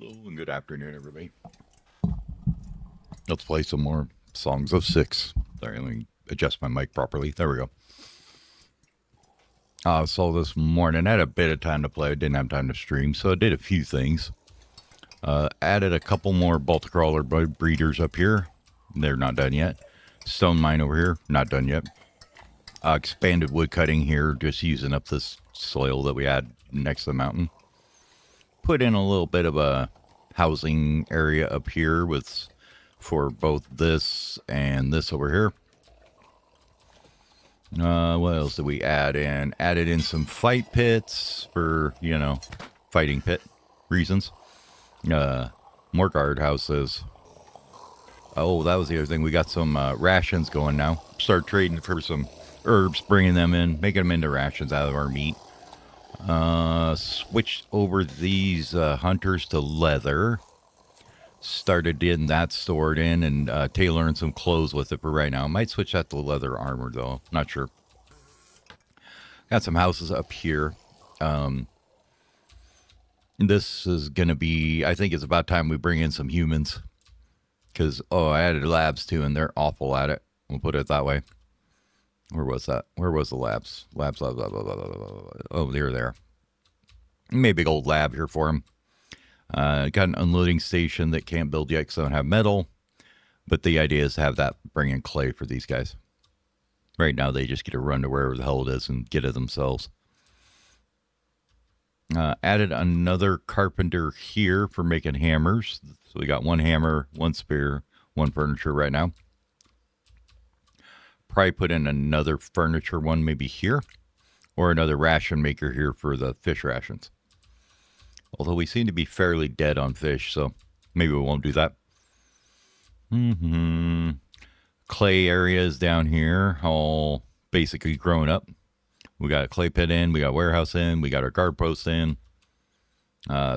Hello and good afternoon, everybody. Let's play some more Songs of Six. Sorry, let me adjust my mic properly. There we go. So this morning I had a bit of time to play. I didn't have time to stream, so I did a few things. Added a couple more Baltic Crawler breeders up here. They're not done yet. Stone mine over here, not done yet. Expanded wood cutting here, just using up this soil that we had next to the mountain. Put in a little bit of a housing area up here for both this and this over here. What else did we add in? Added in some fight pits for, fighting pit reasons. More guard houses. Oh, that was the other thing. We got some rations going now. Start trading for some herbs, bringing them in, making them into rations out of our meat. Switched over these hunters to leather. Started getting that stored in and tailoring some clothes with it for right now. Might switch that to leather armor though. Not sure. Got some houses up here. This is going to be, I think it's about time we bring in some humans. Because, I added labs too, and they're awful at it. We'll put it that way. Where was that? Where was the labs? Labs. Oh, they're there. Maybe a big old lab here for them. Got an unloading station that can't build yet because I don't have metal. But the idea is to have that bring in clay for these guys. Right now, they just get to run to wherever the hell it is and get it themselves. Added another carpenter here for making hammers. So we got one hammer, one spear, one furniture right now. Probably put in another furniture one maybe here. Or another ration maker here for the fish rations. Although we seem to be fairly dead on fish, so maybe we won't do that. Clay areas down here, all basically grown up. We got a clay pit in, we got a warehouse in, we got our guard post in.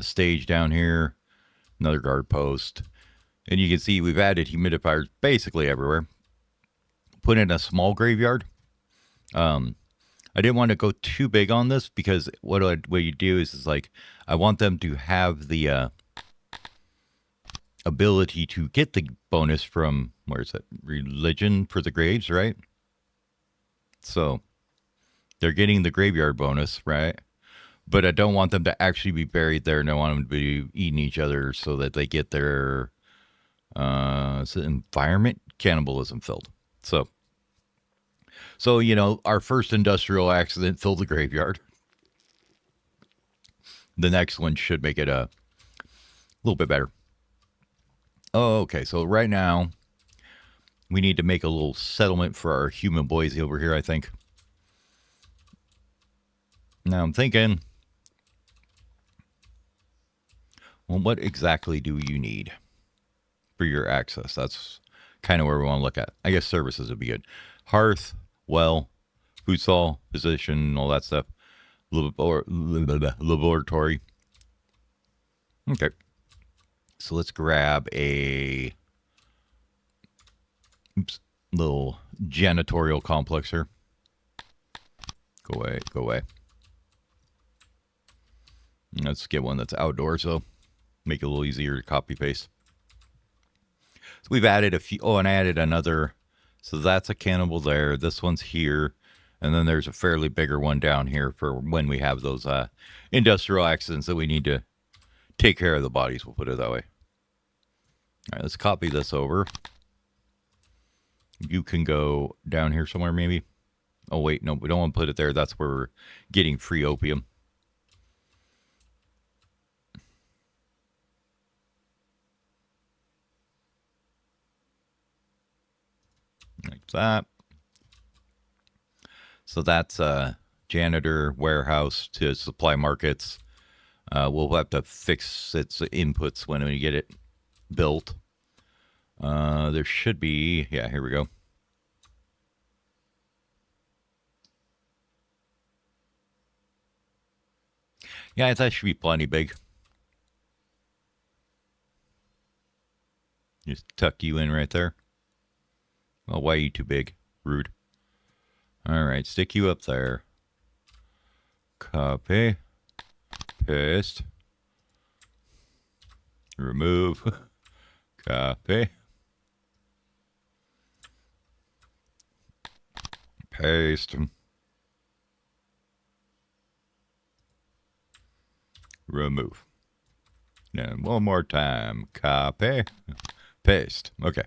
Stage down here, another guard post. And you can see we've added humidifiers basically everywhere. Put in a small graveyard. I didn't want to go too big on this because what you do is like, I want them to have the ability to get the bonus from, where is it? Religion for the graves, right? So they're getting the graveyard bonus, right? But I don't want them to actually be buried there, and I want them to be eating each other so that they get their environment cannibalism filled. So, our first industrial accident filled the graveyard. The next one should make it a little bit better. Oh, okay. So right now, we need to make a little settlement for our human boys over here, I think. Now I'm thinking, well, what exactly do you need for your access? That's kind of where we want to look at. I guess services would be good. Hearth, well, food stall, physician, all that stuff. Laboratory. Okay. So let's grab a little janitorial complex here. Go away, go away. Let's get one that's outdoors, so make it a little easier to copy paste. So we've added a few. Oh, and I added another. So that's a cannibal there. This one's here. And then there's a fairly bigger one down here for when we have those industrial accidents that we need to take care of the bodies. We'll put it that way. All right, let's copy this over. You can go down here somewhere maybe. Oh, wait, no, we don't want to put it there. That's where we're getting free opium. Like that. So that's janitor, warehouse to supply markets. We'll have to fix its inputs when we get it built. There should be, yeah, here we go. Yeah, that should be plenty big. Just tuck you in right there. Well, why are you too big? Rude. All right, stick you up there. Copy. Paste. Remove. Copy. Paste. Remove. And one more time. Copy. Paste. Okay.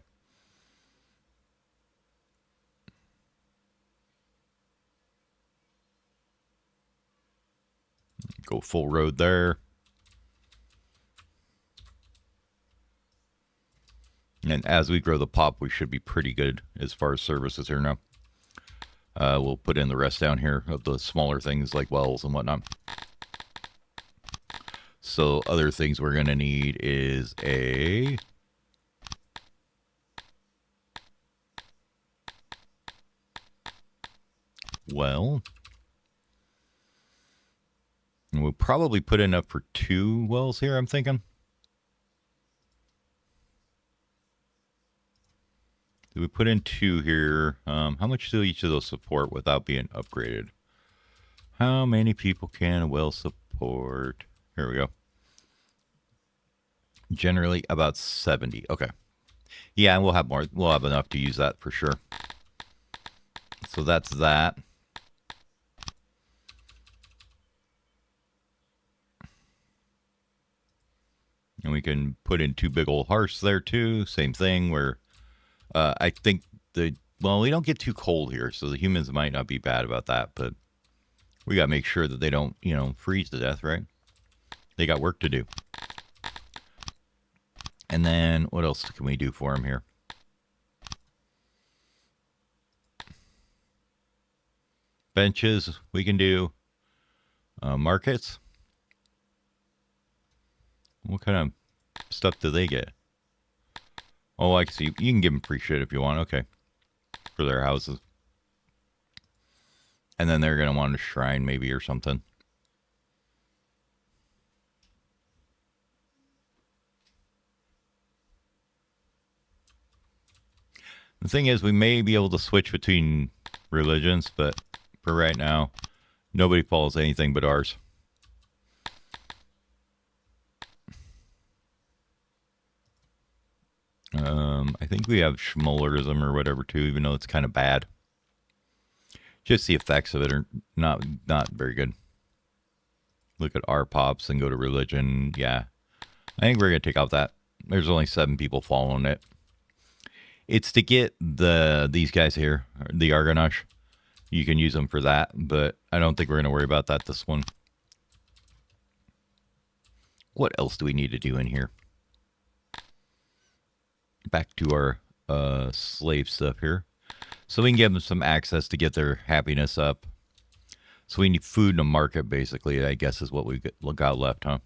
Go full road there. And as we grow the pop, we should be pretty good as far as services here now. We'll put in the rest down here of the smaller things like wells and whatnot. So other things we're going to need is a well. And we'll probably put enough for 2 wells here, I'm thinking. Do we put in 2 here? How much do each of those support without being upgraded? How many people can a well support? Here we go. Generally about 70. Okay. Yeah, we'll have more. We'll have enough to use that for sure. So that's that. And we can put in 2 big old hearths there too. Same thing where I think well, we don't get too cold here, so the humans might not be bad about that, but we got to make sure that they don't, freeze to death, right? They got work to do. And then what else can we do for them here? Benches, we can do. Markets. What kind of stuff do they get? Oh, I see. You can give them free shit if you want. Okay. For their houses. And then they're going to want a shrine maybe or something. The thing is, we may be able to switch between religions, but for right now, nobody follows anything but ours. I think we have Schmolerism or whatever too, even though it's kind of bad. Just the effects of it are not very good. Look at our pops and go to religion. Yeah, I think we're gonna take out that. There's only 7 people following it. It's to get these guys here, the Argonash. You can use them for that, but I don't think we're gonna worry about that this one. What else do we need to do in here? Back to our slave stuff here. So we can give them some access to get their happiness up. So we need food in a market, basically, I guess is what we got left, huh?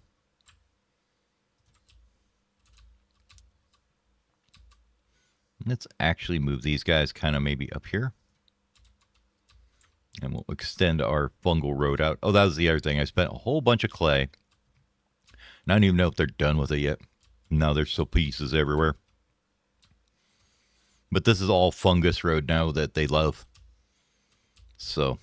Let's actually move these guys kind of maybe up here. And we'll extend our fungal road out. Oh, that was the other thing. I spent a whole bunch of clay. And I don't even know if they're done with it yet. Now there's still pieces everywhere. But this is all fungus road now that they love. So.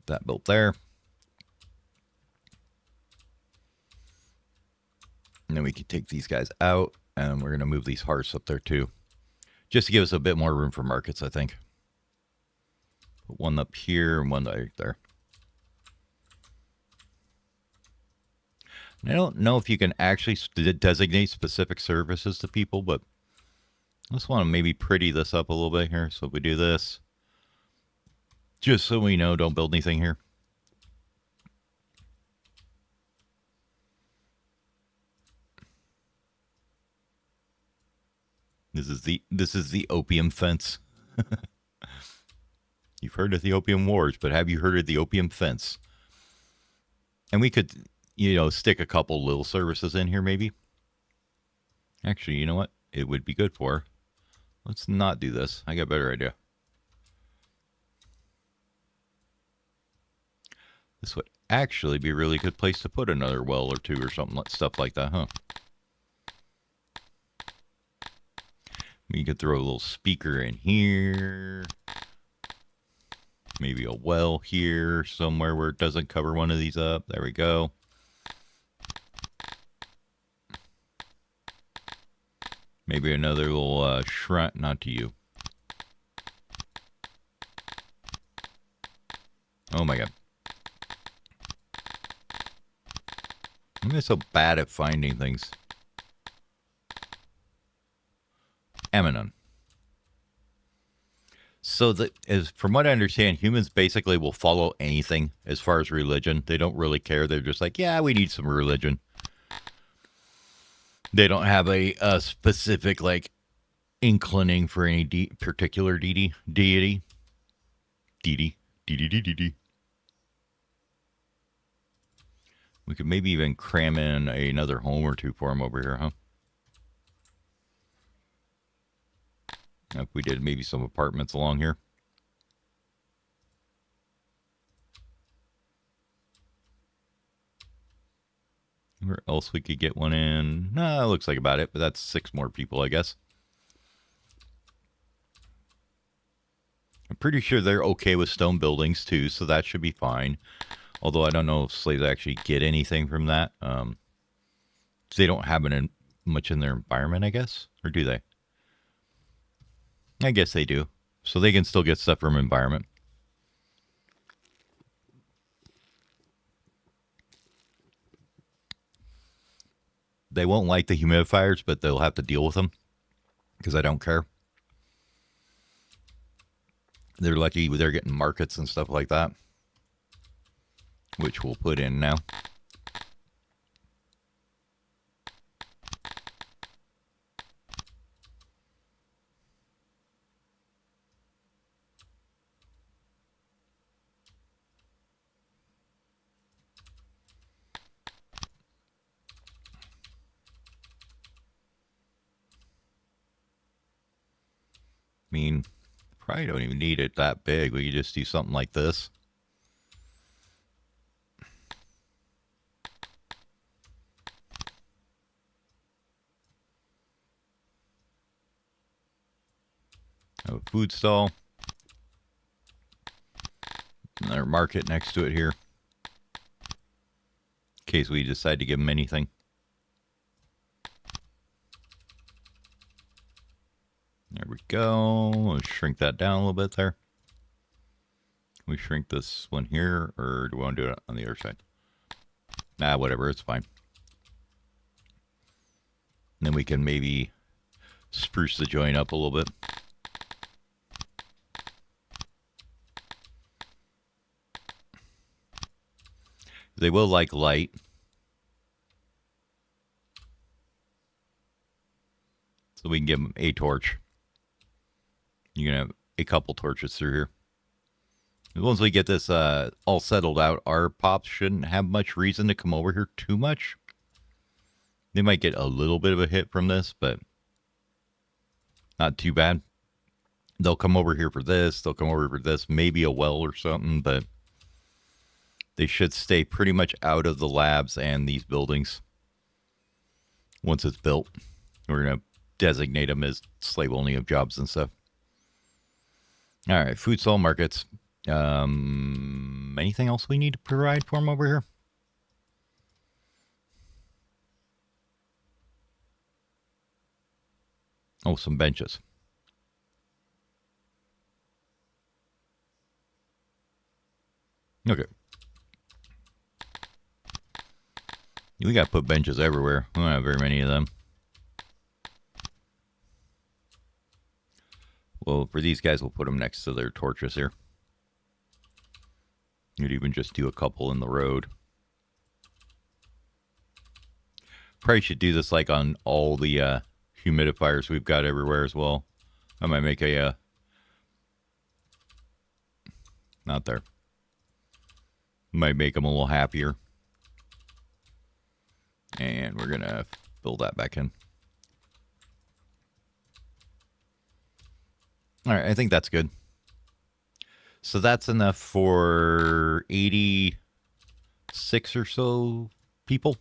That built there. And then we can take these guys out. And we're going to move these hearths up there too. Just to give us a bit more room for markets, I think. Put one up here and one right there. I don't know if you can actually designate specific services to people, but I just want to maybe pretty this up a little bit here. So if we do this, just so we know, don't build anything here. This is the opium fence. You've heard of the opium wars, but have you heard of the opium fence? And we could, stick a couple little services in here maybe. Actually, you know what? It would be good for. Let's not do this. I got a better idea. This would actually be a really good place to put another well or 2 or something, stuff like that, huh? We could throw a little speaker in here. Maybe a well here somewhere where it doesn't cover one of these up. There we go. Maybe another little shrine. Not to you. Oh my god. I'm so bad at finding things. Eminon. So from what I understand, humans basically will follow anything as far as religion. They don't really care. They're just like, yeah, we need some religion. They don't have a specific like inclining for any particular deity. We could maybe even cram in another home or two for him over here, huh? If we did maybe some apartments along here. Where else we could get one in? Nah, looks like about it, but that's 6 more people, I guess. I'm pretty sure they're okay with stone buildings, too, so that should be fine. Although I don't know if slaves actually get anything from that. They don't have it much in their environment, I guess. Or do they? I guess they do. So they can still get stuff from environment. They won't like the humidifiers, but they'll have to deal with them. Because I don't care. They're lucky they're getting markets and stuff like that. Which we'll put in now. I mean, probably don't even need it that big. We could just do something like this. Have a food stall. Another market next to it here. In case we decide to give them anything. There we go. Let's shrink that down a little bit there. Can we shrink this one here, or do we want to do it on the other side? Nah, whatever, it's fine. And then we can maybe spruce the joint up a little bit. They will like light. So we can give them a torch. You can have a couple torches through here. Once we get this all settled out, our pops shouldn't have much reason to come over here too much. They might get a little bit of a hit from this, but not too bad. They'll come over here for this. They'll come over for this. Maybe a well or something, but they should stay pretty much out of the labs and these buildings. Once it's built, we're going to designate them as slave-only of jobs and stuff. All right, food stall markets. Anything else we need to provide for them over here? Oh, some benches. Okay. We got to put benches everywhere. We don't have very many of them. Well, for these guys, we'll put them next to their torches here. You'd even just do a couple in the road. Probably should do this like on all the humidifiers we've got everywhere as well. I might make a... not there. Might make them a little happier. And we're going to fill that back in. All right, I think that's good. So that's enough for 86 or so people.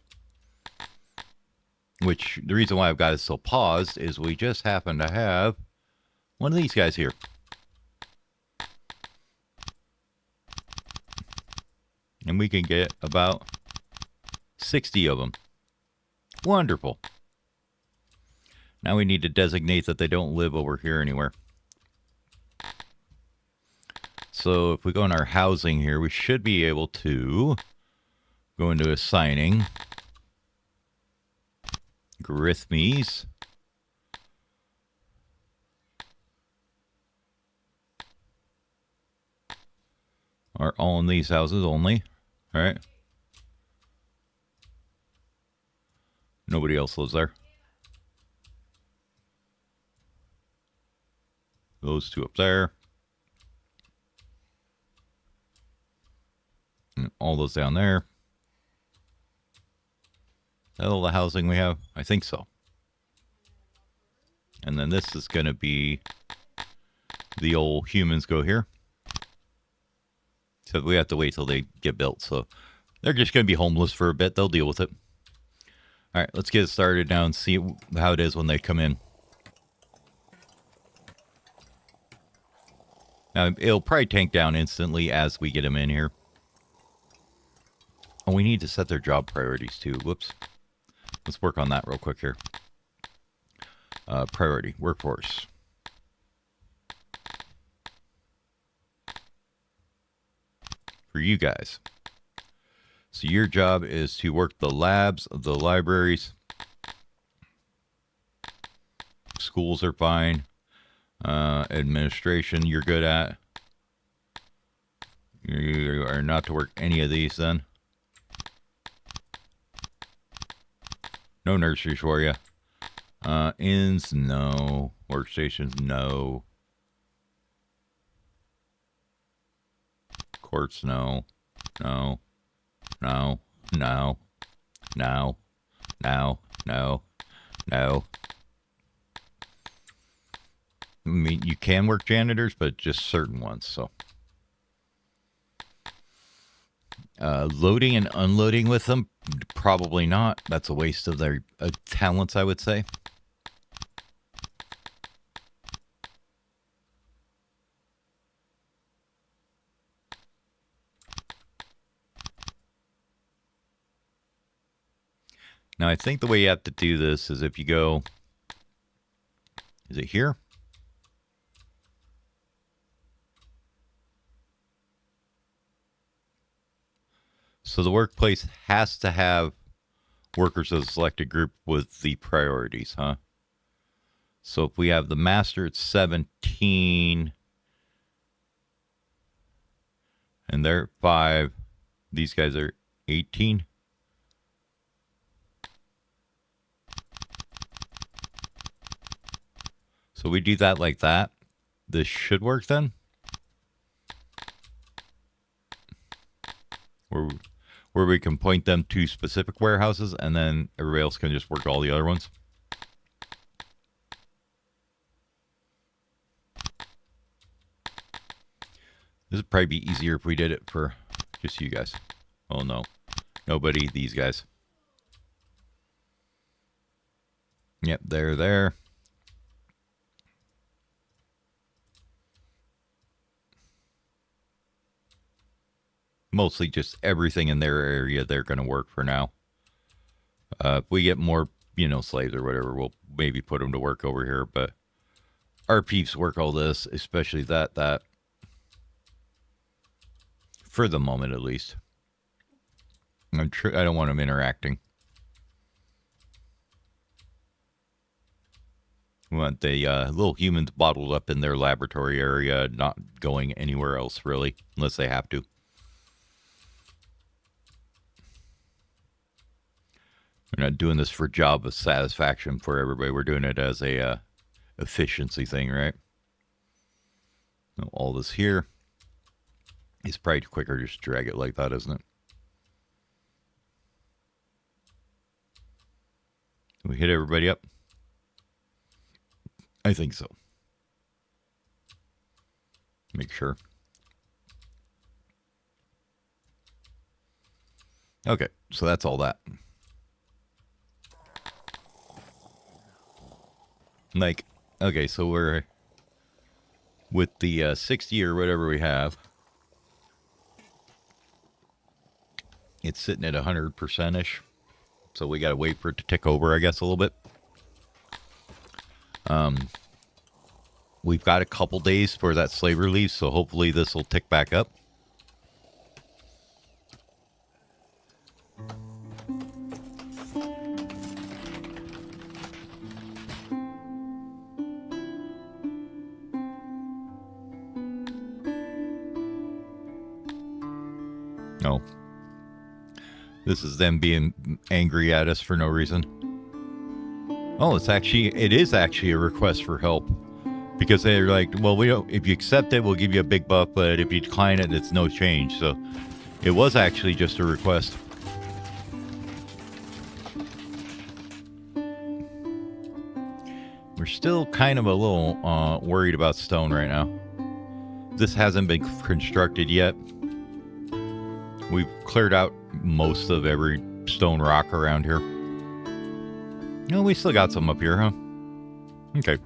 Which, the reason why I've got it still paused is we just happen to have one of these guys here. And we can get about 60 of them. Wonderful. Now we need to designate that they don't live over here anywhere. So if we go in our housing here, we should be able to go into assigning Garithmis. Are all in these houses only. All right. Nobody else lives there. Those two up there. And all those down there. Is that all the housing we have? I think so. And then this is going to be the old humans go here. So we have to wait till they get built. So they're just going to be homeless for a bit. They'll deal with it. All right, let's get started now and see how it is when they come in. Now, it'll probably tank down instantly as we get them in here. Oh, we need to set their job priorities too. Whoops. Let's work on that real quick here. Priority, workforce. For you guys. So your job is to work the labs, the libraries. Schools are fine. Administration you're good at. You are not to work any of these then. No nurseries for you. Inns, no. Workstations, no. Courts, no. No. No. No. No. No. No. No. I mean, you can work janitors, but just certain ones, so. Loading and unloading with them, probably not. That's a waste of their talents, I would say. Now, I think the way you have to do this is if you go, is it here? So the workplace has to have workers of the selected group with the priorities, huh? So if we have the master at 17 and they're 5, these guys are 18. So we do that like that. This should work then. Where we can point them to specific warehouses and then everybody else can just work all the other ones. This would probably be easier if we did it for just you guys. Oh no. Nobody, these guys. Yep, they're there. Mostly just everything in their area they're going to work for now. If we get more, slaves or whatever, we'll maybe put them to work over here. But our peeps work all this, especially that. For the moment, at least. I don't want them interacting. We want the little humans bottled up in their laboratory area, not going anywhere else, really, unless they have to. We're not doing this for job satisfaction for everybody. We're doing it as a efficiency thing, right? All this here. It's probably quicker just drag it like that, isn't it? We hit everybody up? I think so. Make sure. Okay, so that's all that. Like, okay, so we're with the 60 or whatever we have. It's sitting at 100%-ish. So we got to wait for it to tick over, I guess, a little bit. We've got a couple days for that slave release, so hopefully this will tick back up. No. This is them being angry at us for no reason. Oh, it is actually a request for help. Because they're like, well, if you accept it, we'll give you a big buff, but if you decline it, it's no change. So it was actually just a request. We're still kind of a little worried about stone right now. This hasn't been constructed yet. We've cleared out most of every stone rock around here. No, we still got some up here, huh? Okay.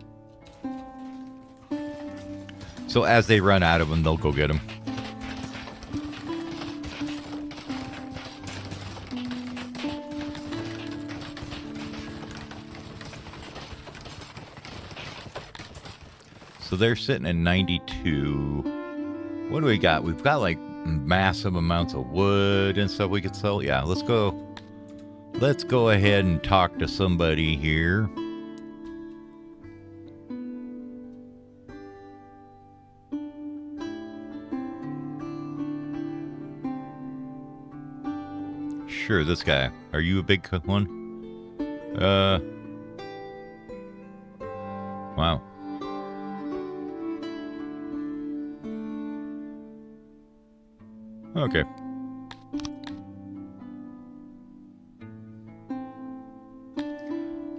So as they run out of them, they'll go get them. So they're sitting at 92. What do we got? We've got like massive amounts of wood and stuff we could sell. Yeah, let's go. Let's go ahead and talk to somebody here. Sure, this guy. Are you a big one? Wow. Okay.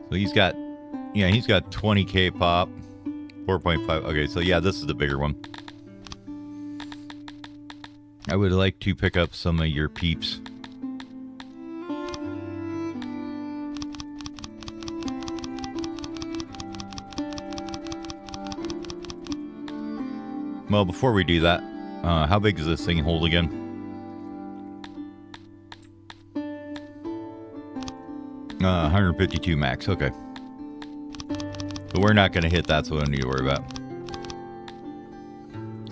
So he's got 20k pop, 4.5. Okay, so yeah, this is the bigger one. I would like to pick up some of your peeps. Well, before we do that, how big does this thing hold again? Uh, 152 max, okay. But we're not going to hit that, so we don't need to worry about.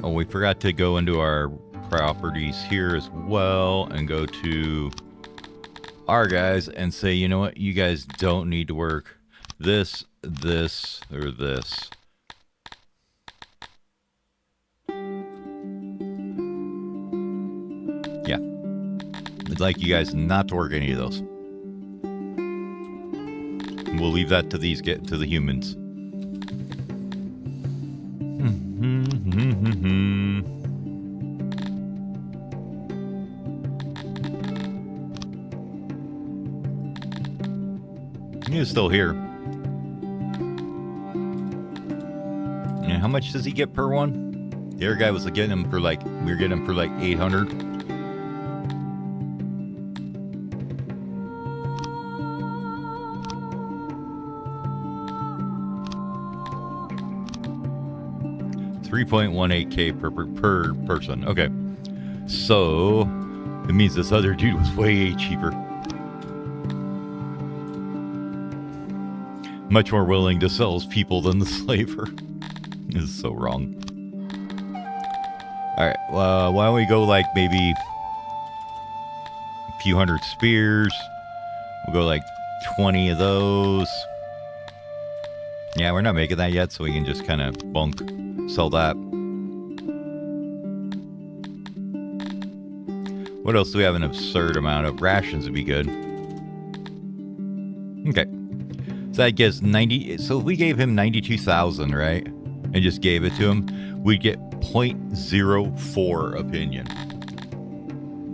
Oh, we forgot to go into our properties here as well and go to our guys and say, you know what, you guys don't need to work this, or this. Yeah. I'd like you guys not to work any of those. We'll leave that to the humans. He's still here. And how much does he get per one? The other guy was getting him for like, we were getting him for like 800. $3.18K per person. Okay. So it means this other dude was way cheaper. Much more willing to sell his people than the slaver. This is so wrong. Alright, why don't we go like maybe a few hundred spears. We'll go like 20 of those. Yeah, we're not making that yet, so we can just kind of sell that. What else do we have? An absurd amount of rations would be good. Okay. So that gives 90. So if we gave him 92,000, right? And just gave it to him, we'd get 0.04 opinion.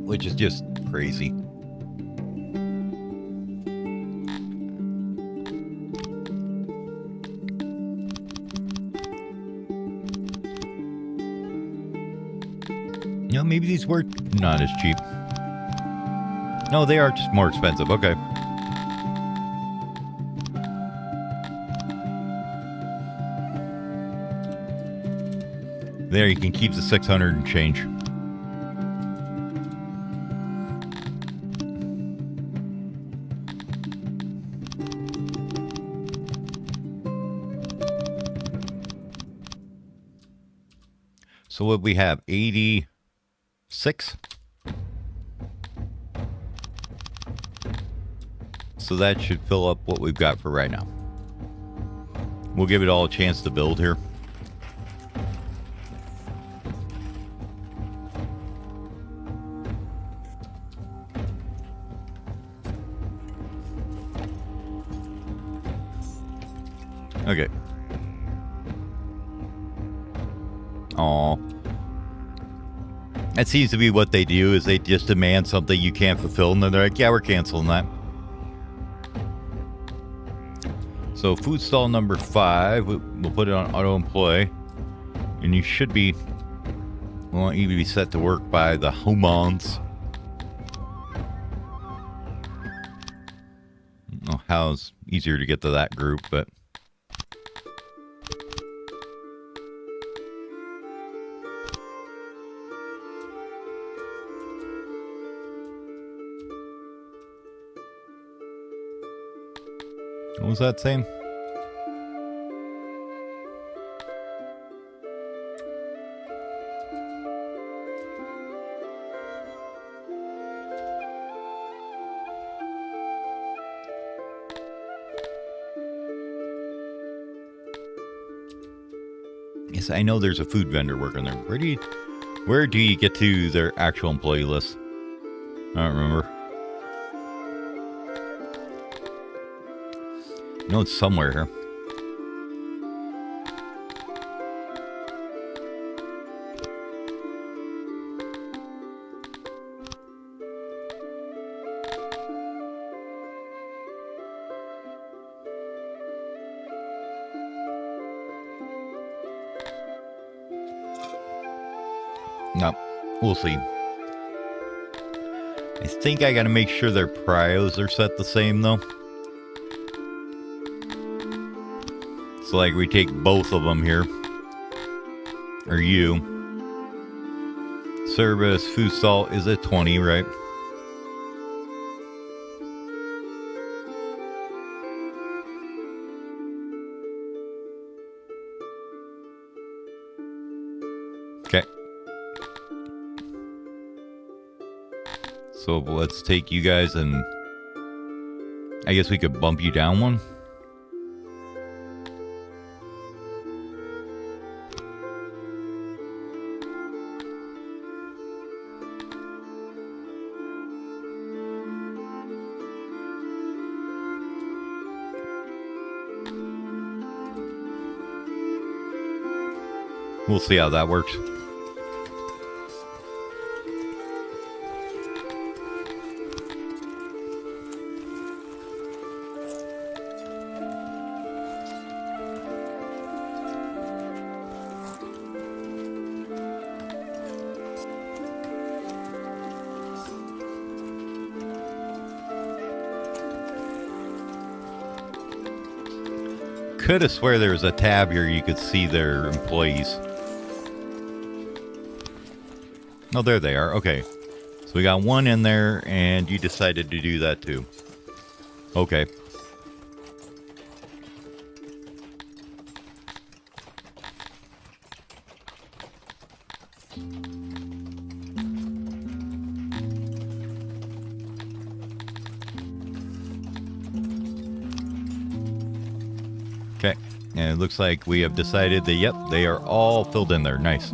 Which is just crazy. You know, maybe these were not as cheap. No, they are just more expensive. Okay. There, you can keep the 600 and change. So what we have, 86? So that should fill up what we've got for right now. We'll give it all a chance to build here. Okay. Aw. That seems to be what they do, is they just demand something you can't fulfill, and then they're like, yeah, we're canceling that. So food stall number 5, we'll put it on auto employ, and you should be, we want you to be set to work by the humans. I don't know how it's easier to get to that group, but what was that saying? Yes, I know there's a food vendor working there. Where do you get to their actual employee list? I don't remember. No, it's somewhere here. No, we'll see. I think I gotta make sure their prios are set the same though. So like we take both of them here. Or you. Service, food stall is at 20, right? Okay. So let's take you guys and I guess we could bump you down one. We'll see how that works. Could have swear there was a tab here you could see their employees. Oh, there they are. Okay. So we got one in there, and you decided to do that too. Okay. Okay. And it looks like we have decided that, yep, they are all filled in there. Nice.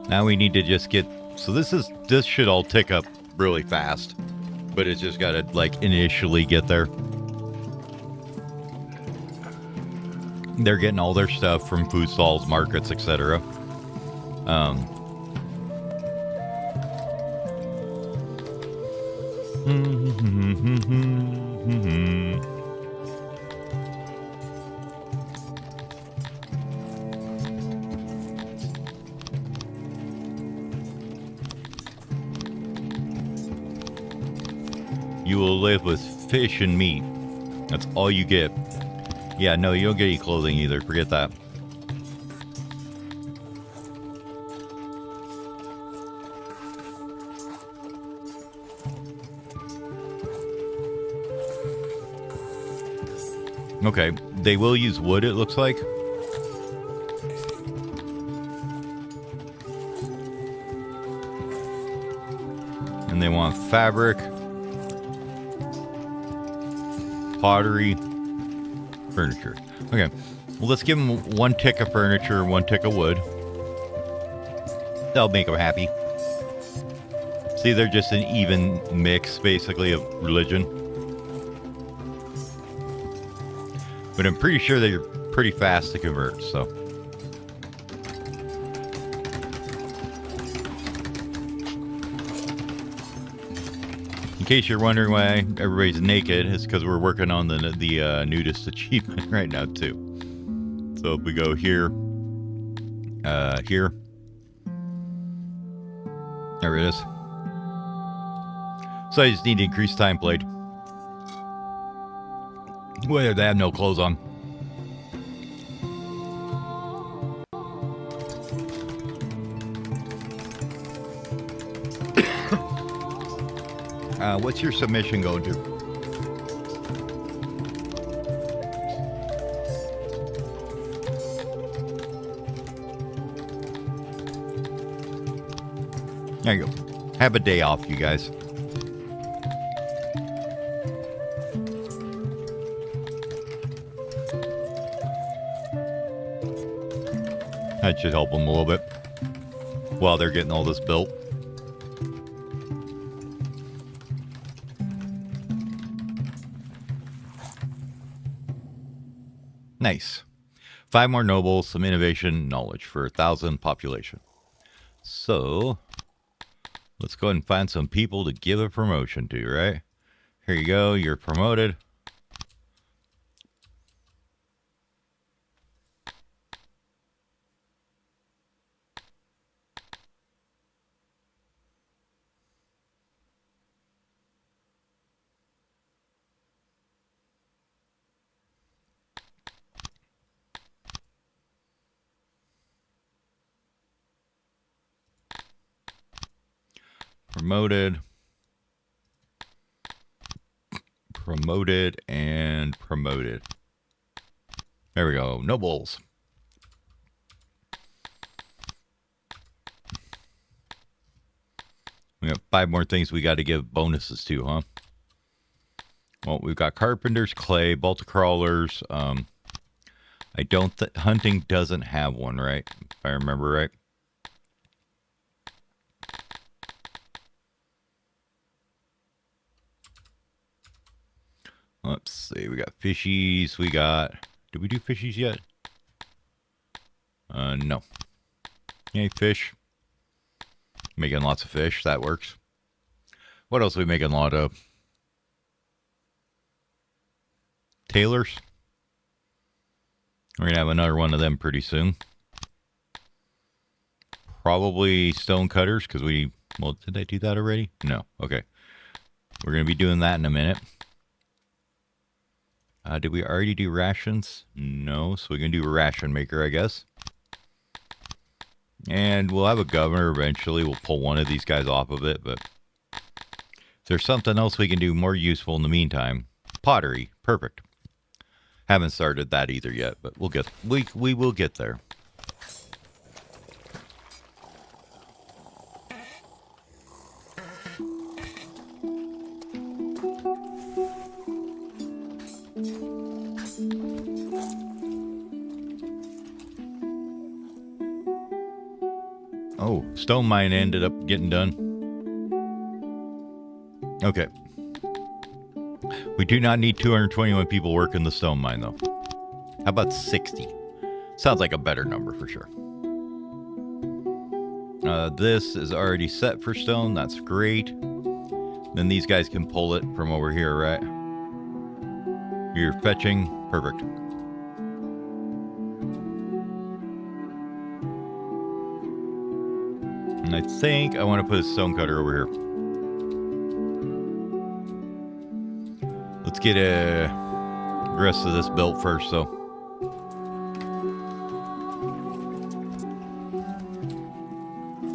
Now we need to just get, so this should all tick up really fast, but it's just got to like initially get there. They're getting all their stuff from food stalls, markets, etc. You will live with fish and meat. That's all you get. Yeah, no, you don't get any clothing either. Forget that. Okay, they will use wood, it looks like. Fabric, pottery, furniture. Okay, well, let's give them 1 tick of furniture, 1 tick of wood. That'll make them happy. See, they're just an even mix, basically, of religion. But I'm pretty sure they're pretty fast to convert, so. In case you're wondering why everybody's naked, it's because we're working on the nudist achievement right now, too. So if we go here, here. There it is. So I just need to increase time played. Whether they have no clothes on. What's your submission going to? There you go. Have a day off, you guys. That should help them a little bit while they're getting all this built. Nice. 5 more nobles, some innovation, knowledge for 1,000 population. So, let's go ahead and find some people to give a promotion to, right? Here you go, you're promoted. Promoted. Promoted and promoted. There we go. Nobles. We have 5 more things we got to give bonuses to, huh? Well, we've got carpenters, clay, bolter crawlers. I don't hunting doesn't have one, right? If I remember right. Let's see. We got fishies. We got. Did we do fishies yet? No. Yay, fish. Making lots of fish. That works. What else are we making a lot of? Tailors. We're going to have another one of them pretty soon. Probably stone cutters because we... Well, did I do that already? No. Okay. We're going to be doing that in a minute. Did we already do rations? No. So we're going to do a ration maker, I guess. And we'll have a governor eventually. We'll pull one of these guys off of it. But if there's something else we can do more useful in the meantime. Pottery. Perfect. Haven't started that either yet, but we'll get we will get there. Oh, stone mine ended up getting done. Okay. We do not need 221 people working the stone mine, though. How about 60? Sounds like a better number for sure. This is already set for stone. That's great. Then these guys can pull it from over here, right? You're fetching. Perfect. And I think I want to put a stone cutter over here. Let's get the rest of this built first, so.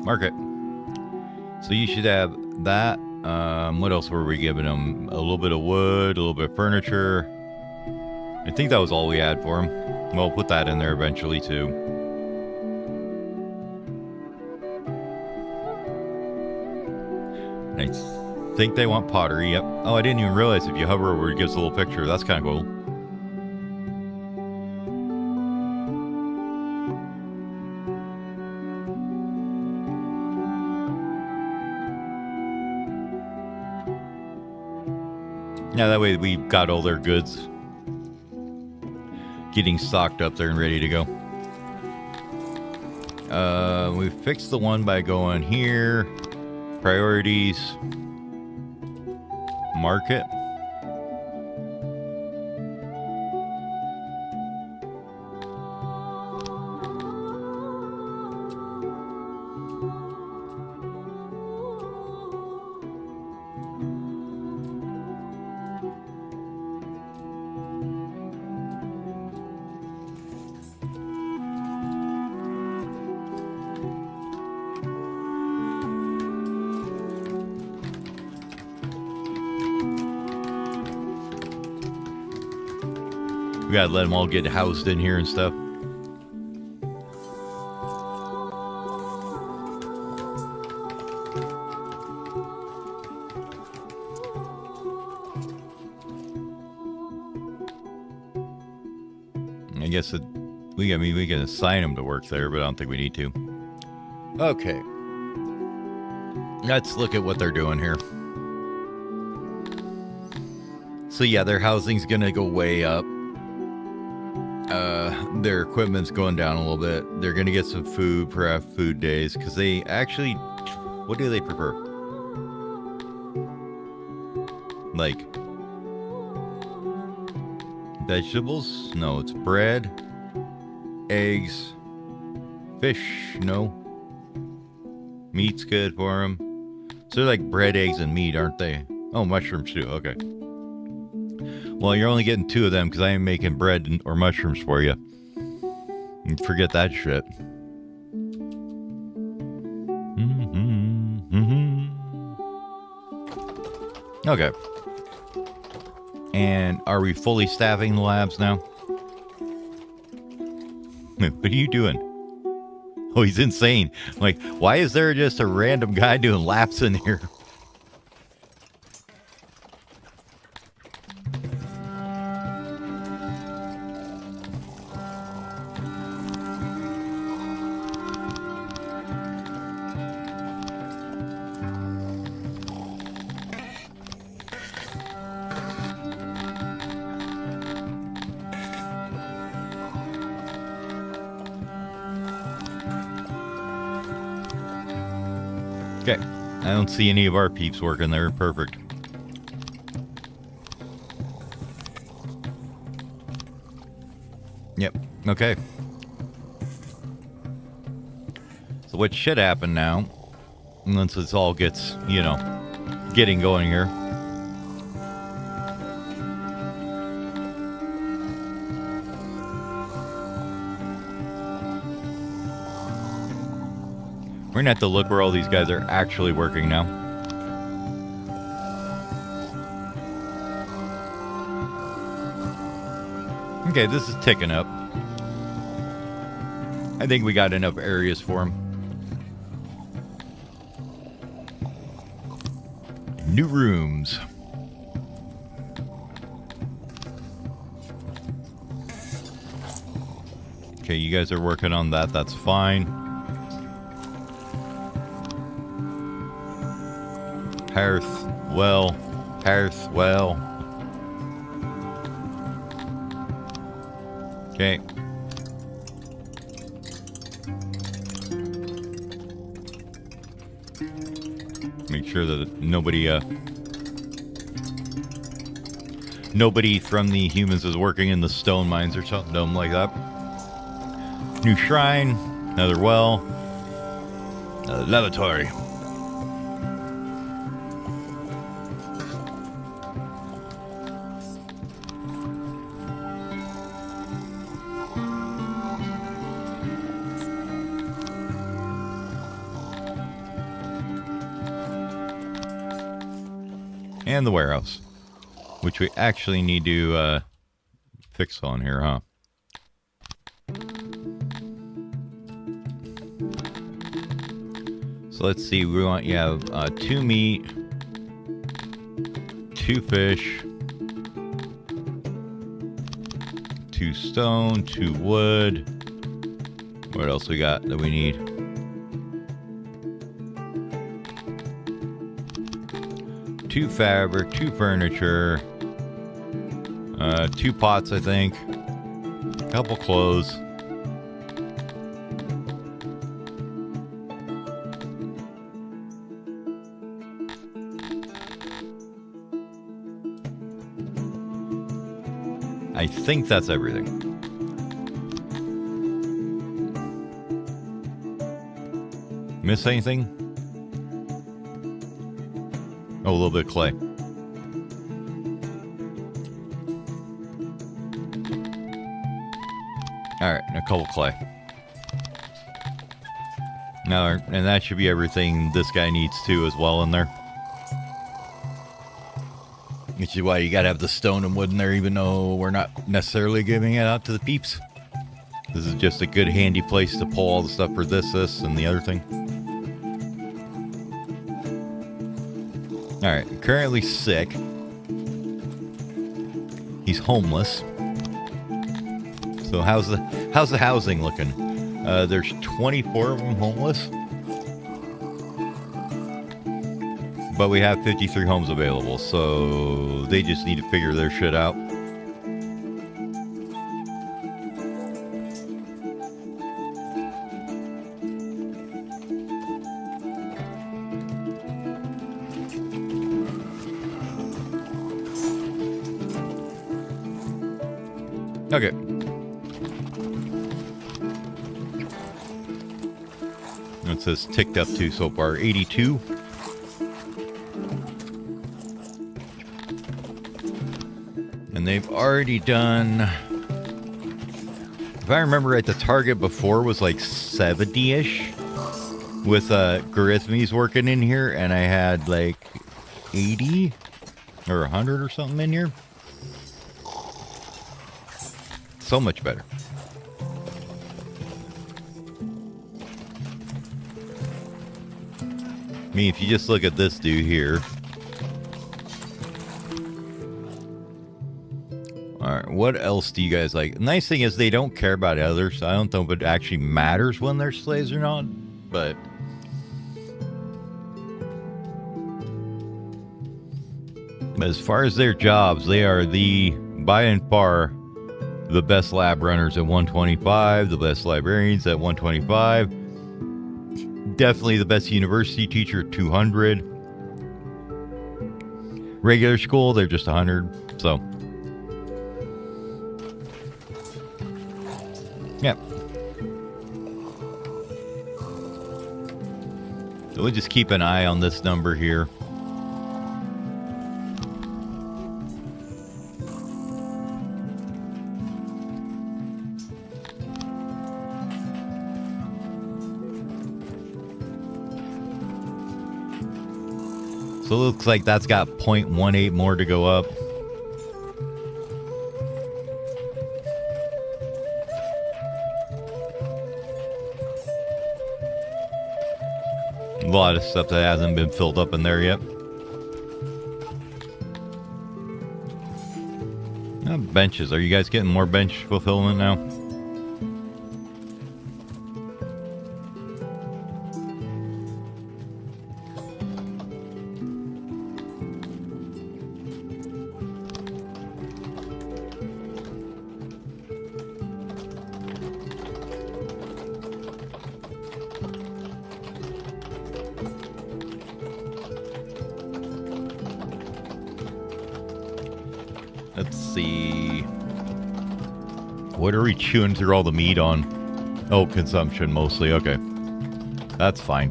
Market. So you should have that. What else were we giving them? A little bit of wood, a little bit of furniture. I think that was all we had for them. We'll put that in there eventually, too. And I think they want pottery. Yep. Oh, I didn't even realize if you hover over it gives a little picture. That's kind of cool. Yeah, that way we've got all their goods getting stocked up there and ready to go. We fixed the one by going here, priorities, market. We gotta let them all get housed in here and stuff. I guess we can assign them to work there, but I don't think we need to. Okay. Let's look at what they're doing here. So yeah, their housing's gonna go way up. Their equipment's going down a little bit. They're gonna get some food per food days because they actually, what do they prefer? Like vegetables? No, it's bread, eggs, fish. No, meat's good for them. So they're like bread, eggs, and meat, aren't they? Oh, mushrooms too. Okay. Well, you're only getting 2 of them because I ain't making bread or mushrooms for you. Forget that shit. Okay. And are we fully staffing the labs now? What are you doing? Oh, he's insane. Like, why is there just a random guy doing laps in here? Okay, I don't see any of our peeps working there. Perfect. Yep, okay. So what should happen now, once this all gets, getting going here. We're gonna have to look where all these guys are actually working now. Okay, this is ticking up. I think we got enough areas for them. New rooms. Okay, you guys are working on that. That's fine. Hearth, well. Okay. Make sure that nobody from the humans is working in the stone mines or something dumb like that. New shrine, another well, another lavatory. And the warehouse, which we actually need to fix on here, huh? So let's see. We want 2 meat, 2 fish, 2 stone, 2 wood. What else we got that we need? 2 fabric, 2 furniture, 2 pots, I think. A couple clothes. I think that's everything. Miss anything? Oh, a little bit of clay. Alright, and a couple clay. Now, and that should be everything this guy needs too as well in there. Which is why you gotta have the stone and wood in there, even though we're not necessarily giving it out to the peeps. This is just a good handy place to pull all the stuff for this, and the other thing. Alright, currently sick. He's homeless. So how's the housing looking? There's 24 of them homeless. But we have 53 homes available, so they just need to figure their shit out. Okay. It says ticked up to so far 82. And they've already done, if I remember right, the target before was like 70-ish with Garithmi's working in here, and I had like 80 or 100 or something in here. So much better. I mean, if you just look at this dude here. Alright, what else do you guys like? The nice thing is they don't care about others. I don't know if it actually matters when they're slaves or not, but as far as their jobs, they are by and far the best lab runners at 125, the best librarians at 125, definitely the best university teacher at 200. Regular school, they're just 100, so yeah. So we'll just keep an eye on this number here. So it looks like that's got 0.18 more to go up. A lot of stuff that hasn't been filled up in there yet. Benches. Are you guys getting more bench fulfillment now? Let's see. What are we chewing through all the meat on? Oh, consumption mostly. Okay. That's fine.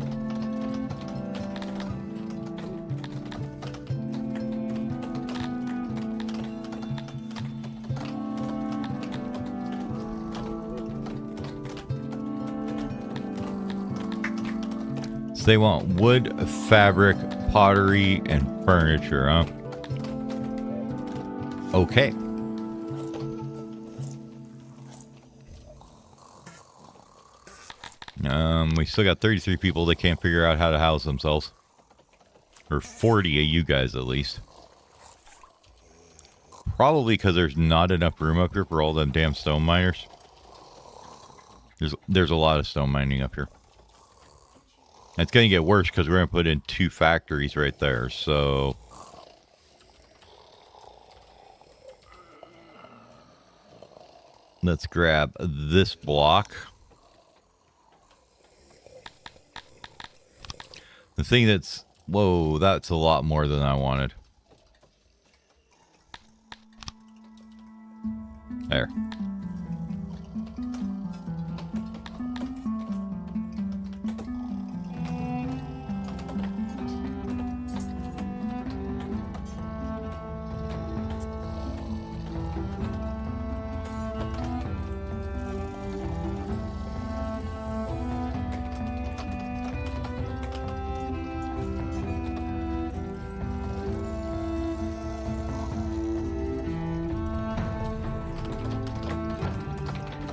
So they want wood, fabric, pottery, and furniture, huh? Okay. We still got 33 people that can't figure out how to house themselves. Or 40 of you guys, at least. Probably because there's not enough room up here for all them damn stone miners. There's a lot of stone mining up here. And it's going to get worse because we're going to put in 2 factories right there. So let's grab this block. The thing that's... Whoa, that's a lot more than I wanted. There.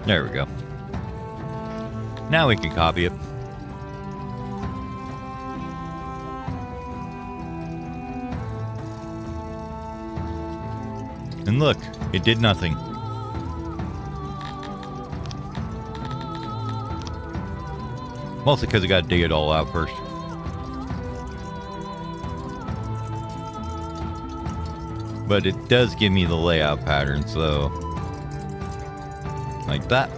There we go. Now we can copy it. And look, it did nothing. Mostly because I got to dig it all out first. But it does give me the layout pattern, so... like that.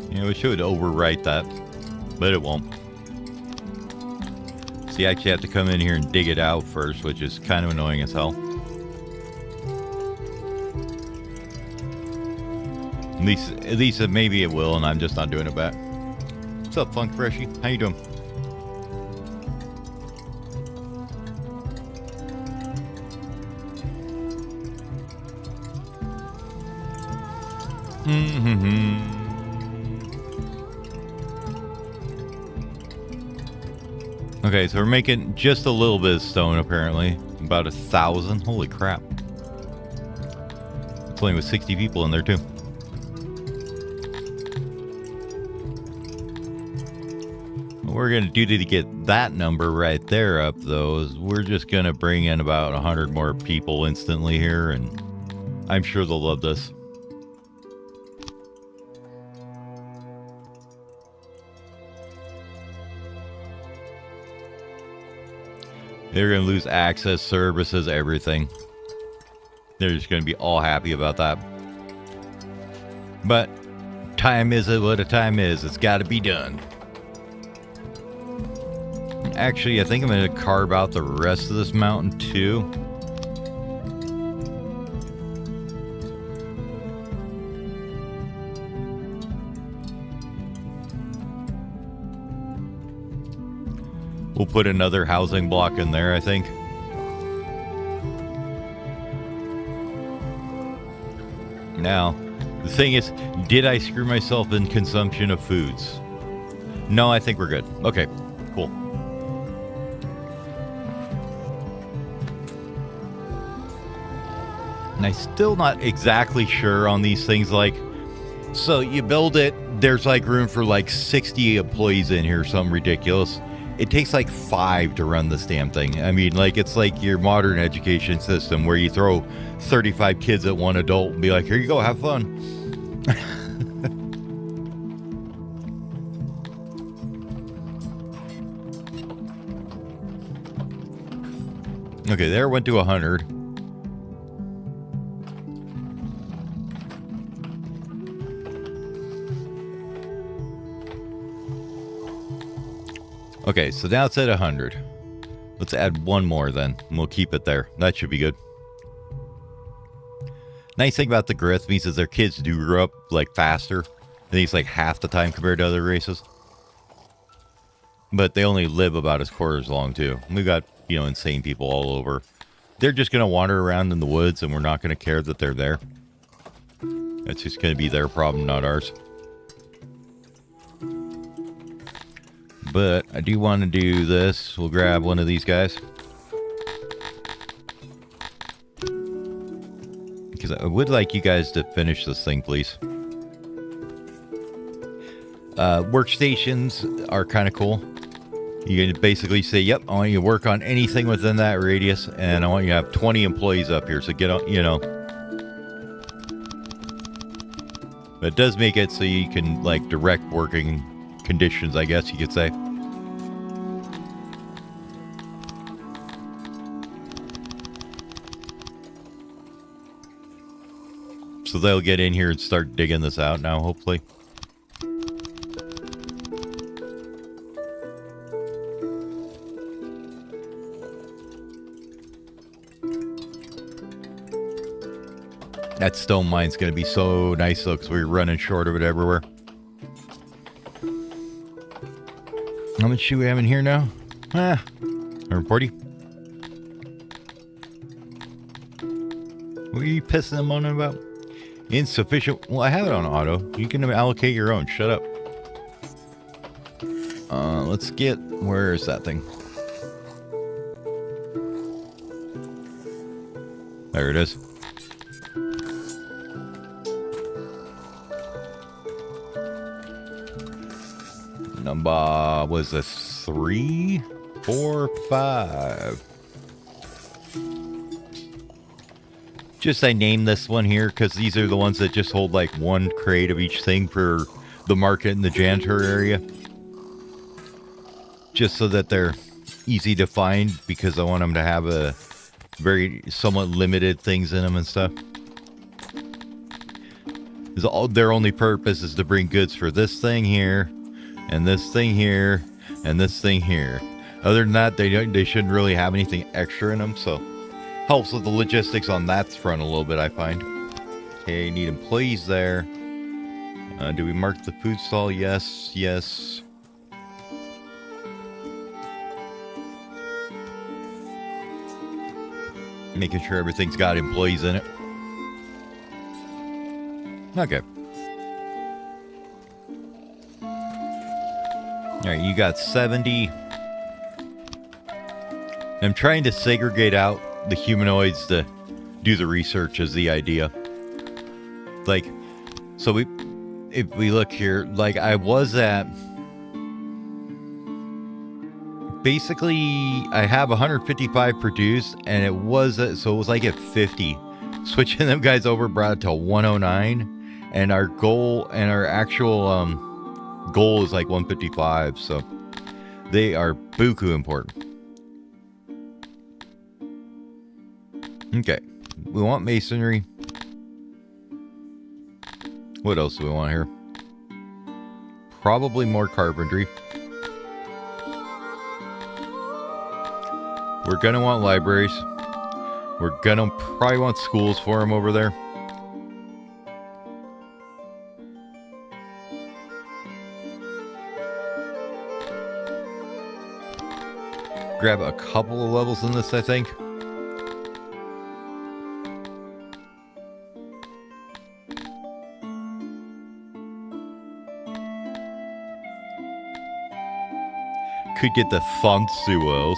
Yeah, we should overwrite that, but it won't. So you actually have to come in here and dig it out first, which is kind of annoying as hell. At least maybe it will, and I'm just not doing it back. What's up, Funk Freshie? How you doing? Okay, so we're making just a little bit of stone, apparently. About 1,000. Holy crap. It's only with 60 people in there, too. What we're going to do to get that number right there up, though, is we're just going to bring in about 100 more people instantly here, and I'm sure they'll love this. They're going to lose access, services, everything. They're just going to be all happy about that. But time is what a time is. It's got to be done. Actually, I think I'm going to carve out the rest of this mountain too. We'll put another housing block in there, I think. Now, the thing is, did I screw myself in consumption of foods? No, I think we're good. Okay, cool. And I'm still not exactly sure on these things, like, so you build it, there's like room for like 60 employees in here, something ridiculous. It takes like 5 to run this damn thing. I mean, like, it's like your modern education system where you throw 35 kids at one adult and be like, here you go, have fun. Okay, there went to 100. Okay, so now it's at 100. Let's add one more then, and we'll keep it there. That should be good. Nice thing about the Garithmis is their kids do grow up like faster. I think it's like half the time compared to other races. But they only live about as quarters long too. We got, you know, insane people all over. They're just going to wander around in the woods and we're not going to care that they're there. That's just going to be their problem, not ours. But I do want to do this. We'll grab one of these guys. Because I would like you guys to finish this thing, please. Workstations are kind of cool. You can basically say, yep, I want you to work on anything within that radius, and I want you to have 20 employees up here, so get on, you know. But it does make it so you can, like, direct working conditions, I guess you could say. So they'll get in here and start digging this out now, hopefully. That stone mine's going to be so nice, though, because we're running short of it everywhere. How much do we have in here now? 140. What are you pissing and moaning about? Insufficient. Well, I have it on auto. You can allocate your own. Shut up. Let's get... Where is that thing? There it is. Number was a 3, 4, 5. Just I named this one here because these are the ones that just hold like one crate of each thing for the market and the janitor area. Just so that they're easy to find because I want them to have a very somewhat limited things in them and stuff. Their only purpose is to bring goods for this thing here. And this thing here, and this thing here. Other than that, they shouldn't really have anything extra in them, so helps with the logistics on that front a little bit, I find. Okay, need employees there. Do we mark the food stall? Yes, yes. Making sure everything's got employees in it. Okay. Alright, you got 70. I'm trying to segregate out the humanoids to do the research is the idea. Like, so if we look here, like I was at, basically I have 155 produced and it was, so it was like at 50. Switching them guys over brought it to 109 and our goal and our actual, goal is like 155, so they are buku important. Okay, we want masonry. What else do we want here? Probably more carpentry. We're gonna want libraries. We're gonna probably want schools for them over there. Grab a couple of levels in this, I think. Could get the Fonsuos.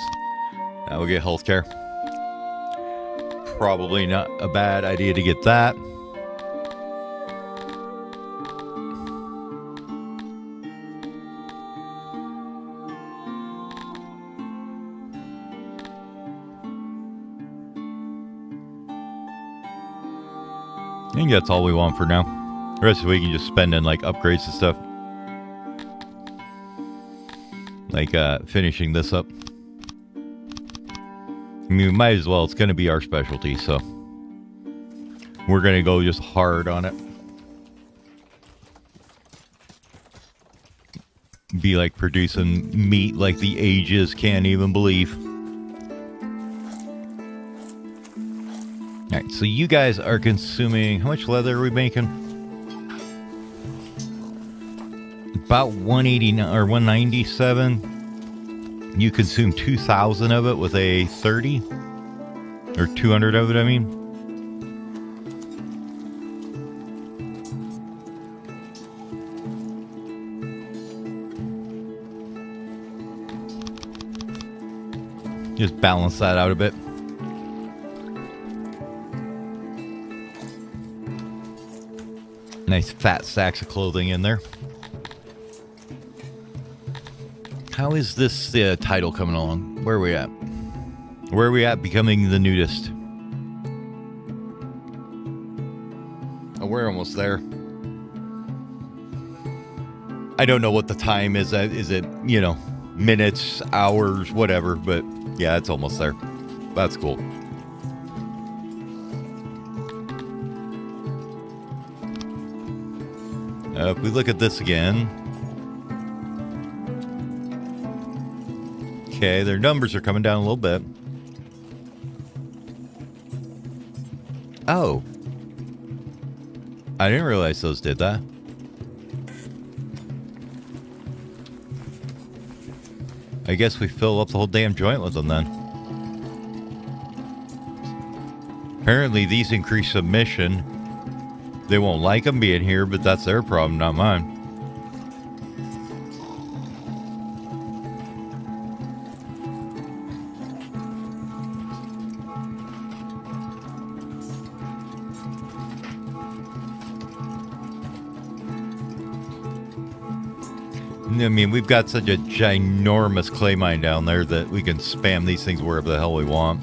Now we'll get healthcare. Probably not a bad idea to get that. I think that's all we want for now. The rest of the week you can just spend in like upgrades and stuff. Like finishing this up. I mean, we might as well. It's going to be our specialty, so we're going to go just hard on it. Be like producing meat like the ages can't even believe. Alright, so you guys are consuming... How much leather are we making? About 189 or 197. You consume 2,000 of it with a 30. Or 200 of it, I mean. Just balance that out a bit. Nice fat sacks of clothing in there. How is this title coming along? Where are we at? Where are we at becoming the nudist? Oh, we're almost there. I don't know what the time is. Is it, you know, minutes, hours, whatever, but yeah, it's almost there. That's cool. If we look at this again. Okay, their numbers are coming down a little bit. Oh. I didn't realize those did that. I guess we fill up the whole damn joint with them then. Apparently these increase submission. They won't like them being here, but that's their problem, not mine. I mean, we've got such a ginormous clay mine down there that we can spam these things wherever the hell we want.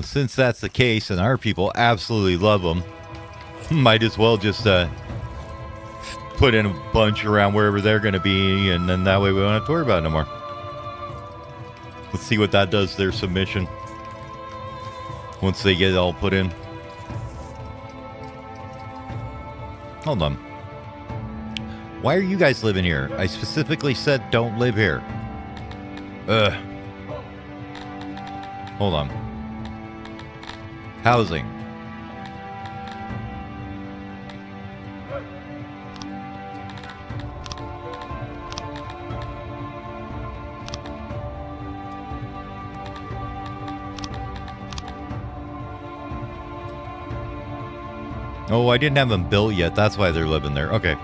Since that's the case and our people absolutely love them, might as well just put in a bunch around wherever they're going to be, and then that way we don't have to worry about it no more. Let's see what that does to their submission once they get it all put in. Hold on. Why are you guys living here? I specifically said don't live here. Ugh. Hold on. Housing. Oh, I didn't have them built yet. That's why they're living there. Okay.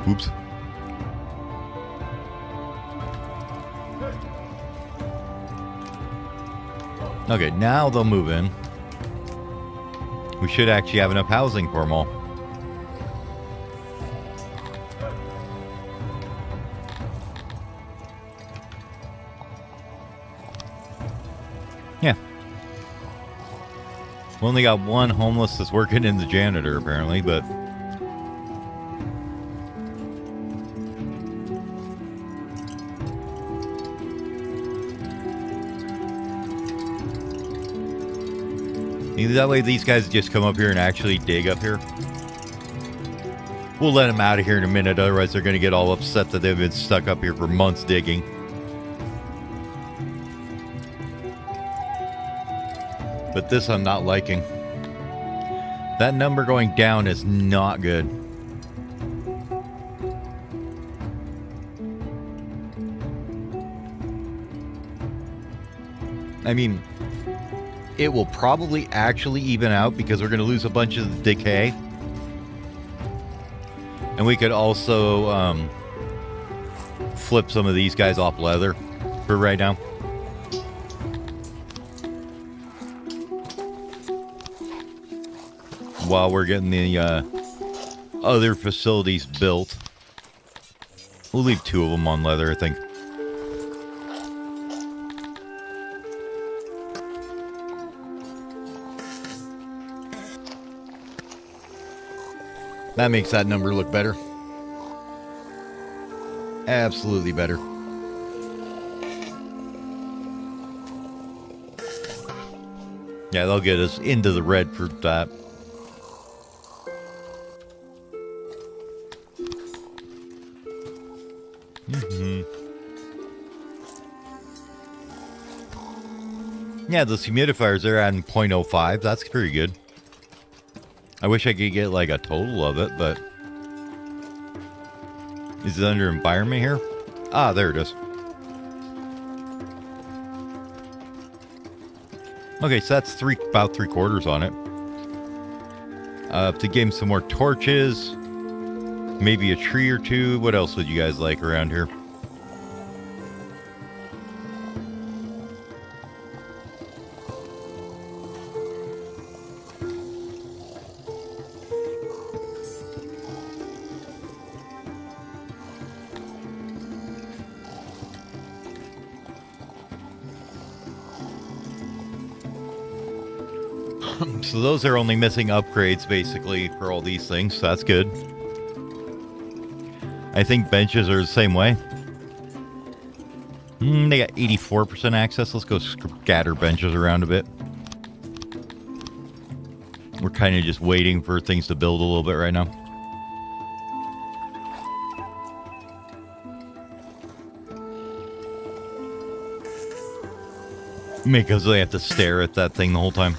Oops. Okay, now they'll move in. We should actually have enough housing for them all. Yeah. We only got one homeless that's working in the janitor, apparently, but... Maybe that way these guys just come up here and actually dig up here. We'll let them out of here in a minute, otherwise they're going to get all upset that they've been stuck up here for months digging. But this I'm not liking. That number going down is not good. I mean... It will probably actually even out because we're going to lose a bunch of the decay. And we could also flip some of these guys off leather for right now. While we're getting the other facilities built. We'll leave 2 of them on leather, I think. That makes that number look better. Absolutely better. Yeah, they'll get us into the red for that. Yeah, those humidifiers, they're adding 0.05. That's pretty good. I wish I could get like a total of it, but... Is it under environment here? Ah, there it is. Okay, so that's about 3/4 on it. To give him some more torches, maybe a tree or two. What else would you guys like around here? So those are only missing upgrades, basically, for all these things. So that's good. I think benches are the same way. They got 84% access. Let's go scatter benches around a bit. We're kind of just waiting for things to build a little bit right now. Because they have to stare at that thing the whole time.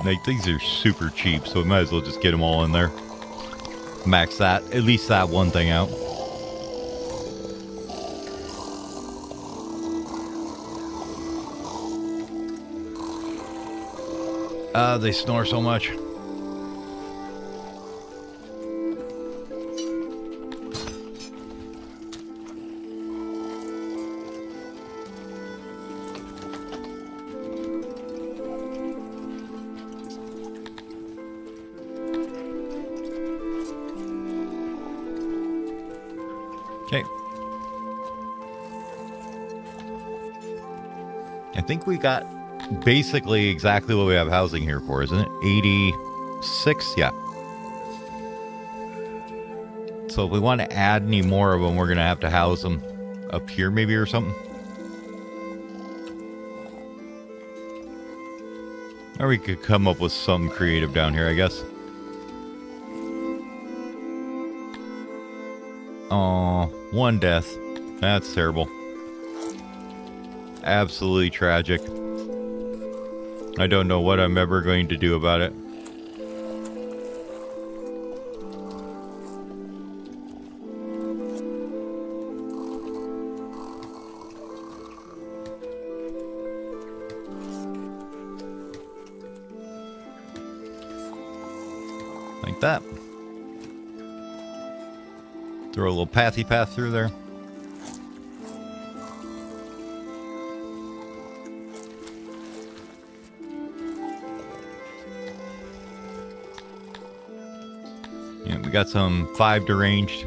Like, these are super cheap, so we might as well just get them all in there. Max that, at least that one thing out. They snore so much. Okay. I think we got basically exactly what we have housing here for, isn't it? 86? Yeah. So if we want to add any more of them, we're going to have to house them up here maybe or something. Or we could come up with some creative down here, I guess. Oh, one death. That's terrible. Absolutely tragic. I don't know what I'm ever going to do about it. Like that. Throw a little pathy path through there. Yeah, we got some 5 deranged.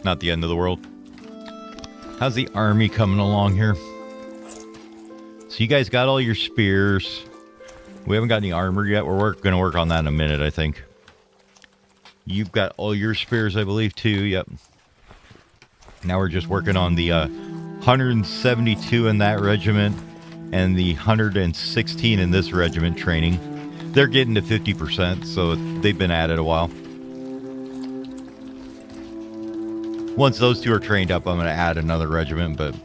Not the end of the world. How's the army coming along here? So you guys got all your spears. We haven't got any armor yet. We're going to work on that in a minute, I think. You've got all your spears, I believe, too. Yep. Now we're just working on the 172 in that regiment and the 116 in this regiment training. They're getting to 50%, so they've been at it a while. Once those two are trained up, I'm going to add another regiment, but...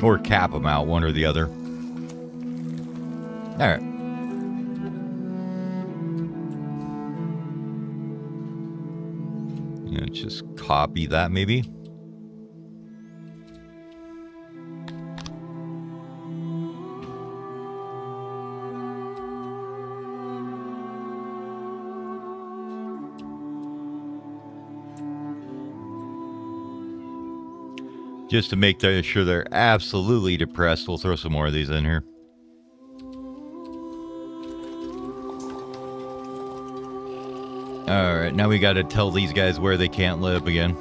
Or cap them out, one or the other. All right. Yeah, just copy that maybe. Just to make sure they're absolutely depressed, we'll throw some more of these in here. Alright, now we gotta tell these guys where they can't live again.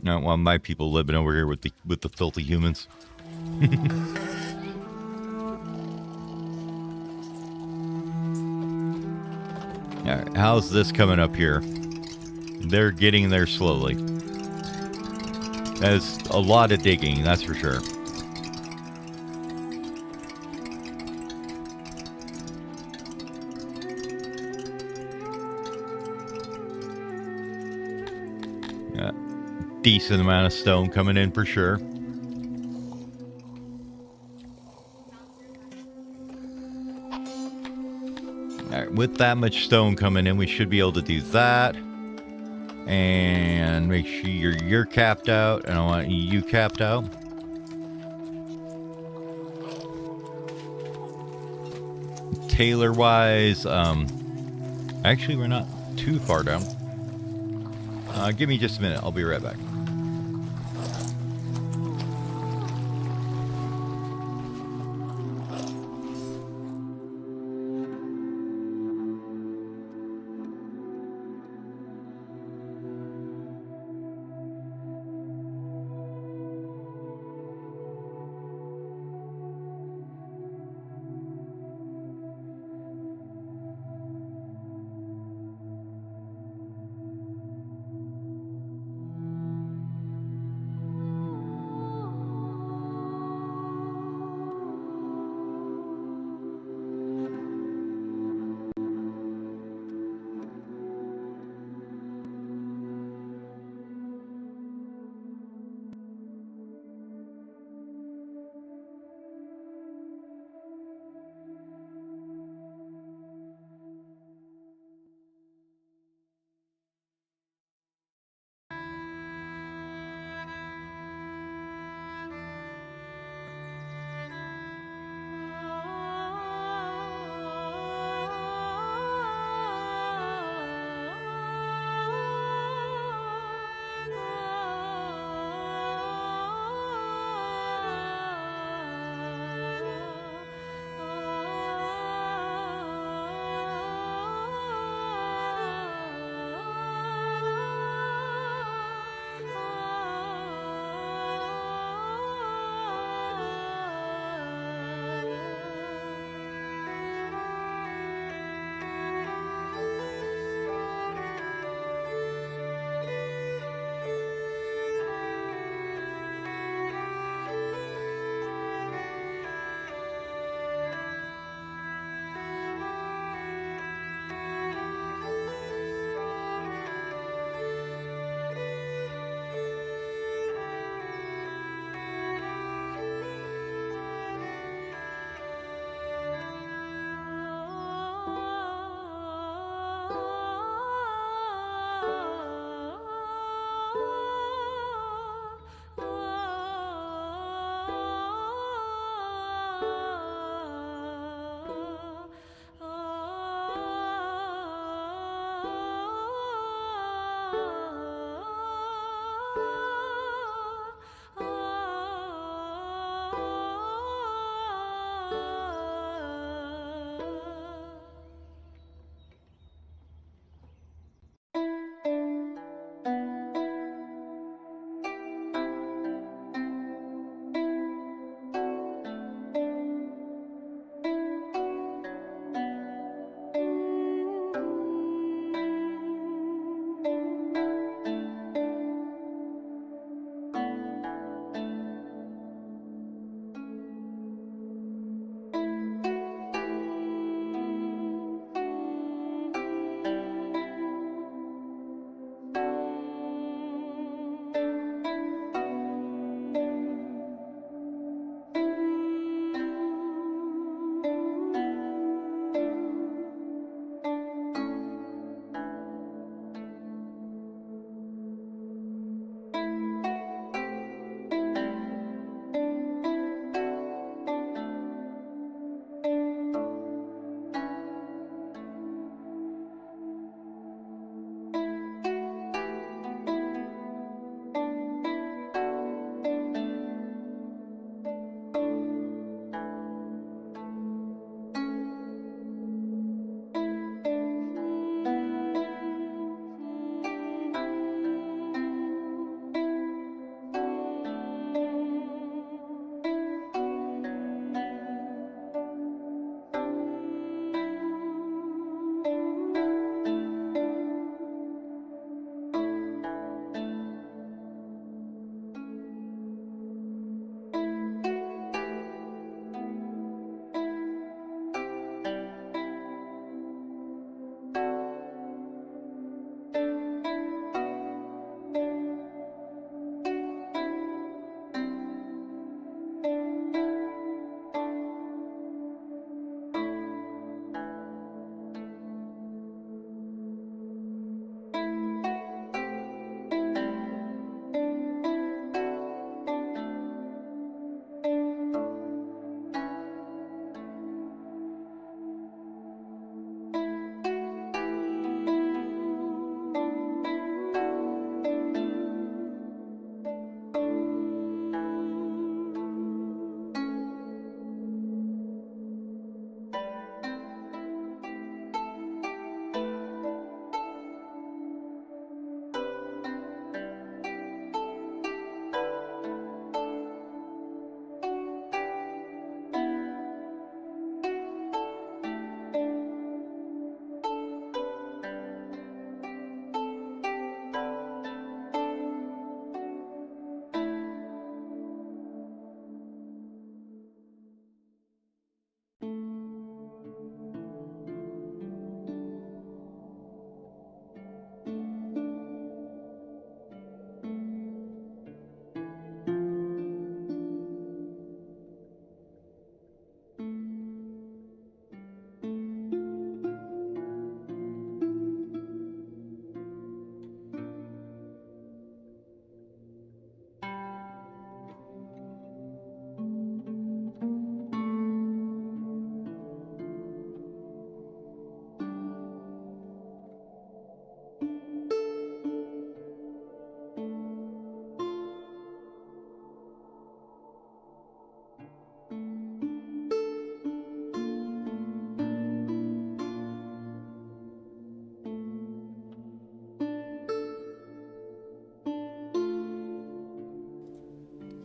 I don't want my people living over here with the filthy humans. Alright, how's this coming up here? They're getting there slowly. That's a lot of digging, that's for sure. Decent amount of stone coming in for sure. Alright, with that much stone coming in, we should be able to do that. And make sure you're capped out, and I want you capped out. Tailor-wise, actually we're not too far down. Give me just a minute, I'll be right back.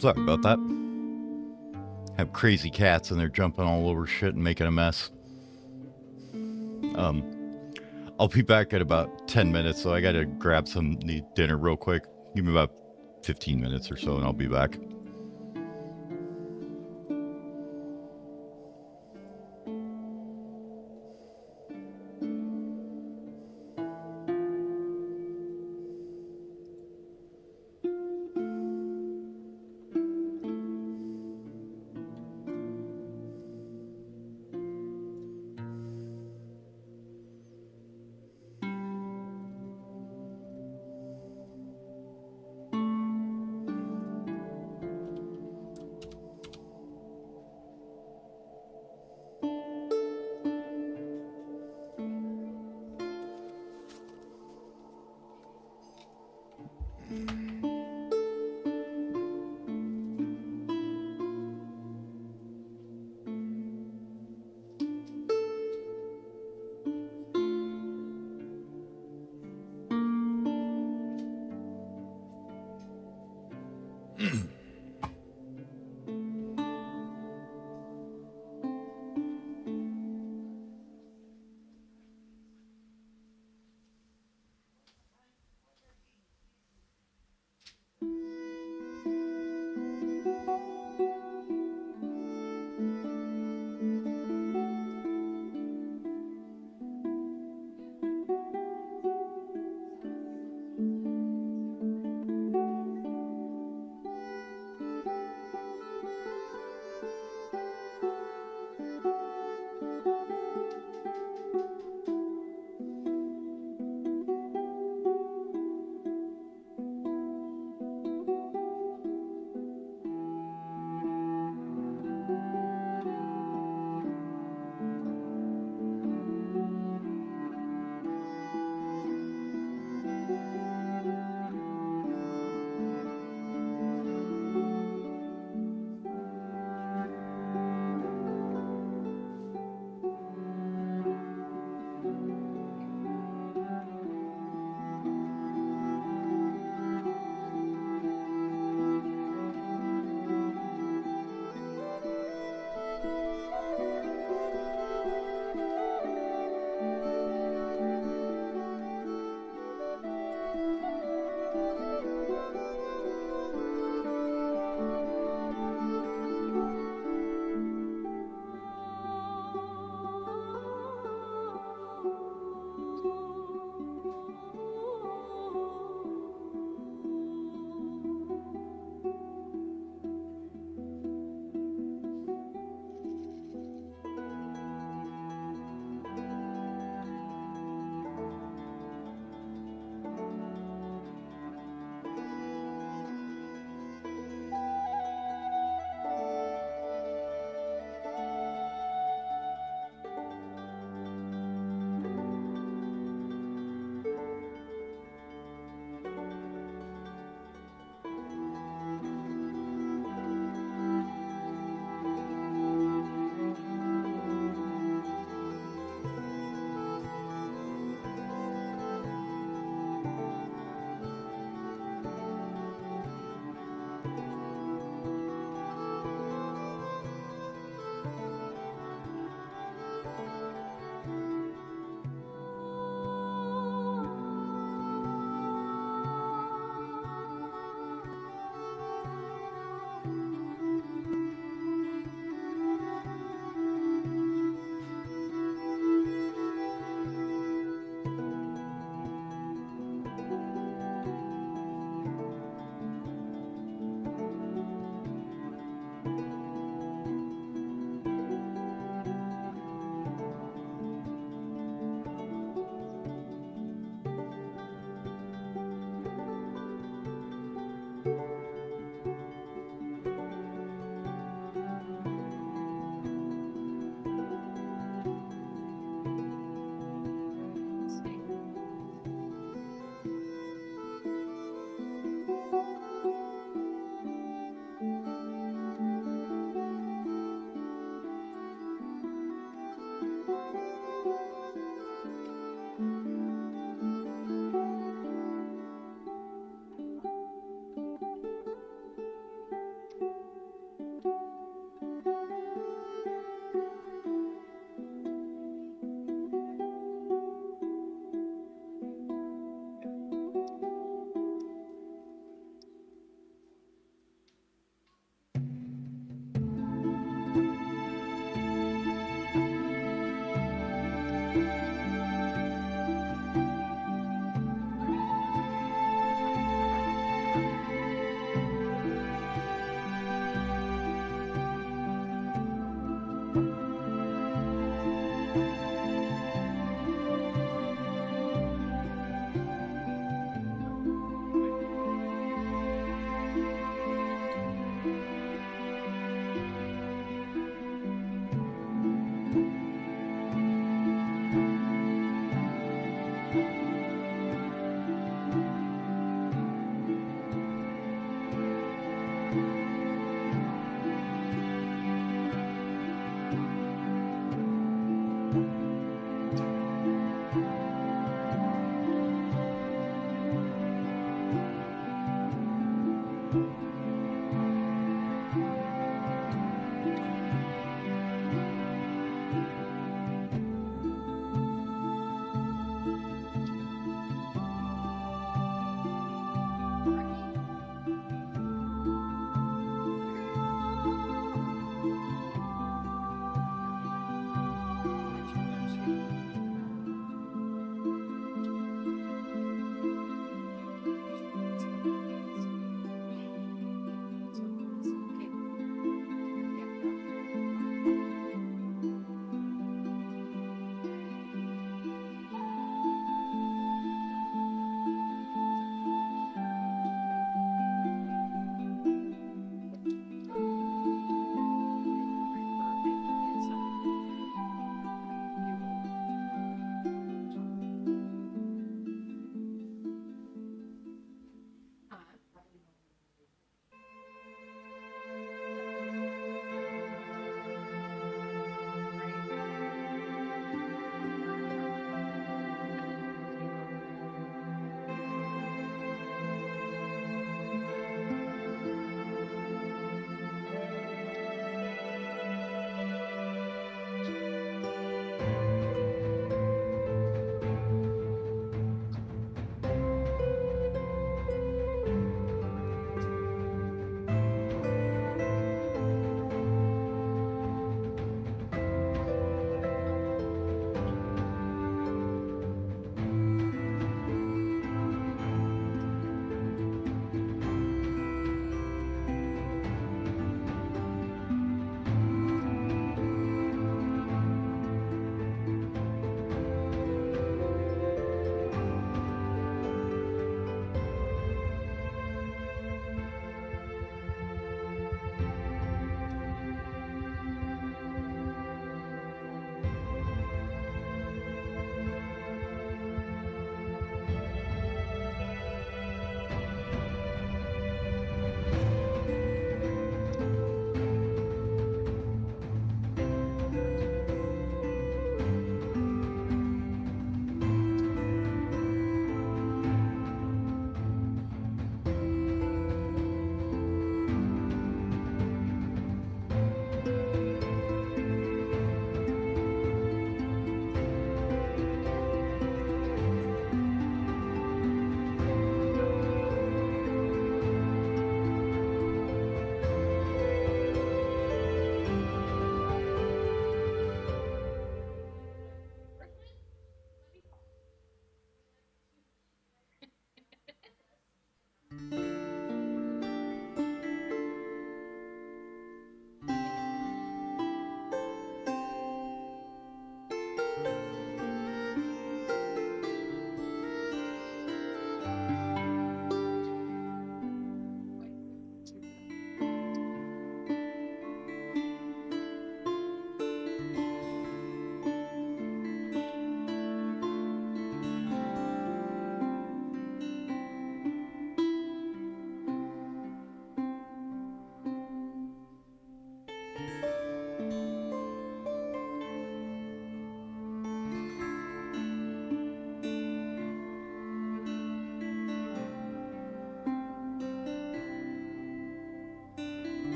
Sorry about that. Have crazy cats and they're jumping all over shit and making a mess. I'll be back in about 10 minutes, so I gotta grab some dinner real quick. Give me about 15 minutes or so and I'll be back.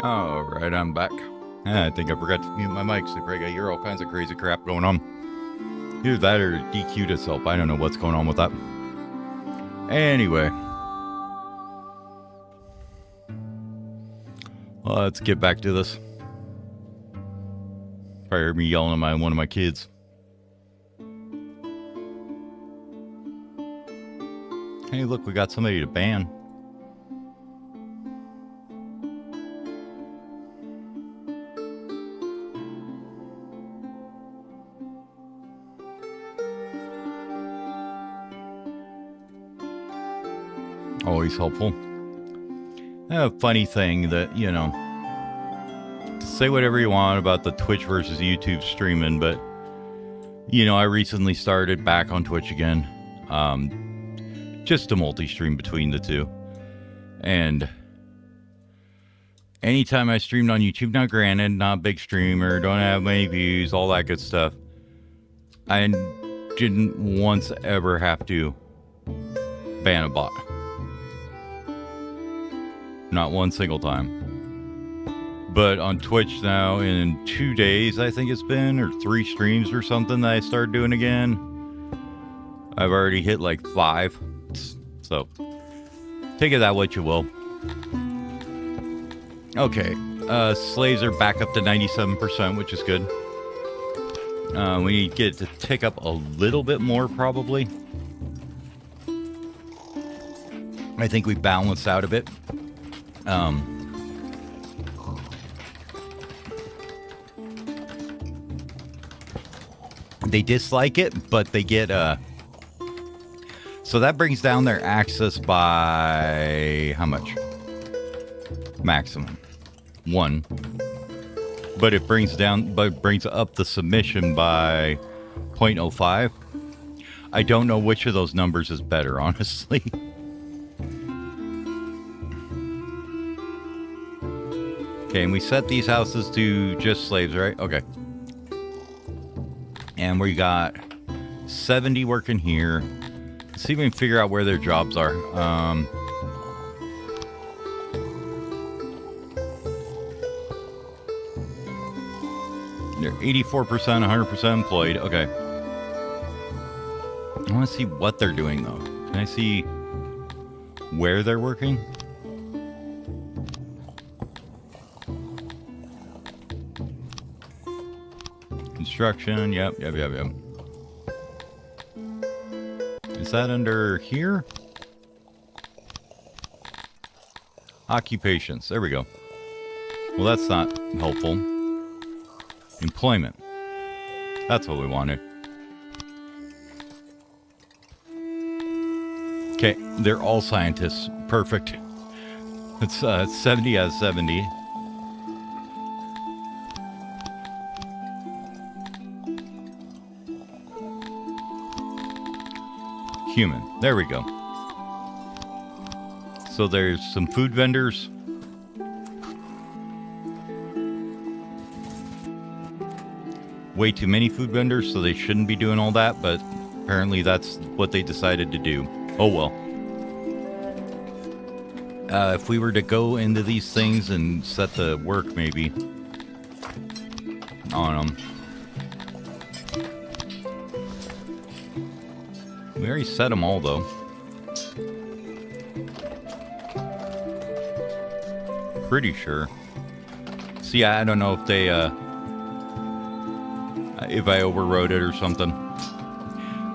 All right, I'm back. I think I forgot to mute my mic, so I hear all kinds of crazy crap going on. Either that or it DQ'd itself. I don't know what's going on with that. Anyway. Well, let's get back to this. Probably heard me yelling at one of my kids. Hey, look, we got somebody to ban. Always helpful. A funny thing that, you know, say whatever you want about the Twitch versus YouTube streaming, but, you know, I recently started back on Twitch again. Just to multi-stream between the two. And anytime I streamed on YouTube, now granted, not a big streamer, don't have many views, all that good stuff, I didn't once ever have to ban a bot. Not one single time. But on Twitch now, in 2 days, I think it's been, or 3 streams or something that I started doing again, I've already hit like 5. So, take it that what you will. Okay, slaves are back up to 97%, which is good. We need to get it to tick up a little bit more, probably. I think we balanced out a bit. They dislike it, but they get so that brings down their access by how much? Maximum 1. But it brings up the submission by 0.05. I don't know which of those numbers is better, honestly. Okay, and we set these houses to just slaves, right? Okay. And we got 70 working here. Let's see if we can figure out where their jobs are. They're 84%, 100% employed. Okay. I want to see what they're doing, though. Can I see where they're working? Construction, yep. Is that under here? Occupations, there we go. Well, that's not helpful. Employment. That's what we wanted. Okay, they're all scientists. Perfect. It's 70 out of 70. Human. There we go. So there's some food vendors. Way too many food vendors, so they shouldn't be doing all that, but apparently that's what they decided to do. Oh well. If we were to go into these things and set the work maybe on them. We already set them all, though. Pretty sure. See, I don't know if they, if I overrode it or something.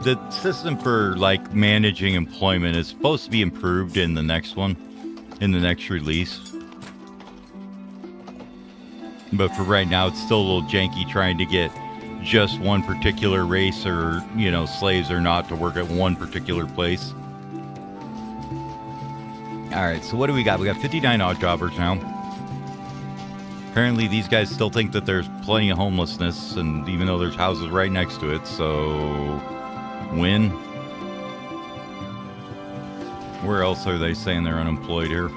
The system for, like, managing employment is supposed to be improved in the next one, in the next release. But for right now, it's still a little janky trying to get just one particular race or, you know, slaves or not to work at one particular place. Alright, so what do we got? We got 59 odd jobbers now. Apparently these guys still think that there's plenty of homelessness, and even though there's houses right next to it, so win. Where else are they saying they're unemployed here?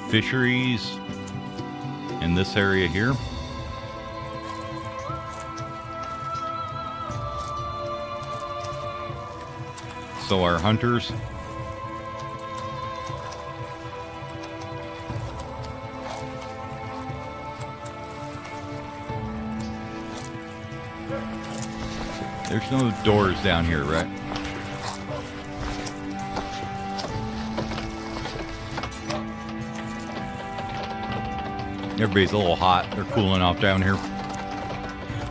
Fisheries in this area here. So our hunters. There's no doors down here, right? Everybody's a little hot. They're cooling off down here.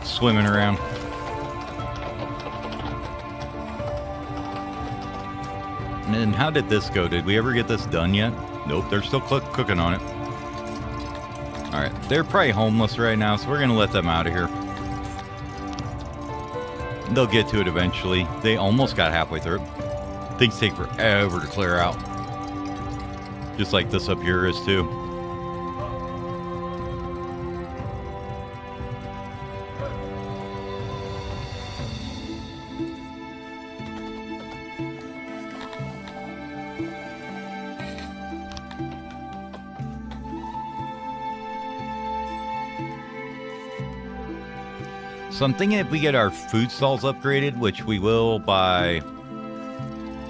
Swimming around. And how did this go? Did we ever get this done yet? Nope, they're still cooking on it. Alright, they're probably homeless right now, so we're going to let them out of here. They'll get to it eventually. They almost got halfway through. Things take forever to clear out. Just like this up here is too. So I'm thinking if we get our food stalls upgraded, which we will by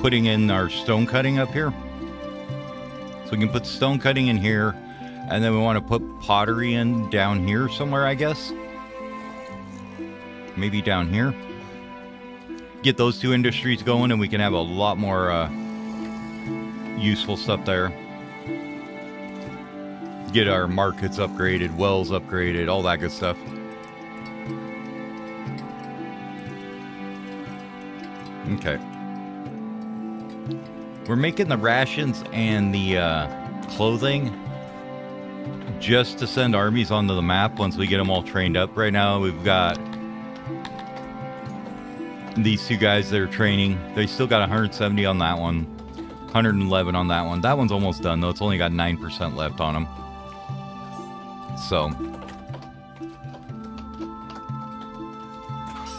putting in our stone cutting up here. So we can put stone cutting in here, and then we want to put pottery in down here somewhere, I guess. Maybe down here. Get those two industries going, and we can have a lot more useful stuff there. Get our markets upgraded, wells upgraded, all that good stuff. Okay. We're making the rations and the clothing just to send armies onto the map once we get them all trained up. Right now we've got these two guys that are training. They still got 170 on that one, 111 on that one. That one's almost done though. It's only got 9% left on them. So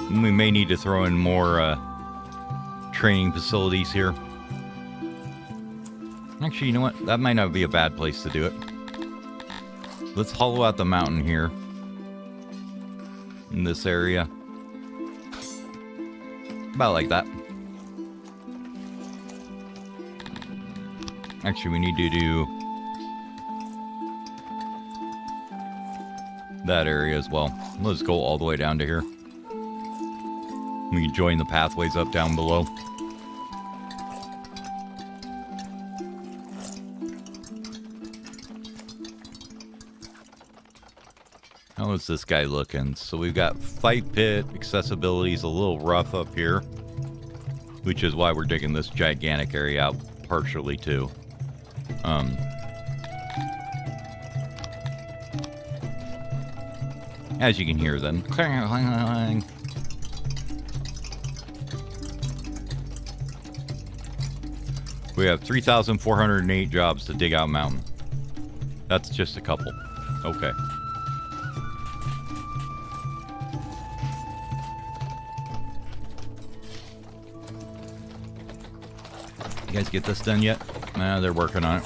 we may need to throw in more training facilities here. Actually, you know what? That might not be a bad place to do it. Let's hollow out the mountain here. In this area. About like that. Actually, we need to do that area as well. Let's go all the way down to here. We can join the pathways up down below. How is this guy looking? So we've got fight pit. Accessibility is a little rough up here, which is why we're digging this gigantic area out partially too. As you can hear then. We have 3,408 jobs to dig out mountain. That's just a couple. Okay. You guys get this done yet? Nah, they're working on it.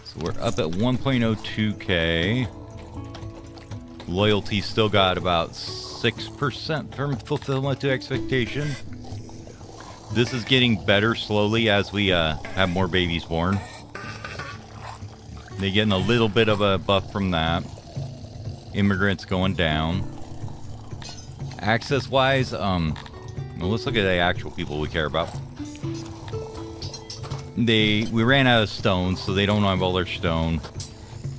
So we're up at 1.02K. Loyalty still got about 6% from fulfillment to expectation. This is getting better slowly as we have more babies born. They're getting a little bit of a buff from that. Immigrants going down. Access wise, well, let's look at the actual people we care about. We ran out of stone, so they don't have all their stone.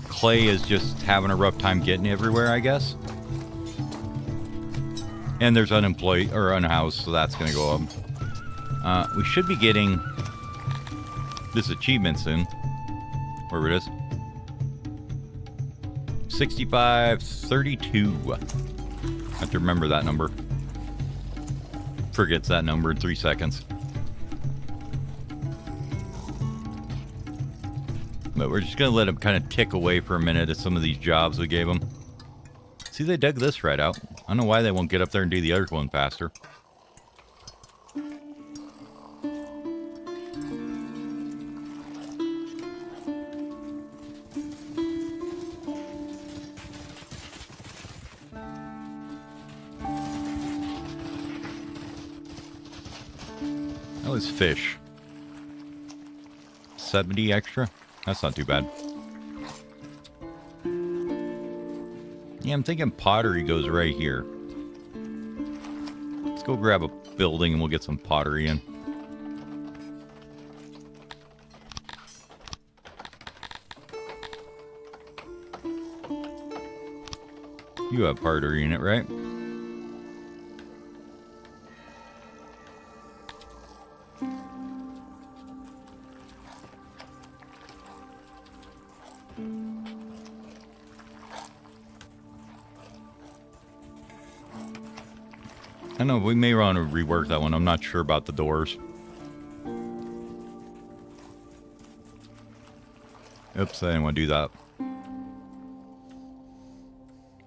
Clay is just having a rough time getting everywhere, I guess. And there's unemployed or unhoused, so that's gonna go up. We should be getting this achievement soon. Wherever it is. 6532. Have to remember that number. Forgets that number in 3 seconds. But we're just gonna let him kind of tick away for a minute at some of these jobs we gave him. See, they dug this right out. I don't know why they won't get up there and do the other one faster. That was fish. 70 extra. That's not too bad. Yeah, I'm thinking pottery goes right here. Let's go grab a building and we'll get some pottery in. You have pottery in it, right? I know, we may want to rework that one. I'm not sure about the doors. Oops, I didn't want to do that.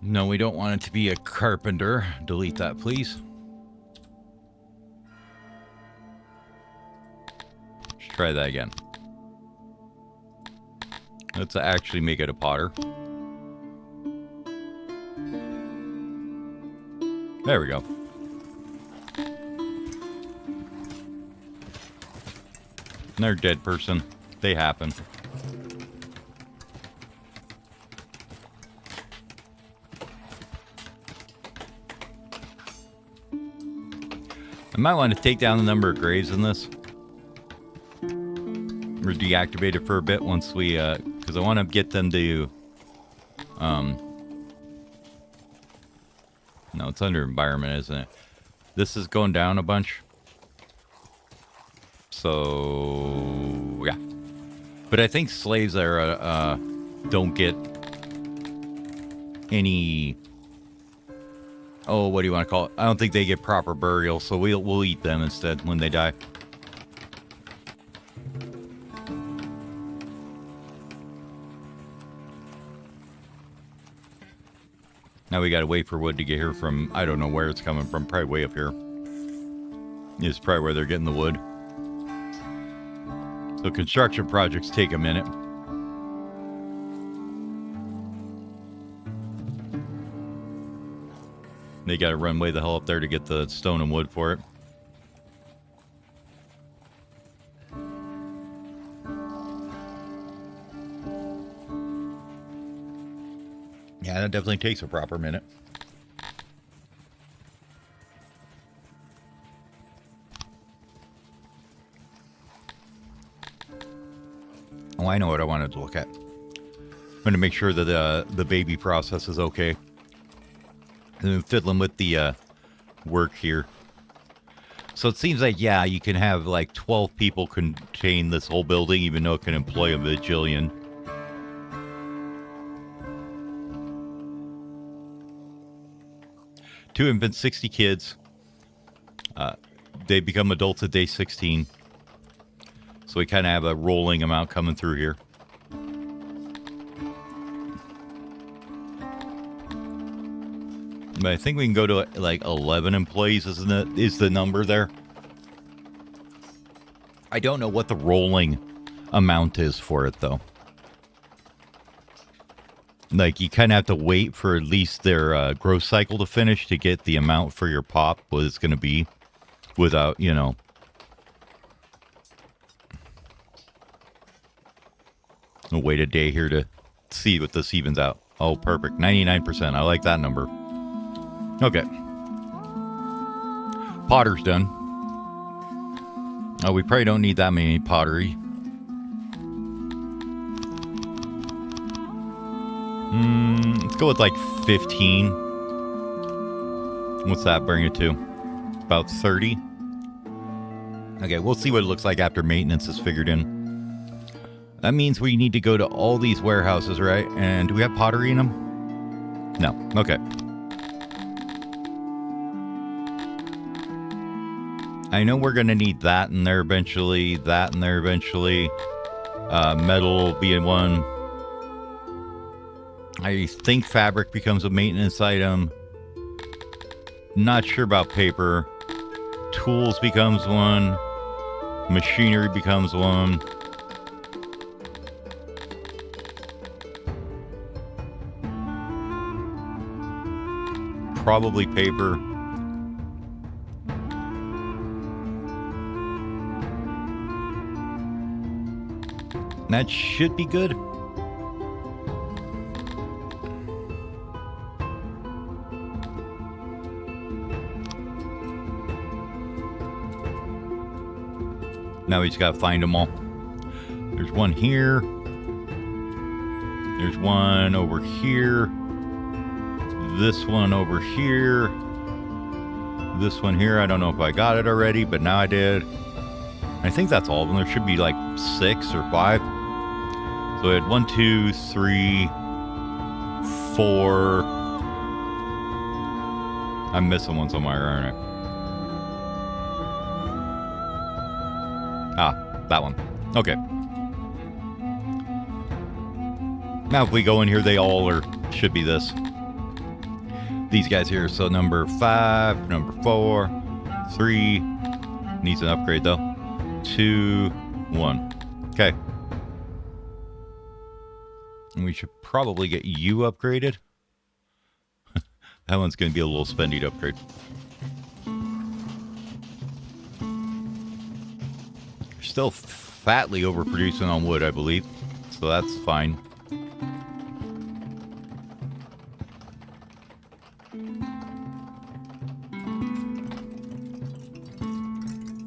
No, we don't want it to be a carpenter. Delete that, please. Let's try that again. Let's actually make it a potter. There we go. Another dead person. They happen. I might want to take down the number of graves in this. Or deactivate it for a bit once we, because I want to get them to, no, it's under environment, isn't it? This is going down a bunch. So, yeah. But I think slaves are, don't get any... Oh, what do you want to call it? I don't think they get proper burial, so we'll eat them instead when they die. Now we gotta wait for wood to get here from, I don't know where it's coming from, probably way up here. It's probably where they're getting the wood. So construction projects take a minute. They gotta run way the hell up there to get the stone and wood for it. Yeah, that definitely takes a proper minute. Oh, I know what I wanted to look at. I'm going to make sure that the baby process is okay. And fiddling with the work here. So it seems like, yeah, you can have like 12 people contain this whole building, even though it can employ a bajillion. Two infants, 60 kids. They become adults at day 16. So we kind of have a rolling amount coming through here. But I think we can go to like 11 employees, isn't it? Is the number there? I don't know what the rolling amount is for it, though. Like, you kind of have to wait for at least their growth cycle to finish to get the amount for your pop, what it's going to be, without, you know. I'll wait a day here to see what this evens out. Oh, perfect. 99%. I like that number. Okay. Potter's done. Oh, we probably don't need that many pottery. Let's go with like 15. What's that bring it to? About 30. Okay, we'll see what it looks like after maintenance is figured in. That means we need to go to all these warehouses, right? And do we have pottery in them? No. Okay. I know we're going to need that in there eventually, that in there eventually. Metal will be in one. I think fabric becomes a maintenance item. Not sure about paper. Tools becomes one. Machinery becomes one. Probably paper. That should be good. Now we just gotta find them all. There's one here. There's one over here. This one over here. This one here. I don't know if I got it already, but now I did. I think that's all of them. There should be like 6 or 5. So we had 1, 2, 3, 4. I'm missing one somewhere, aren't I? Ah, that one. Okay. Now if we go in here, they all should be this. These guys here. So number 5, number 4, 3. Needs an upgrade though. 2, 1. Okay. And we should probably get you upgraded. That one's going to be a little spendy to upgrade. Still fatly overproducing on wood, I believe. So that's fine.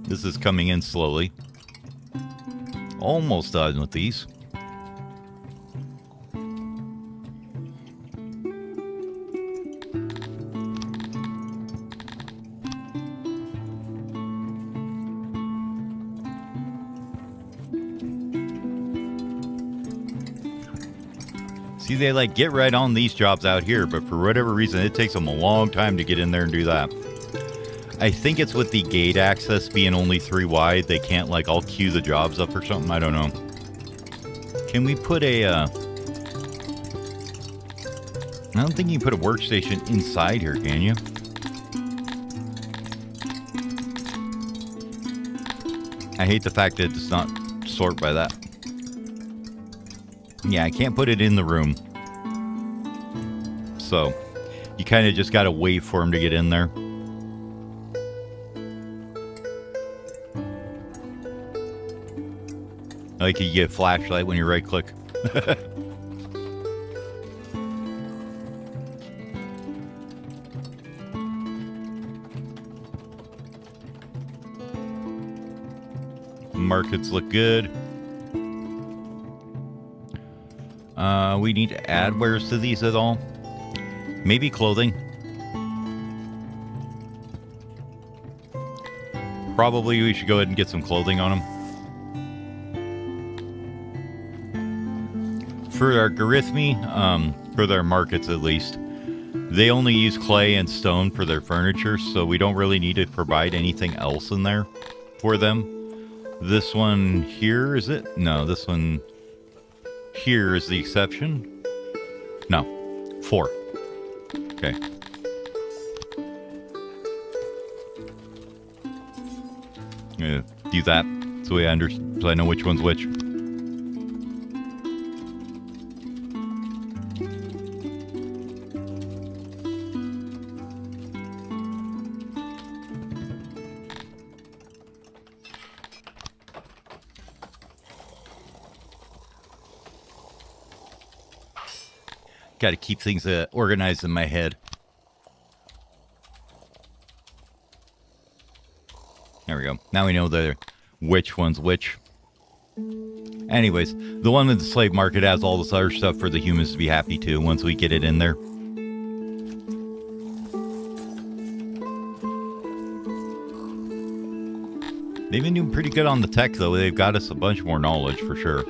This is coming in slowly. Almost done with these. See, they like get right on these jobs out here, but for whatever reason, it takes them a long time to get in there and do that. I think it's with the gate access being only 3 wide. They can't like all queue the jobs up or something. I don't know. Can we put a... I don't think you can put a workstation inside here, can you? I hate the fact that it does not sort by that. Yeah, I can't put it in the room. So, you kind of just got to wait for him to get in there. Like you get a flashlight when you right click. Markets look good. We need to add wares to these at all. Maybe clothing. Probably we should go ahead and get some clothing on them. For our Garithmi, for their markets at least, they only use clay and stone for their furniture, so we don't really need to provide anything else in there for them. This one here, is it? No, this one here is the exception. No, 4. Okay. Yeah, do that so I know which one's which. Got to keep things organized in my head. There we go. Now we know which one's which. Anyways, the one with the slave market has all this other stuff for the humans to be happy to once we get it in there. They've been doing pretty good on the tech, though. They've got us a bunch more knowledge for sure.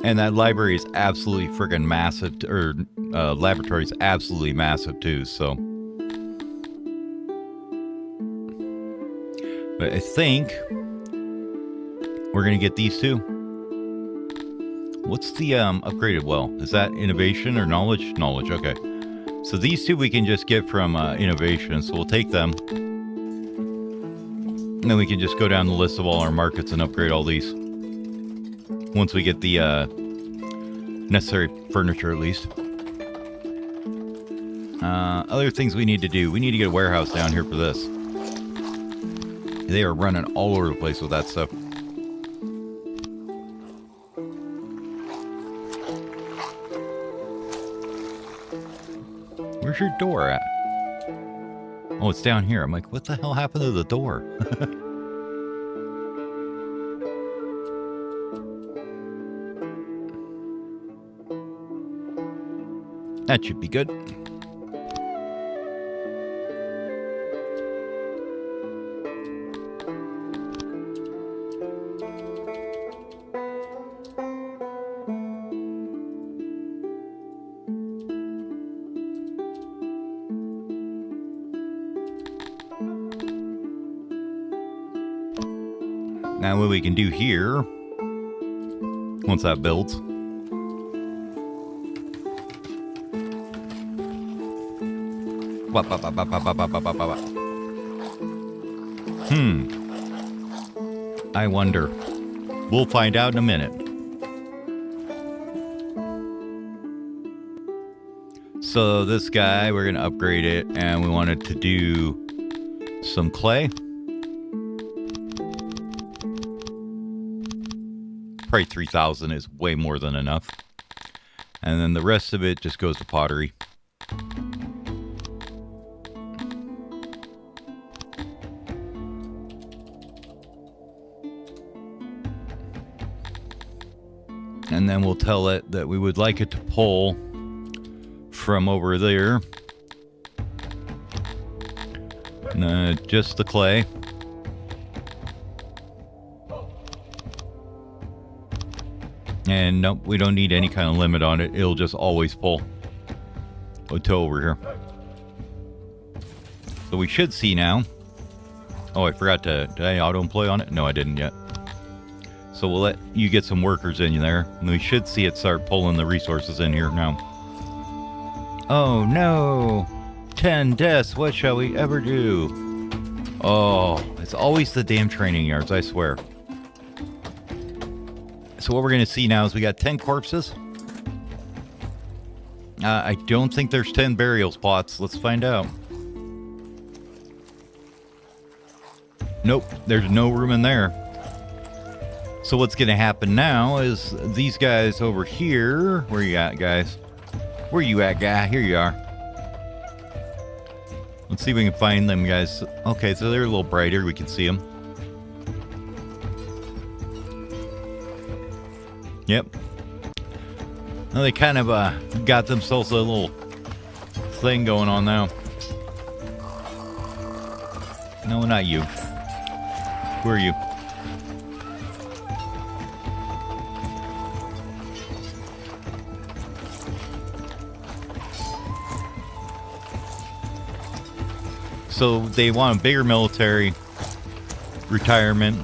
And that library is absolutely friggin' massive, laboratory is absolutely massive too, so. But I think we're gonna get these two. What's the upgraded well? Is that innovation or knowledge? Knowledge, okay. So these two we can just get from innovation, so we'll take them. And then we can just go down the list of all our markets and upgrade all these. Once we get the necessary furniture, at least. Other things we need to do. We need to get a warehouse down here for this. They are running all over the place with that stuff. Where's your door at? Oh, it's down here. I'm like, what the hell happened to the door? That should be good. Now what we can do here, once that builds, I wonder. We'll find out in a minute. So this guy, we're going to upgrade it, and we wanted to do some clay. Probably 3,000 is way more than enough. And then the rest of it just goes to pottery. And then we'll tell it that we would like it to pull from over there. Just the clay. And nope, we don't need any kind of limit on it. It'll just always pull until over here. So we should see now. Oh, I forgot to... Did I auto-employ on it? No, I didn't yet. So we'll let you get some workers in there. And we should see it start pulling the resources in here now. Oh, no. 10 deaths. What shall we ever do? Oh, it's always the damn training yards, I swear. So what we're going to see now is we got 10 corpses. I don't think there's 10 burial spots. Let's find out. Nope, there's no room in there. So what's going to happen now is these guys over here... Where you at, guys? Where you at, guy? Here you are. Let's see if we can find them, guys. Okay, so they're a little brighter. We can see them. Yep. Well, they kind of got themselves a little thing going on now. No, not you. Who are you? So they want a bigger military, retirement,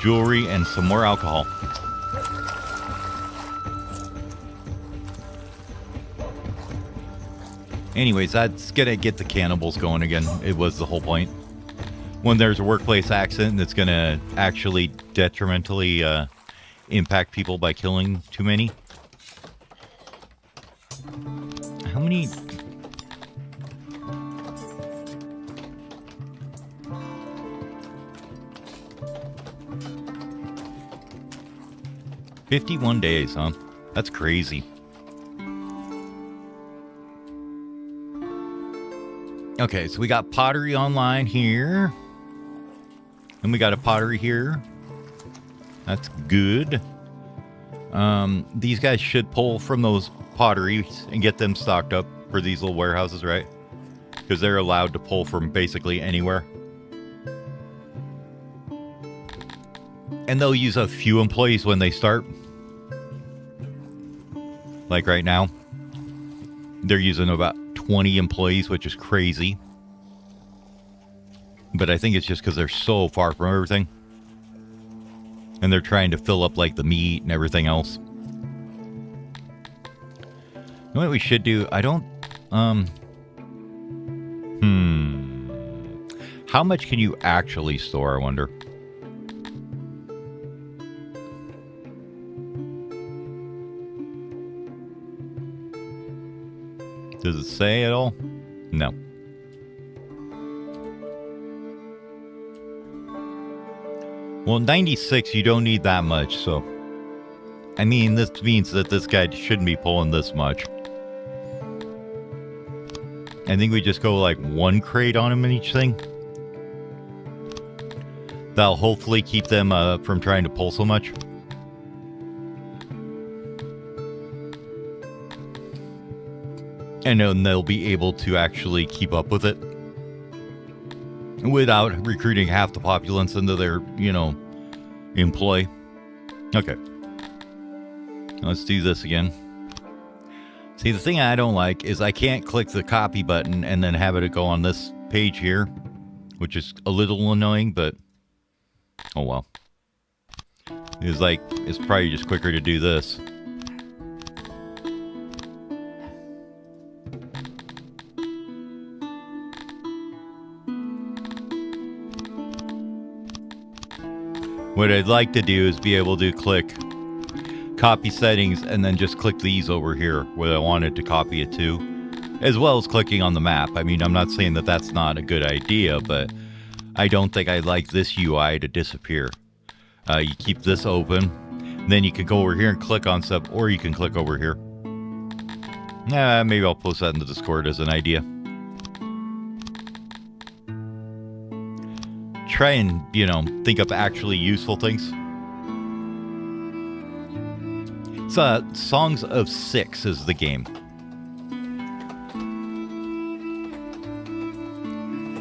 jewelry, and some more alcohol. Anyways, that's gonna get the cannibals going again. It was the whole point. When there's a workplace accident that's gonna actually detrimentally impact people by killing too many. How many... 51 days, huh? That's crazy. Okay, so we got pottery online here. And we got a pottery here. That's good. These guys should pull from those potteries and get them stocked up for these little warehouses, right? Because they're allowed to pull from basically anywhere. And they'll use a few employees when they start. Like right now. They're using about 20 employees, which is crazy. But I think it's just because they're so far from everything. And they're trying to fill up like the meat and everything else. You know what we should do? I don't... How much can you actually store, I wonder? Does it say at all? No. Well, 96, you don't need that much, so... I mean, this means that this guy shouldn't be pulling this much. I think we just go like one crate on them in each thing. That'll hopefully keep them from trying to pull so much. And then they'll be able to actually keep up with it without recruiting half the populace into their, employ. Okay. Let's do this again. See, the thing I don't like is I can't click the copy button and then have it go on this page here, which is a little annoying, but oh well. It's probably just quicker to do this. What I'd like to do is be able to click copy settings and then just click these over here where I wanted to copy it to, as well as clicking on the map. I mean, I'm not saying that that's not a good idea, but I don't think I'd like this UI to disappear. You keep this open, then you can go over here and click on stuff, or you can click over here. Maybe I'll post that in the Discord as an idea. Try and, think up actually useful things. Songs of Six is the game.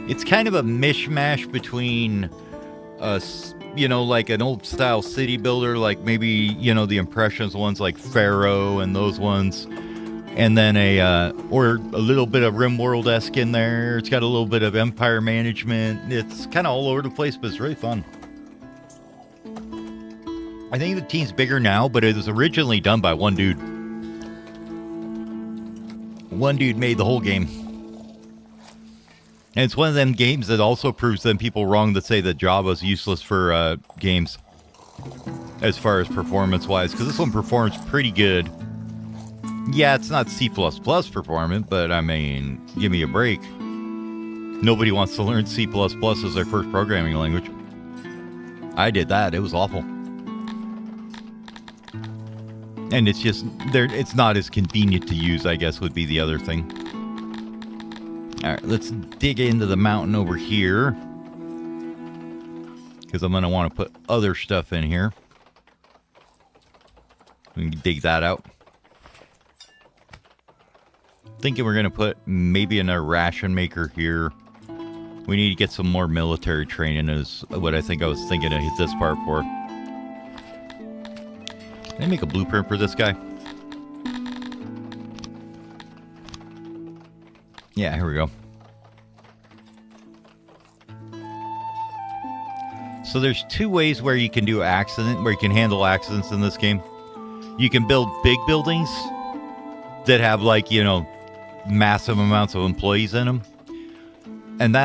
It's kind of a mishmash between, like an old style city builder, like maybe, the Impressions ones like Pharaoh and those ones. And then or a little bit of RimWorld-esque in there. It's got a little bit of Empire Management. It's kind of all over the place, but it's really fun. I think the team's bigger now, but it was originally done by one dude. One dude made the whole game. And it's one of them games that also proves them people wrong that say that Java's useless for games. As far as performance-wise, because this one performs pretty good. Yeah, it's not C++ performant, but I mean, give me a break. Nobody wants to learn C++ as their first programming language. I did that. It was awful. And it's just, it's not as convenient to use, I guess, would be the other thing. All right, let's dig into the mountain over here. Because I'm going to want to put other stuff in here. We can dig that out. Thinking we're going to put maybe another ration maker here. We need to get some more military training is what I think I was thinking to hit this part for. Can I make a blueprint for this guy? Yeah, here we go. So there's two ways where you can do where you can handle accidents in this game. You can build big buildings that have massive amounts of employees in them. And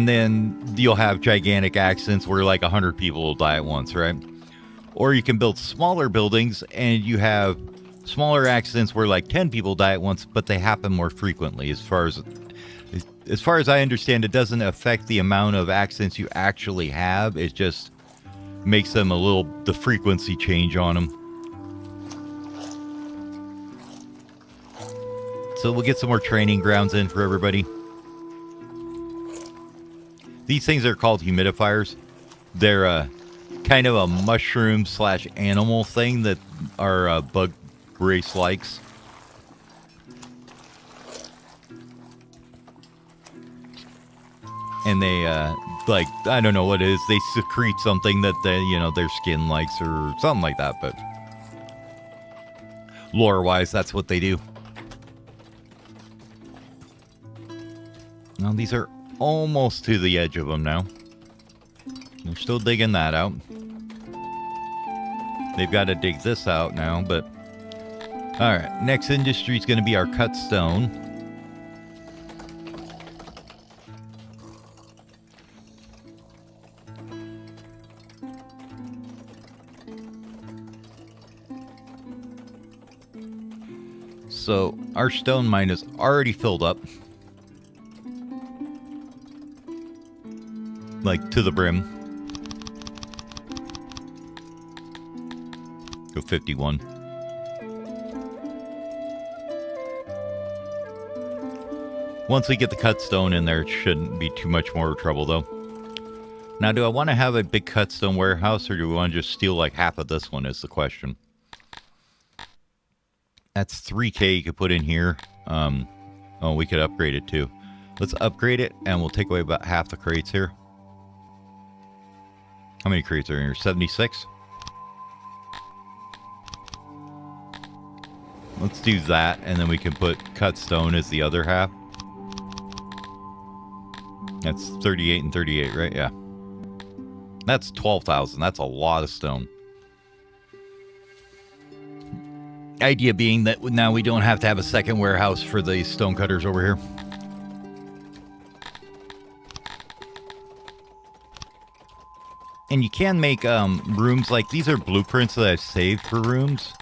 then you'll have gigantic accidents where 100 people will die at once, right? Or you can build smaller buildings and you have smaller accidents where 10 people die at once, but they happen more frequently. As far as I understand, it doesn't affect the amount of accidents you actually have. It just makes them the frequency change on them. So we'll get some more training grounds in for everybody. These things are called humidifiers. They're kind of a mushroom/animal thing that our bug race likes. And they, I don't know what it is. They secrete something that their skin likes or something like that. But lore-wise, that's what they do. Now, these are almost to the edge of them now. They're still digging that out. They've got to dig this out now, but... Alright, next industry is going to be our cut stone. So, our stone mine is already filled up. To the brim. Go 51. Once we get the cut stone in there, it shouldn't be too much more trouble, though. Now, do I want to have a big cut stone warehouse, or do we want to just steal like half of this one is the question. That's 3K you could put in here. Oh, we could upgrade it too. Let's upgrade it, and we'll take away about half the crates here. How many crates are in here? 76? Let's do that, and then we can put cut stone as the other half. That's 38 and 38, right? Yeah. That's 12,000. That's a lot of stone. Idea being that now we don't have to have a second warehouse for the stone cutters over here. And you can make rooms, like these are blueprints that I've saved for rooms.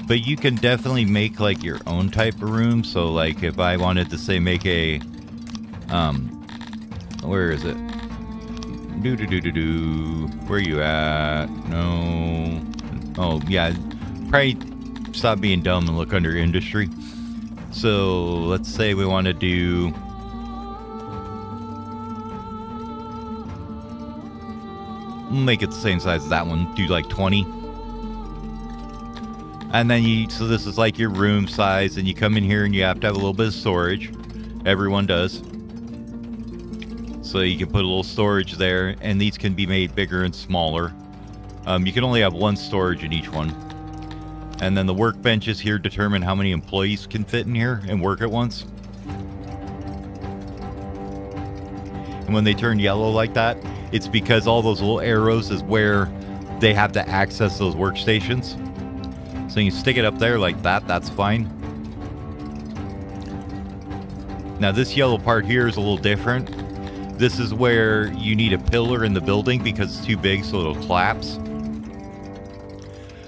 But you can definitely make like your own type of room. So like if I wanted to say make a where is it? Where you at? No. Oh yeah. Probably stop being dumb and look under industry. So let's say we want to do make it the same size as that one. Do like 20. And then so this is like your room size, and you come in here and you have to have a little bit of storage. Everyone does. So you can put a little storage there, and these can be made bigger and smaller. You can only have one storage in each one. And then the workbenches here determine how many employees can fit in here and work at once. And when they turn yellow like that, it's because all those little arrows is where they have to access those workstations. So you stick it up there like that, that's fine. Now this yellow part here is a little different. This is where you need a pillar in the building because it's too big, so it'll collapse.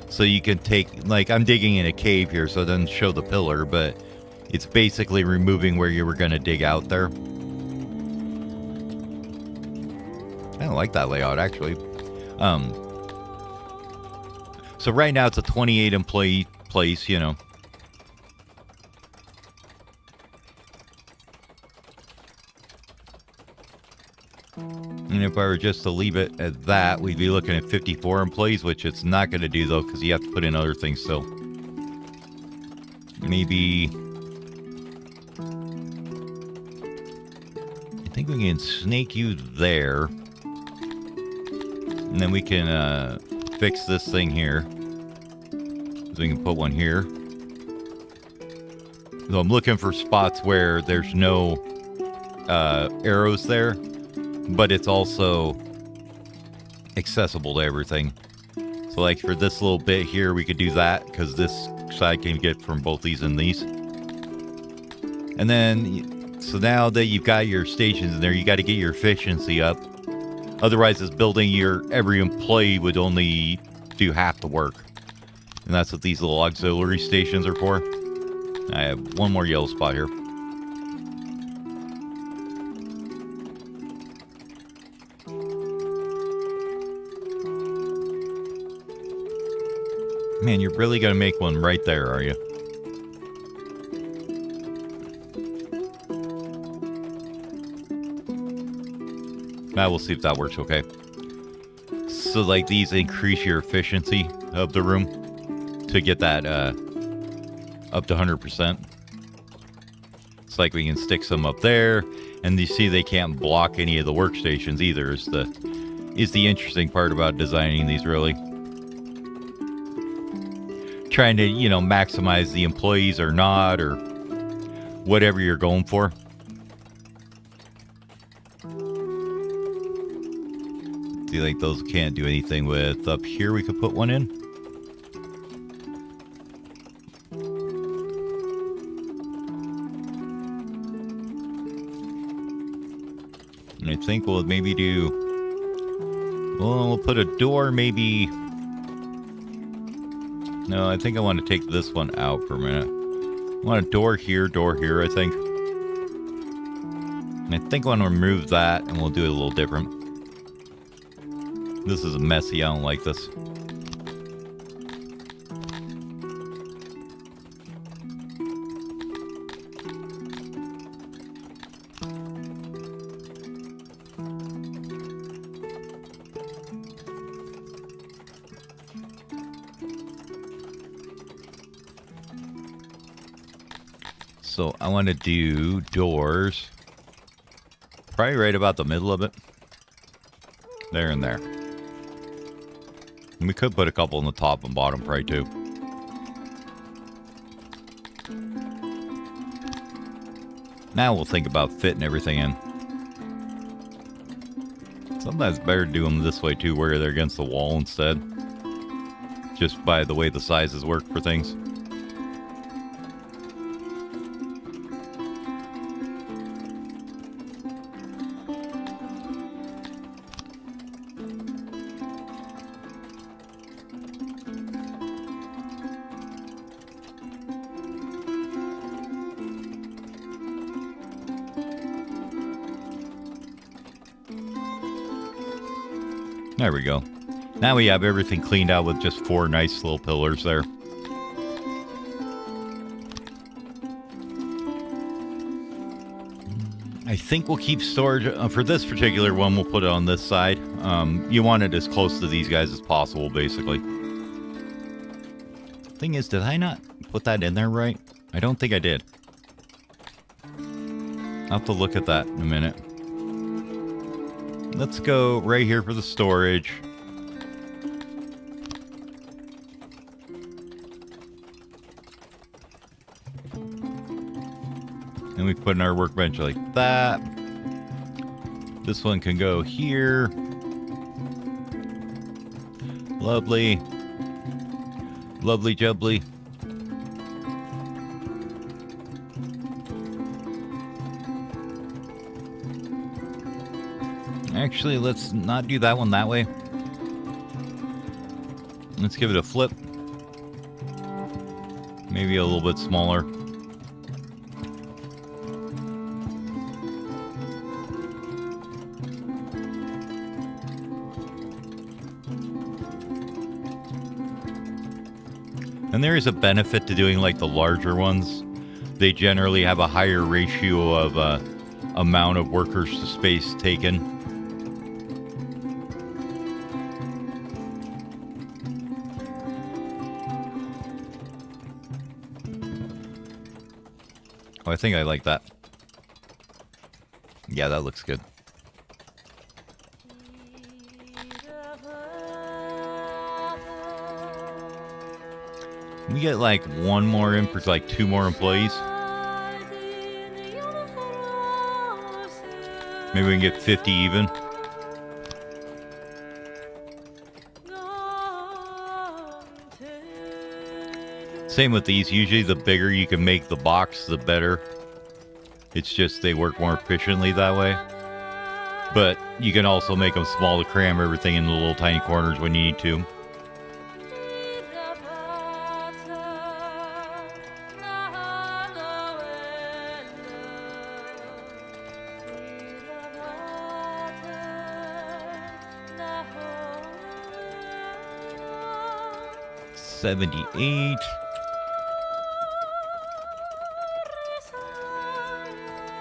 So you can take, like I'm digging in a cave here, so it doesn't show the pillar, but it's basically removing where you were going to dig out there. I don't like that layout, actually. So right now it's a 28 employee place, you know. And if I were just to leave it at that, we'd be looking at 54 employees, which it's not going to do, though, because you have to put in other things still. Maybe I think we can snake you there. And then we can fix this thing here. So we can put one here. So I'm looking for spots where there's no arrows there, but it's also accessible to everything. So like for this little bit here, we could do that because this side can get from both these and these. And then, so now that you've got your stations in there, you got to get your efficiency up. Otherwise, this building, every employee would only do half the work. And that's what these little auxiliary stations are for. I have one more yellow spot here. Man, you're really going to make one right there, are you? Now we'll see if that works okay. So like these increase your efficiency of the room to get that up to 100%. It's like we can stick some up there, and you see they can't block any of the workstations either. Is the interesting part about designing these, really. Trying to, you know, maximize the employees or not, or whatever you're going for. See, like those can't do anything with. Up here we could put one in. And I think we'll maybe do, well, we'll put a door maybe. No, I think I want to take this one out for a minute. I want a door here, I think. And I think I want to remove that, and we'll do it a little different. This is messy, I don't like this. So I want to do doors. Probably right about the middle of it. There and there. And we could put a couple on the top and bottom probably too. Now we'll think about fitting everything in. Sometimes it's better to do them this way too, where they're against the wall instead. Just by the way the sizes work for things. There we go. Now we have everything cleaned out with just 4 nice little pillars there. I think we'll keep storage for this particular one. We'll put it on this side. You want it as close to these guys as possible, basically. Thing is, did I not put that in there right? I don't think I did. I'll have to look at that in a minute. Let's go right here for the storage. And we put in our workbench like that. This one can go here. Lovely. Lovely jubbly. Actually, let's not do that one that way. Let's give it a flip. Maybe a little bit smaller. And there is a benefit to doing like the larger ones. They generally have a higher ratio of amount of workers to space taken. Oh, I think I like that. Yeah, that looks good. We get like one more in for like 2 more employees. Maybe we can get 50 even. Same with these. Usually the bigger you can make the box, the better. It's just they work more efficiently that way. But you can also make them small to cram everything in the little tiny corners when you need to. $78.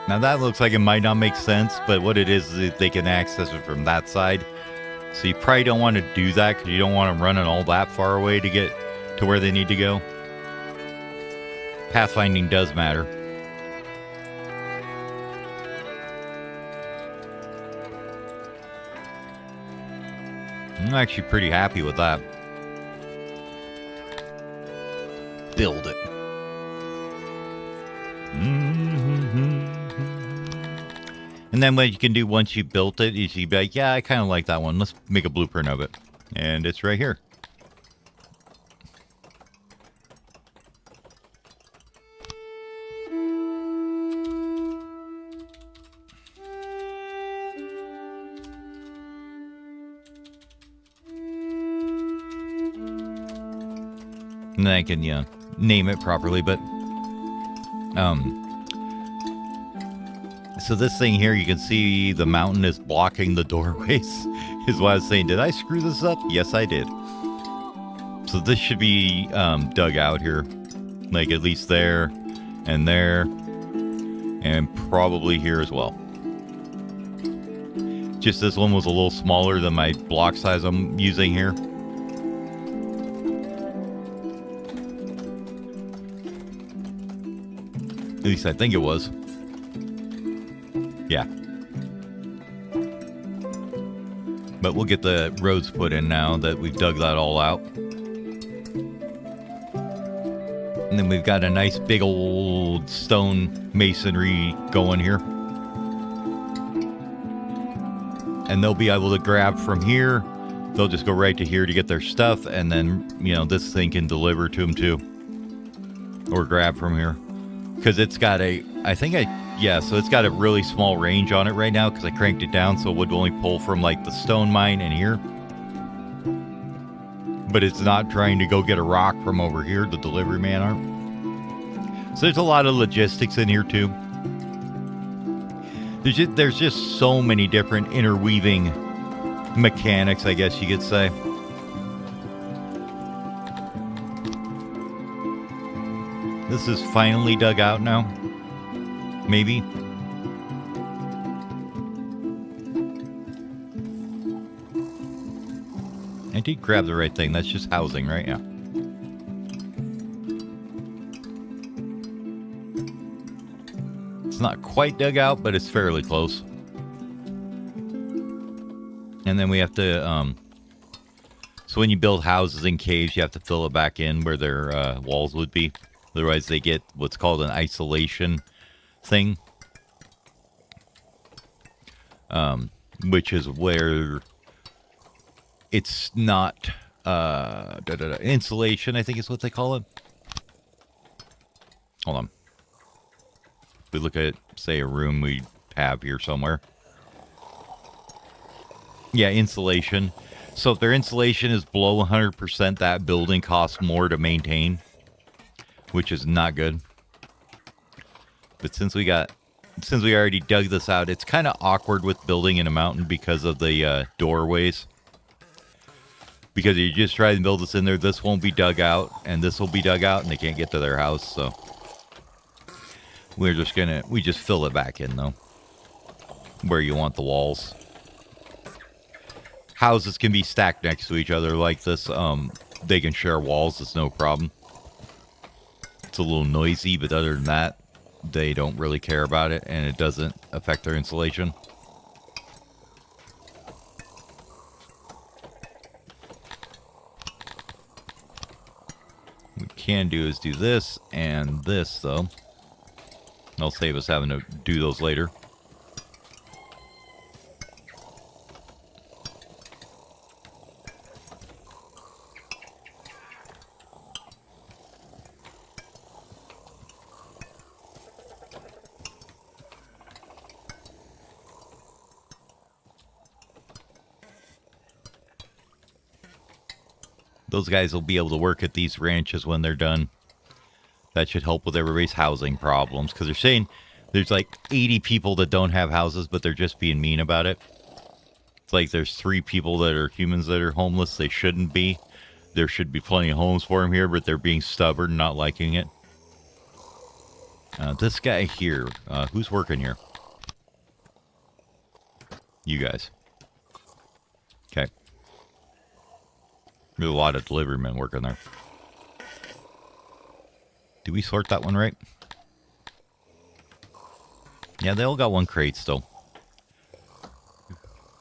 Now that looks like it might not make sense, but what it is that they can access it from that side. So you probably don't want to do that because you don't want them running all that far away to get to where they need to go. Pathfinding does matter. I'm actually pretty happy with that. Build it. And then what you can do once you built it is you be like, yeah, I kind of like that one. Let's make a blueprint of it. And it's right here. And then I can, yeah, name it properly, but so this thing here, you can see the mountain is blocking the doorways, is what I was saying. Did I screw this up? Yes, I did. So this should be dug out here, like at least there, and probably here as well. Just this one was a little smaller than my block size I'm using here. least I think it was. Yeah. But we'll get the roads put in now that we've dug that all out. And then we've got a nice big old stone masonry going here. And they'll be able to grab from here. They'll just go right to here to get their stuff. And then, you know, this thing can deliver to them too. Or grab from here. Because it's got a, so it's got a really small range on it right now because I cranked it down so it would only pull from like the stone mine and here. But it's not trying to go get a rock from over here, the delivery man aren't. So there's a lot of logistics in here too. There's just so many different interweaving mechanics, I guess you could say. This is finally dug out now. Maybe. I did grab the right thing. That's just housing, right? Yeah. It's not quite dug out, but it's fairly close. And then we have to, so when you build houses in caves, you have to fill it back in where their walls would be. Otherwise, they get what's called an isolation thing. Which is where it's not insulation, I think is what they call it. Hold on. If we look at, say, a room we have here somewhere. Yeah, insulation. So if their insulation is below 100%, that building costs more to maintain, which is not good. But since we already dug this out, it's kind of awkward with building in a mountain because of the doorways. Because you just try to build this in there, this won't be dug out, and this will be dug out, and they can't get to their house, so we just fill it back in though, where you want the walls. Houses can be stacked next to each other like this. They can share walls, it's no problem. It's a little noisy, but other than that, they don't really care about it, and it doesn't affect their insulation. What we can do is do this and this, though. That'll save us having to do those later. Those guys will be able to work at these ranches when they're done. That should help with everybody's housing problems. Because they're saying there's like 80 people that don't have houses, but they're just being mean about it. It's like there's 3 people that are humans that are homeless. They shouldn't be. There should be plenty of homes for them here, but they're being stubborn, not liking it. This guy here, who's working here? You guys. Okay. There's a lot of delivery men working there. Do we sort that one right? Yeah, they all got one crate still.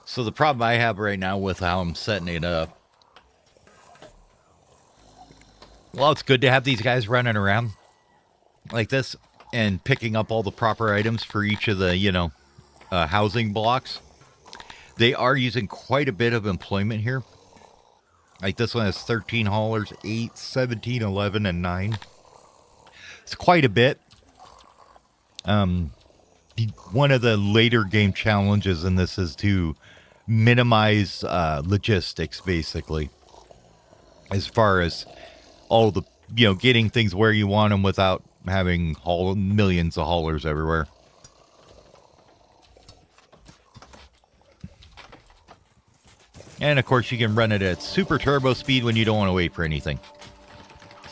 So the problem I have right now with how I'm setting it up. Well, it's good to have these guys running around like this and picking up all the proper items for each of the, housing blocks. They are using quite a bit of employment here. Like this one has 13 haulers, 8, 17, 11, and 9. It's quite a bit. One of the later game challenges in this is to minimize logistics, basically. As far as all the, getting things where you want them without having millions of haulers everywhere. And, of course, you can run it at super turbo speed when you don't want to wait for anything.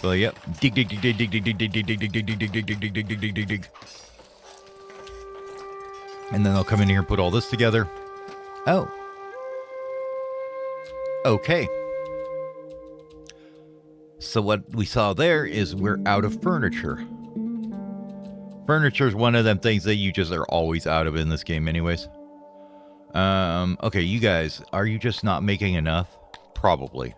So, yep. Dig, dig, dig, dig, dig, dig, dig, dig, dig, dig, dig, dig, dig, dig, dig, dig, dig, dig, dig, dig. And then they'll come in here and put all this together. Oh. Okay. So what we saw there is we're out of furniture. Furniture is one of them things that you just are always out of in this game anyways. Okay, you guys, are you just not making enough? Probably.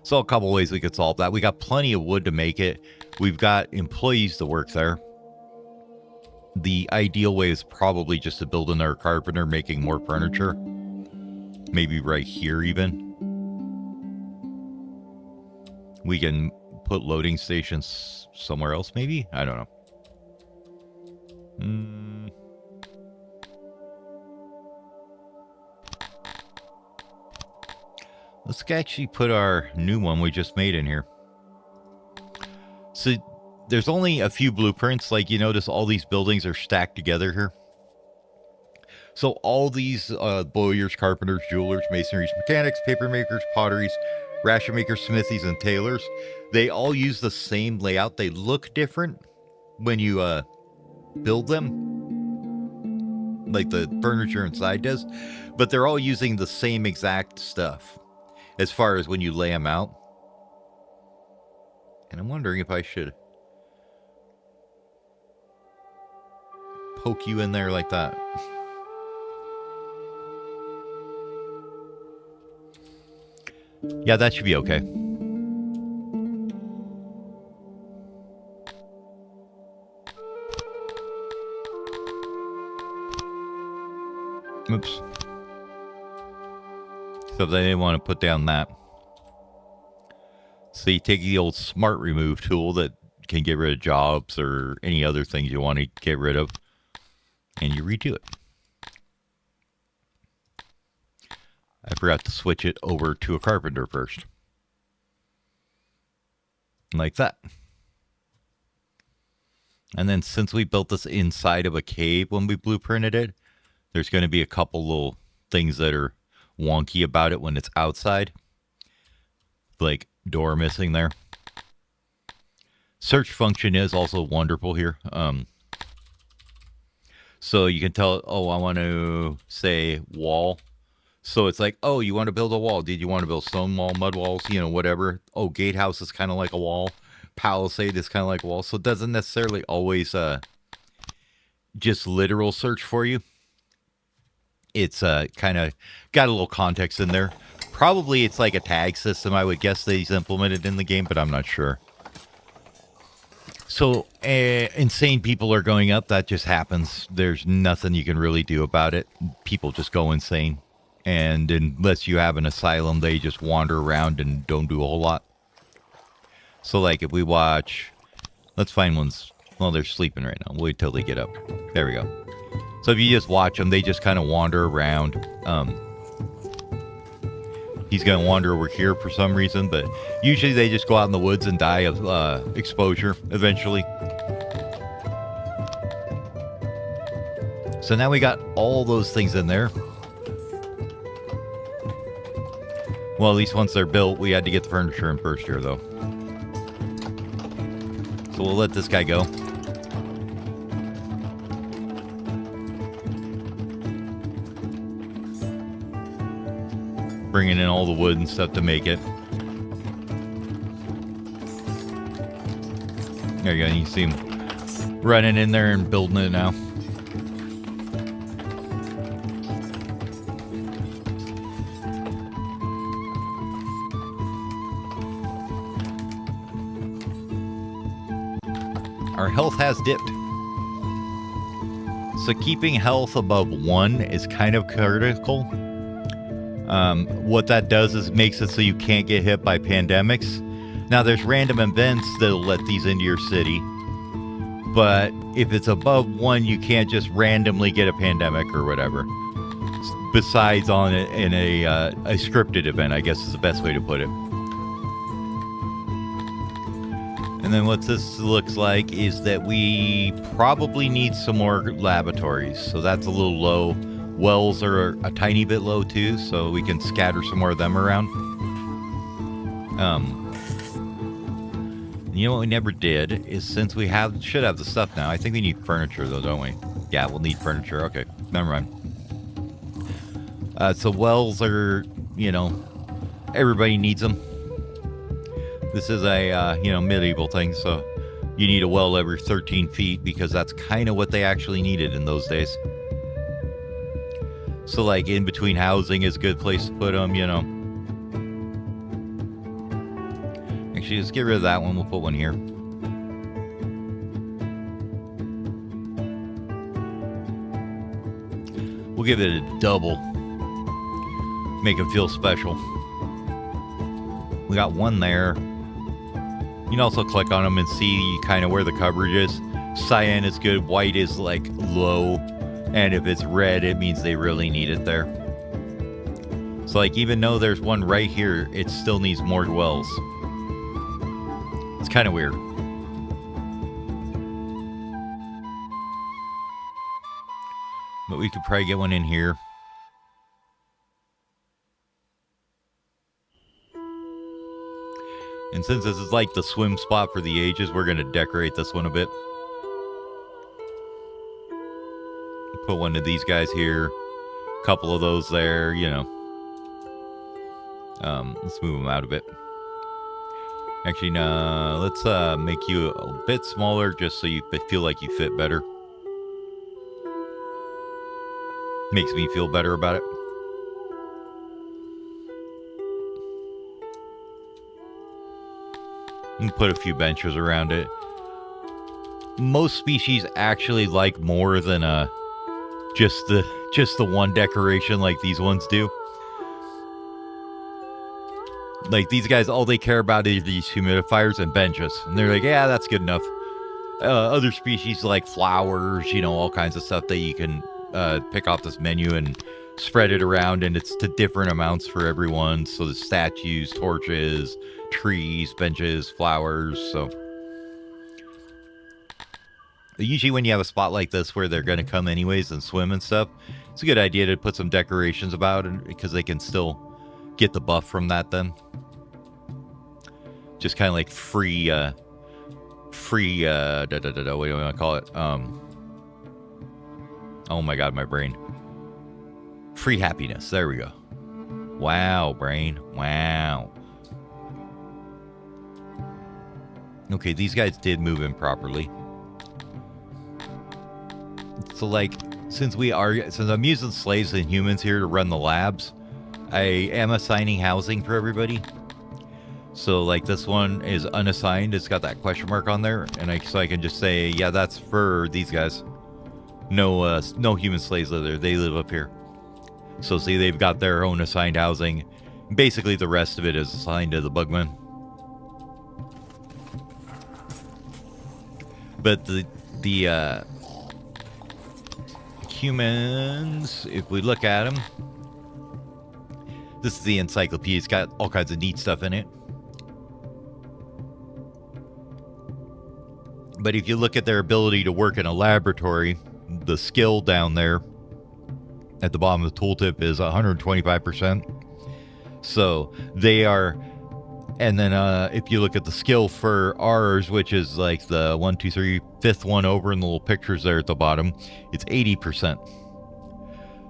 So a couple ways we could solve that. We got plenty of wood to make it. We've got employees to work there. The ideal way is probably just to build another carpenter making more furniture. Maybe right here even. We can put loading stations somewhere else maybe? I don't know. Let's actually put our new one we just made in here. So there's only a few blueprints. Like you notice all these buildings are stacked together here. So all these bowyers, carpenters, jewelers, masonries, mechanics, paper makers, potteries, ration makers, smithies, and tailors, they all use the same layout. They look different when you build them, like the furniture inside does, but they're all using the same exact stuff as far as when you lay them out. And I'm wondering if I should poke you in there like that. Yeah, that should be okay. Oops. So they didn't want to put down that. So you take the old smart remove tool that can get rid of jobs or any other things you want to get rid of, and you redo it. I forgot to switch it over to a carpenter first. Like that. And then since we built this inside of a cave when we blueprinted it, there's going to be a couple little things that are wonky about it when it's outside. Like door missing there. Search function is also wonderful here. So you can tell, oh, I want to say wall. So it's like, oh, you want to build a wall. Did you want to build stone wall, mud walls, you know, whatever. Oh, gatehouse is kind of like a wall. Palisade is kind of like a wall. So it doesn't necessarily always just literal search for you. It's kind of got a little context in there. Probably it's like a tag system, I would guess that he's implemented in the game, but I'm not sure. So insane people are going up. That just happens. There's nothing you can really do about it. People just go insane. And unless you have an asylum, they just wander around and don't do a whole lot. So like if we watch, let's find ones. Well, they're sleeping right now. Wait till they get up. There we go. So if you just watch them, they just kind of wander around. He's going to wander over here for some reason, but usually they just go out in the woods and die of exposure eventually. So now we got all those things in there. Well, at least once they're built, we had to get the furniture in first here, though. So we'll let this guy go. Bringing in all the wood and stuff to make it. There you go. You see him running in there and building it now. Our health has dipped. So keeping health above 1 is kind of critical. What that does is makes it so you can't get hit by pandemics. Now there's random events that'll let these into your city. But if it's above 1, you can't just randomly get a pandemic or whatever. Besides on it in a scripted event, I guess is the best way to put it. And then what this looks like is that we probably need some more laboratories. So that's a little low. Wells are a tiny bit low too, so we can scatter some more of them around. You know what we never did is, since we should have the stuff now, I think we need furniture though, don't we? Yeah, we'll need furniture. Okay, never mind. So wells are, you know, everybody needs them. This is a, you know, medieval thing, so You need a well every 13 feet because that's kind of what they actually needed in those days. So, like, in between housing is a good place to put them, you know. Actually, let's get rid of that one. We'll put one here. We'll give it a double. Make it feel special. We got one there. You can also click on them and see kind of where the coverage is. Cyan is good. White is like low. And if it's red, it means they really need it there. So like even though there's one right here, it still needs more wells. It's kind of weird. But we could probably get one in here. And since this is like the swim spot for the ages, we're going to decorate this one a bit. Put one of these guys here. A couple of those there, you know. Let's move them out a bit. Actually, no, let's make you a bit smaller just so you feel like you fit better. Makes me feel better about it. And put a few benches around it. Most species actually like more than just the one decoration like these ones do. Like these guys, all they care about is these humidifiers and benches, and they're like, yeah, that's good enough. Other species like flowers, you know, all kinds of stuff that you can pick off this menu and spread it around, and it's to different amounts for everyone. So the statues, torches, trees, benches, flowers. So usually when you have a spot like this where they're going to come anyways and swim and stuff, it's a good idea to put some decorations about it because they can still get the buff from that then. Just kind of like free what do you want to call it? Oh my god, my brain. Free happiness. There we go. Wow, brain. Wow. Okay, these guys did move in properly. So like, since I'm using slaves and humans here to run the labs, I am assigning housing for everybody. So like this one is unassigned. It's got that question mark on there, and so I can just say, yeah, that's for these guys. No human slaves live there. They live up here. So see, they've got their own assigned housing. Basically, the rest of it is assigned to the bugmen. But the humans, if we look at them, this is the encyclopedia. It's got all kinds of neat stuff in it. But if you look at their ability to work in a laboratory, the skill down there at the bottom of the tooltip is 125%. So they are, and then if you look at the skill for ours, which is like the 1, 2, 3, fifth one over in the little pictures there at the bottom, it's 80%.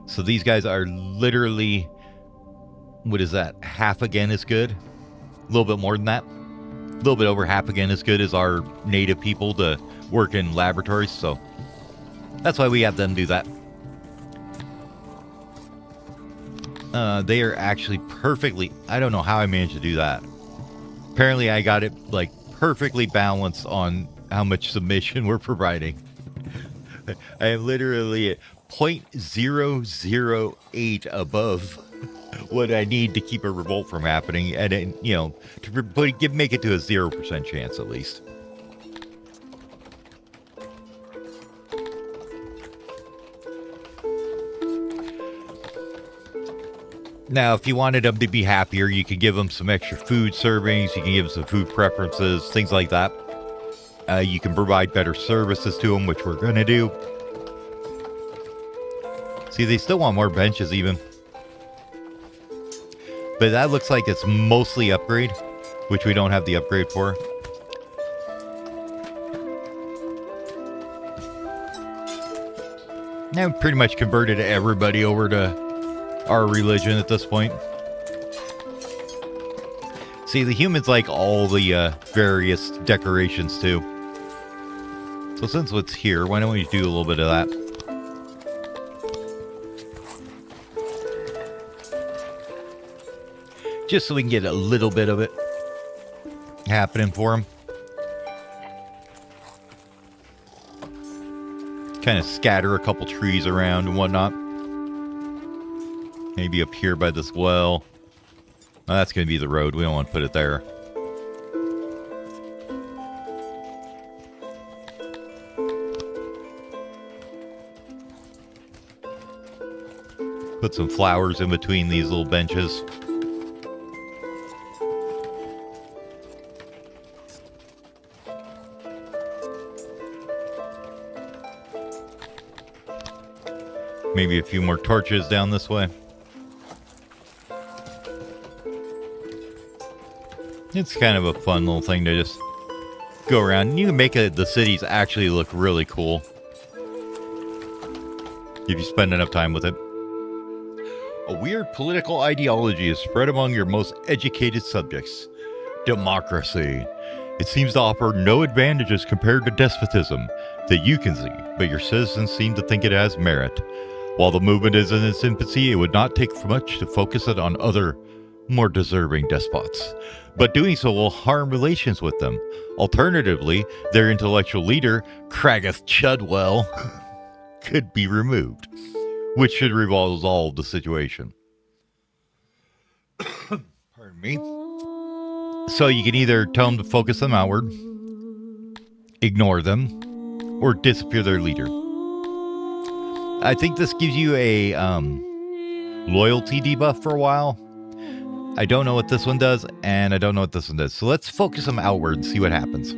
So these guys are literally, what is that? Half again is good. A little bit more than that. A little bit over half again as good as our native people to work in laboratories. So that's why we have them do that. They are actually perfectly, I don't know how I managed to do that. Apparently I got it like perfectly balanced on how much submission we're providing. I am literally at 0.008 above what I need to keep a revolt from happening, and you know, to make it to a 0% chance at least. Now, if you wanted them to be happier, you could give them some extra food servings. You can give them some food preferences, things like that. You can provide better services to them, which we're going to do. See, they still want more benches even. But that looks like it's mostly upgrade, which we don't have the upgrade for. Now I've pretty much converted everybody over to our religion at this point. See, the humans like all the various decorations too. So since it's here, why don't we do a little bit of that? Just so we can get a little bit of it happening for him. Kind of scatter a couple trees around and whatnot. Maybe up here by this well. Oh, that's going to be the road. We don't want to put it there. Put some flowers in between these little benches. Maybe a few more torches down this way. It's kind of a fun little thing to just go around. You can make the cities actually look really cool if you spend enough time with it. A weird political ideology is spread among your most educated subjects. Democracy. It seems to offer no advantages compared to despotism that you can see, but your citizens seem to think it has merit. While the movement is in its infancy, it would not take much to focus it on other, more deserving despots. But doing so will harm relations with them. Alternatively, their intellectual leader, Craggith Chudwell, could be removed, which should resolve the situation. Pardon me. So you can either tell them to focus them outward, ignore them, or disappear their leader. I think this gives you a loyalty debuff for a while. I don't know what this one does, and I don't know what this one does. So let's focus them outward and see what happens.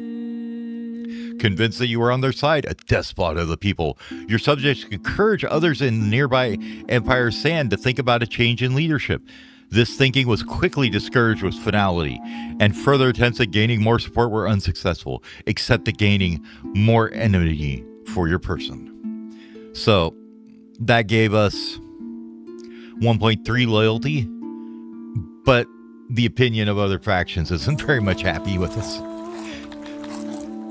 Convinced that you are on their side, a despot of the people, your subjects encourage others in nearby Empire Sand to think about a change in leadership. This thinking was quickly discouraged with finality, and further attempts at gaining more support were unsuccessful, except at gaining more enmity for your person. So that gave us 1.3 loyalty, but the opinion of other factions isn't very much happy with us.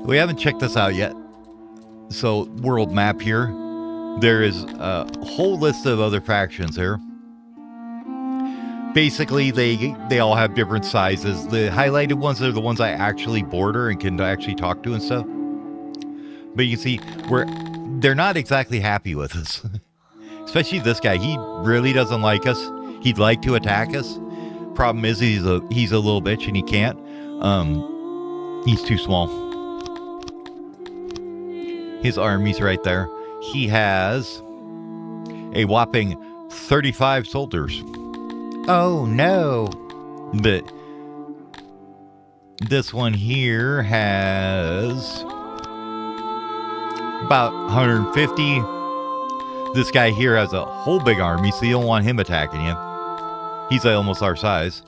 We haven't checked this out yet. So, world map here. There is a whole list of other factions here. Basically, they all have different sizes. The highlighted ones are the ones I actually border and can actually talk to and stuff. But you can see, they're not exactly happy with us. Especially this guy. He really doesn't like us. He'd like to attack us. Problem is, he's a little bitch and he can't. He's too small. His army's right there. He has a whopping 35 soldiers. Oh no! But this one here has about 150. This guy here has a whole big army, so you don't want him attacking you. He's almost our size.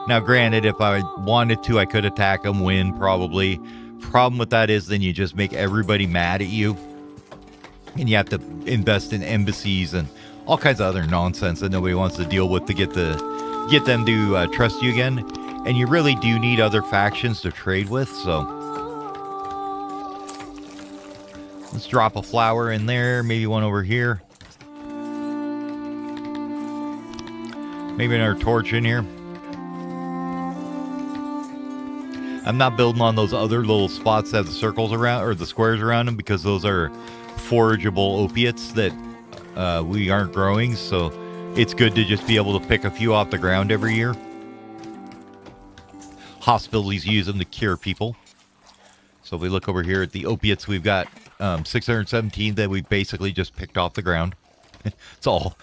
Now, granted, if I wanted to, I could attack him, win, probably. Problem with that is then you just make everybody mad at you. And you have to invest in embassies and all kinds of other nonsense that nobody wants to deal with to get them to trust you again. And you really do need other factions to trade with, so let's drop a flower in there, maybe one over here. Maybe another torch in here. I'm not building on those other little spots that have the circles around, or the squares around them, because those are forageable opiates that we aren't growing, so it's good to just be able to pick a few off the ground every year. Hospitals use them to cure people. So if we look over here at the opiates, we've got 617 that we basically just picked off the ground. It's all.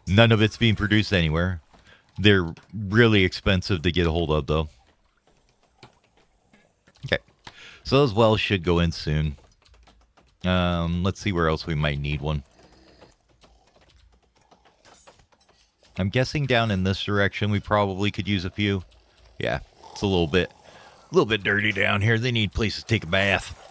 None of it's being produced anywhere. They're really expensive to get a hold of, though. Okay. So those wells should go in soon. Let's see where else we might need one. I'm guessing down in this direction we probably could use a few. Yeah, it's a little bit dirty down here. They need places to take a bath.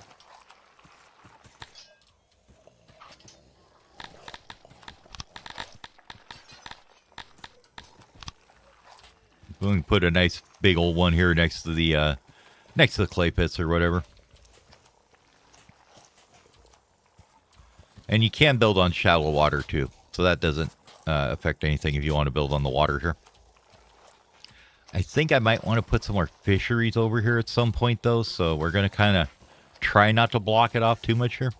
We can put a nice big old one here next to the clay pits or whatever. And you can build on shallow water too. So that doesn't affect anything if you want to build on the water here. I think I might want to put some more fisheries over here at some point though. So we're going to kind of try not to block it off too much here.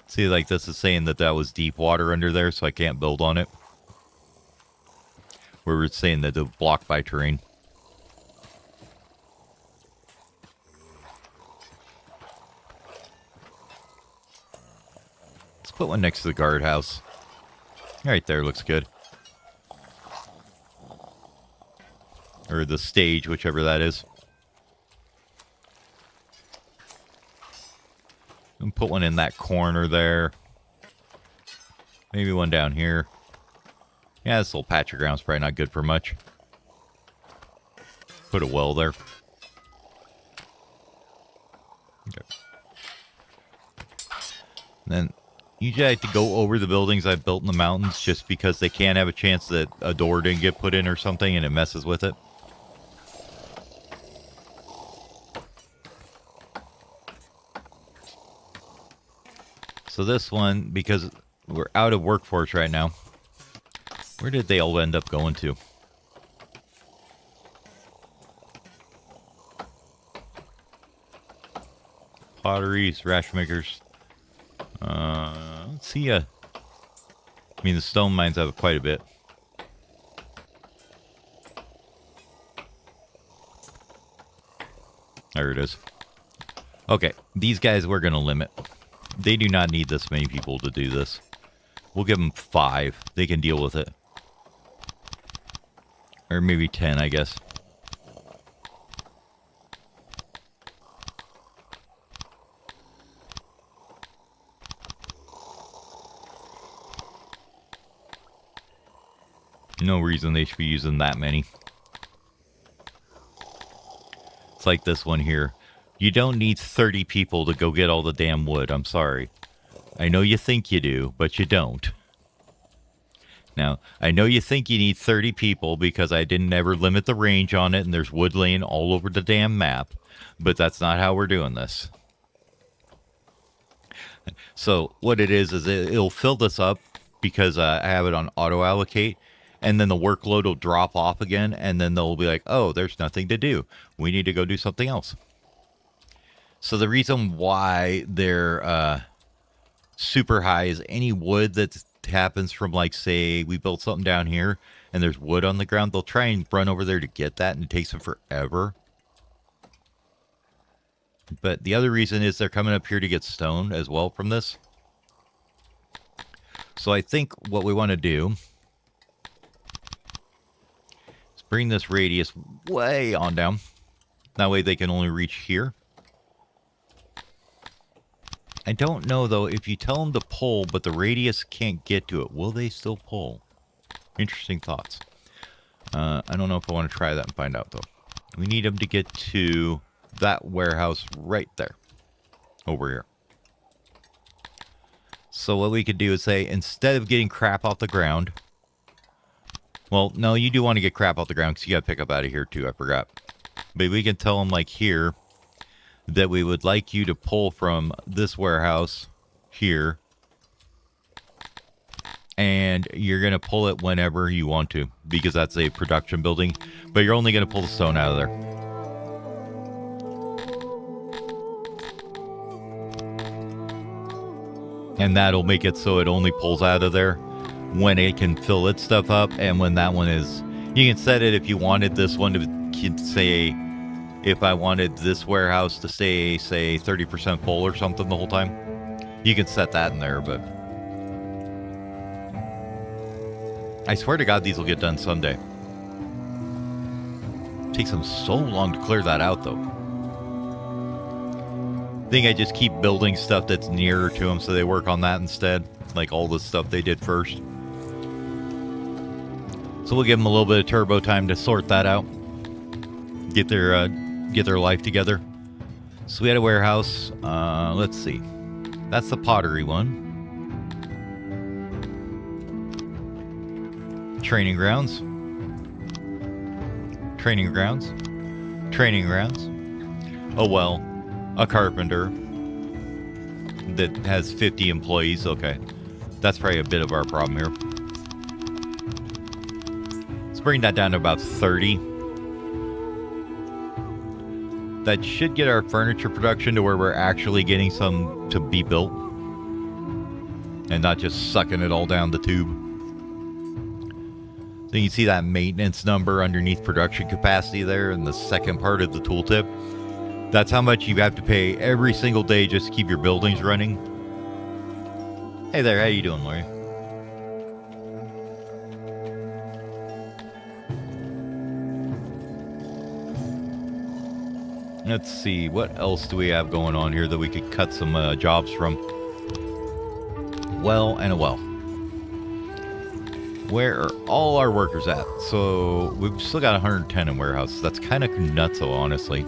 See, like this is saying that that was deep water under there, so I can't build on it. Where we're saying that it's blocked by terrain. Let's put one next to the guardhouse. Right there, looks good. Or the stage, whichever that is. And put one in that corner there. Maybe one down here. Yeah, this little patch of ground's probably not good for much. Put a well there. Okay. And then usually I like to go over the buildings I've built in the mountains just because they can have a chance that a door didn't get put in or something and it messes with it. So this one, because we're out of workforce right now, where did they all end up going to? Potteries, rash makers. Let's see. I mean, the stone mines have quite a bit. There it is. Okay, these guys we're going to limit. They do not need this many people to do this. We'll give them 5. They can deal with it. Or maybe 10, I guess. No reason they should be using that many. It's like this one here. You don't need 30 people to go get all the damn wood. I'm sorry. I know you think you do, but you don't. Now, I know you think you need 30 people because I didn't ever limit the range on it and there's wood laying all over the damn map. But that's not how we're doing this. So what it is it'll fill this up because I have it on auto allocate. And then the workload will drop off again. And then they'll be like, oh, there's nothing to do. We need to go do something else. So the reason why they're super high is any wood that happens from, like, say, we built something down here and there's wood on the ground. They'll try and run over there to get that and it takes them forever. But the other reason is they're coming up here to get stone as well from this. So I think what we want to do is bring this radius way on down. That way they can only reach here. I don't know, though, if you tell them to pull, but the radius can't get to it, will they still pull? Interesting thoughts. I don't know if I want to try that and find out, though. We need them to get to that warehouse right there. Over here. So what we could do is say, instead of getting crap off the ground... Well, no, you do want to get crap off the ground, because you got to pick up out of here, too, I forgot. But we can tell them, like, here... that we would like you to pull from this warehouse here. And you're going to pull it whenever you want to. Because that's a production building. But you're only going to pull the stone out of there. And that'll make it so it only pulls out of there when it can fill its stuff up. And when that one is... You can set it if you wanted this one to say... If I wanted this warehouse to stay, say, 30% full or something the whole time, you can set that in there, but... I swear to God these will get done someday. It takes them so long to clear that out, though. I think I just keep building stuff that's nearer to them so they work on that instead. Like all the stuff they did first. So we'll give them a little bit of turbo time to sort that out. Get their life together. So we had a warehouse. Let's see. That's the pottery one. Training grounds. Training grounds. Training grounds. A well. A carpenter. that has 50 employees. Okay. That's probably a bit of our problem here. Let's bring that down to about 30. That should get our furniture production to where we're actually getting some to be built. And not just sucking it all down the tube. So you can see that maintenance number underneath production capacity there in the second part of the tooltip. That's how much you have to pay every single day just to keep your buildings running. Hey there, how you doing, Lori? Let's see, what else do we have going on here that we could cut some jobs from? Well and a well. Where are all our workers at? So we've still got 110 in warehouse. That's kind of nutso, honestly.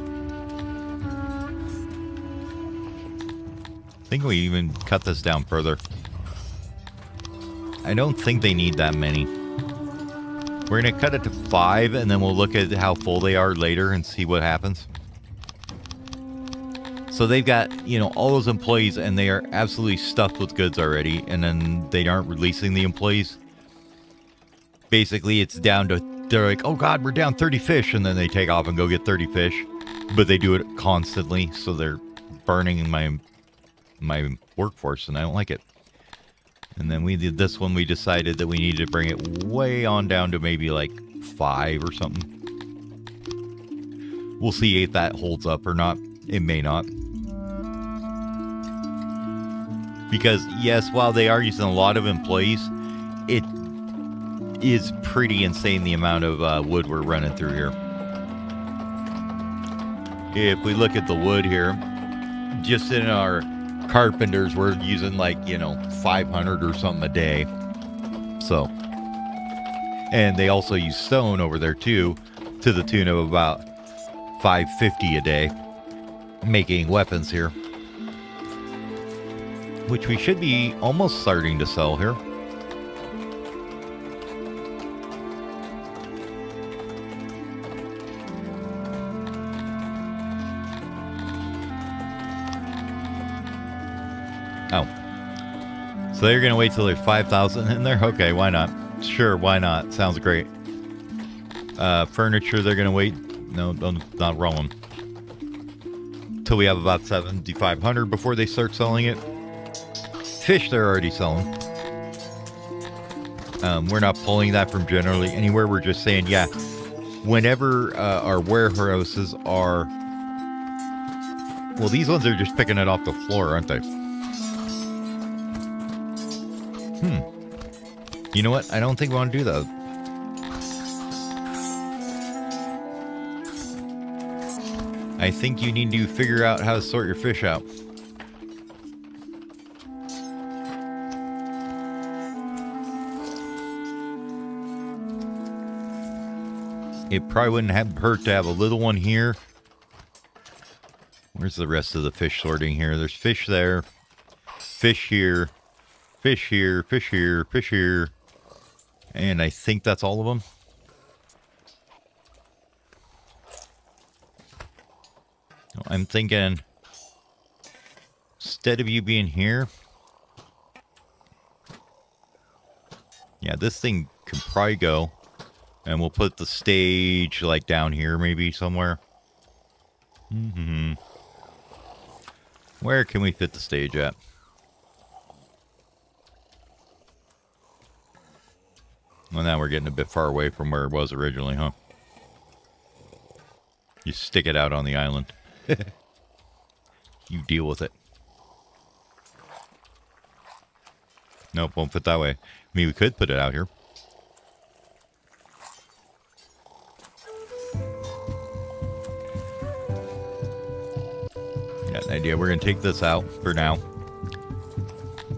I think we even cut this down further. I don't think they need that many. We're going to cut it to 5, and then we'll look at how full they are later and see what happens. So they've got, you know, all those employees, and they are absolutely stuffed with goods already, and then they aren't releasing the employees. Basically, it's down to, they're like, oh God, we're down 30 fish, and then they take off and go get 30 fish. But they do it constantly, so they're burning my workforce, and I don't like it. And then we did this one, we decided that we needed to bring it way on down to maybe like 5 or something. We'll see if that holds up or not. It may not. Because, yes, while they are using a lot of employees, it is pretty insane the amount of wood we're running through here. If we look at the wood here, just in our carpenters, we're using like, you know, 500 or something a day. So, and they also use stone over there too, to the tune of about 550 a day, making weapons here. Which we should be almost starting to sell here. Oh. So they're going to wait till there's 5,000 in there? Okay, why not? Sure, why not? Sounds great. Furniture, they're going to wait. No, not wrong one. Till we have about 7,500 before they start selling it. Fish, they're already selling. We're not pulling that from generally anywhere. We're just saying, yeah, whenever our warehouses are... Well, these ones are just picking it off the floor, aren't they? You know what? I don't think we want to do that. I think you need to figure out how to sort your fish out. It probably wouldn't hurt to have a little one here. Where's the rest of the fish sorting here? There's fish there. Fish here. Fish here. Fish here. Fish here. And I think that's all of them. I'm thinking, instead of you being here, yeah, this thing can probably go. And we'll put the stage like down here maybe somewhere. Where can we fit the stage at? Well, now we're getting a bit far away from where it was originally, huh? You stick it out on the island. You deal with it. Nope, won't fit that way. I mean, we could put it out here. Got an idea. We're going to take this out for now.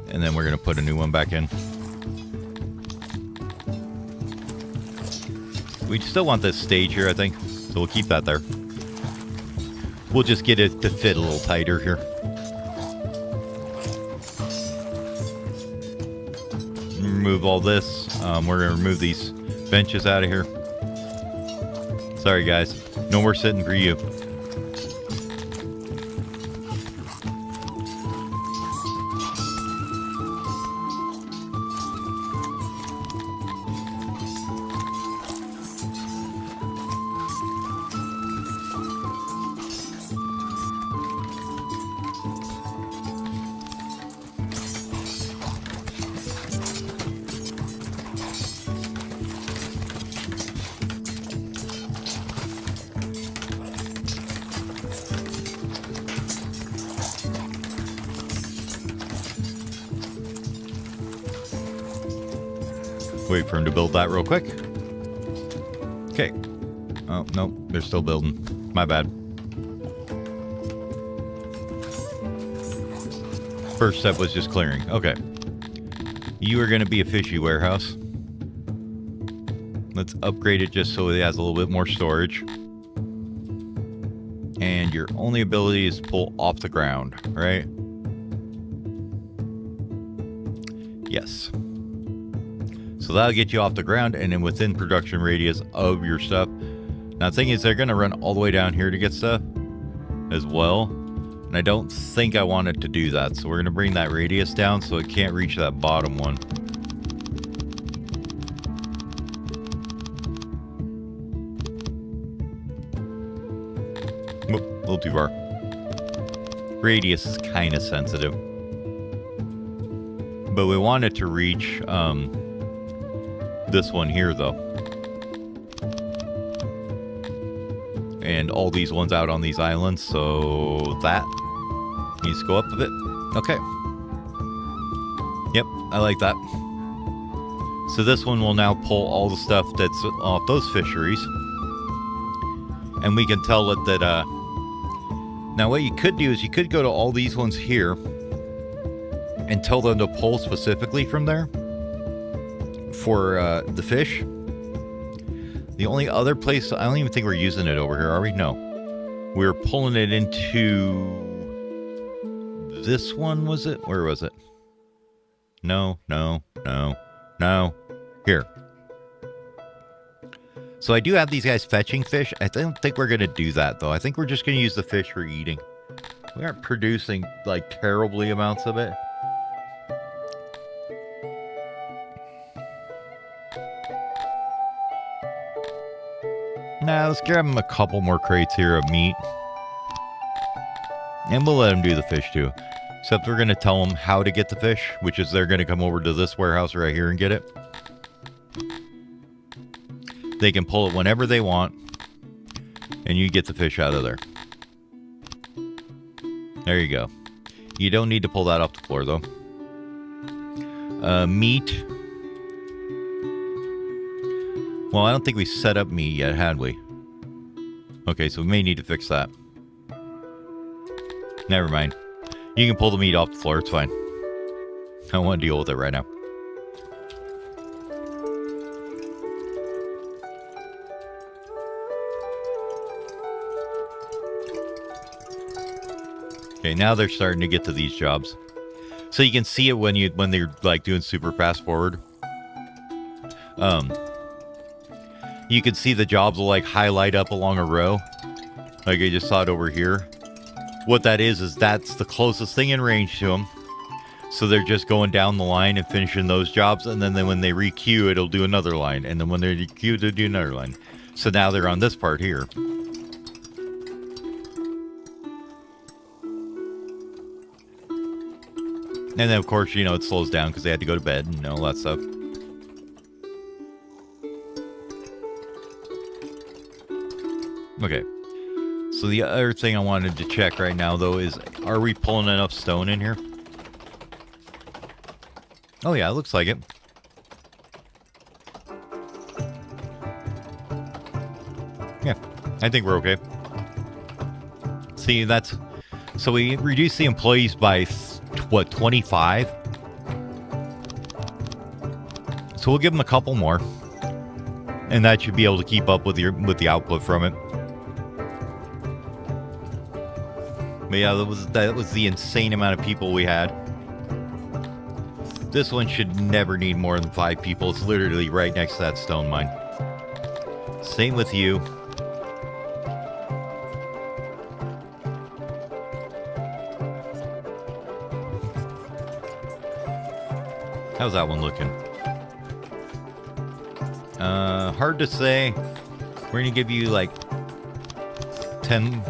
And then we're going to put a new one back in. We still want this stage here, I think. So we'll keep that there. We'll just get it to fit a little tighter here. Remove all this. We're going to remove these benches out of here. Sorry, guys. No more sitting for you. Wait for him to build that real quick. Okay. Oh, no, they're still building. My bad. First step was just clearing. Okay. You are going to be a fishy warehouse. Let's upgrade it just so it has a little bit more storage. And your only ability is to pull off the ground, right? Yes. So that'll get you off the ground and then within production radius of your stuff. Now the thing is they're going to run all the way down here to get stuff as well. And I don't think I wanted to do that. So we're going to bring that radius down so it can't reach that bottom one. Whoop, a little too far. Radius is kind of sensitive. But we want it to reach this one here, though. And all these ones out on these islands, so that needs to go up a bit. Okay. Yep, I like that. So this one will now pull all the stuff that's off those fisheries. And we can tell it that, now what you could do is you could go to all these ones here and tell them to pull specifically from there for the fish. The only other place, I don't even think we're using it over here, are we? No. We're pulling it into this one, was it? Where was it? No. Here. So I do have these guys fetching fish. I don't think we're going to do that, though. I think we're just going to use the fish for eating. We aren't producing, like, terribly amounts of it. Nah, let's grab them a couple more crates here of meat. And we'll let them do the fish, too. Except we're going to tell them how to get the fish, which is they're going to come over to this warehouse right here and get it. They can pull it whenever they want. And you get the fish out of there. There you go. You don't need to pull that off the floor, though. Meat. Well, I don't think we set up meat yet, had we? Okay, so we may need to fix that. Never mind. You can pull the meat off the floor, it's fine. I don't want to deal with it right now. Okay, now they're starting to get to these jobs. So you can see it when they're like doing super fast forward. You can see the jobs will like highlight up along a row. Like I just saw it over here. What that is that's the closest thing in range to them. So they're just going down the line and finishing those jobs. And then when they re-queue, it'll do another line. And then when they re-queue, they'll do another line. So now they're on this part here. And then, of course, you know, it slows down because they had to go to bed and all that stuff. Okay. So the other thing I wanted to check right now, though, is are we pulling enough stone in here? Oh, yeah, it looks like it. Yeah, I think we're okay. See, that's... So we reduced the employees by, what, 25? So we'll give them a couple more. And that should be able to keep up with the output from it. But yeah, that was the insane amount of people we had. This one should never need more than 5 people. It's literally right next to that stone mine. Same with you. How's that one looking? Hard to say. We're gonna give you like 10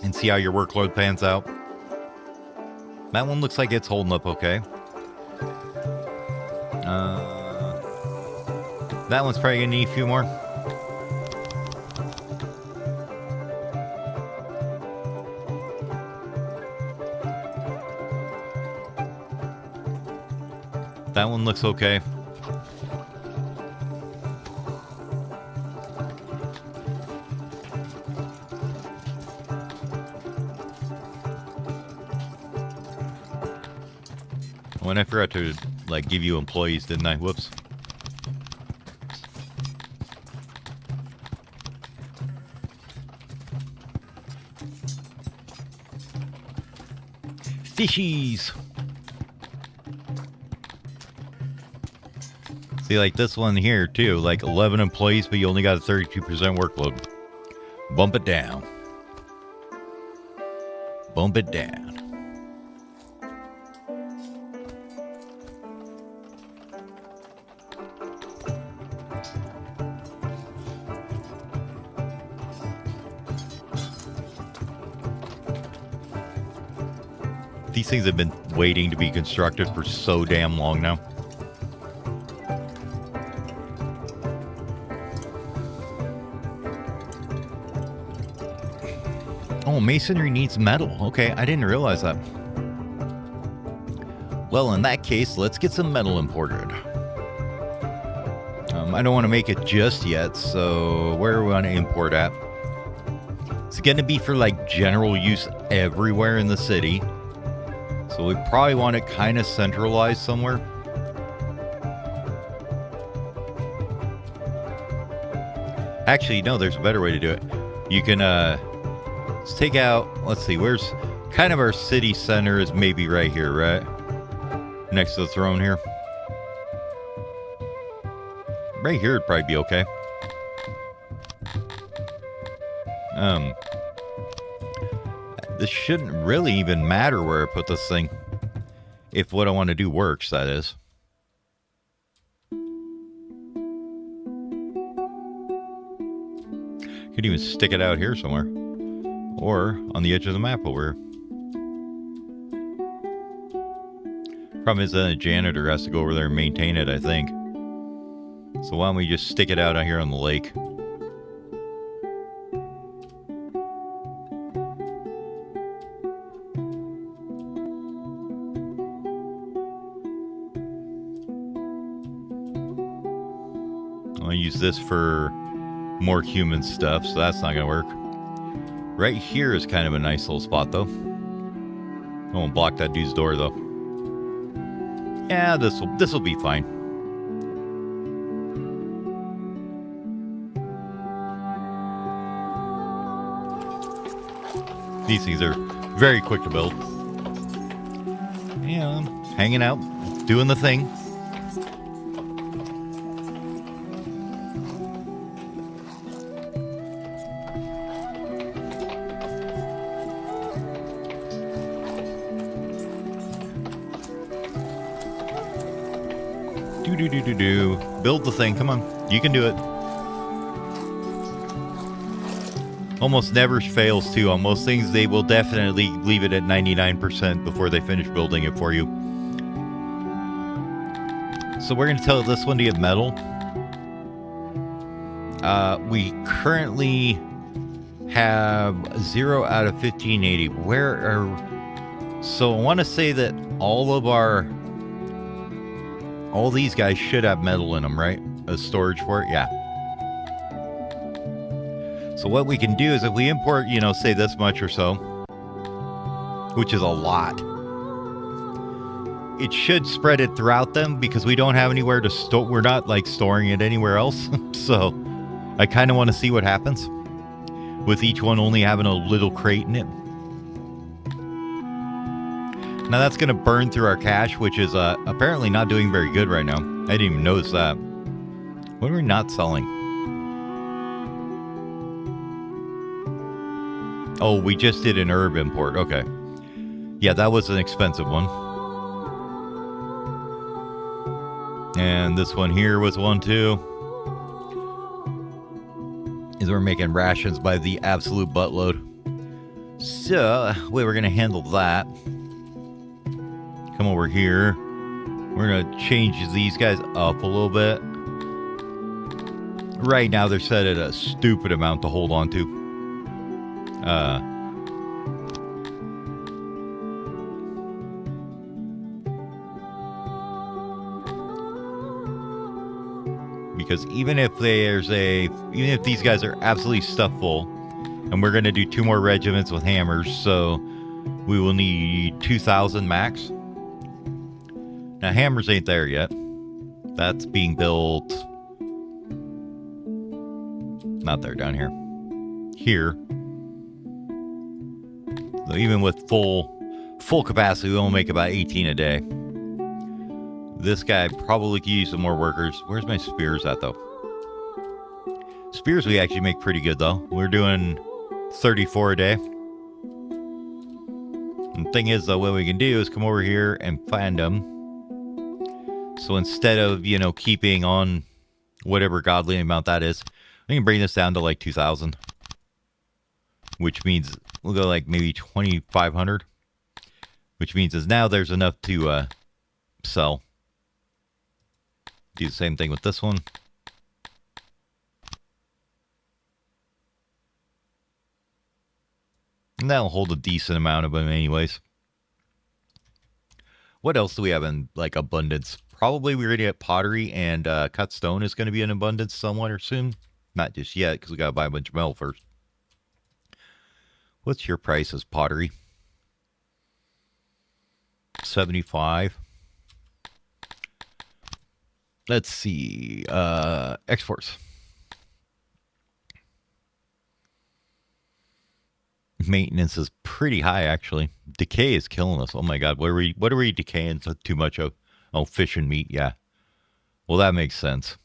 and see how your workload pans out. That one looks like it's holding up okay. That one's probably gonna need a few more. That one looks okay. and I forgot to, like, give you employees, didn't I? Whoops. Fishies! See, like this one here, too. Like, 11 employees, but you only got a 32% workload. Bump it down. Bump it down. These things have been waiting to be constructed for so damn long now. Oh, masonry needs metal. Okay, I didn't realize that. Well, in that case, let's get some metal imported. I don't want to make it just yet, so where do we want to import at? It's going to be for, like, general use everywhere in the city. So we probably want it kind of centralized somewhere. Actually, no, there's a better way to do it. You can, let's take out, let's see, where's kind of our city center is maybe right here, right? Next to the throne here. Right here would probably be okay. This shouldn't really even matter where I put this thing. If what I want to do works, that is. Could even stick it out here somewhere. Or on the edge of the map over here. Problem is that a janitor has to go over there and maintain it, I think. So why don't we just stick it out here on the lake? I'll use this for more human stuff, so that's not gonna work. Right here is kind of a nice little spot, though. I won't block that dude's door, though. Yeah, this'll be fine. These things are very quick to build. Yeah, hanging out, doing the thing. Do. Build the thing. Come on. You can do it. Almost never fails, too. On most things, they will definitely leave it at 99% before they finish building it for you. So we're going to tell this one to get metal. We currently have 0 out of 1580. Where are... So I want to say that all these guys should have metal in them, right? As storage for it? Yeah. So what we can do is if we import, you know, say this much or so, which is a lot, it should spread it throughout them because we don't have anywhere to store. We're not like storing it anywhere else. So I kind of want to see what happens with each one only having a little crate in it. Now that's going to burn through our cash, which is apparently not doing very good right now. I didn't even notice that. What are we not selling? Oh, we just did an herb import. Okay. Yeah, that was an expensive one. And this one here was one too. Is we're making rations by the absolute buttload. So, way we're going to handle that. Come over here. We're going to change these guys up a little bit. Right now, they're set at a stupid amount to hold on to. Because even if these guys are absolutely stuffed full, and we're going to do 2 more regiments with hammers, so we will need 2,000 max. Now, hammers ain't there yet. That's being built. Not there, down here. Here. So even with full capacity, we only make about 18 a day. This guy probably could use some more workers. Where's my spears at, though? Spears we actually make pretty good, though. We're doing 34 a day. And the thing is, though, what we can do is come over here and find them. So instead of, keeping on whatever godly amount that is, we can bring this down to like 2,000. Which means we'll go like maybe 2,500. Which means is now there's enough to sell. Do the same thing with this one. And that'll hold a decent amount of them anyways. What else do we have in, like, abundance? Probably we're going to get pottery, and cut stone is going to be in abundance somewhat or soon. Not just yet, because we got to buy a bunch of metal first. What's your price as pottery? 75. Let's see. Exports. Maintenance is pretty high, actually. Decay is killing us. Oh my god, what are we decaying too much of? Oh, fish and meat, yeah. Well, that makes sense.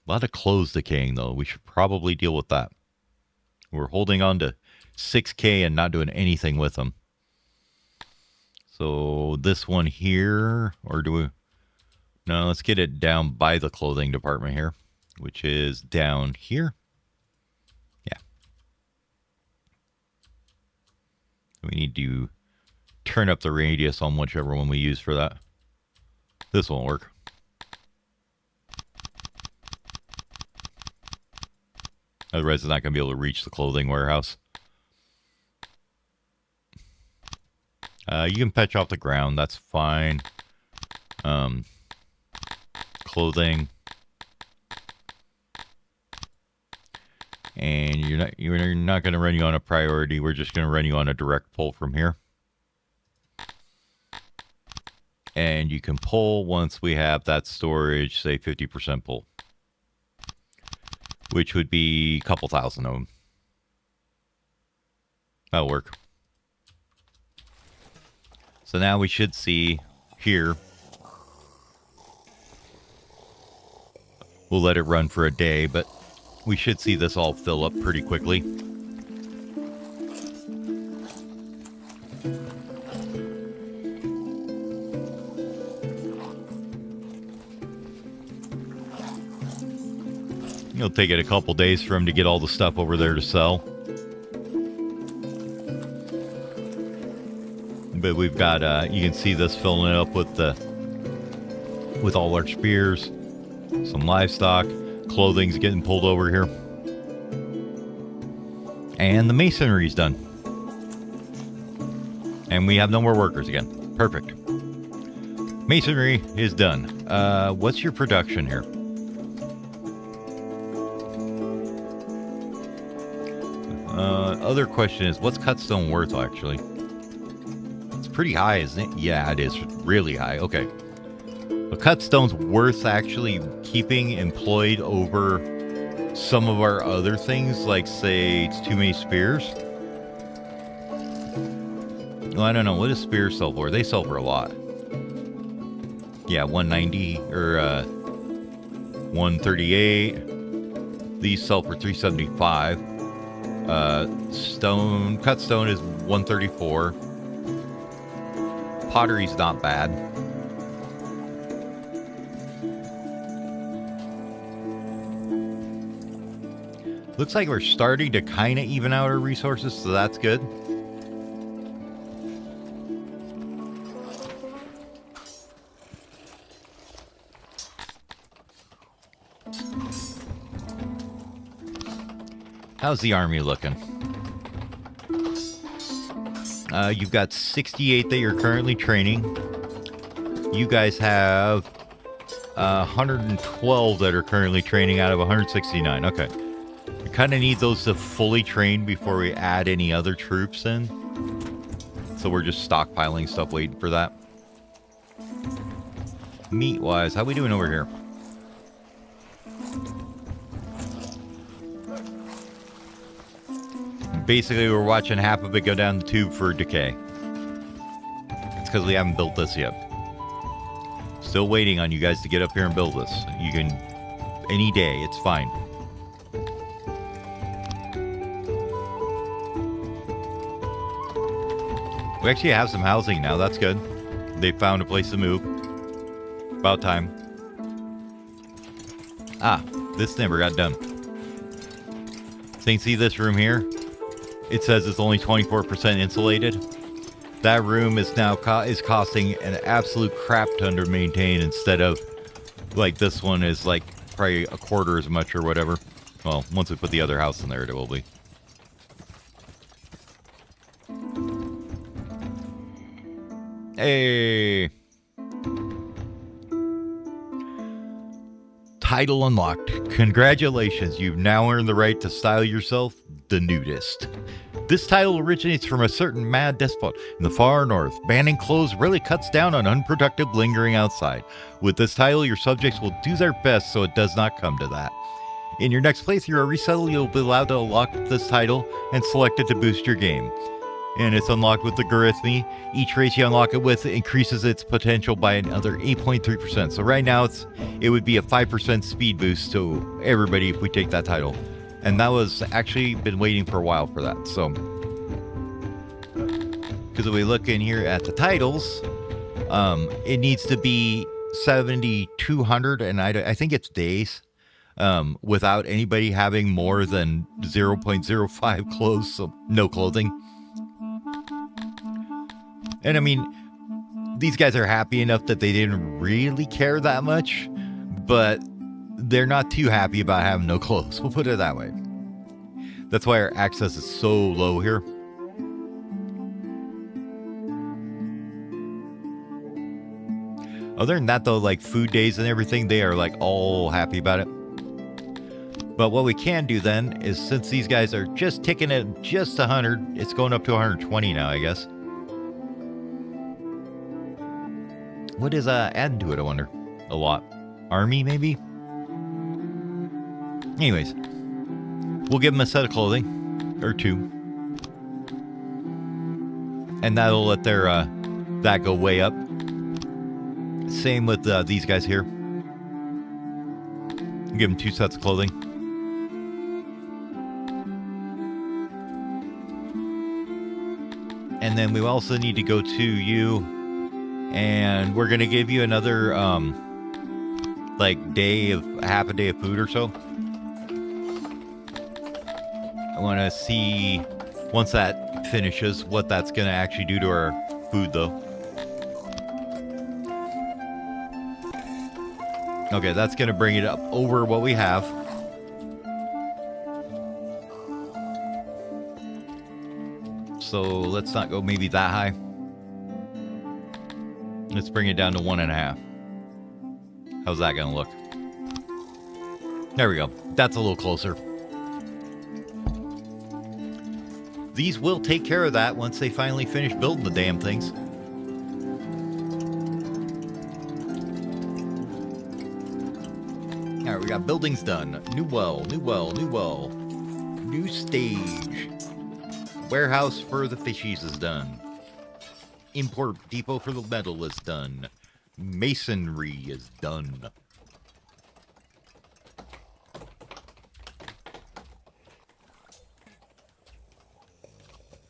A lot of clothes decaying, though. We should probably deal with that. We're holding on to 6K and not doing anything with them. So this one here, or do we... No, let's get it down by the clothing department here, which is down here. Yeah. We need to turn up the radius on whichever one we use for that. This won't work. Otherwise, it's not going to be able to reach the clothing warehouse. You can patch off the ground. That's fine. Clothing. And you're not going to run you on a priority. We're just going to run you on a direct pull from here. And you can pull once we have that storage, say 50% pull. Which would be a couple thousand of them. That'll work. So now we should see here. We'll let it run for a day, but we should see this all fill up pretty quickly. It'll take it a couple days for him to get all the stuff over there to sell. But we've got, you can see this filling it up with all our spears, some livestock, clothing's getting pulled over here. And the masonry's done. And we have no more workers again. Perfect. Masonry is done. What's your production here? Other question is, what's cut stone worth, actually? It's pretty high, isn't it? Yeah, it is really high. Okay. But cut stone's worth actually keeping employed over some of our other things, like, say, it's too many spears. Well, I don't know. What does spears sell for? They sell for a lot. Yeah, 190 or 138. These sell for 375. Cut stone is 134. Pottery's not bad. Looks like we're starting to kind of even out our resources, so that's good. How's the army looking? You've got 68 that you're currently training. You guys have 112 that are currently training out of 169. Okay. We kind of need those to fully train before we add any other troops in. So we're just stockpiling stuff waiting for that. meat-wise, how we doing over here? Basically, we're watching half of it go down the tube for decay. It's because we haven't built this yet. Still waiting on you guys to get up here and build this. You can... any day, it's fine. We actually have some housing now, that's good. They found a place to move. About time. Ah, this never got done. So you can see this room here? It says it's only 24% insulated. That room is now costing an absolute crap ton to maintain instead of like this one is like probably a quarter as much or whatever. Well, once we put the other house in there, it will be. Hey. Title unlocked. Congratulations, you've now earned the right to style yourself the nudist. This title originates from a certain mad despot in the far north. Banning clothes really cuts down on unproductive lingering outside. With this title, your subjects will do their best so it does not come to that. In your next playthrough or resettle, you'll be allowed to unlock this title and select it to boost your game. And it's unlocked with the Garithmi. Each race you unlock it with increases its potential by another 8.3%. So right now it would be a 5% speed boost to everybody if we take that title. And that was actually been waiting for a while for that. So, because if we look in here at the titles, it needs to be 7,200, and I think it's days, without anybody having more than 0.05 clothes, so no clothing. And I mean, these guys are happy enough that they didn't really care that much, but they're not too happy about having no clothes. We'll put it that way. That's why our access is so low here. Other than that, though, like food days and everything, they are like all happy about it. But what we can do then is, since these guys are just ticking at just 100, it's going up to 120 now, I guess. What is adding to it, I wonder? A lot. Army, maybe? Anyways. We'll give them a set of clothing. Or two. And that'll let their, that go way up. Same with these guys here. Give them 2 sets of clothing. And then we also need to go to you. And we're going to give you another, like, half a day of food or so. I want to see, once that finishes, what that's going to actually do to our food, though. Okay, that's going to bring it up over what we have. So let's not go maybe that high. Let's bring it down to 1.5. How's that going to look? There we go. That's a little closer. These will take care of that once they finally finish building the damn things. All right, we got buildings done. New well, new well, new well. New stage. Warehouse for the fishies is done. Import depot for the metal is done. Masonry is done.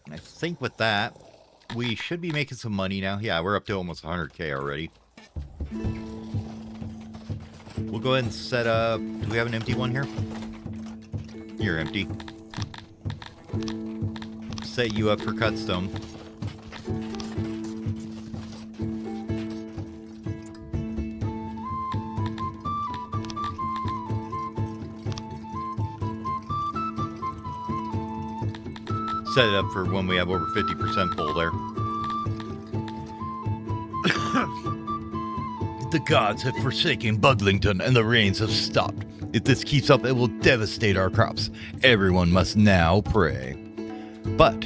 I think with that, we should be making some money now. Yeah, we're up to almost 100K already. We'll go ahead and set up... Do we have an empty one here? You're empty. Set you up for cutstone. Set it up for when we have over 50% full there. The gods have forsaken Buglington and the rains have stopped. If this keeps up, it will devastate our crops. Everyone must now pray. But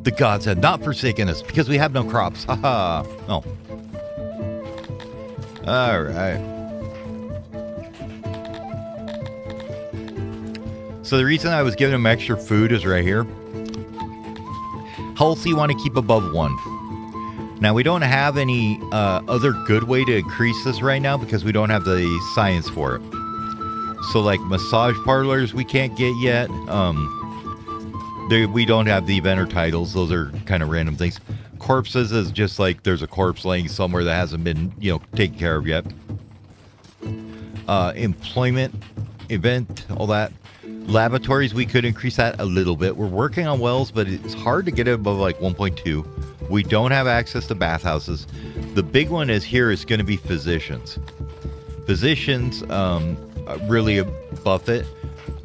the gods have not forsaken us because we have no crops. Haha. Oh. All right. So the reason I was giving him extra food is right here. Health you want to keep above 1. Now we don't have any other good way to increase this right now because we don't have the science for it. So like massage parlors we can't get yet. We don't have the eventer titles. Those are kind of random things. Corpses is just like there's a corpse laying somewhere that hasn't been, taken care of yet. Employment, event, all that. Laboratories, we could increase that a little bit. We're working on wells, but it's hard to get it above like 1.2. We don't have access to bathhouses. The big one is going to be physicians. Physicians really buff it,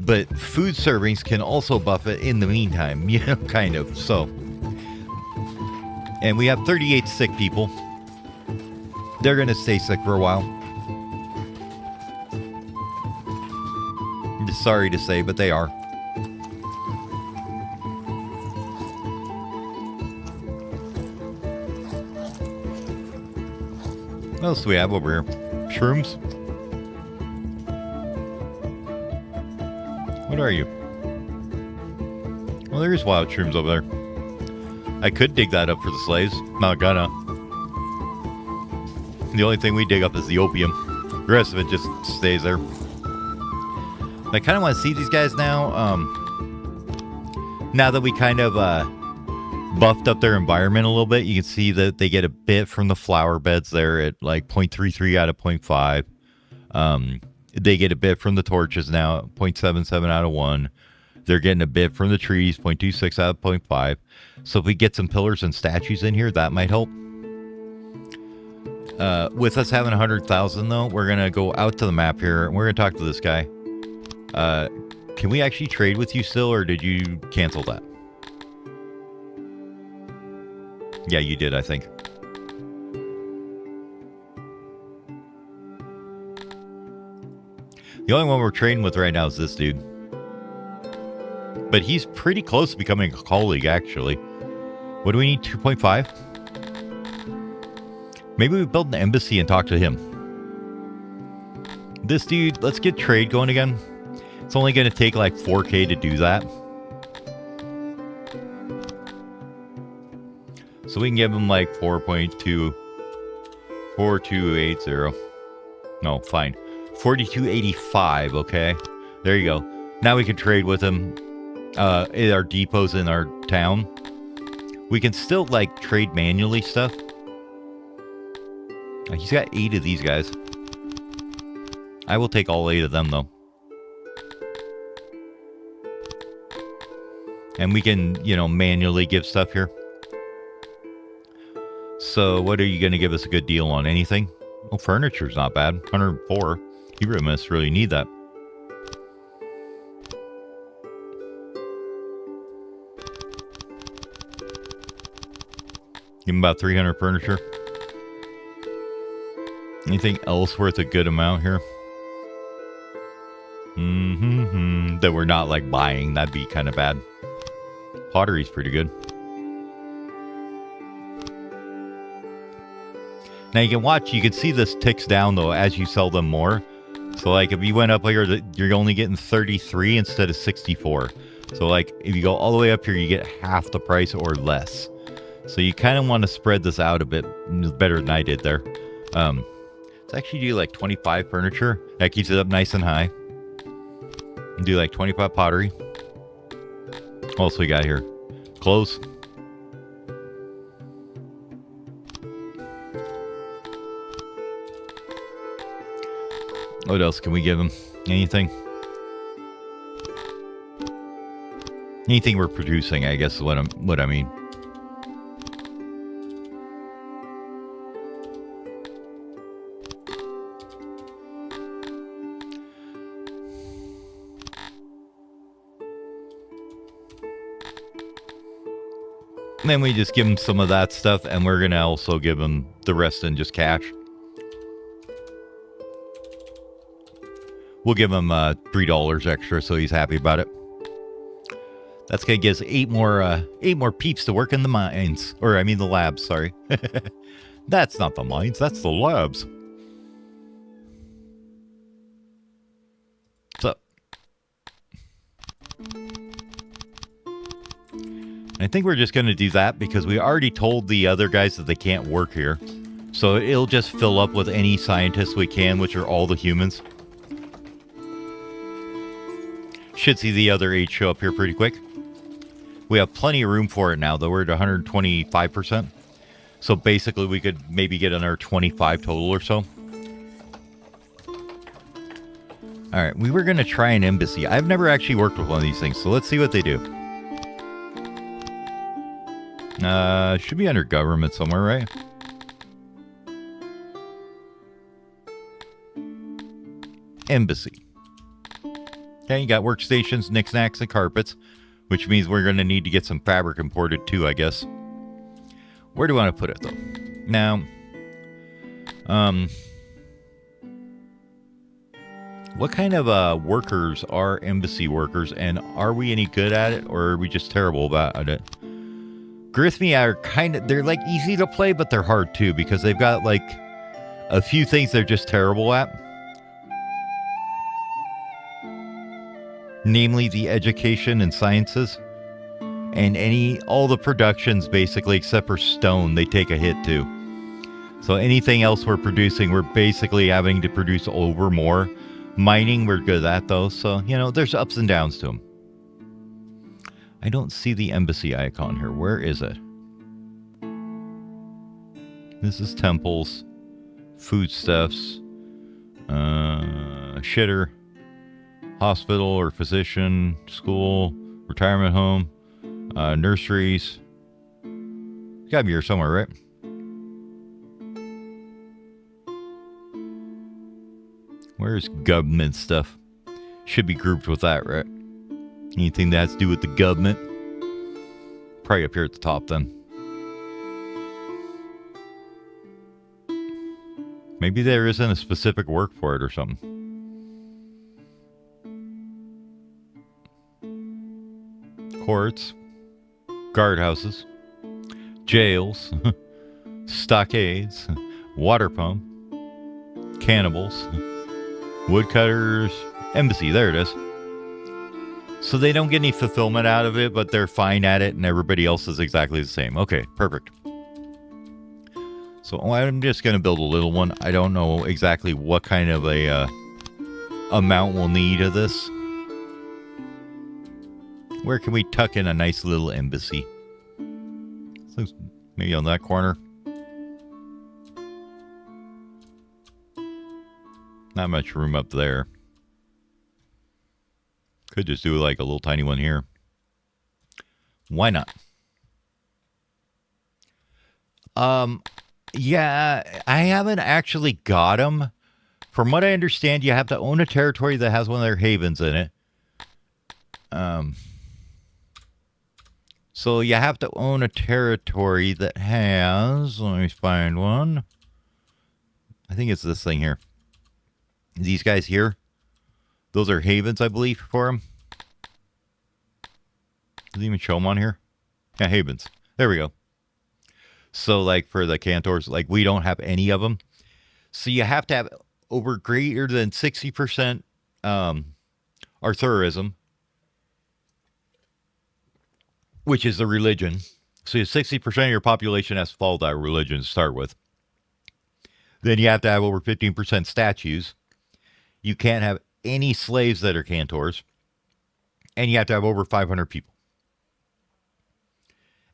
but food servings can also buff it in the meantime, kind of. So, and we have 38 sick people. They're going to stay sick for a while. Sorry to say, but they are. What else do we have over here? Shrooms? What are you? Well, there's wild shrooms over there. I could dig that up for the slaves. Not gonna. The only thing we dig up is the opium. The rest of it just stays there. I kind of want to see these guys now. Now that we kind of buffed up their environment a little bit, you can see that they get a bit from the flower beds there at like 0.33 out of 0.5. They get a bit from the torches now, 0.77 out of 1. They're getting a bit from the trees, 0.26 out of 0.5. So if we get some pillars and statues in here, that might help. With us having 100,000 though, we're going to go out to the map here and we're going to talk to this guy. Can we actually trade with you still, or did you cancel that? Yeah, you did, I think. The only one we're trading with right now is this dude. But he's pretty close to becoming a colleague, actually. What do we need? 2.5? Maybe we build an embassy and talk to him. This dude, let's get trade going again. It's only going to take like 4K to do that. So we can give him like 4.2. 4280. No, fine. 4285, okay. There you go. Now we can trade with him. Our depots in our town. We can still like trade manually stuff. He's got 8 of these guys. I will take all 8 of them though. And we can, manually give stuff here. So what are you going to give us a good deal on? Anything? Well, furniture's not bad. 104. You really must really need that. Give him about 300 furniture. Anything else worth a good amount here? That we're not like buying. That'd be kind of bad. Pottery's pretty good. Now you can watch, you can see this ticks down though as you sell them more. So like if you went up here, you're only getting 33 instead of 64. So like if you go all the way up here, you get half the price or less. So you kind of want to spread this out a bit better than I did there. Let's actually do like 25 furniture. That keeps it up nice and high. Do like 25 pottery. What else we got here? Clothes. What else can we give him? Anything? Anything we're producing, I guess is what I mean. And then we just give him some of that stuff, and we're going to also give him the rest in just cash. We'll give him $3 extra, so he's happy about it. That's going to give us 8 more peeps to work in the mines. Or, I mean the labs, sorry. That's not the mines, that's the labs. I think we're just going to do that because we already told the other guys that they can't work here. So it'll just fill up with any scientists we can, which are all the humans. Should see the other 8 show up here pretty quick. We have plenty of room for it now, though. We're at 125%. So basically we could maybe get another 25 total or so. All right, we were going to try an embassy. I've never actually worked with one of these things, so let's see what they do. Should be under government somewhere, right? Embassy. Okay, you got workstations, knickknacks, and carpets, which means we're going to need to get some fabric imported too, I guess. Where do I want to put it, though? Now, what kind of workers are embassy workers, and are we any good at it, or are we just terrible about it? Garithmi are they're like easy to play, but they're hard too, because they've got like a few things they're just terrible at. Namely the education and sciences. And all the productions basically, except for stone, they take a hit too. So anything else we're producing, we're basically having to produce over more. Mining, we're good at though, so, you know, there's ups and downs to them. I don't see the embassy icon here. Where is it? This is temples, foodstuffs, shitter, hospital or physician, school, retirement home, nurseries. Gotta be here somewhere, right? Where's government stuff? Should be grouped with that, right? Anything that has to do with the government? Probably up here at the top then. Maybe there isn't a specific work for it or something. Courts, guardhouses, jails, stockades, water pump, cannibals, woodcutters, embassy. There it is. So they don't get any fulfillment out of it, but they're fine at it, and everybody else is exactly the same. Okay, perfect. So I'm just going to build a little one. I don't know exactly what kind of a amount we'll need of this. Where can we tuck in a nice little embassy? So maybe on that corner. Not much room up there. Could just do like a little tiny one here. Why not? Yeah, I haven't actually got them. From what I understand, you have to own a territory that has one of their havens in it. So you have to own a territory that has, let me find one. I think it's this thing here. These guys here. Those are havens, I believe, for them. Does it even show them on here? Yeah, havens. There we go. So, like, for the cantors, like, we don't have any of them. So you have to have over greater than 60% Arthurism, which is the religion. So 60% of your population has to follow that religion to start with. Then you have to have over 15% statues. You can't have any slaves that are cantors. And you have to have over 500 people.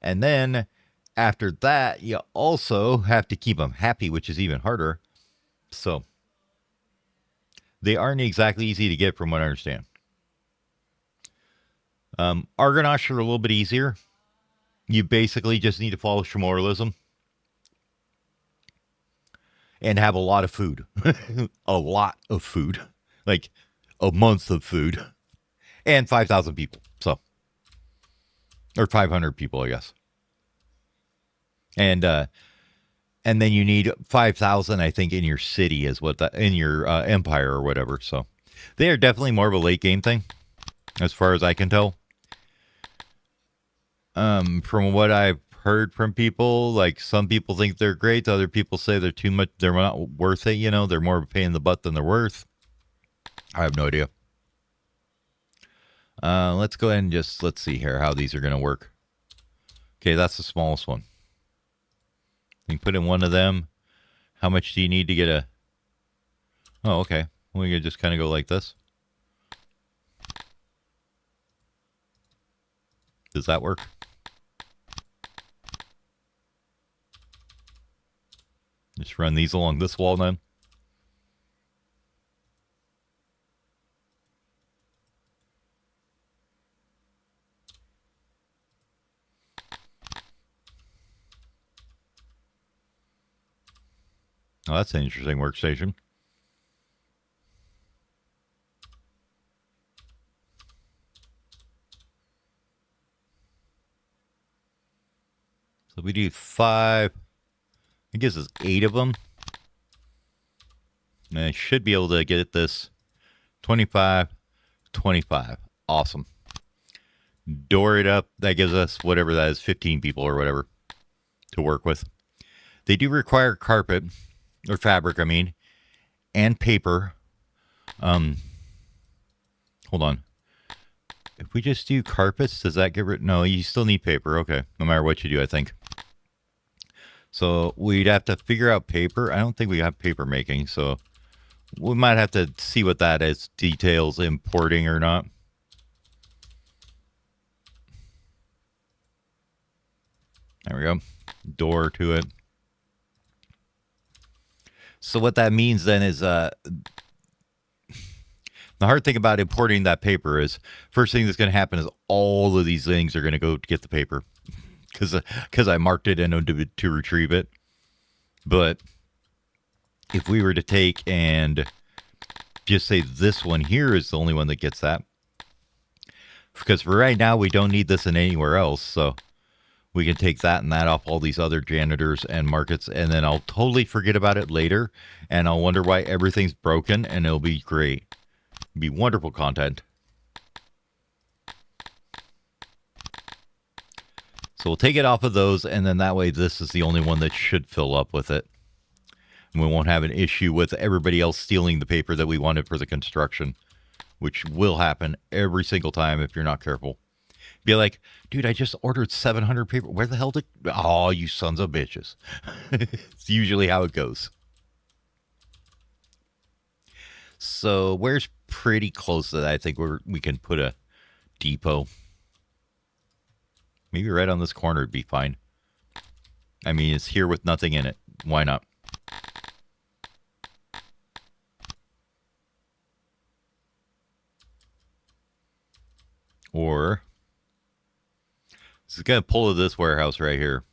And then after that, you also have to keep them happy, which is even harder. So they aren't exactly easy to get from what I understand. Argonash are a little bit easier. You basically just need to follow Shomoralism and have a lot of food. A lot of food. Like a month of food. And 5,000 people. So, or 500 people, I guess. And then you need 5,000, I think, in your city is what that, in your empire or whatever. So they are definitely more of a late game thing, as far as I can tell. From what I've heard from people, like some people think they're great, other people say they're too much, they're not worth it, you know, they're more of a pain in the butt than they're worth. I have no idea. Let's go ahead and let's see here how these are going to work. Okay, that's the smallest one. You can put in one of them. How much do you need to get a... Oh, okay. We can just kind of go like this. Does that work? Just run these along this wall then. Oh, that's an interesting workstation. So we do 5. I guess it's 8 of them. And I should be able to get this 25, 25. Awesome. Door it up. That gives us whatever that is, 15 people or whatever to work with. They do require carpet, or fabric, I mean, and paper. Hold on. If we just do carpets, does that get rid? No, you still need paper. Okay, no matter what you do, I think. So we'd have to figure out paper. I don't think we have paper making, so we might have to see what that is, details importing or not. There we go. Door to it. So what that means then is the hard thing about importing that paper is first thing that's going to happen is all of these things are going to go to get the paper because I marked it in to retrieve it. But if we were to take and just say this one here is the only one that gets that, because for right now we don't need this in anywhere else, so we can take that and that off all these other janitors and markets, and then I'll totally forget about it later, and I'll wonder why everything's broken, and it'll be great. It'll be wonderful content. So we'll take it off of those, and then that way this is the only one that should fill up with it. And we won't have an issue with everybody else stealing the paper that we wanted for the construction, which will happen every single time if you're not careful. Be like, dude, I just ordered 700 paper. Where the hell did... Oh, you sons of bitches. It's usually how it goes. So where's pretty close to that? I think we can put a depot. Maybe right on this corner would be fine. I mean, it's here with nothing in it. Why not? Or... This is going to pull to this warehouse right here.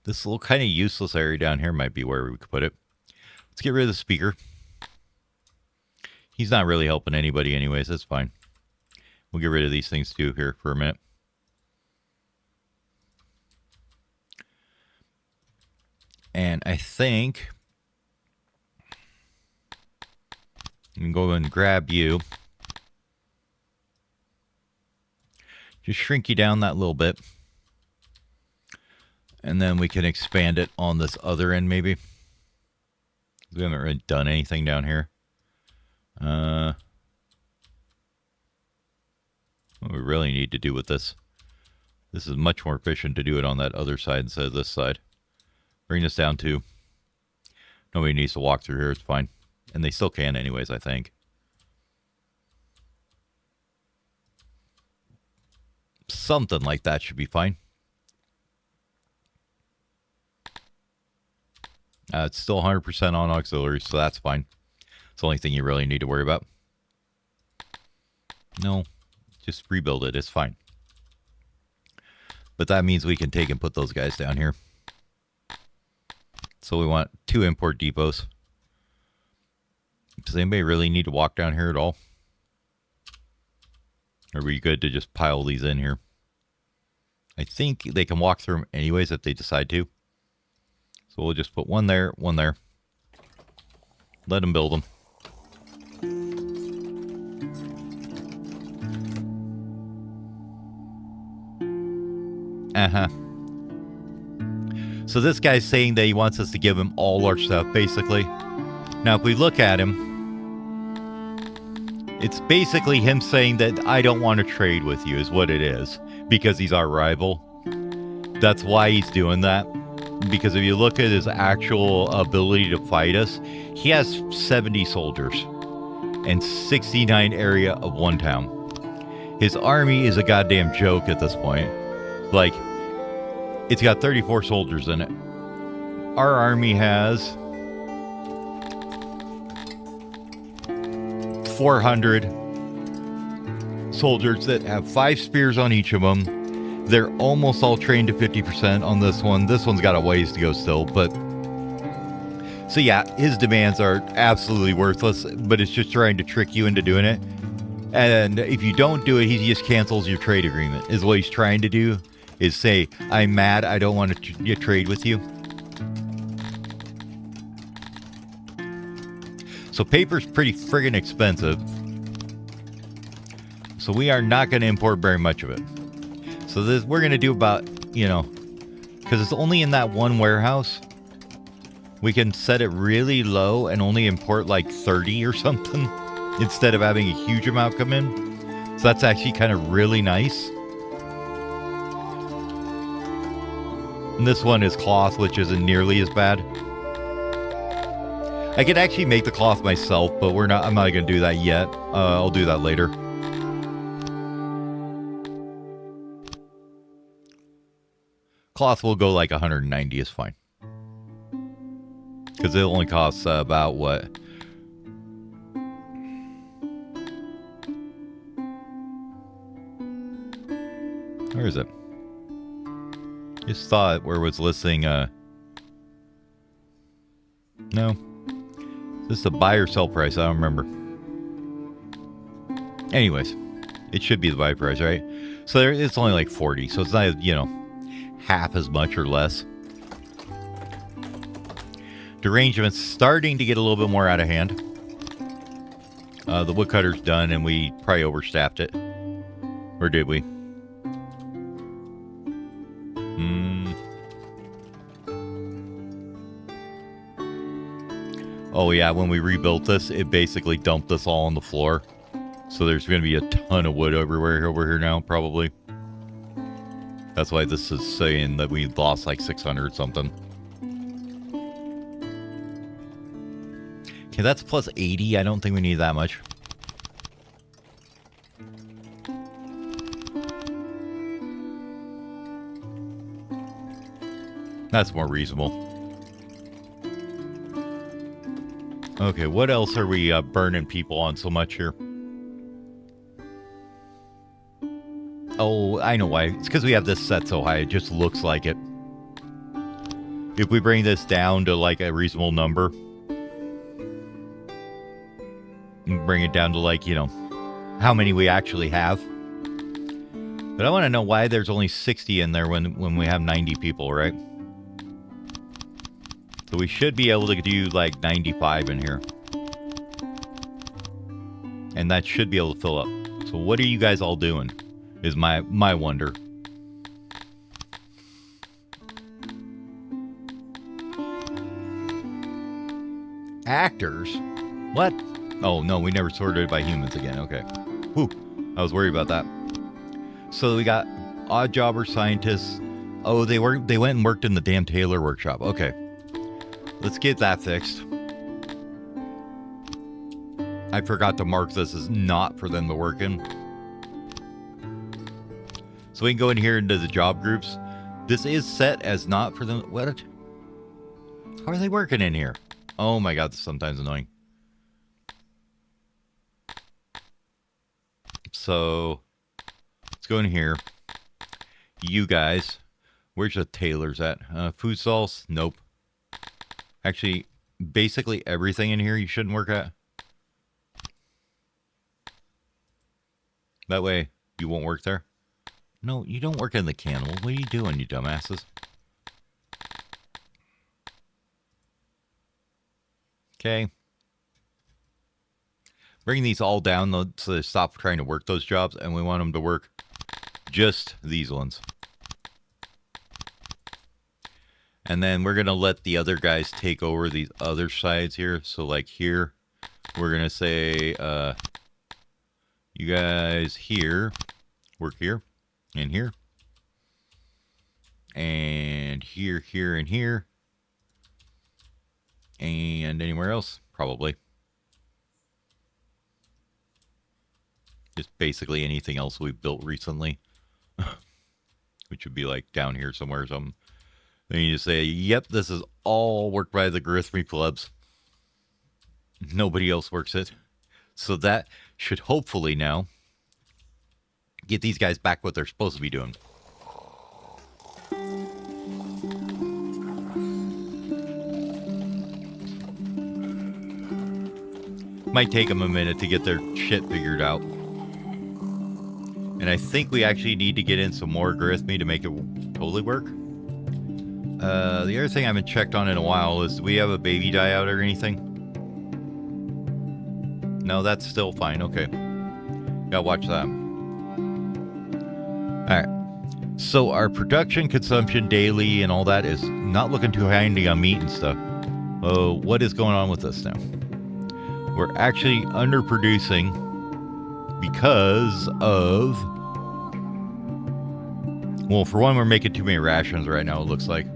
This little kind of useless area down here might be where we could put it. Let's get rid of the speaker. He's not really helping anybody anyways. That's fine. We'll get rid of these things too here for a minute. And I think... You can go and grab you. Just shrink you down that little bit. And then we can expand it on this other end maybe. We haven't really done anything down here. What we really need to do with this. This is much more efficient to do it on that other side instead of this side. Bring this down too. Nobody needs to walk through here. It's fine. And they still can anyways, I think. Something like that should be fine. It's still 100% on auxiliary, so that's fine. It's the only thing you really need to worry about. No, just rebuild it. It's fine. But that means we can take and put those guys down here. So we want 2 import depots. Does anybody really need to walk down here at all? Are we good to just pile these in here? I think they can walk through them anyways if they decide to. So we'll just put one there, one there. Let them build them. So this guy's saying that he wants us to give him all our stuff, basically. Now, if we look at him, It's basically him saying that I don't want to trade with you is what it is. Because he's our rival. That's why he's doing that. Because if you look at his actual ability to fight us, he has 70 soldiers and 69 area of one town. His army is a goddamn joke at this point. Like, it's got 34 soldiers in it. Our army has 400 soldiers that have 5 spears on each of them. They're almost all trained to 50% on this one. This one's got a ways to go still, but... So yeah, his demands are absolutely worthless, but it's just trying to trick you into doing it. And if you don't do it, he just cancels your trade agreement, is what he's trying to do, is say, I'm mad, I don't want to trade with you. So paper's pretty friggin' expensive. So we are not going to import very much of it. So this, we're going to do about, you know, because it's only in that one warehouse. We can set it really low and only import like 30 or something instead of having a huge amount come in. So that's actually kind of really nice. And this one is cloth, which isn't nearly as bad. I could actually make the cloth myself, but I'm not going to do that yet. I'll do that later. Cloth will go like 190 is fine. Because it only costs about what? Where is it? Just thought where it was listing no. Is this the buy or sell price? I don't remember. Anyways, it should be the buy price, right? So it's only like 40, so it's not, you know, half as much or less. Derangement's starting to get a little bit more out of hand. The woodcutter's done, and we probably overstaffed it. Or did we? Oh yeah, when we rebuilt this, it basically dumped us all on the floor. So there's going to be a ton of wood everywhere over here now, probably. That's why this is saying that we lost like 600 something. Okay, that's plus 80. I don't think we need that much. That's more reasonable. Okay, what else are we burning people on so much here? Oh, I know why. It's because we have this set so high. It just looks like it. If we bring this down to like a reasonable number, and bring it down to like, you know, how many we actually have. But I want to know why there's only 60 in there when we have 90 people, right? So we should be able to do like 95 in here. And that should be able to fill up. So what are you guys all doing? Is my wonder. Actors? What? Oh, no, we never sorted it by humans again. Okay. Whew. I was worried about that. So we got odd jobber scientists. Oh, they went and worked in the damn tailor workshop. Okay. Let's get that fixed. I forgot to mark this as not for them to work in. So we can go in here into the job groups. This is set as not for them. What? How are they working in here? Oh my god, this is sometimes annoying. So let's go in here. You guys. Where's the tailors at? Food stalls? Nope. Actually, basically everything in here you shouldn't work at. That way you won't work there. No, you don't work in the cannibal. What are you doing, you dumbasses? Okay. Bring these all down so they stop trying to work those jobs, and we want them to work just these ones. And then we're going to let the other guys take over these other sides here. So like here, we're going to say You guys here, work here, and here. And here, here, and here. And anywhere else, probably. Just basically anything else we've built recently. Which would be like down here somewhere or something. Then you just say, yep, this is all worked by the Garithmi plebs. Nobody else works it. So that should hopefully now get these guys back what they're supposed to be doing. Might take them a minute to get their shit figured out. And I think we actually need to get in some more Garithmi to make it totally work. The other thing I haven't checked on in a while is, do we have a baby die out or anything? No, that's still fine. Okay. Gotta watch that. Alright. So our production, consumption, daily, and all that is not looking too handy on meat and stuff. Oh, what is going on with us now? We're actually underproducing because of... Well, for one, we're making too many rations right now, it looks like.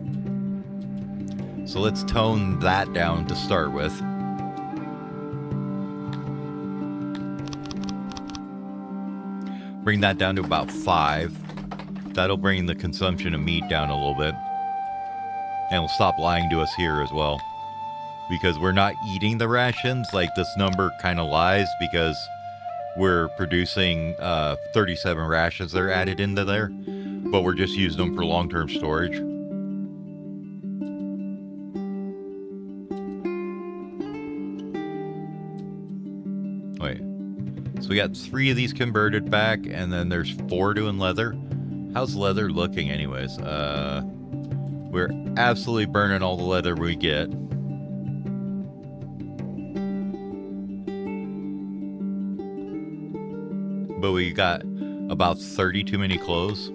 So let's tone that down to start with. Bring that down to about 5. That'll bring the consumption of meat down a little bit. And we'll stop lying to us here as well. Because we're not eating the rations, like this number kind of lies because we're producing 37 rations that are added into there, but we're just using them for long-term storage. Wait, so we got 3 of these converted back, and then there's 4 doing leather. How's leather looking anyways? We're absolutely burning all the leather we get. But we got about 30 too many clothes.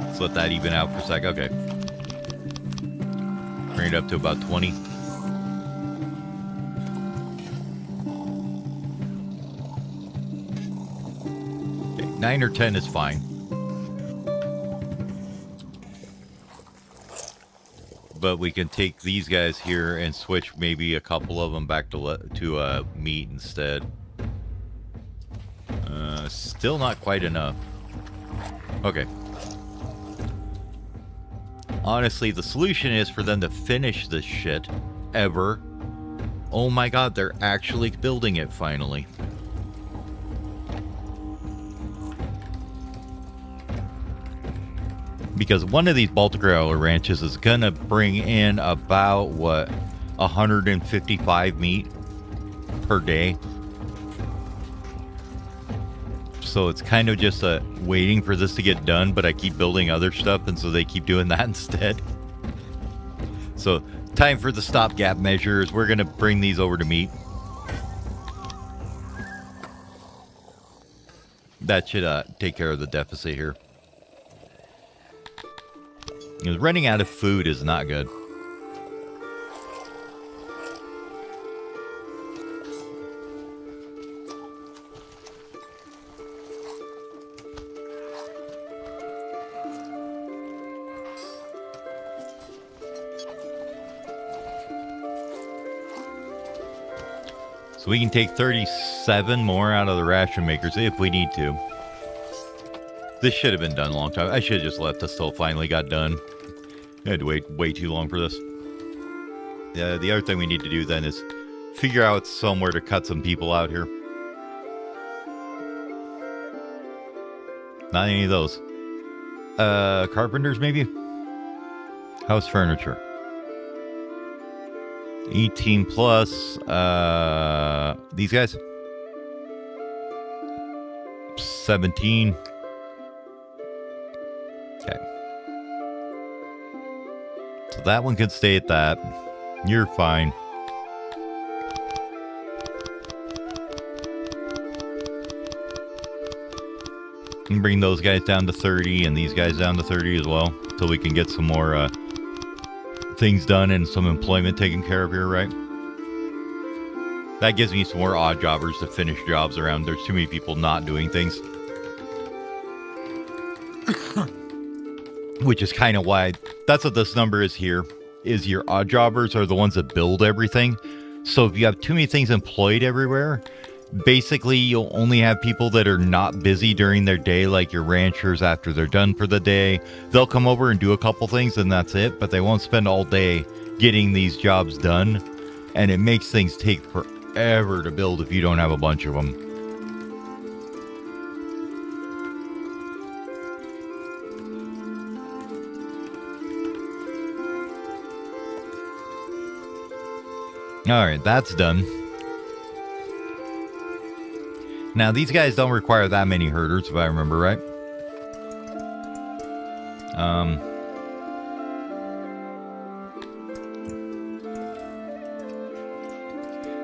Let's let that even out for a sec. Okay. Bring it up to about 20. Okay, 9 or 10 is fine. But we can take these guys here and switch maybe a couple of them back to meat instead. Still not quite enough. Okay. Honestly, the solution is for them to finish this shit ever. Oh my god, they're actually building it finally. Because one of these Baltic Growler ranches is gonna bring in about, what, 155 meat per day. So it's kind of just waiting for this to get done, but I keep building other stuff, and so they keep doing that instead. So, time for the stopgap measures. We're gonna bring these over to meat. That should take care of the deficit here. Because running out of food is not good. So we can take 37 more out of the ration makers if we need to. This should have been done a long time. I should have just left this till it finally got done. I had to wait way too long for this. The other thing we need to do then is figure out somewhere to cut some people out here. Not any of those. Carpenters maybe? House furniture. 18 plus. These guys? 17. Okay. So that one can stay at that. You're fine. And bring those guys down to 30 and these guys down to 30 as well. So we can get some more things done and some employment taken care of here, right? That gives me some more odd jobbers to finish jobs around. There's too many people not doing things. Which is kind of why, that's what this number is here, is your odd jobbers are the ones that build everything. So if you have too many things employed everywhere, basically you'll only have people that are not busy during their day, like your ranchers after they're done for the day. They'll come over and do a couple things and that's it, but they won't spend all day getting these jobs done. And it makes things take forever to build if you don't have a bunch of them. Alright, that's done. Now, these guys don't require that many herders, if I remember right.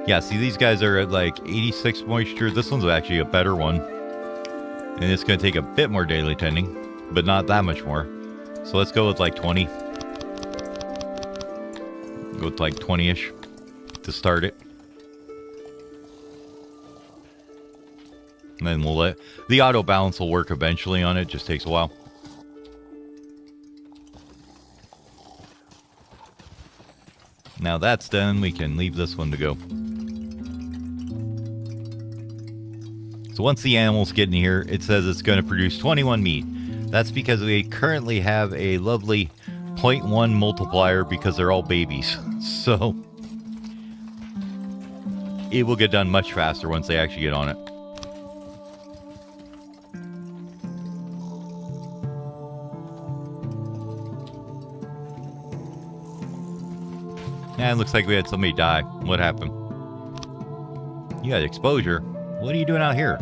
Yeah, see, these guys are at like 86 moisture. This one's actually a better one. And it's going to take a bit more daily tending, but not that much more. So let's go with like 20. Go with like 20-ish. To start it. And then we'll let the auto balance will work eventually on it, just takes a while. Now that's done, we can leave this one to go. So once the animals get in here, it says it's going to produce 21 meat. That's because we currently have a lovely 0.1 multiplier because they're all babies. So it will get done much faster once they actually get on it. Yeah, it looks like we had somebody die. What happened? You had exposure. What are you doing out here?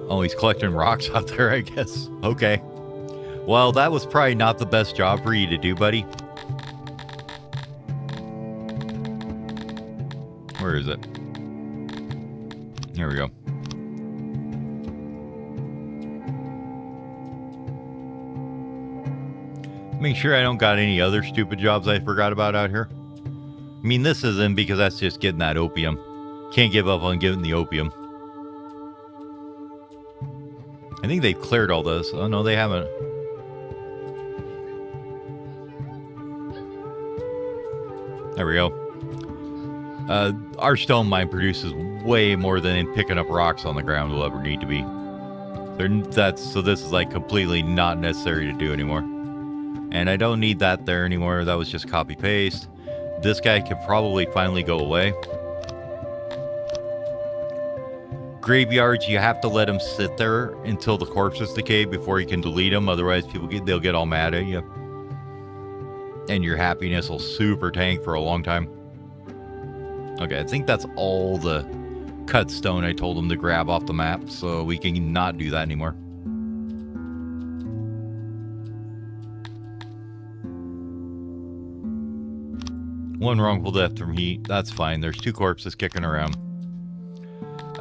Oh, he's collecting rocks out there, I guess. Okay. Well, that was probably not the best job for you to do, buddy. Where is it? Here we go. Make sure I don't got any other stupid jobs I forgot about out here. I mean, this isn't because that's just getting that opium. Can't give up on getting the opium. I think they've cleared all this. Oh, no, they haven't. There we go. Our stone mine produces way more than picking up rocks on the ground will ever need to be. So this is like completely not necessary to do anymore. And I don't need that there anymore. That was just copy paste. This guy could probably finally go away. Graveyards, you have to let them sit there until the corpses decay before you can delete them. Otherwise, they'll get all mad at you. And your happiness will super tank for a long time. Okay, I think that's all the cut stone I told him to grab off the map, so we can not do that anymore. One wrongful death from heat. That's fine. There's 2 corpses kicking around.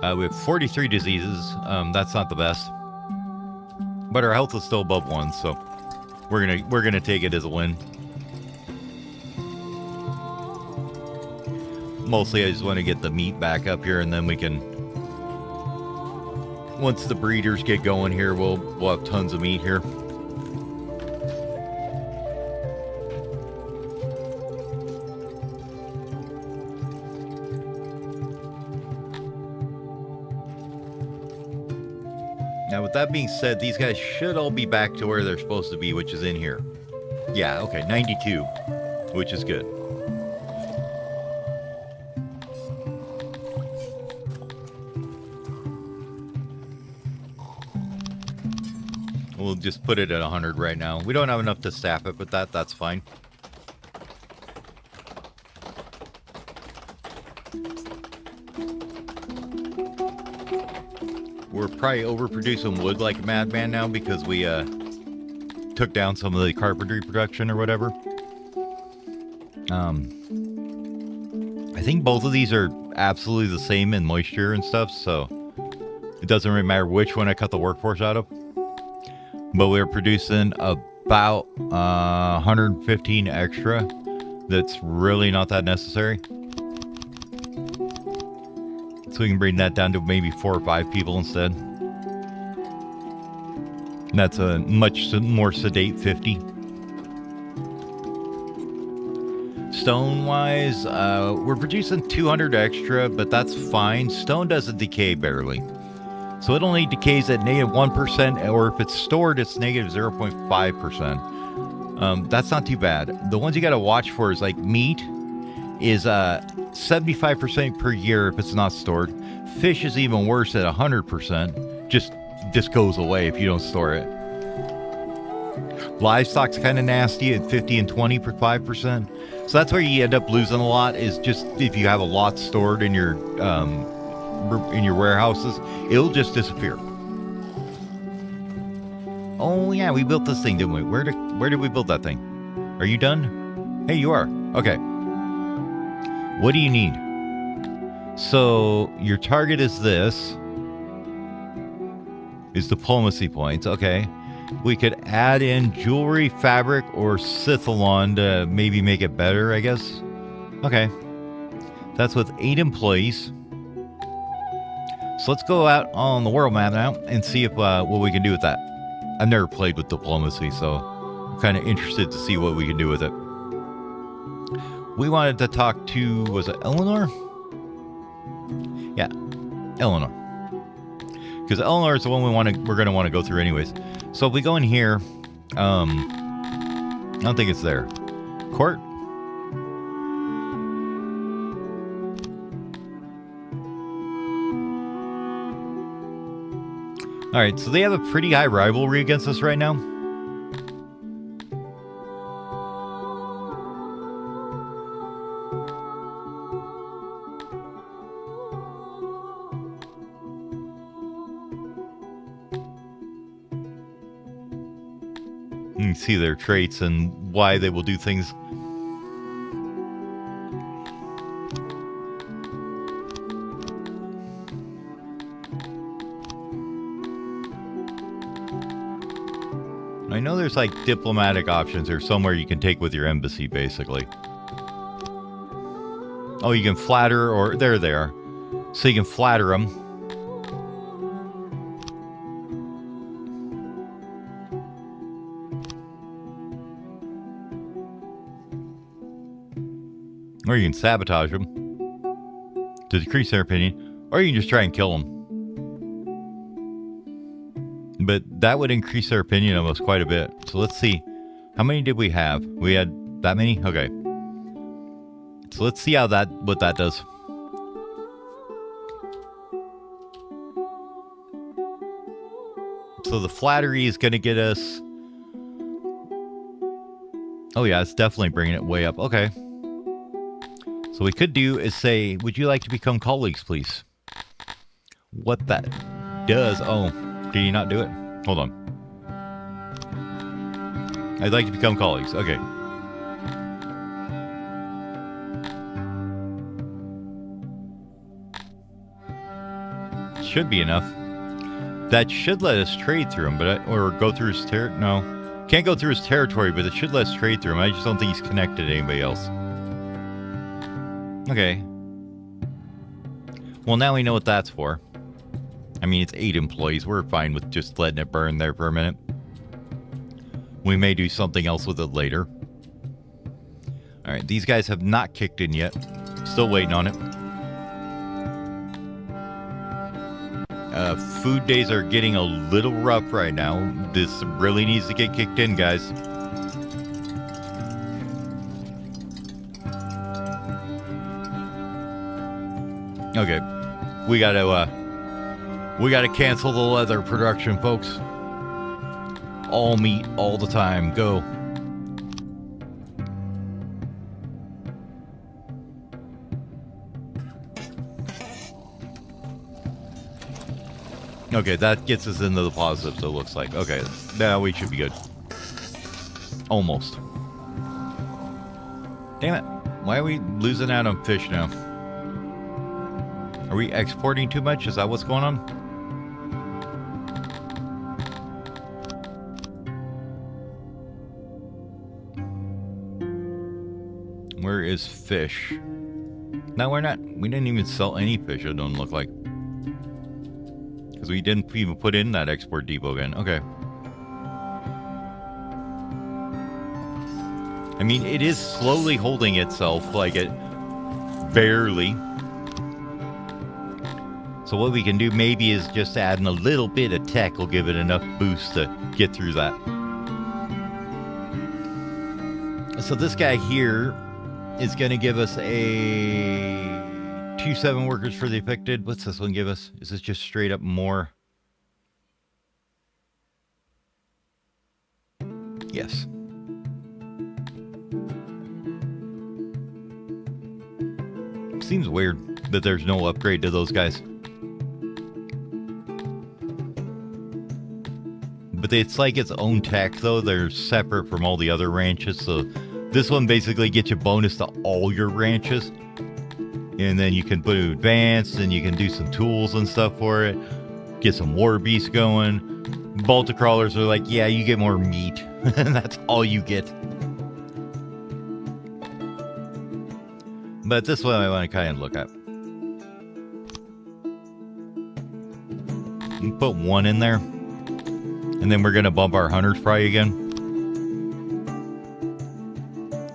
We have 43 diseases. That's not the best. But our health is still above 1, so we're gonna take it as a win. Mostly I just want to get the meat back up here, and then we can, once the breeders get going here, we'll have tons of meat here. Now, with that being said, these guys should all be back to where they're supposed to be, which is in here. Yeah, okay, 92, which is good. We'll just put it at 100 right now. We don't have enough to staff it, but that's fine. We're probably overproducing wood like a madman now because we took down some of the carpentry production or whatever. I think both of these are absolutely the same in moisture and stuff, so It doesn't really matter which one I cut the workforce out of. But we're producing about 115 extra. That's really not that necessary. So we can bring that down to maybe 4 or 5 people instead. And that's a much more sedate 50. Stone-wise, we're producing 200 extra, but that's fine. Stone doesn't decay barely. So it only decays at -1%, or if it's stored, it's -0.5%. That's not too bad. The ones you got to watch for is like meat is 75% per year if it's not stored. Fish is even worse at 100%. Just goes away if you don't store it. Livestock's kind of nasty at 50 and 25%. So that's where you end up losing a lot, is just if you have a lot stored in your warehouses, it'll just disappear. Oh yeah, we built this thing, didn't we? Where did we build that thing? Are you done? Hey, you are. Okay. What do you need? So your target is this. Is diplomacy points. Okay. We could add in jewelry, fabric, or Scythalon to maybe make it better, I guess. Okay. That's with 8 employees. So let's go out on the world map now and see if what we can do with that. I've never played with diplomacy, so I'm kind of interested to see what we can do with it. We wanted to talk to, was it Eleanor? Yeah, Eleanor. Because Eleanor is the one we're going to want to go through anyways. So if we go in here, I don't think it's there. Court? All right, so they have a pretty high rivalry against us right now. You can see their traits and why they will do things. I know there's like diplomatic options or somewhere you can take with your embassy, basically. Oh, you can flatter, or there they are. So you can flatter them. Or you can sabotage them to decrease their opinion, or you can just try and kill them. But that would increase their opinion almost quite a bit. So let's see. How many did we have? We had that many? Okay. So let's see how what that does. So the flattery is going to get us... Oh yeah, it's definitely bringing it way up. Okay. So what we could do is say, would you like to become colleagues, please? What that does... Oh... Did you not do it? Hold on. I'd like to become colleagues. Okay. Should be enough. That should let us trade through him, or go through his territory. No. Can't go through his territory, but it should let us trade through him. I just don't think he's connected to anybody else. Okay. Well, now we know what that's for. I mean, it's 8 employees. We're fine with just letting it burn there for a minute. We may do something else with it later. All right, these guys have not kicked in yet. Still waiting on it. Food days are getting a little rough right now. This really needs to get kicked in, guys. Okay, we gotta cancel the leather production, folks. All meat, all the time. Go. Okay, that gets us into the positives, it looks like. Okay, now we should be good. Almost. Damn it. Why are we losing out on fish now? Are we exporting too much? Is that what's going on? Where is fish? No, we're not. We didn't even sell any fish, it don't look like. Because we didn't even put in that export depot again. Okay. I mean, it is slowly holding itself, like it barely. So what we can do maybe is just adding a little bit of tech will give it enough boost to get through that. So this guy here is going to give us a 2-7 workers for the affected. What's this one give us? Is this just straight up more? Yes. Seems weird that there's no upgrade to those guys. But it's like its own tech, though. They're separate from all the other ranches. So this one basically gets you bonus to all your ranches. And then you can put it advanced, and you can do some tools and stuff for it. Get some war beasts going. Balta crawlers are like, yeah, you get more meat. And that's all you get. But this one I want to kind of look at. Put one in there. And then we're going to bump our hunter's probably again.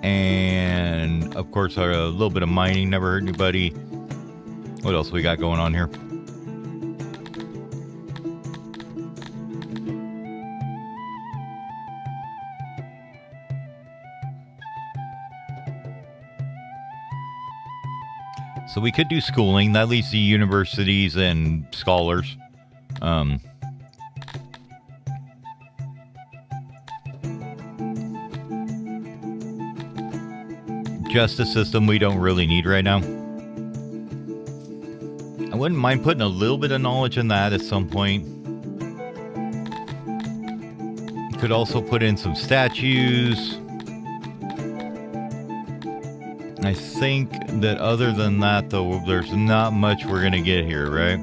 And, of course, a little bit of mining never hurt anybody. What else we got going on here? So we could do schooling. That leads to universities and scholars. Justice system we don't really need right now. I wouldn't mind putting a little bit of knowledge in that at some point. Could also put in some statues. I think that other than that, though, there's not much we're going to get here, right?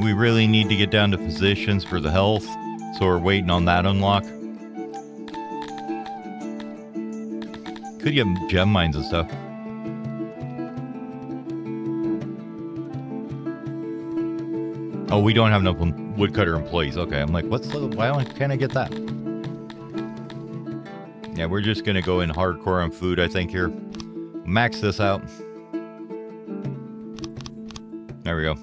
We really need to get down to physicians for the health, so we're waiting on that unlock. Could get gem mines and stuff. Oh, we don't have enough woodcutter employees. Okay, I'm like, why can't I get that? Yeah, we're just going to go in hardcore on food, I think, here. Max this out. There we go.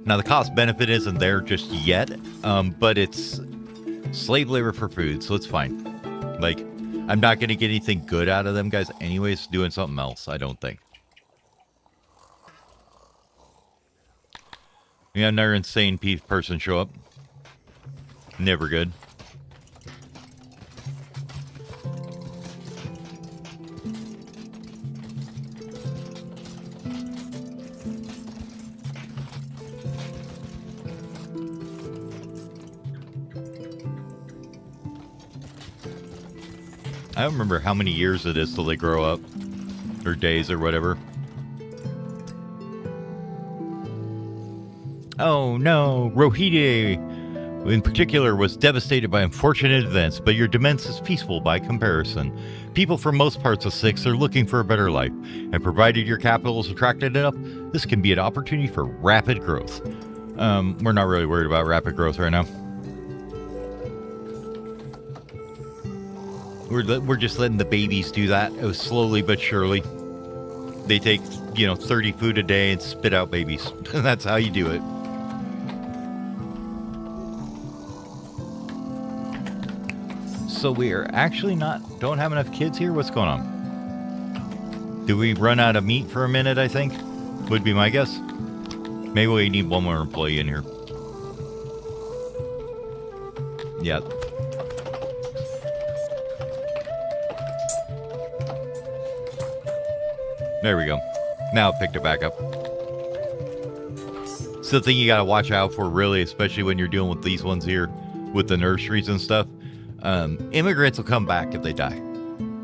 Now, the cost benefit isn't there just yet, but it's slave labor for food, so it's fine. Like, I'm not going to get anything good out of them guys anyways, doing something else, I don't think. We have another insane person show up. Never good. I don't remember how many years it is till they grow up. Or days or whatever. Oh no, Rohide in particular was devastated by unfortunate events, but your demence is peaceful by comparison. People from most parts of Six are looking for a better life, and provided your capital is attracted enough, this can be an opportunity for rapid growth. We're not really worried about rapid growth right now. We're just letting the babies do that. It was slowly but surely. They take, 30 food a day and spit out babies. That's how you do it. So we are actually don't have enough kids here? What's going on? Do we run out of meat for a minute, I think? Would be my guess. Maybe we need one more employee in here. Yeah. There we go. Now it picked it back up. It's the thing you got to watch out for, really, especially when you're dealing with these ones here, with the nurseries and stuff. Immigrants will come back if they die.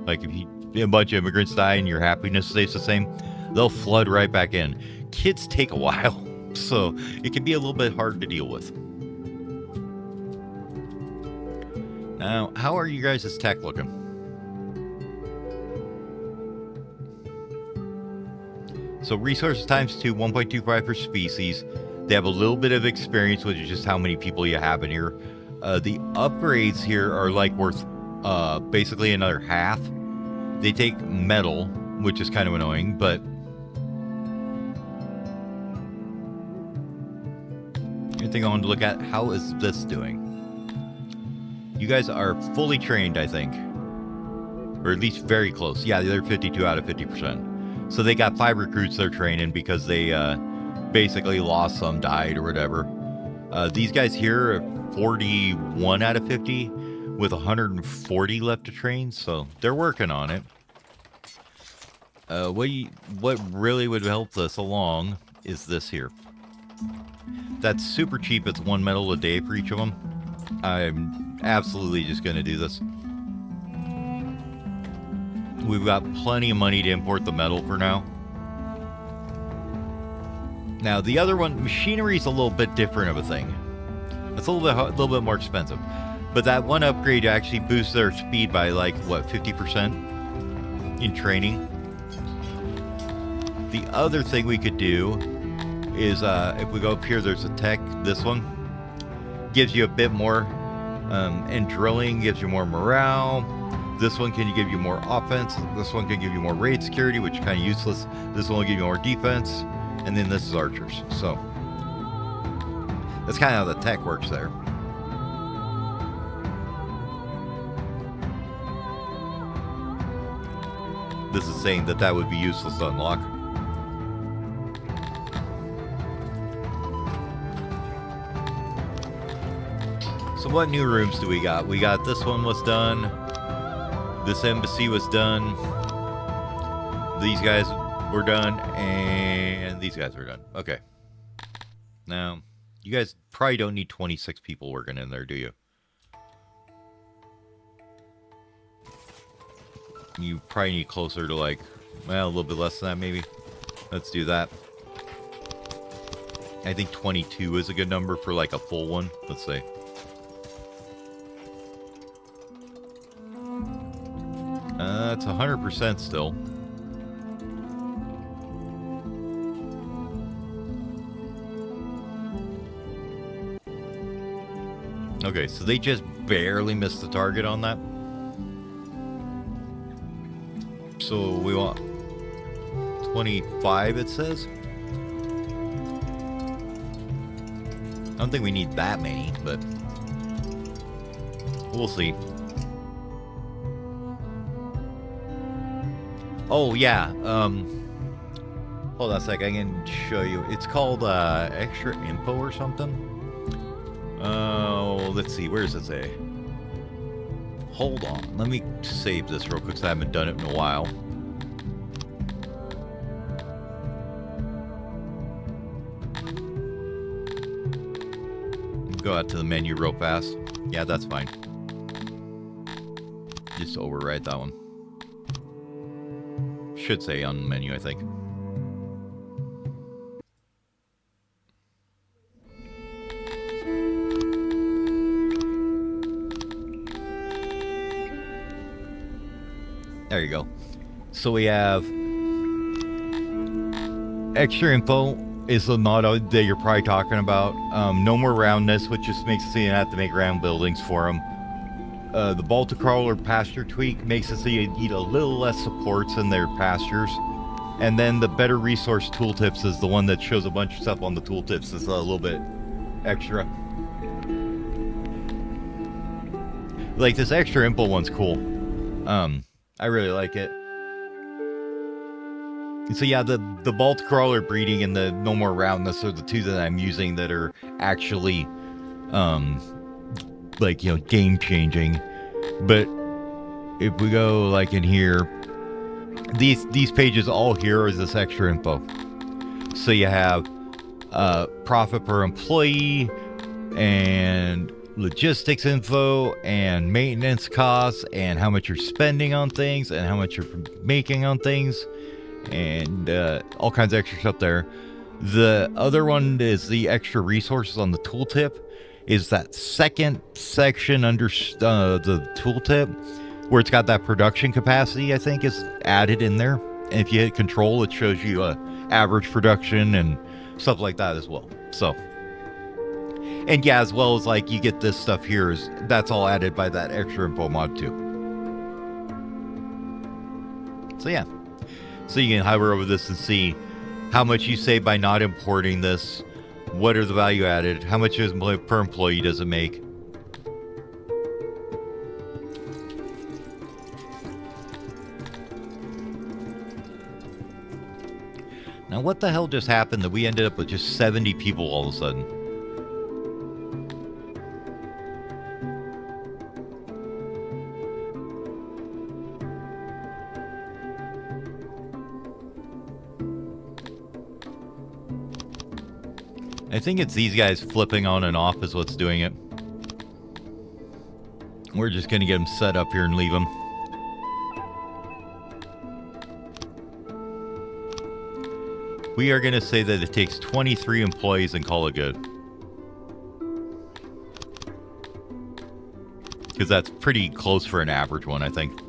Like, if a bunch of immigrants die and your happiness stays the same, they'll flood right back in. Kids take a while, so it can be a little bit hard to deal with. Now, how are you guys' tech looking? So resources times 2, 1.25 per species. They have a little bit of experience, which is just how many people you have in here. The upgrades here are like worth basically another half. They take metal, which is kind of annoying, but anything I wanted to look at, how is this doing? You guys are fully trained, I think. Or at least very close. Yeah, they're 52 out of 50%. So they got 5 recruits they're training because they basically lost some, died, or whatever. These guys here are 41 out of 50 with 140 left to train, so they're working on it. What really would help this along is this here. That's super cheap. It's 1 metal a day for each of them. I'm absolutely just going to do this. We've got plenty of money to import the metal for now. Now, the other one, machinery is a little bit different of a thing. It's a little bit more expensive. But that one upgrade actually boosts their speed by like, what, 50% in training. The other thing we could do is, if we go up here, there's a tech, this one. Gives you a bit more, and drilling gives you more morale. This one can give you more offense. This one can give you more raid security, which is kind of useless. This one will give you more defense. And then this is archers. So that's kind of how the tech works there. This is saying that that would be useless to unlock. So what new rooms do we got? We got this one was done. This embassy was done. These guys were done. And these guys were done. Okay. Now, you guys probably don't need 26 people working in there, do you? You probably need closer to like, well, a little bit less than that maybe. Let's do that. I think 22 is a good number for like a full one. Let's see. It's 100% still. Okay, so they just barely missed the target on that. So we want 25, it says. I don't think we need that many, but we'll see. Oh, yeah. Hold on a sec. I can show you. It's called extra info or something. Oh, let's see. Where does it say? Hold on. Let me save this real quick because I haven't done it in a while. Go out to the menu real fast. Yeah, that's fine. Just override that one. Should say on the menu, I think. There you go. So we have extra info is the motto that you're probably talking about. No more roundness, which just makes it so you have to make round buildings for them. The Baltic Crawler pasture tweak makes it so you need a little less supports in their pastures. And then the better resource tooltips is the one that shows a bunch of stuff on the tooltips. It's a little bit extra. Like this extra info one's cool. I really like it. So yeah, the Baltic Crawler breeding and the No More Roundness are the two that I'm using that are actually like, you know, game changing. But if we go like in here, these pages all here is this extra info. So you have profit per employee and logistics info and maintenance costs and how much you're spending on things and how much you're making on things and all kinds of extra stuff there. The other one is the extra resources on the tooltip. Is that second section under the tooltip where it's got that production capacity, I think, is added in there. And if you hit control, it shows you average production and stuff like that as well. So, and yeah, as well as like you get this stuff here, that's all added by that extra info mod too. So yeah, so you can hover over this and see how much you save by not importing this. What are the value added? How much per employee does it make? Now, what the hell just happened that we ended up with just 70 people all of a sudden? I think it's these guys flipping on and off is what's doing it. We're just going to get them set up here and leave them. We are going to say that it takes 23 employees and call it good. Because that's pretty close for an average one, I think.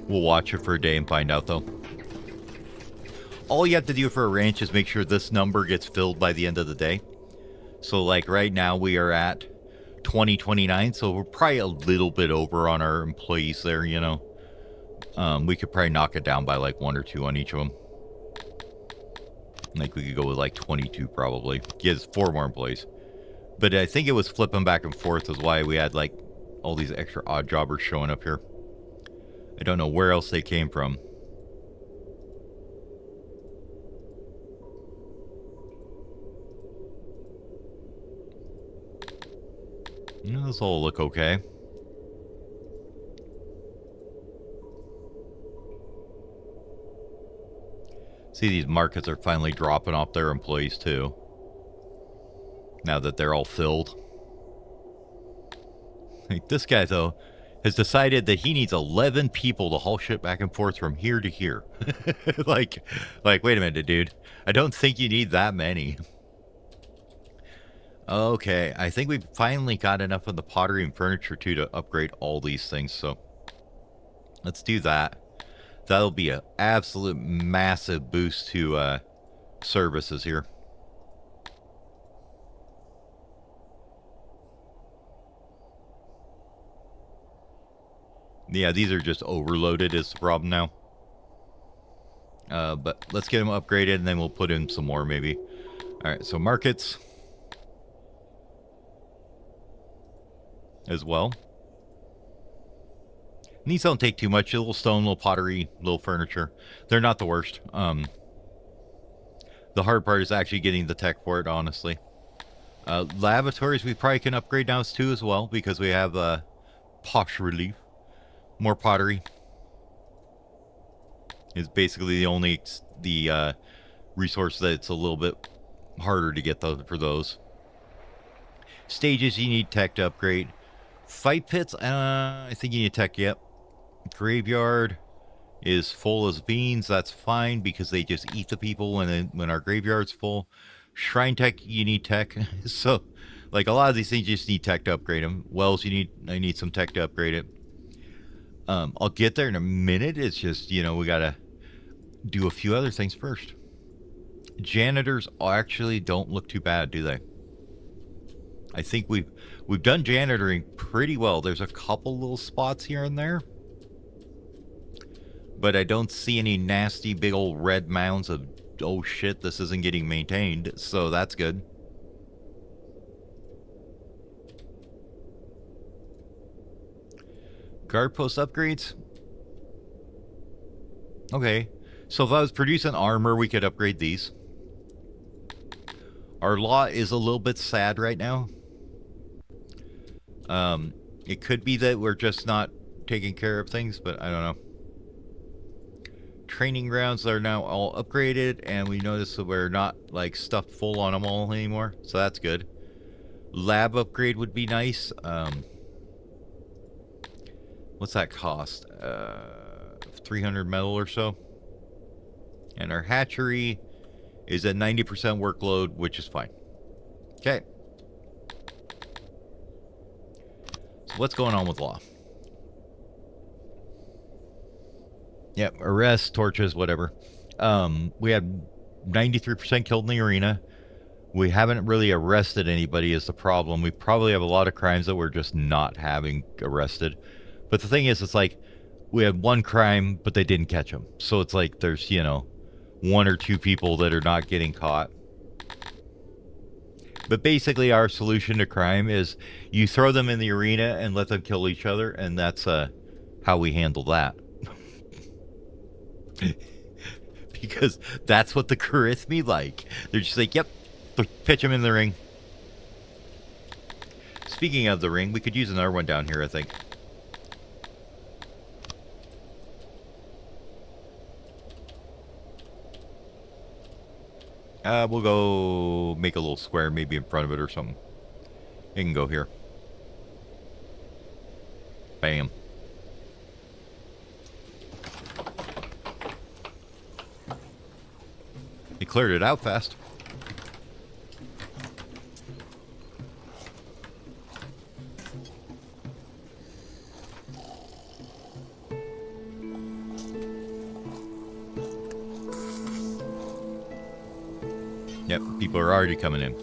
We'll watch it for a day and find out, though. All you have to do for a ranch is make sure this number gets filled by the end of the day. So, like, right now we are at 2029, so we're probably a little bit over on our employees there, you know. We could probably knock it down by, like, 1 or 2 on each of them. Like, we could go with, like, 22 probably. Gives 4 more employees. But I think it was flipping back and forth is why we had, like, all these extra odd jobbers showing up here. I don't know where else they came from. Those all look okay. See, these markets are finally dropping off their employees too. Now that they're all filled. Like, this guy, though, has decided that he needs 11 people to haul shit back and forth from here to here. like, wait a minute, dude. I don't think you need that many. Okay, I think we've finally got enough of the pottery and furniture too to upgrade all these things, so let's do that. That'll be an absolute massive boost to services here. Yeah, these are just overloaded is the problem now. But let's get them upgraded and then we'll put in some more maybe. Alright, so markets. As well. These don't take too much. A little stone, little pottery, little furniture. They're not the worst. The hard part is actually getting the tech for it, honestly. Laboratories we probably can upgrade now too as well because we have posh relief. More pottery is basically the only resource that's a little bit harder to get for those. Stages you need tech to upgrade. Fight pits, I think you need tech, yep. Graveyard is full as beans, that's fine because they just eat the people when our graveyard's full. Shrine tech, you need tech. So, like, a lot of these things you just need tech to upgrade them. Wells, I need some tech to upgrade it. I'll get there in a minute. It's just, you know, we gotta do a few other things first. Janitors actually don't look too bad, do they? I think we've done janitoring pretty well. There's a couple little spots here and there. But I don't see any nasty big old red mounds of, oh shit, this isn't getting maintained. So that's good. Guard post upgrades. Okay. So if I was producing armor, we could upgrade these. Our lot is a little bit sad right now. It could be that we're just not taking care of things, but I don't know. Training grounds are now all upgraded, and we notice that we're not, like, stuffed full on them all anymore, so that's good. Lab upgrade would be nice. What's that cost? 300 metal or so. And our hatchery is at 90% workload, which is fine. Okay. So what's going on with law? Yep, arrests, torches, whatever. We had 93% killed in the arena. We haven't really arrested anybody is the problem. We probably have a lot of crimes that we're just not having arrested. But the thing is, it's like we had one crime, but they didn't catch him. So it's like there's, one or two people that are not getting caught. But basically, our solution to crime is you throw them in the arena and let them kill each other, and that's how we handle that. Because that's what the Garithmi like. They're just like, yep, pitch them in the ring. Speaking of the ring, we could use another one down here, I think. We'll go make a little square maybe in front of it or something. It can go here. Bam. He cleared it out fast. Yep, people are already coming in.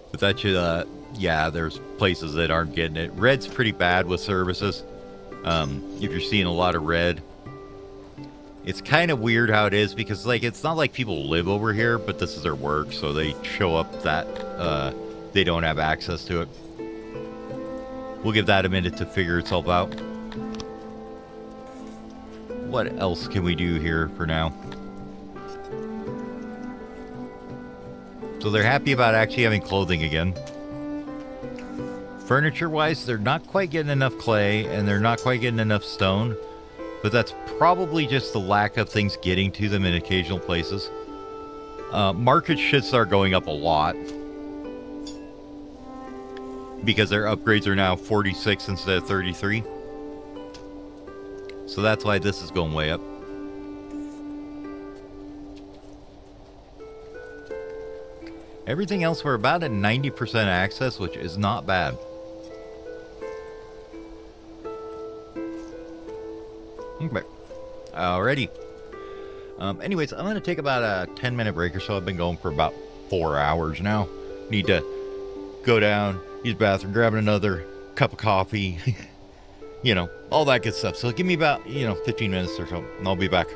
But that should, yeah, there's places that aren't getting it. Red's pretty bad with services. If you're seeing a lot of red, it's kind of weird how it is because, like, it's not like people live over here, but this is their work, so they show up that they don't have access to it. We'll give that a minute to figure itself out. What else can we do here for now? So they're happy about actually having clothing again. Furniture-wise, they're not quite getting enough clay, and they're not quite getting enough stone. But that's probably just the lack of things getting to them in occasional places. Markets should start going up a lot. Because their upgrades are now 46 instead of 33. So that's why this is going way up. Everything else, we're about at 90% access, which is not bad. Okay. Alrighty. Anyways, I'm going to take about a 10-minute break or so. I've been going for about 4 hours now. Need to go down, use the bathroom, grab another cup of coffee. You know, all that good stuff. So give me about, 15 minutes or so, and I'll be back.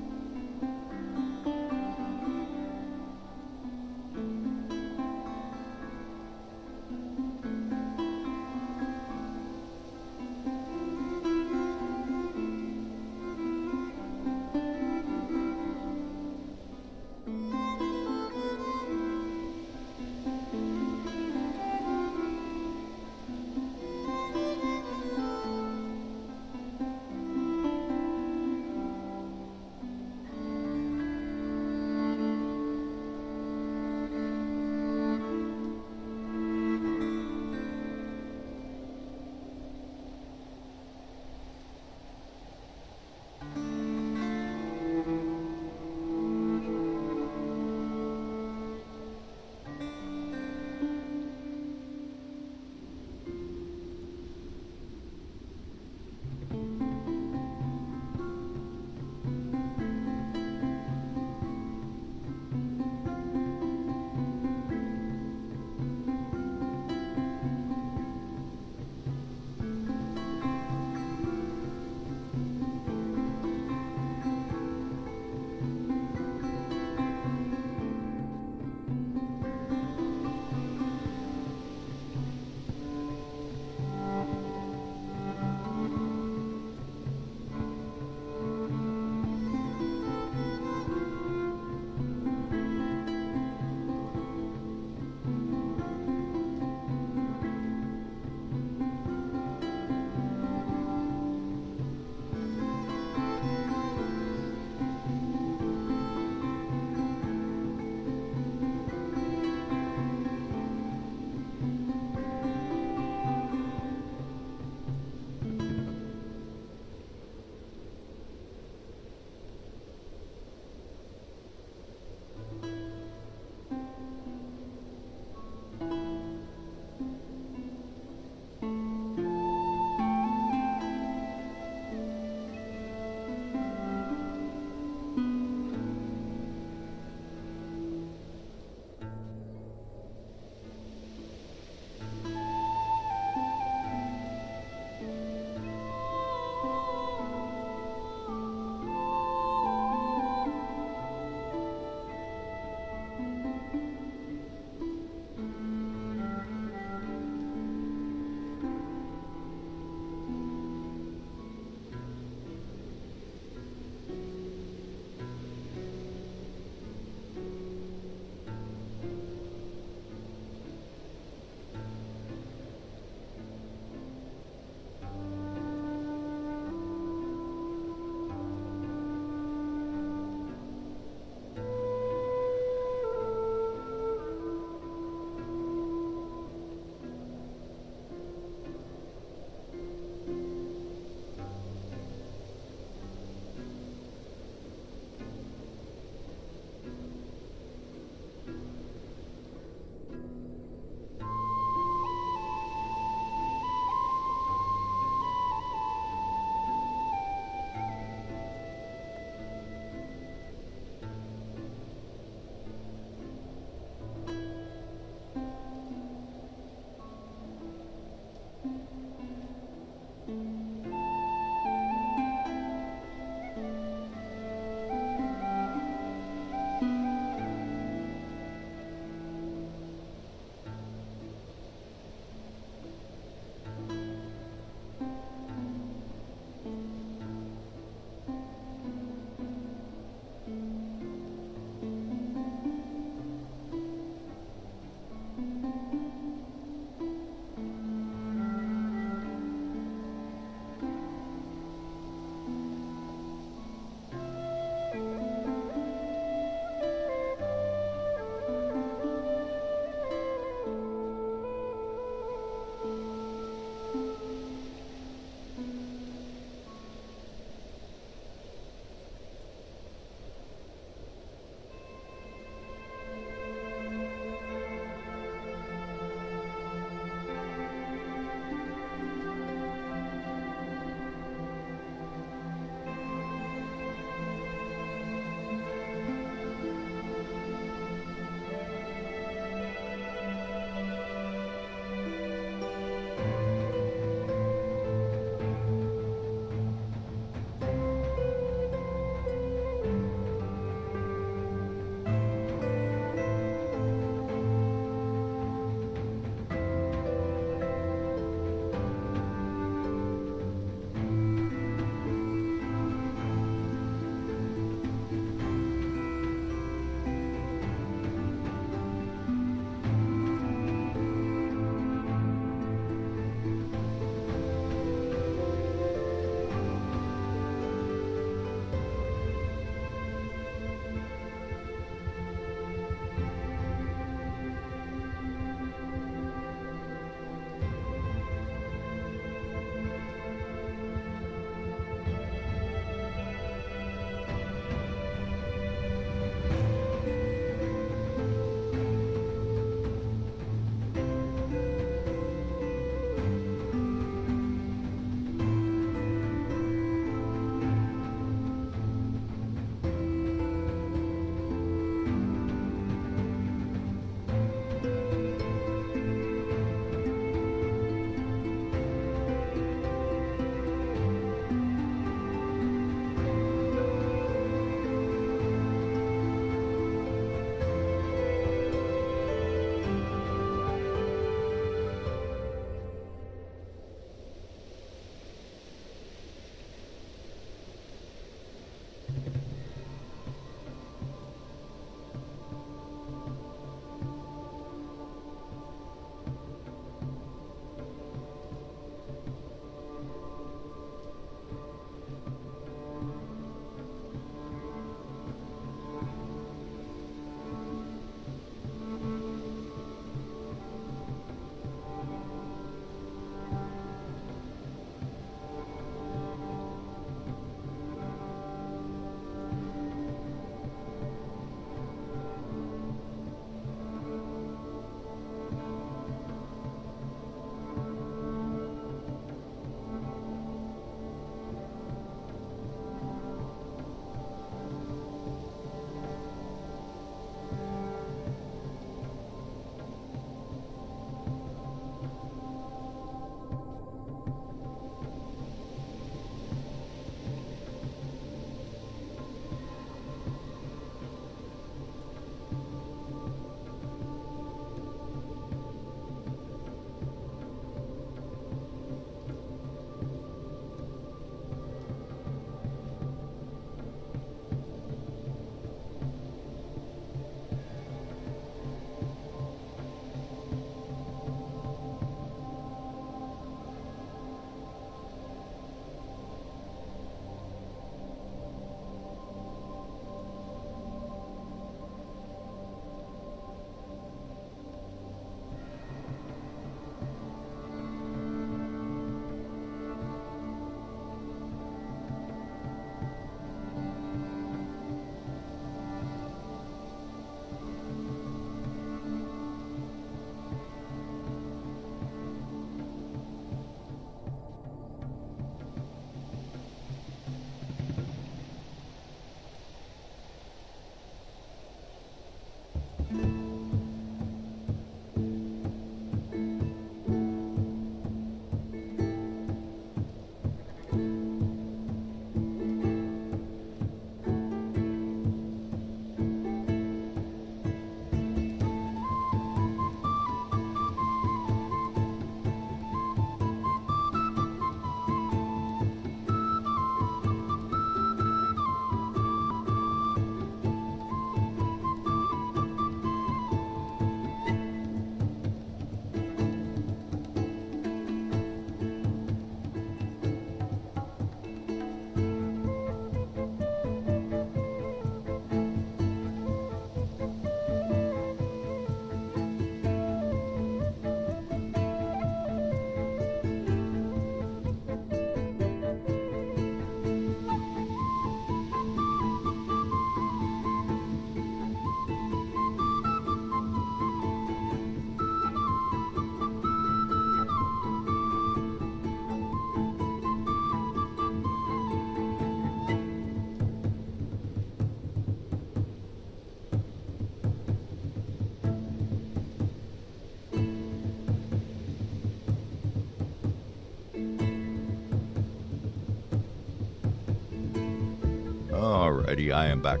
Alrighty, I am back.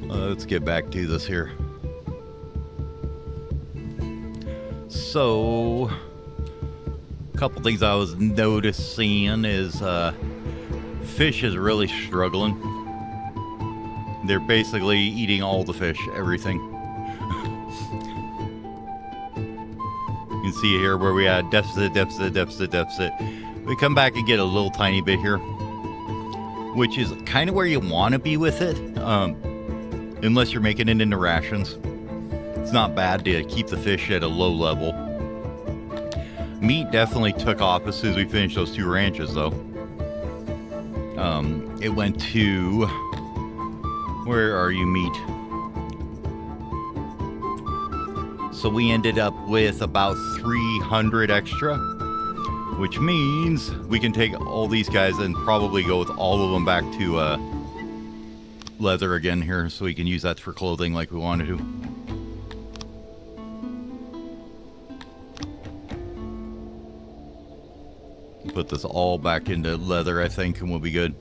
Let's get back to this here. So, a couple things I was noticing is fish is really struggling. They're basically eating all the fish, everything. You can see here where we had deficit. We come back and get a little tiny bit here, which is kind of where you want to be with it, unless you're making it into rations. It's not bad to keep the fish at a low level. Meat definitely took off as soon as we finished those 2 ranches, though. It went to... Where are you, meat? So we ended up with about 300 extra, which means we can take all these guys and probably go with all of them back to leather again here, so we can use that for clothing like we wanted to. Put this all back into leather, I think, and we'll be good.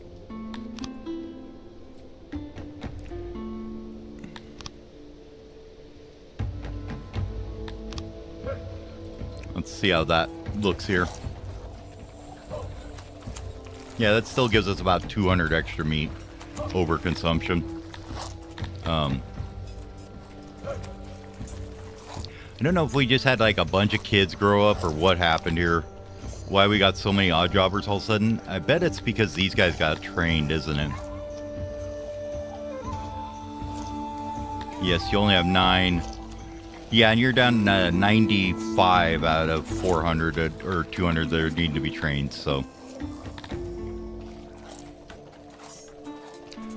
Let's see how that looks here. Yeah, that still gives us about 200 extra meat over consumption. I don't know if we just had like a bunch of kids grow up or what happened here. Why we got so many odd jobbers all of a sudden. I bet it's because these guys got trained, isn't it? Yes, you only have 9. Yeah, and you're down 95 out of 400 or 200 that need to be trained, so.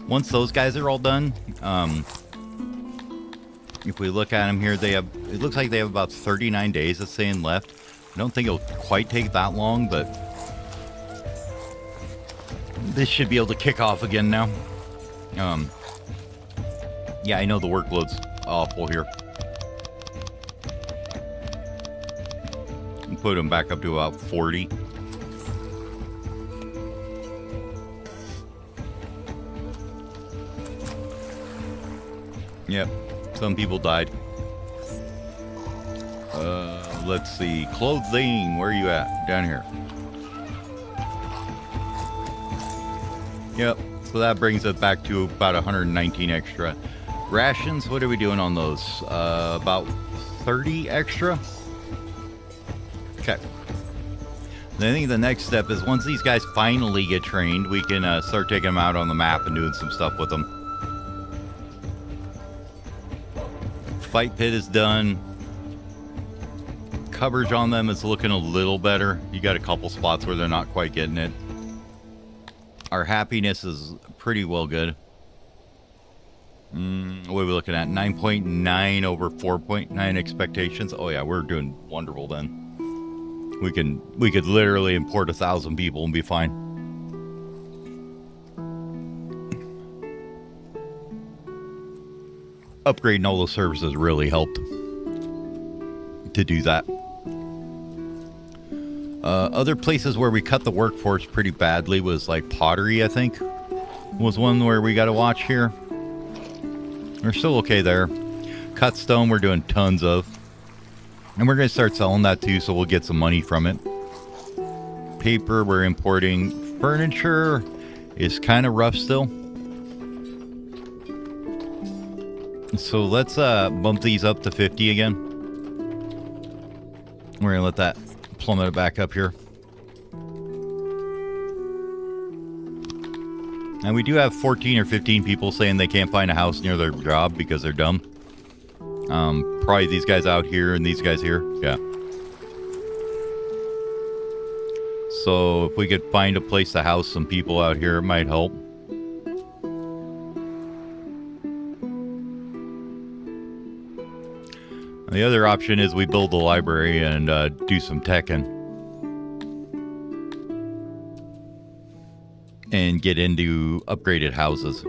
Once those guys are all done, if we look at them here, they have, it looks like they have about 39 days of saying left. I don't think it'll quite take that long, but this should be able to kick off again now. Yeah, I know the workload's awful here. Put them back up to about 40. Yep, some people died. Let's see. Clothing, where are you at? Down here. Yep, so that brings it back to about 119 extra. Rations, what are we doing on those? About 30 extra? Okay. Then I think the next step is once these guys finally get trained, we can start taking them out on the map and doing some stuff with them. Fight pit is done. Coverage on them is looking a little better. You got a couple spots where they're not quite getting it. Our happiness is pretty well good. What are we looking at? 9.9 over 4.9 expectations. Oh yeah, we're doing wonderful then. We could literally import 1,000 people and be fine. Upgrading all those services really helped to do that. Other places where we cut the workforce pretty badly was like pottery, I think, was one where we got to watch here. We're still okay there. Cut stone, we're doing tons of. And we're going to start selling that too, so we'll get some money from it. Paper, we're importing. Furniture is kind of rough still. So let's bump these up to 50 again. We're going to let that plummet back up here. And we do have 14 or 15 people saying they can't find a house near their job because they're dumb. Probably these guys out here and these guys here. Yeah. So if we could find a place to house some people out here, it might help. The other option is we build the library and do some teching. And get into upgraded houses.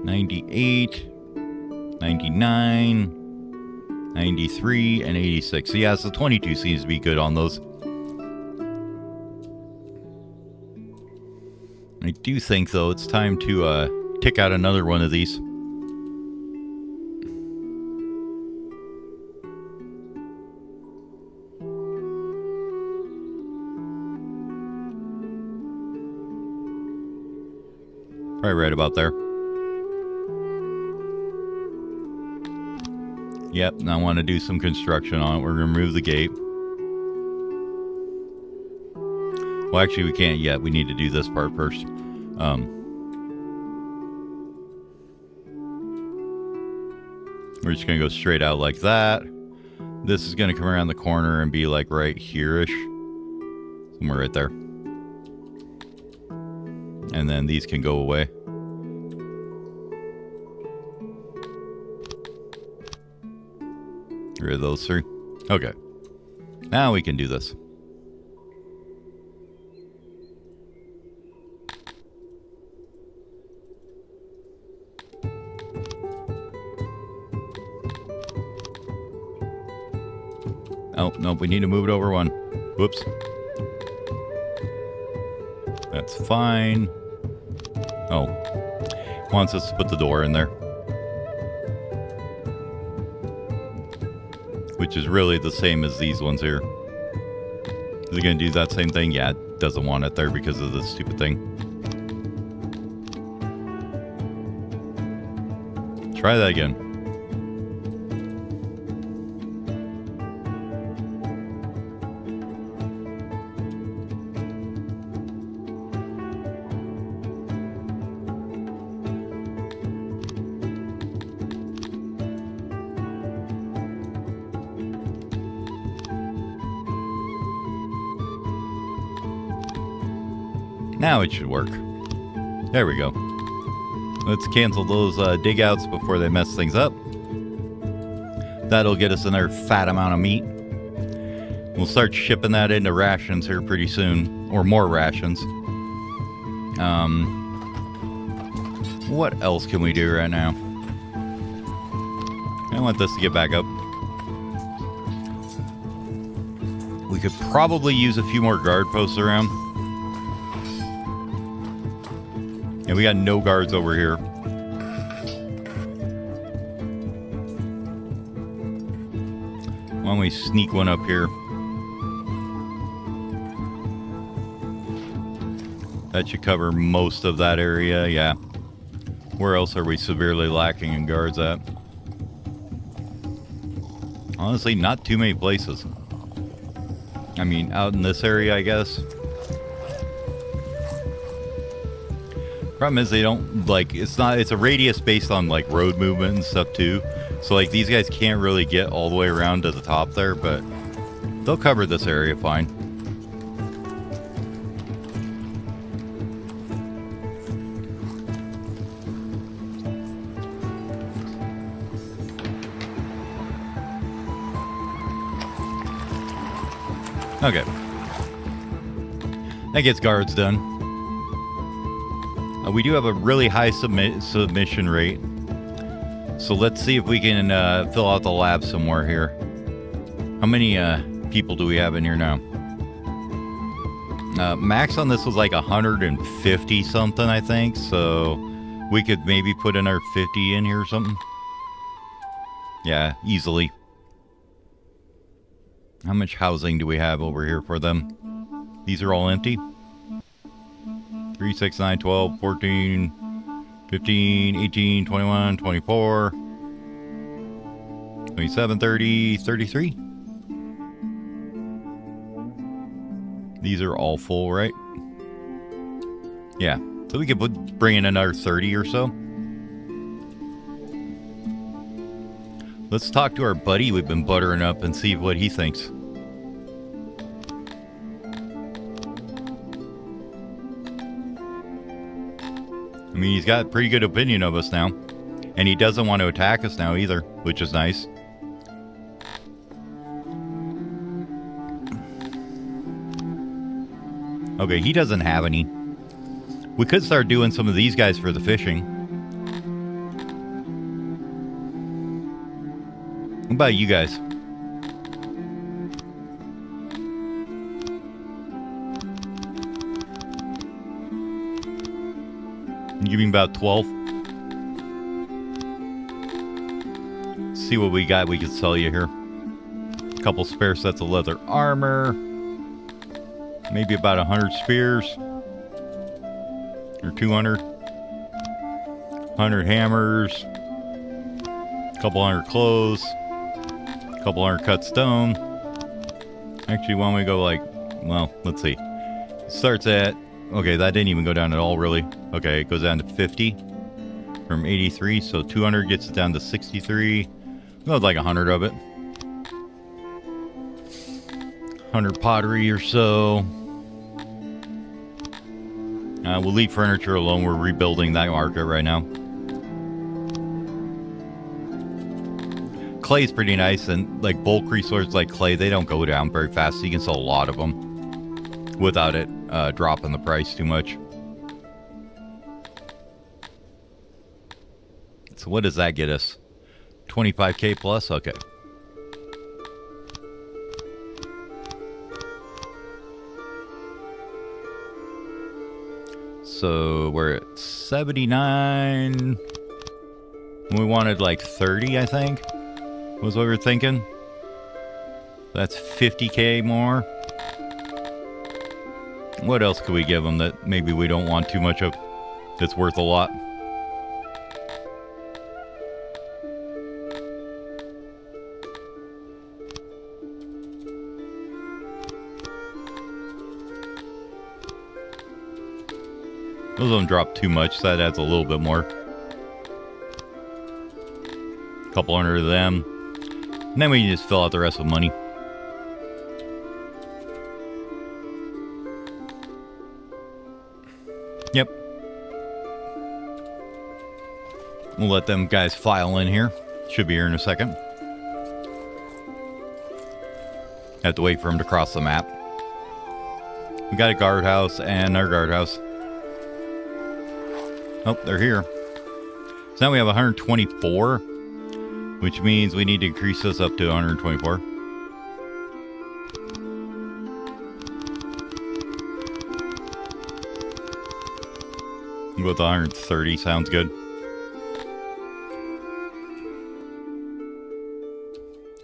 98, 99, 93, and 86. So yeah, so 22 seems to be good on those. I do think, though, it's time to tick out another one of these. Probably right about there. Yep, and I want to do some construction on it. We're going to remove the gate. Well, actually, we can't yet. We need to do this part first. We're just going to go straight out like that. This is going to come around the corner and be like right here-ish. Somewhere right there. And then these can go away. Get rid of those three. Okay. Now we can do this. Oh, no, we need to move it over one. Whoops. That's fine. Oh. Wants us to put the door in there. Which is really the same as these ones here. Is it going to do that same thing? Yeah, it doesn't want it there because of this stupid thing. Try that again. Now it should work. There we go. Let's cancel those dig outs before they mess things up. That'll get us another fat amount of meat. We'll start shipping that into rations here pretty soon. Or more rations. What else can we do right now? I want this to get back up. We could probably use a few more guard posts around. And we got no guards over here. Why don't we sneak one up here? That should cover most of that area, yeah. Where else are we severely lacking in guards at? Honestly, not too many places. I mean, out in this area, I guess. Problem is they don't, like, it's a radius based on, like, road movement and stuff, too. So, like, these guys can't really get all the way around to the top there, but they'll cover this area fine. Okay. That gets guards done. We do have a really high submission rate. So let's see if we can fill out the lab somewhere here. How many people do we have in here now? Max on this was like 150 something, I think. So we could maybe put another 50 in here or something. Yeah, easily. How much housing do we have over here for them? These are all empty. 3, 6, 9, 12, 14, 15, 18, 21, 24, 27, 30, 33. These are all full, right? Yeah. So we could bring in another 30 or so. Let's talk to our buddy we've been buttering up and see what he thinks. I mean, he's got a pretty good opinion of us now. And he doesn't want to attack us now either, which is nice. Okay, he doesn't have any. We could start doing some of these guys for the fishing. What about you guys? Give me about 12. See what we got we can sell you here. A couple spare sets of leather armor. Maybe about 100 spears. Or 200. 100 hammers. A couple hundred clothes. A couple hundred cut stone. Actually, why don't we go like, well, let's see. It starts at, okay, that didn't even go down at all, really. Okay, it goes down to 50 from 83, so 200 gets it down to 63. Well, like 100 of it. 100 pottery or so. We'll leave furniture alone. We're rebuilding that market right now. Clay's pretty nice, and like bulk resources like clay, they don't go down very fast, so you can sell a lot of them without it dropping the price too much. So what does that get us? 25k plus? Okay. So we're at 79. We wanted like 30, I think. Was what we were thinking. That's 50k more. What else could we give them that maybe we don't want too much of? That's worth a lot. Those don't drop too much, so that adds a little bit more. A couple hundred of them. And then we can just fill out the rest with money. Yep. We'll let them guys file in here. Should be here in a second. Have to wait for them to cross the map. We got a guardhouse and our guardhouse. Oh, they're here. So now we have 124, which means we need to increase this up to 124. With 130 sounds good.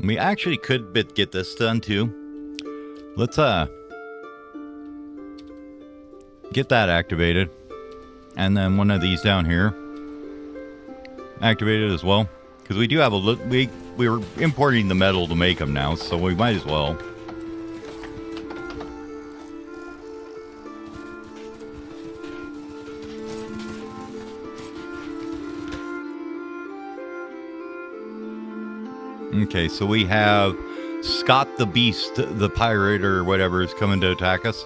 We actually could get this done too. Let's get that activated. And then one of these down here activated as well, because we do have we were importing the metal to make them now, so we might as well. Okay, so we have Scott the Beast, the pirate or whatever, is coming to attack us.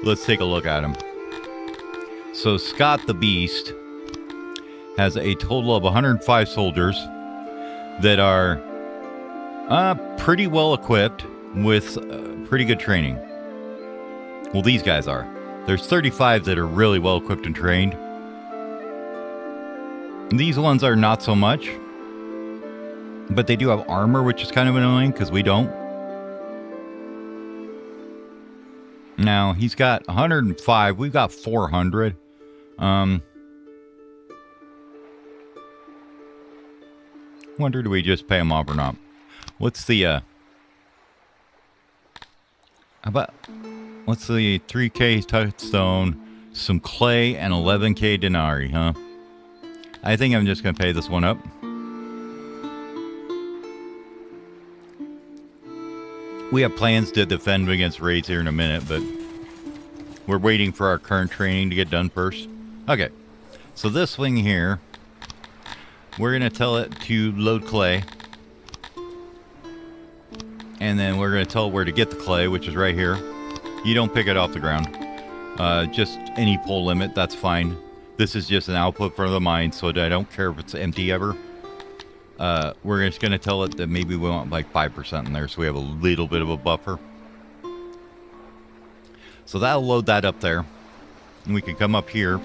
Let's take a look at him. So Scott the Beast has a total of 105 soldiers that are pretty well equipped with pretty good training. Well, these guys are. There's 35 that are really well equipped and trained. These ones are not so much. But they do have armor, which is kind of annoying because we don't. Now, he's got 105. We've got 400. Wonder, do we just pay him off or not? What's the, how about, what's the 3k touchstone, some clay, and 11k denarii, huh? I think I'm just going to pay this one up. We have plans to defend against raids here in a minute, but we're waiting for our current training to get done first. Okay, so this thing here, we're going to tell it to load clay. And then we're going to tell it where to get the clay, which is right here. You don't pick it off the ground. Just any pull limit, that's fine. This is just an output for the mine, so I don't care if it's empty ever. We're just going to tell it that maybe we want like 5% in there, so we have a little bit of a buffer. So that'll load that up there. And we can come up here.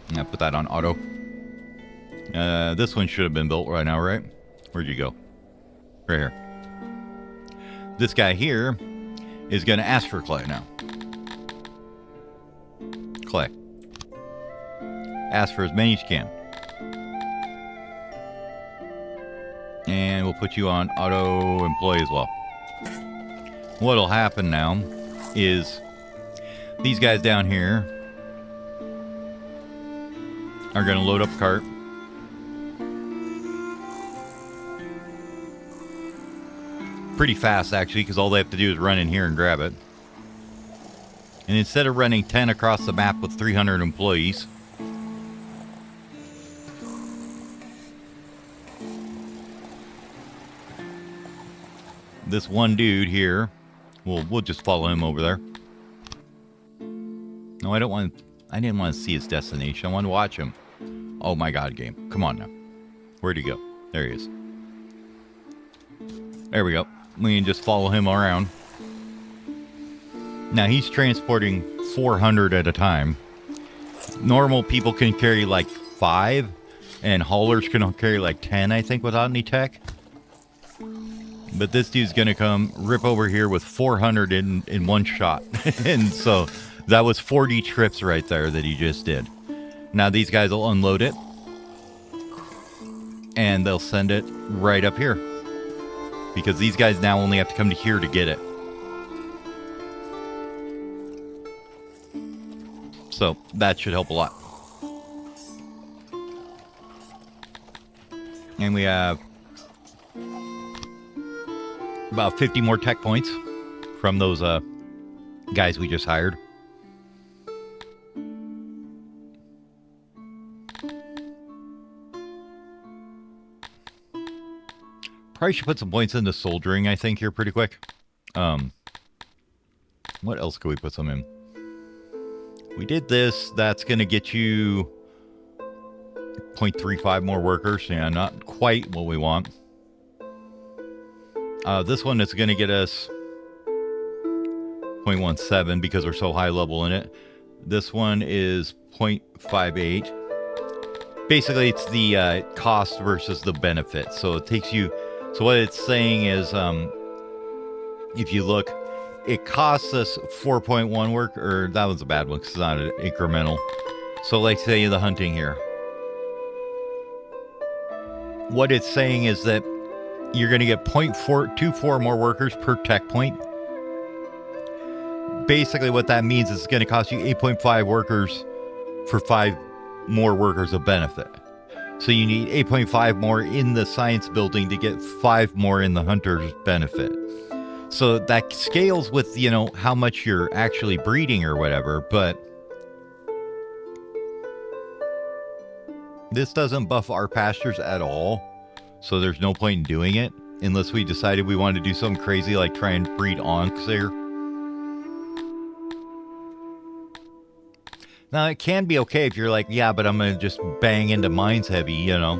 And I'll put that on auto. This one should have been built right now, right? Where'd you go? Right here. This guy here is going to ask for clay now. Clay. Ask for as many as you can. And we'll put you on auto employee as well. What'll happen now is these guys down here are going to load up the cart. Pretty fast, actually, because all they have to do is run in here and grab it. And instead of running 10 across the map with 300 employees, this one dude here, we'll just follow him over there. No, I didn't want to see his destination. I want to watch him. Oh my God, game. Come on now. Where'd he go? There he is. There we go. We can just follow him around. Now he's transporting 400 at a time. Normal people can carry like 5, and haulers can carry like 10, I think, without any tech. But this dude's gonna come rip over here with 400 in one shot. And so that was 40 trips right there that he just did. Now these guys will unload it, and they'll send it right up here, because these guys now only have to come to here to get it. So that should help a lot. And we have about 50 more tech points from those guys we just hired. Probably should put some points into soldiering, I think, here pretty quick. What else could we put some in? We did this. That's going to get you 0.35 more workers. Yeah, not quite what we want. This one is going to get us 0.17 because we're so high level in it. This one is 0.58. Basically, it's the cost versus the benefit. So it takes you... So what it's saying is, if you look, it costs us 4.1 work, or that was a bad one because it's not an incremental. So like say the hunting here. What it's saying is that you're going to get 0.424 more workers per tech point. Basically what that means is it's going to cost you 8.5 workers for 5 more workers of benefit. So you need 8.5 more in the science building to get 5 more in the hunter's benefit. So that scales with, you know, how much you're actually breeding or whatever, but this doesn't buff our pastures at all. So there's no point in doing it unless we decided we wanted to do something crazy like try and breed onks there. Now, it can be okay if you're like, yeah, but I'm going to just bang into mines heavy, you know.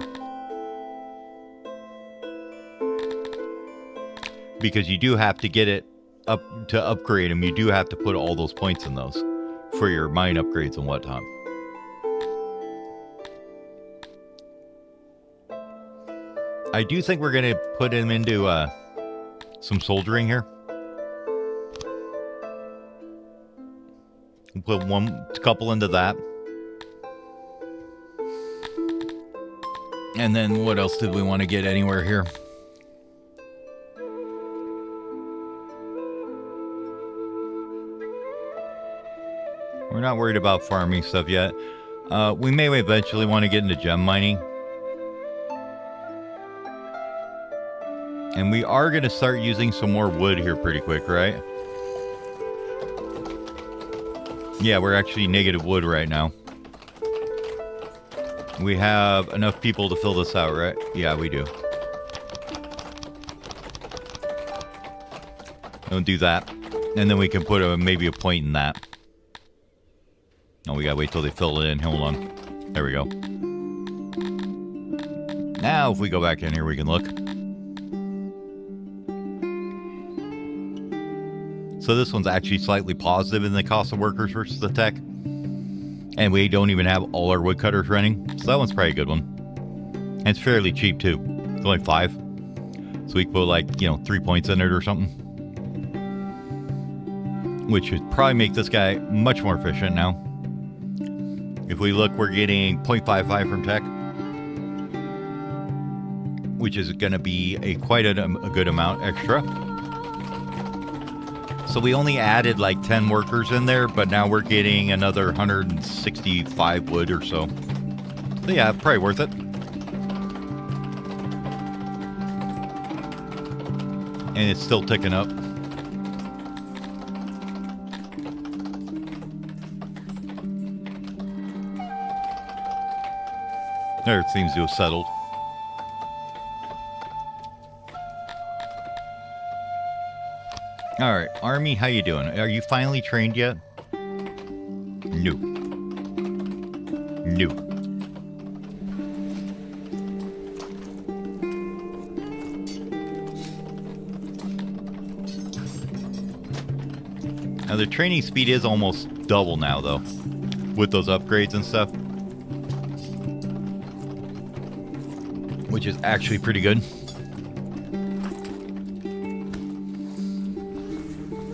Because you do have to get it up to upgrade them. You do have to put all those points in those for your mine upgrades and whatnot. I do think we're going to put him into some soldiering here. We'll put a couple into that. And then what else did we want to get anywhere here? We're not worried about farming stuff yet. We may eventually want to get into gem mining. And we are going to start using some more wood here pretty quick, right? Yeah, we're actually negative wood right now. We have enough people to fill this out, right? Yeah, we do. Don't do that. And then we can put maybe a point in that. Oh, we gotta wait till they fill it in. Hold on. There we go. Now, if we go back in here, we can look. So this one's actually slightly positive in the cost of workers versus the tech. And we don't even have all our woodcutters running. So that one's probably a good one. And it's fairly cheap too. It's only 5. So we can put like, 3 points in it or something. Which would probably make this guy much more efficient now. If we look, we're getting 0.55 from tech, which is going to be quite a good amount extra. So we only added like 10 workers in there, but now we're getting another 165 wood or so. So yeah, probably worth it. And it's still ticking up. There, it seems to have settled. All right, Army, how you doing? Are you finally trained yet? No. No. Now, the training speed is almost double now, though, with those upgrades and stuff. Which is actually pretty good.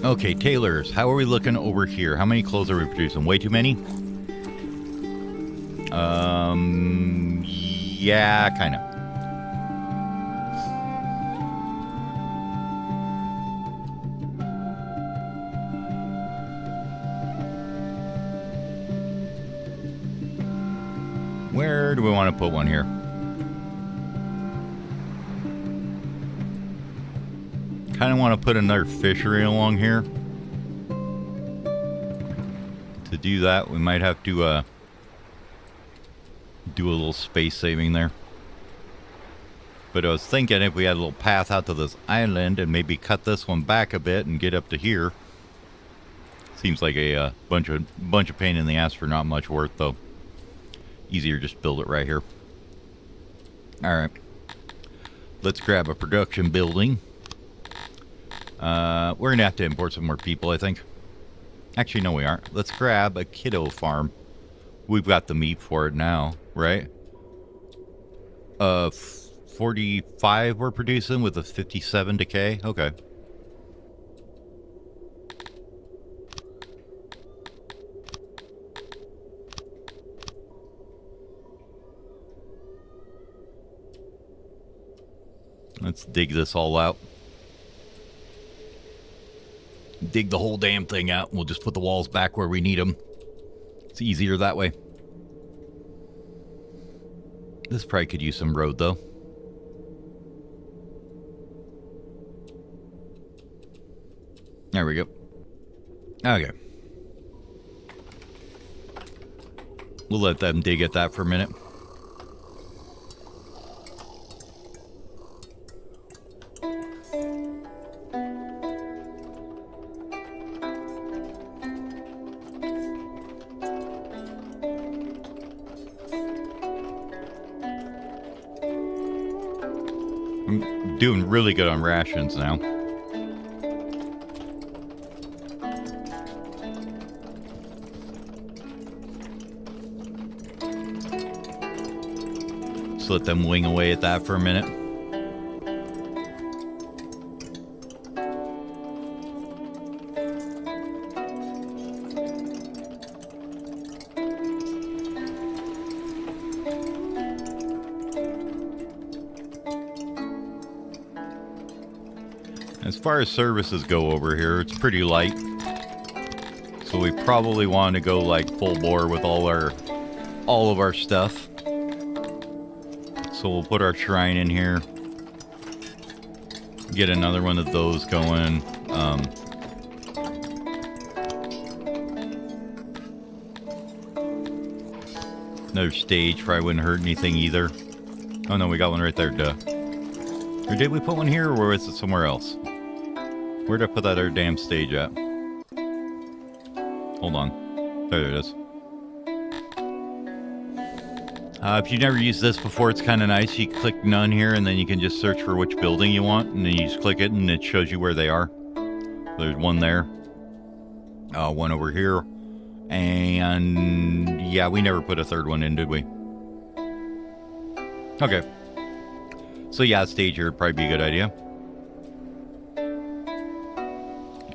Okay, tailors, how are we looking over here? How many clothes are we producing? Way too many? Yeah, kind of. Where do we want to put one here? Kind of want to put another fishery along here. To do that, we might have to do a little space saving there. But I was thinking if we had a little path out to this island and maybe cut this one back a bit and get up to here. Seems like a bunch of pain in the ass for not much worth, though. Easier just build it right here. All right. Let's grab a production building. We're going to have to import some more people, I think. Actually, no, we aren't. Let's grab a kiddo farm. We've got the meat for it now, right? 45 we're producing with a 57 decay. Okay. Let's dig this all out. Dig the whole damn thing out, and we'll just put the walls back where we need them. It's easier that way. This probably could use some road, though. There we go. Okay. We'll let them dig at that for a minute. I'm doing really good on rations now. Just let them wing away at that for a minute. As far as services go over here, it's pretty light. So we probably want to go like full bore with all of our stuff. So we'll put our shrine in here. Get another one of those going. Another stage probably wouldn't hurt anything either. Oh no, we got one right there, duh. Or did we put one here, or was it somewhere else? Where'd I put that other damn stage at? Hold on. There it is. If you've never used this before, it's kind of nice. You click none here, and then you can just search for which building you want, and then you just click it, and it shows you where they are. There's one there. One over here. And yeah, we never put a third one in, did we? Okay. So yeah, stage here would probably be a good idea.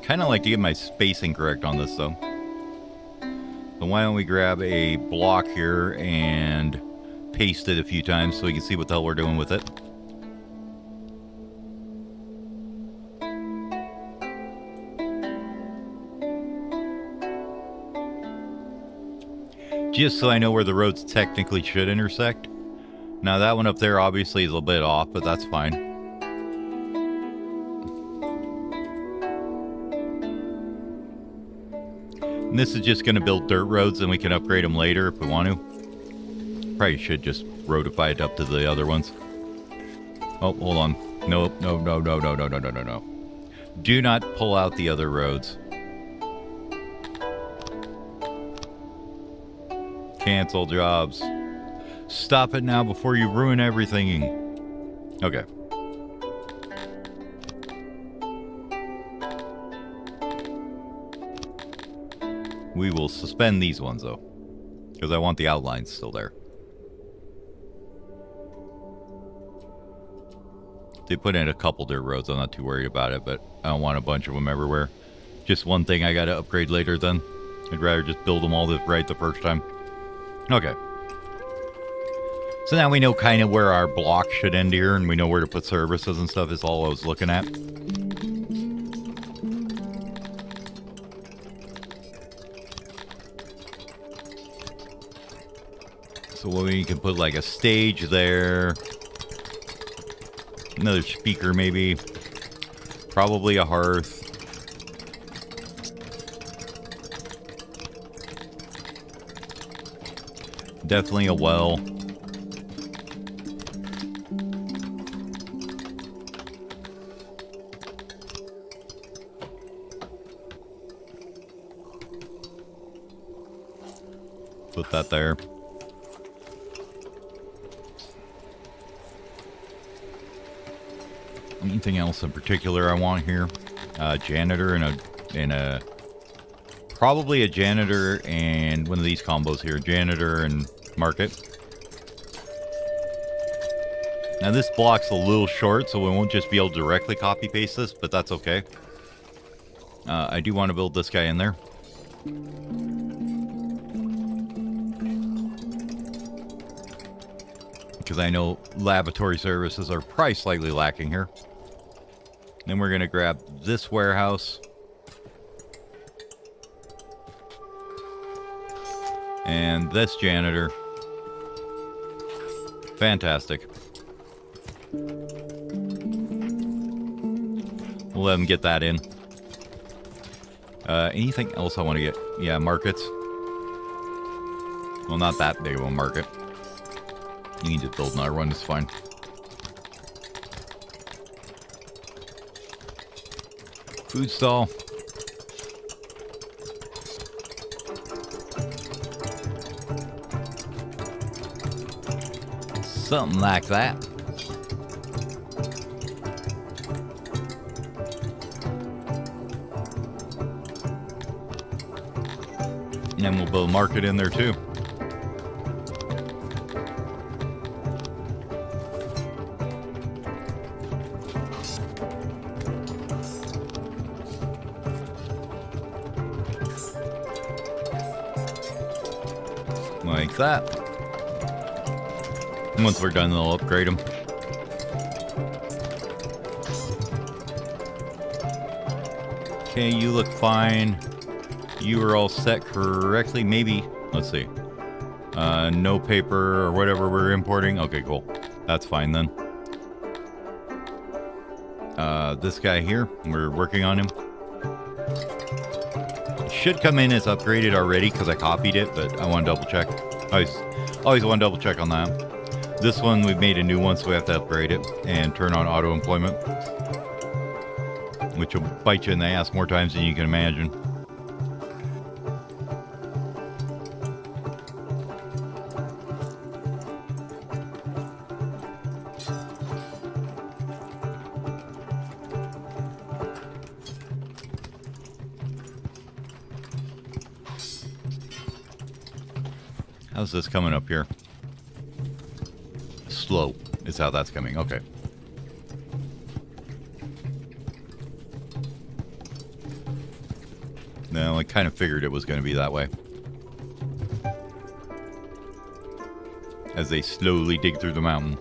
Kind of like to get my spacing correct on this, though. So why don't we grab a block here and paste it a few times so we can see what the hell we're doing with it. Just so I know where the roads technically should intersect. Now that one up there obviously is a little bit off, but that's fine. And this is just going to build dirt roads and we can upgrade them later if we want to. Probably should just roadify it up to the other ones. Oh, hold on. No. Do not pull out the other roads. Cancel jobs. Stop it now before you ruin everything. Okay. We will suspend these ones though, because I want the outlines still there. They put in a couple dirt roads, I'm not too worried about it, but I don't want a bunch of them everywhere. Just one thing I gotta upgrade later then. I'd rather just build them all right the first time. Okay. So now we know kind of where our block should end here, and we know where to put services and stuff is all I was looking at. So we can put like a stage there. Another speaker maybe. Probably a hearth. Definitely a well. Put that there. Anything else in particular I want here? Janitor and a probably a janitor and one of these combos here. Janitor and market. Now this block's a little short, so we won't just be able to directly copy paste this, but that's okay. I do want to build this guy in there. Because I know laboratory services are probably slightly lacking here. Then we're going to grab this warehouse. And this janitor. Fantastic. We'll let them get that in. Anything else I want to get? Yeah, markets. Well, not that big of a market. You need to build another one, it's fine. Food stall. Something like that. And then we'll build a market in there too. Like that. And once we're done, they'll upgrade them. Okay, you look fine. You are all set correctly. Maybe, let's see. No paper or whatever we're importing. Okay, cool. That's fine then. This guy here, we're working on him. Should come in as upgraded already because I copied it, but I want to double check. Always want to double check on that. This one, we've made a new one, so we have to upgrade it and turn on auto employment, which will bite you in the ass more times than you can imagine. How's this coming up here? Slow is how that's coming. Okay. No, I kind of figured it was going to be that way. as they slowly dig through the mountain.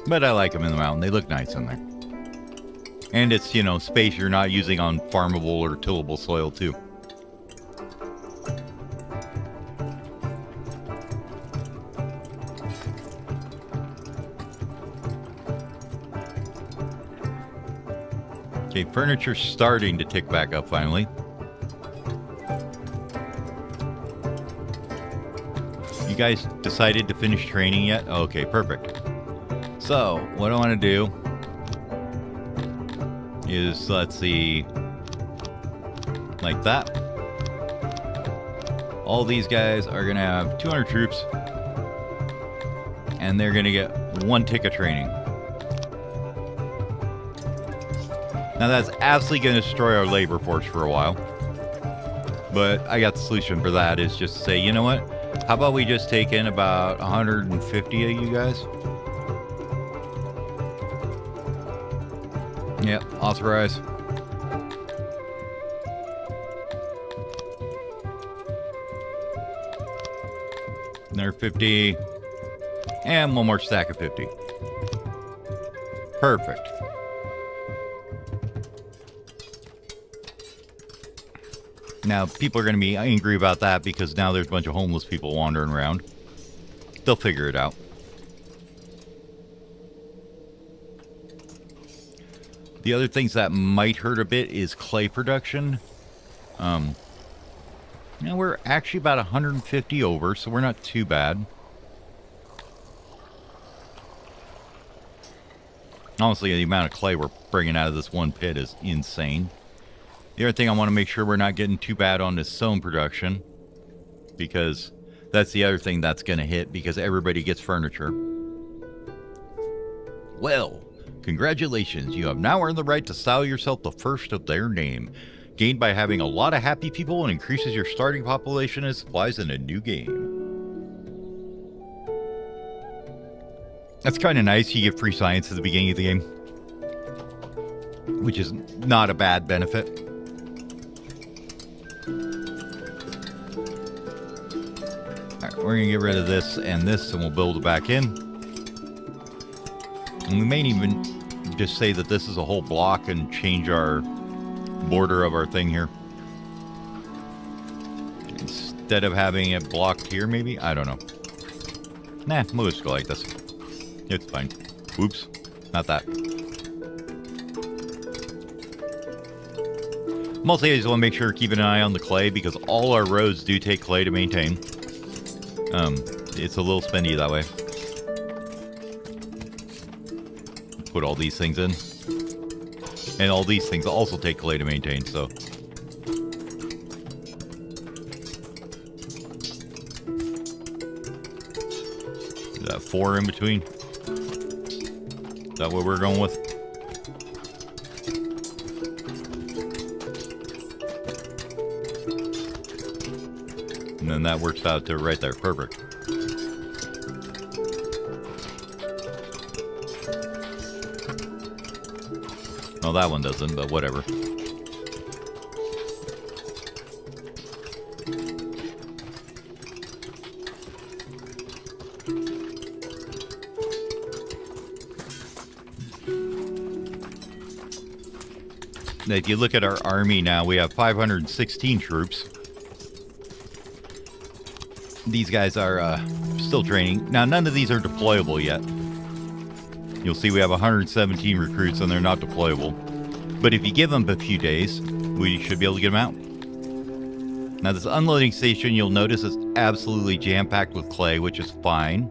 But I like them in the mountain. They look nice in there. And it's, you know, space you're not using on farmable or tillable soil, too. Okay, furniture's starting to tick back up finally. You guys decided to finish training yet? Okay, perfect. So, what I want to do is, let's see, like that. All these guys are going to have 200 troops, and they're going to get 1 tick of training. Now that's absolutely going to destroy our labor force for a while. But I got the solution for that, is just to say, you know what? How about we just take in about 150 of you guys? Yep, authorize. Another 50. And 1 more stack of 50. Perfect. Now, people are going to be angry about that because now there's a bunch of homeless people wandering around. They'll figure it out. The other things that might hurt a bit is clay production. Now we're actually about 150 over, so we're not too bad. Honestly, the amount of clay we're bringing out of this one pit is insane. The other thing I want to make sure we're not getting too bad on this stone production, because that's the other thing that's going to hit, because everybody gets furniture. Well, congratulations, you have now earned the right to style yourself the first of their name, gained by having a lot of happy people and increases your starting population and supplies in a new game. That's kind of nice, you get free science at the beginning of the game, which is not a bad benefit. We're going to get rid of this, and we'll build it back in. And we may even just say that this is a whole block and change our border of our thing here. Instead of having it blocked here, maybe? I don't know. Nah, we'll just go like this. It's fine. Oops. Not that. Mostly I just want to make sure keeping an eye on the clay, because all our roads do take clay to maintain. It's a little spendy that way. Put all these things in. And all these things also take clay to maintain, so. Is that 4 in between? Is that what we're going with? And then that works out to right there. Perfect. Well, that one doesn't, but whatever. Now, if you look at our army now, we have 516 troops. These guys are still training. Now, none of these are deployable yet. You'll see we have 117 recruits, and they're not deployable. But if you give them a few days, we should be able to get them out. Now, this unloading station, you'll notice, is absolutely jam-packed with clay, which is fine.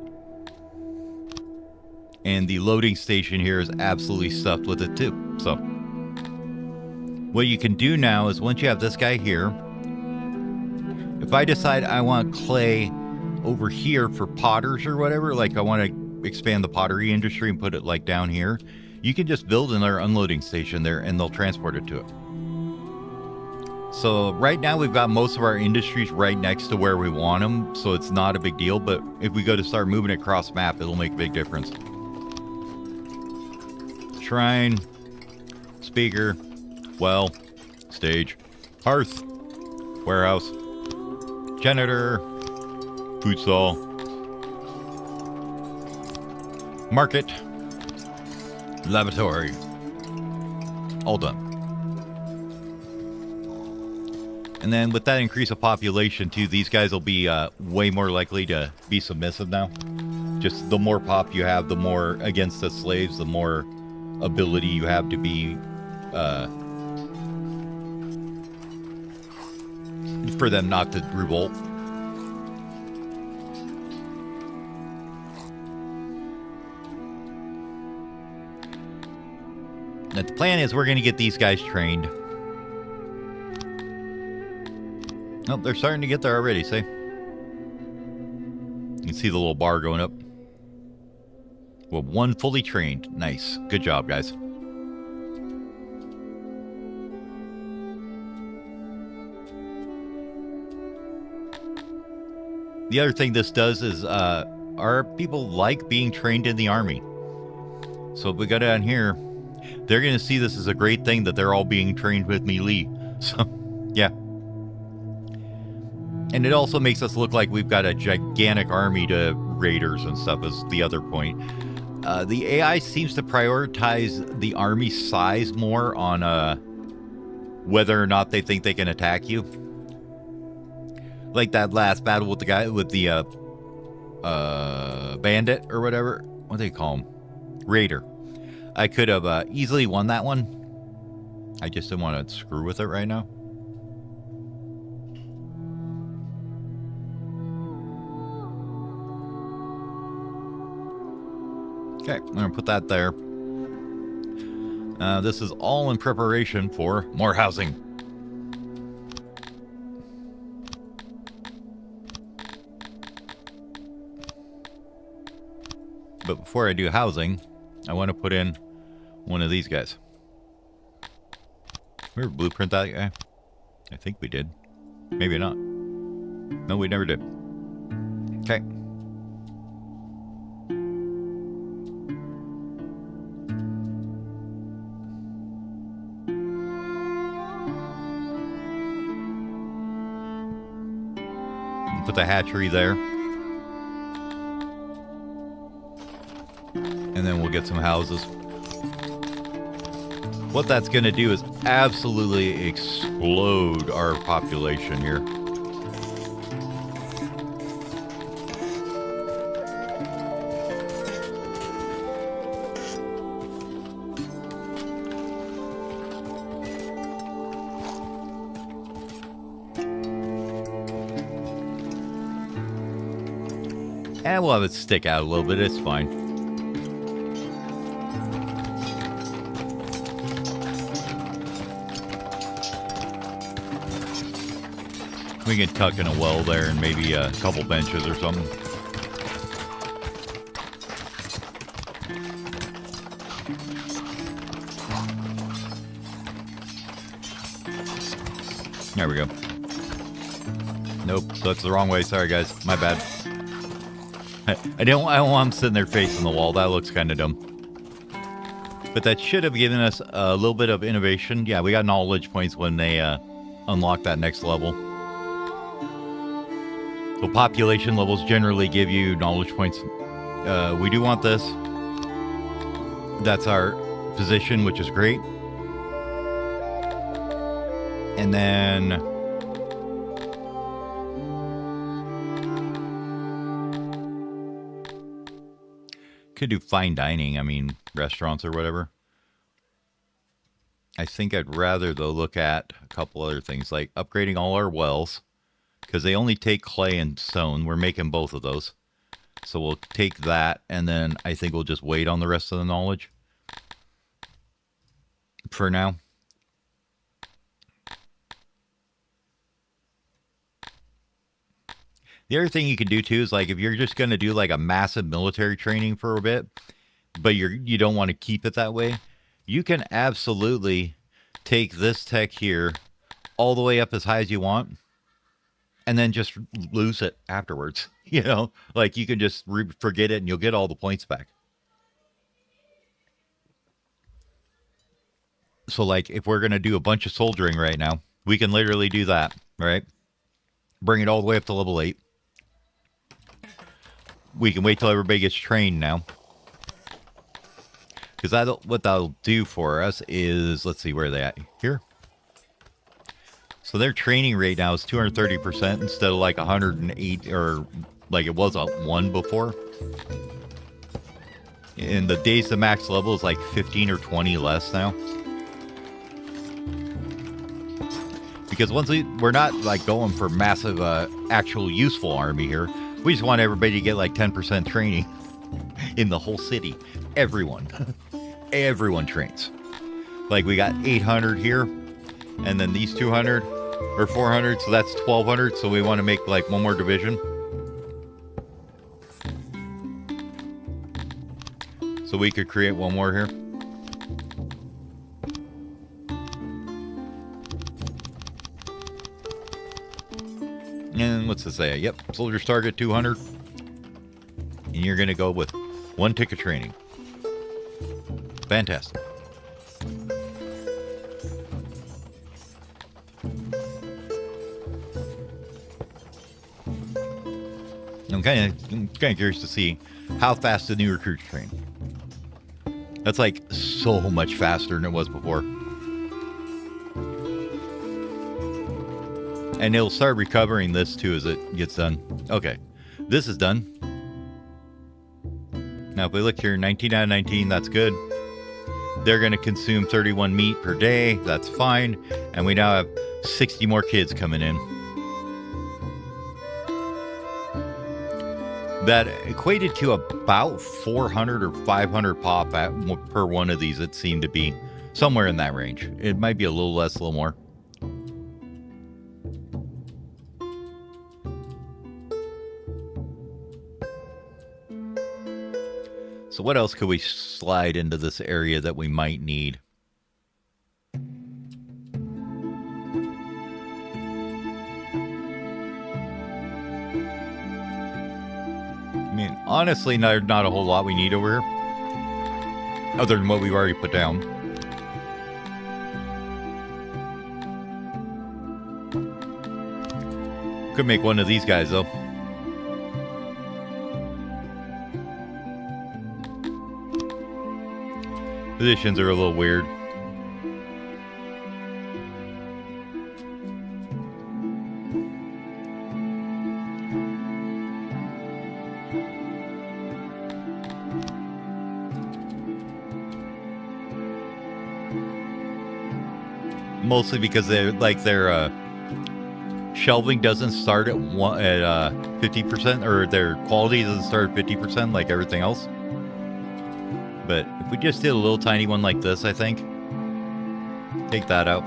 And the loading station here is absolutely stuffed with it, too. So, what you can do now is, once you have this guy here, if I decide I want clay over here for potters or whatever, like I want to expand the pottery industry and put it like down here, you can just build another unloading station there and they'll transport it to it. So right now we've got most of our industries right next to where we want them, so it's not a big deal, but if we go to start moving it across map, it'll make a big difference. Shrine, speaker, well, stage, hearth, warehouse, janitor, food stall, Market. Laboratory. All done. And then with that increase of population too, these guys will be way more likely to be submissive now. Just the more pop you have, the more against the slaves, the more ability you have to be for them not to revolt. Now, the plan is we're going to get these guys trained. Oh, they're starting to get there already, see? You can see the little bar going up. Well, one fully trained. Nice. Good job, guys. The other thing this does is our people like being trained in the army. So if we go down here, they're going to see this as a great thing that they're all being trained with melee. So, yeah. And it also makes us look like we've got a gigantic army to raiders and stuff is the other point. The AI seems to prioritize the army size more on whether or not they think they can attack you. Like that last battle with the guy with the bandit or whatever. What do they call him? Raider. I could have easily won that one. I just didn't want to screw with it right now. Okay, I'm going to put that there. This is all in preparation for more housing. But before I do housing, I want to put in one of these guys. We ever blueprint that guy? I think we did. Maybe not. No, we never did. Okay. Put the hatchery there. And then we'll get some houses. What that's going to do is absolutely explode our population here. And we'll have it stick out a little bit. It's fine. We can tuck in a well there and maybe a couple benches or something. There we go. Nope, that's the wrong way. Sorry, guys. My bad. I don't want them sitting there facing the wall. That looks kind of dumb. But that should have given us a little bit of innovation. Yeah, we got knowledge points when they unlock that next level. So population levels generally give you knowledge points. We do want this. That's our position, which is great. And then could do fine dining. I mean, restaurants or whatever. I think I'd rather, though, look at a couple other things, like upgrading all our wells, because they only take clay and stone. We're making both of those. So we'll take that, and then I think we'll just wait on the rest of the knowledge for now. The other thing you can do too is, like, if you're just going to do like a massive military training for a bit, but you don't want to keep it that way, you can absolutely take this tech here all the way up as high as you want, and then just lose it afterwards. You know, like you can just forget it and you'll get all the points back. So like if we're going to do a bunch of soldiering right now, we can literally do that, right? Bring it all the way up to level 8. We can wait till everybody gets trained now. Because what that'll do for us is, let's see, where are they at? Here. So their training rate now is 230% instead of like 108, or like it was at 1 before. And the days to max level is like 15 or 20 less now. Because once we're not like going for massive actual useful army here. We just want everybody to get like 10% training in the whole city. Everyone. Everyone trains. Like we got 800 here, and then these 200 or 400, so that's 1200. So we want to make like one more division. So we could create one more here. And what's this say? Yep, soldiers target 200. And you're going to go with 1 tick of training. Fantastic. I'm kind of curious to see how fast the new recruits train. That's like so much faster than it was before. And it'll start recovering this too as it gets done. Okay, this is done. Now if we look here, 19 out of 19, that's good. They're going to consume 31 meat per day. That's fine. And we now have 60 more kids coming in. That equated to about 400 or 500 pop per one of these. It seemed to be somewhere in that range. It might be a little less, a little more. So what else could we slide into this area that we might need? I mean, honestly, not a whole lot we need over here. Other than what we've already put down. Could make one of these guys, though. Positions are a little weird. Mostly because they're like their shelving doesn't start at 50%, or their quality doesn't start at 50% like everything else. But if we just did a little tiny one like this, I think. Take that out.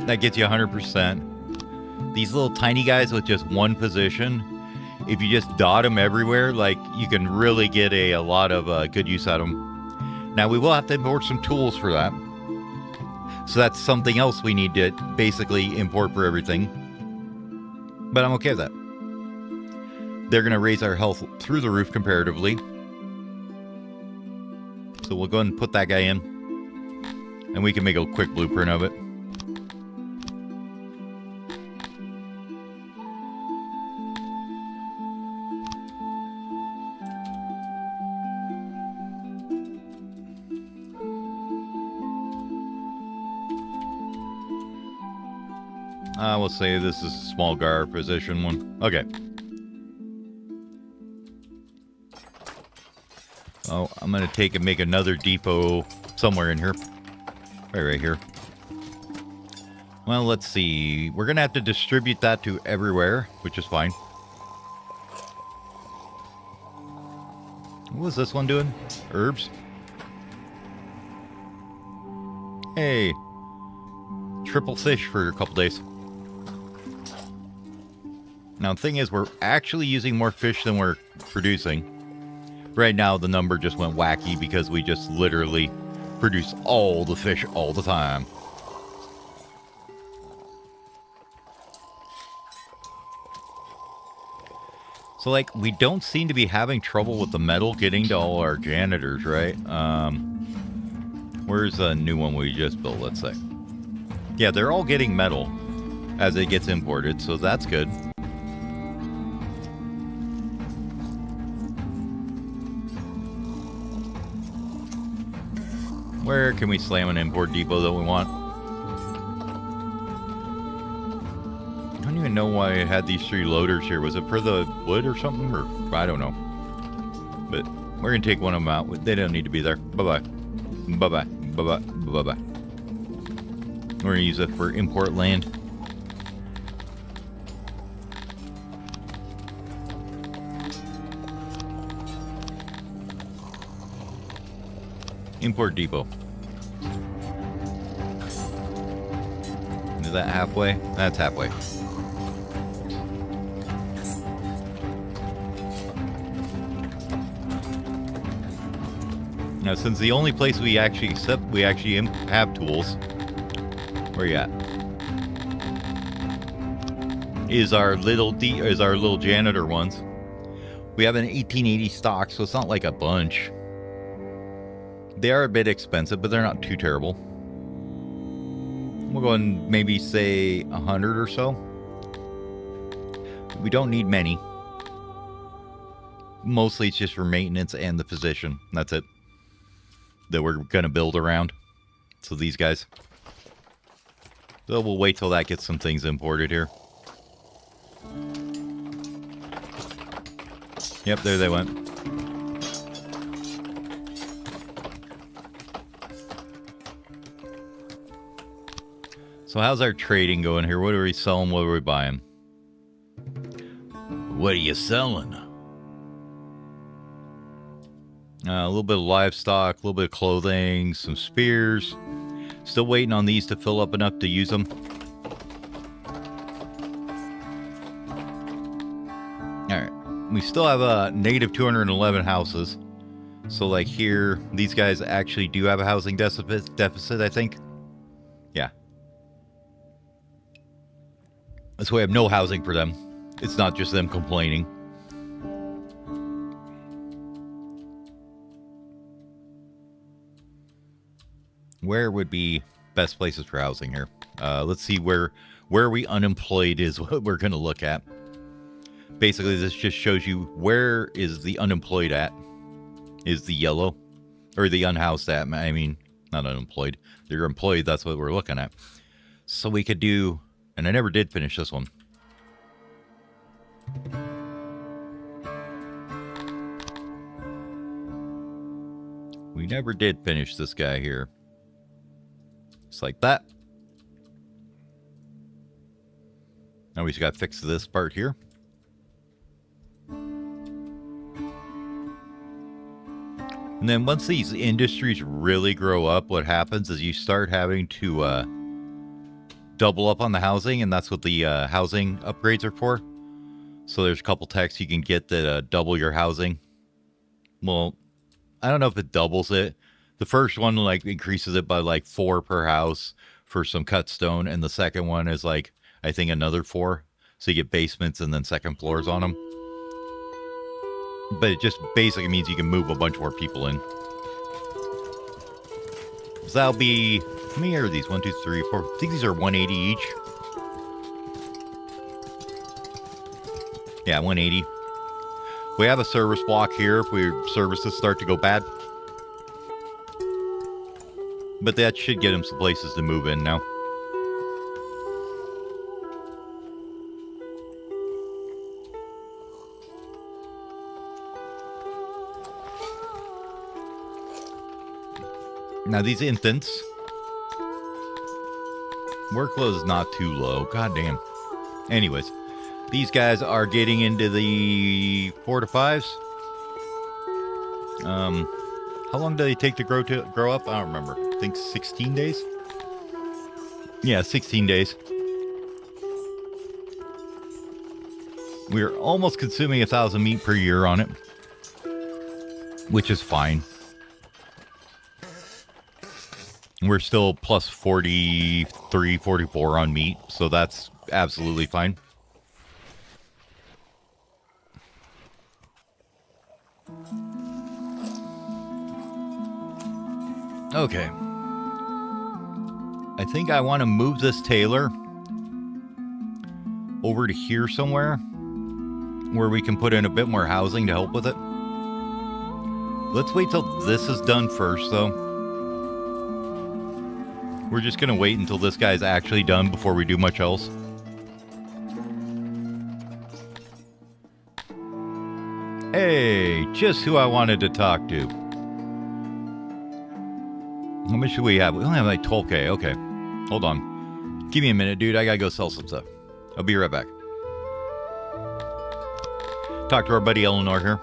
That gets you 100%. These little tiny guys with just one position, if you just dot them everywhere, like you can really get a lot of good use out of them. Now we will have to import some tools for that. So that's something else we need to basically import for everything. But I'm okay with that. They're going to raise our health through the roof comparatively. So we'll go ahead and put that guy in. And we can make a quick blueprint of it. We'll say this is a small guard position one. Okay. Oh, I'm going to take and make another depot somewhere in here. Right here. Well, let's see. We're going to have to distribute that to everywhere, which is fine. What was this one doing? Herbs? Hey. Triple fish for a couple days. Now, the thing is, we're actually using more fish than we're producing. Right now, the number just went wacky because we just literally produce all the fish all the time. So, like, we don't seem to be having trouble with the metal getting to all our janitors, right? Where's the new one we just built, let's say? Yeah, they're all getting metal as it gets imported, so that's good. Where can we slam an import depot that we want? I don't even know why I had these 3 loaders here. Was it for the wood or something? Or I don't know. But we're going to take one of them out. They don't need to be there. Bye-bye. Bye-bye. Bye-bye. Bye-bye. We're going to use it for import land. Import depot. Is that halfway? That's halfway. Now, since the only place we actually have tools, where you at? Is our little janitor ones. We have an 1880 stock, so it's not like a bunch. They are a bit expensive, but they're not too terrible. We'll go and maybe say 100 or so. We don't need many. Mostly it's just for maintenance and the physician. That's it. That we're going to build around. So these guys. So we'll wait till that gets some things imported here. Yep, there they went. So how's our trading going here? What are we selling? What are we buying? What are you selling? A little bit of livestock, a little bit of clothing, some spears. Still waiting on these to fill up enough to use them. Alright. We still have a negative 211 houses. So like here, these guys actually do have a housing deficit, I think. Yeah. So we have no housing for them. It's not just them complaining. Where would be best places for housing here? Let's see where we unemployed is what we're going to look at. Basically, this just shows you where is the unemployed at. Is the yellow. Or the unhoused at. I mean, not unemployed. They're employed. That's what we're looking at. So we could do... And I never did finish this one. We never did finish this guy here. Just like that. Now we just got to fix this part here. And then once these industries really grow up, what happens is you start having to... double up on the housing, and that's what the housing upgrades are for. So there's a couple techs you can get that double your housing. Well, I don't know if it doubles it. The first one like increases it by like 4 per house for some cut stone, and the second one is like I think another 4. So you get basements and then second floors on them. But it just basically means you can move a bunch more people in. So that'll be... How many are these? 1, 2, 3, 4. I think these are 180 each. Yeah, 180. We have a service block here if services start to go bad. But that should get them some places to move in now. Now these infants... Workload is not too low. God damn. Anyways, these guys are getting into the 4 to 5s. How long do they take to grow up? I don't remember. I think 16 days? Yeah, 16 days. We're almost consuming 1,000 meat per year on it. Which is fine. We're still plus 43, 44 on meat, so that's absolutely fine. Okay. I think I want to move this tailor over to here somewhere where we can put in a bit more housing to help with it. Let's wait till this is done first, though. We're just going to wait until this guy's actually done before we do much else. Hey, just who I wanted to talk to. How much do we have? We only have like 12K. Okay. Hold on. Give me a minute, dude. I gotta go sell some stuff. I'll be right back. Talk to our buddy Eleanor here.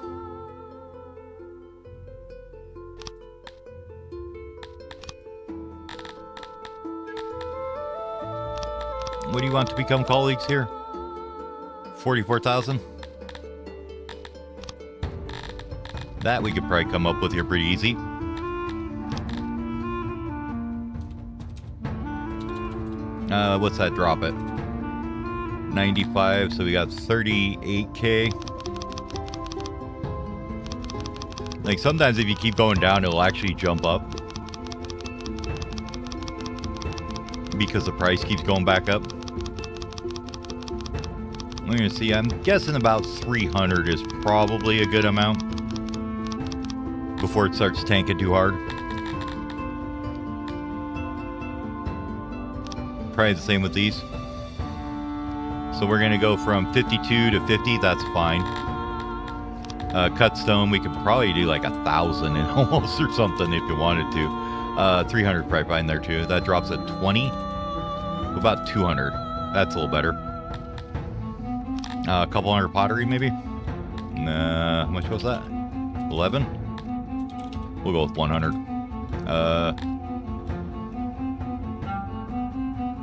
What do you want to become colleagues here? 44,000? That we could probably come up with here pretty easy. What's that drop it? 95, so we got 38K. Like sometimes if you keep going down, it'll actually jump up. Because the price keeps going back up. We're gonna see, I'm guessing about 300 is probably a good amount. Before it starts tanking too hard. Probably the same with these. So we're gonna go from 52 to 50, that's fine. Cut stone, we could probably do like 1,000 and almost or something if you wanted to. 300 probably fine there too. That drops at 20. About 200. That's a little better. A couple hundred pottery maybe. How much was that? 11. We'll go with 100.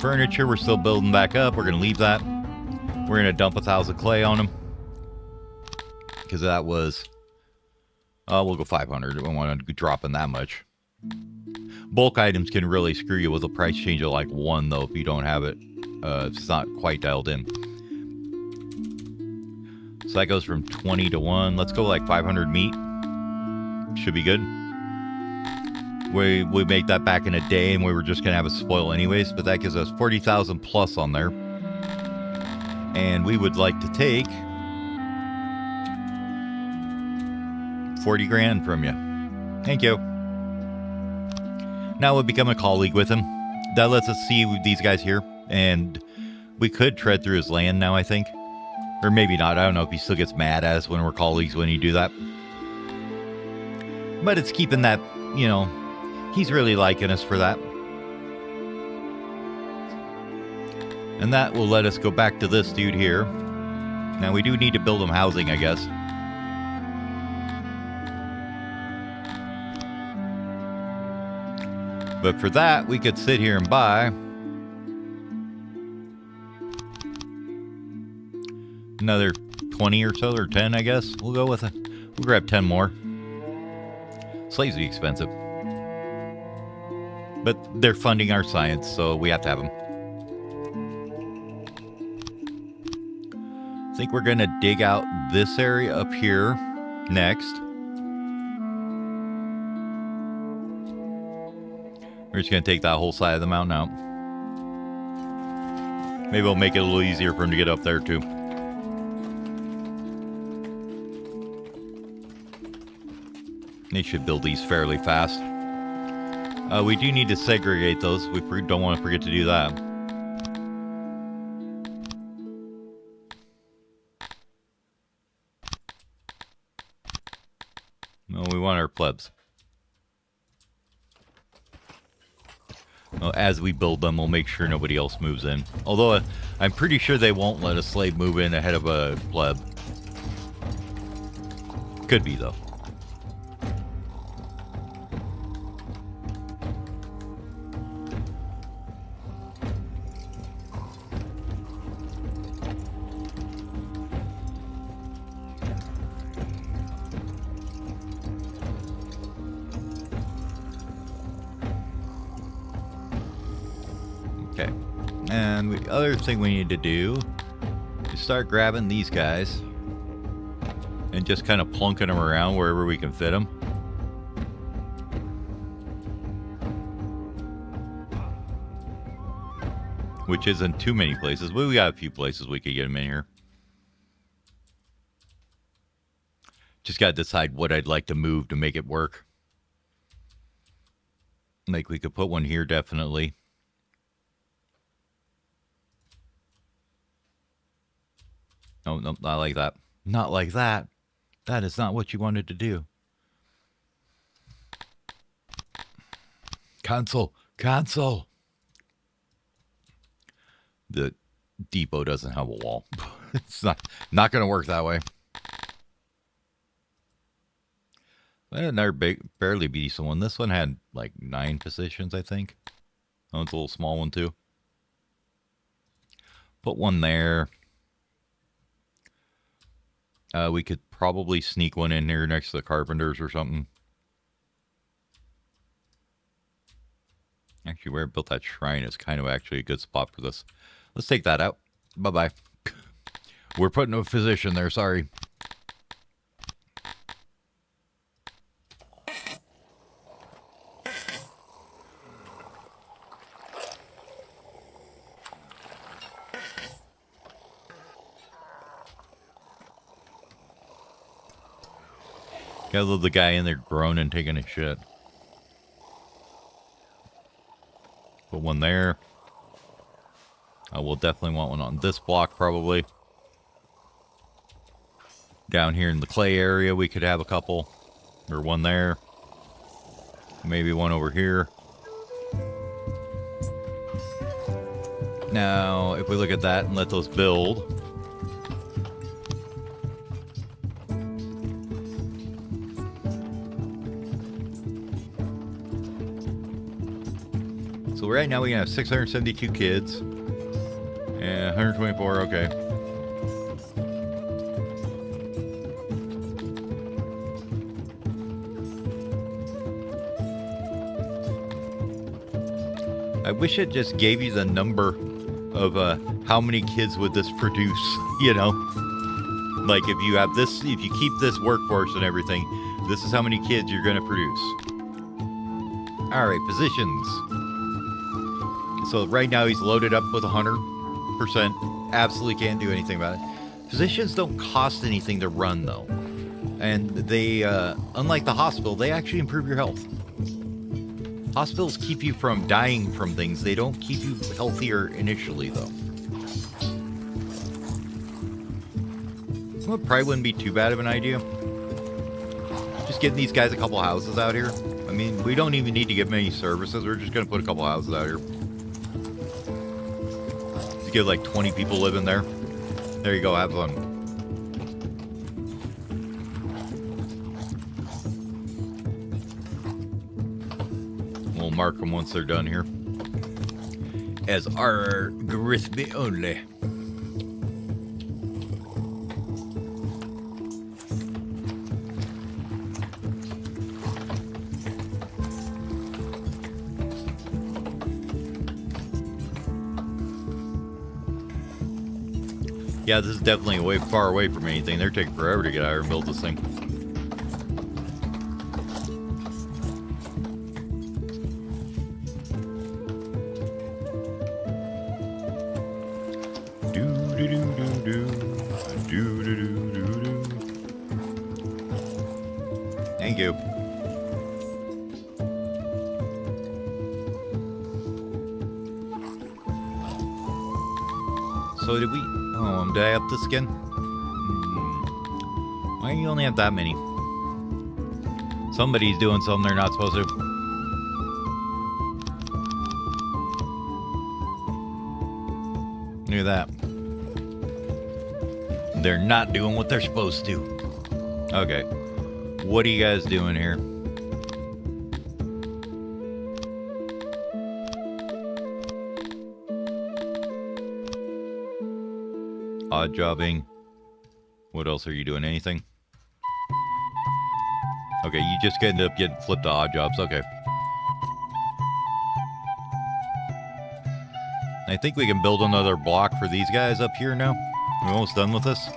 Furniture, we're still building back up. We're going to leave that. We're going to dump 1,000 clay on them. Because that was... we'll go 500. We don't want to drop in that much. Bulk items can really screw you with a price change of like 1, though, if you don't have it. If it's not quite dialed in. So that goes from 20 to 1. Let's go like 500 meat. Should be good. We made that back in a day, and we were just going to have it spoil anyways, but that gives us 40,000 plus on there. And we would like to take 40 grand from you. Thank you. Now we'll become a colleague with him. That lets us see these guys here, and we could tread through his land now, I think. Or maybe not. I don't know if he still gets mad at us when we're colleagues when you do that. But it's keeping that, you know, he's really liking us for that. And that will let us go back to this dude here. Now we do need to build him housing, I guess. But for that, we could sit here and buy another 20 or so, or 10, I guess. We'll go with it. We'll grab 10 more. Slaves be expensive. But they're funding our science, so we have to have them. I think we're going to dig out this area up here next. We're just going to take that whole side of the mountain out. Maybe we'll make it a little easier for him to get up there, too. They should build these fairly fast. We do need to segregate those. We don't want to forget to do that. No, we want our plebs. Well, as we build them, we'll make sure nobody else moves in. Although, I'm pretty sure they won't let a slave move in ahead of a pleb. Could be, though. Okay. And the other thing we need to do is start grabbing these guys and just kind of plunking them around wherever we can fit them. Which isn't too many places, but we got a few places we could get them in here. Just got to decide what I'd like to move to make it work. Like we could put one here, definitely. No, no, not like that. Not like that. That is not what you wanted to do. Cancel. Cancel. The depot doesn't have a wall. It's not going to work that way. I had another barely decent one. This one had like 9 positions, I think. Oh, it's a little small one too. Put one there. We could probably sneak one in here next to the carpenters or something. Actually, where I built that shrine is kind of actually a good spot for this. Let's take that out. Bye-bye. We're putting a physician there, sorry. Gotta love the guy in there groaning, taking a shit. Put one there. We'll definitely want one on this block, probably. Down here in the clay area, we could have a couple. Or one there. Maybe one over here. Now, if we look at that and let those build. So right now we have 672 kids. And 124, okay. I wish it just gave you the number of how many kids would this produce, you know? Like if you have this, if you keep this workforce and everything, this is how many kids you're going to produce. All right, positions. So right now he's loaded up with 100%. Absolutely can't do anything about it. Physicians don't cost anything to run though. And they, unlike the hospital, they actually improve your health. Hospitals keep you from dying from things. They don't keep you healthier initially though. Well, it probably wouldn't be too bad of an idea. Just getting these guys a couple houses out here. I mean, we don't even need to give them any services. We're just going to put a couple houses out here. Just get like 20 people living there. There you go, have fun. We'll mark them once they're done here. As our Garithmi only. Yeah, this is definitely way far away from anything. They're taking forever to get out here and build this thing. Thank you. So did we... Oh, did I up this again? Why do you only have that many? Somebody's doing something they're not supposed to. Look at that. They're not doing what they're supposed to. Okay. What are you guys doing here? Odd jobbing. What else are you doing? Anything? Okay, you just end up getting flipped to odd jobs. Okay. I think we can build another block for these guys up here now. We're almost done with this.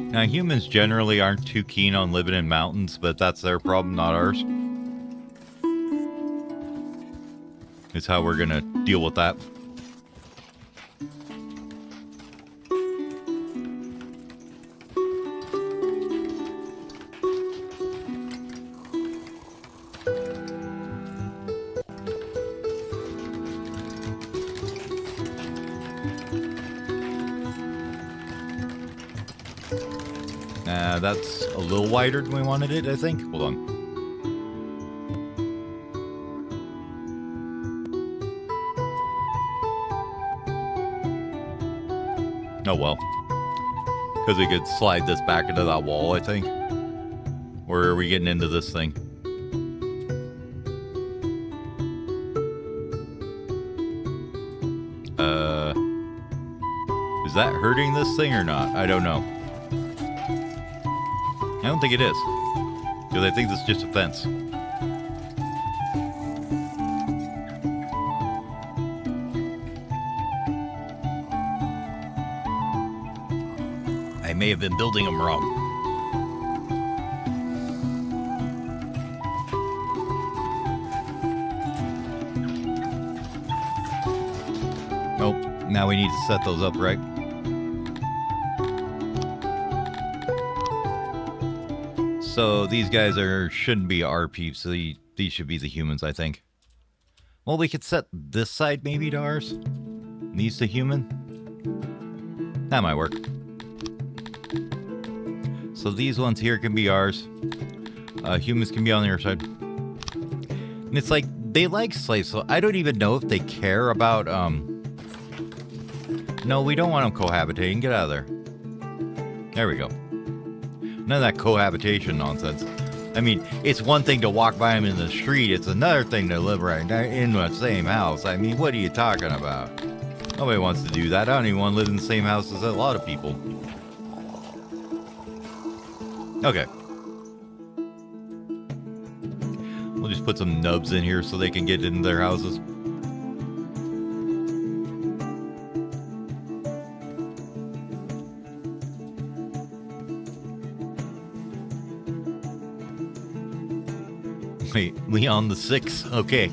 Now, humans generally aren't too keen on living in mountains, but that's their problem, not ours. is how we're gonna deal with that. That's a little wider than we wanted it, I think. Hold on. Oh well. Because we could slide this back into that wall, I think. Or are we getting into this thing? Is that hurting this thing or not? I don't know. I don't think it is. Because I think this is just a fence. I may have been building them wrong. Nope. Now we need to set those up right. So these guys shouldn't be our peeps. So these should be the humans, I think. Well, we could set this side maybe to ours. These to human. That might work. So these ones here can be ours. Humans can be on the other side. And it's like, they like slaves, so I don't even know if they care about, No, we don't want them cohabitating. Get out of there. There we go. None of that cohabitation nonsense. I mean, it's one thing to walk by them in the street. It's another thing to live right in the same house. I mean, what are you talking about? Nobody wants to do that. I don't even want to live in the same house as a lot of people. Okay. We'll just put some nubs in here so they can get into their houses. Wait, Leon the Sixth? Okay.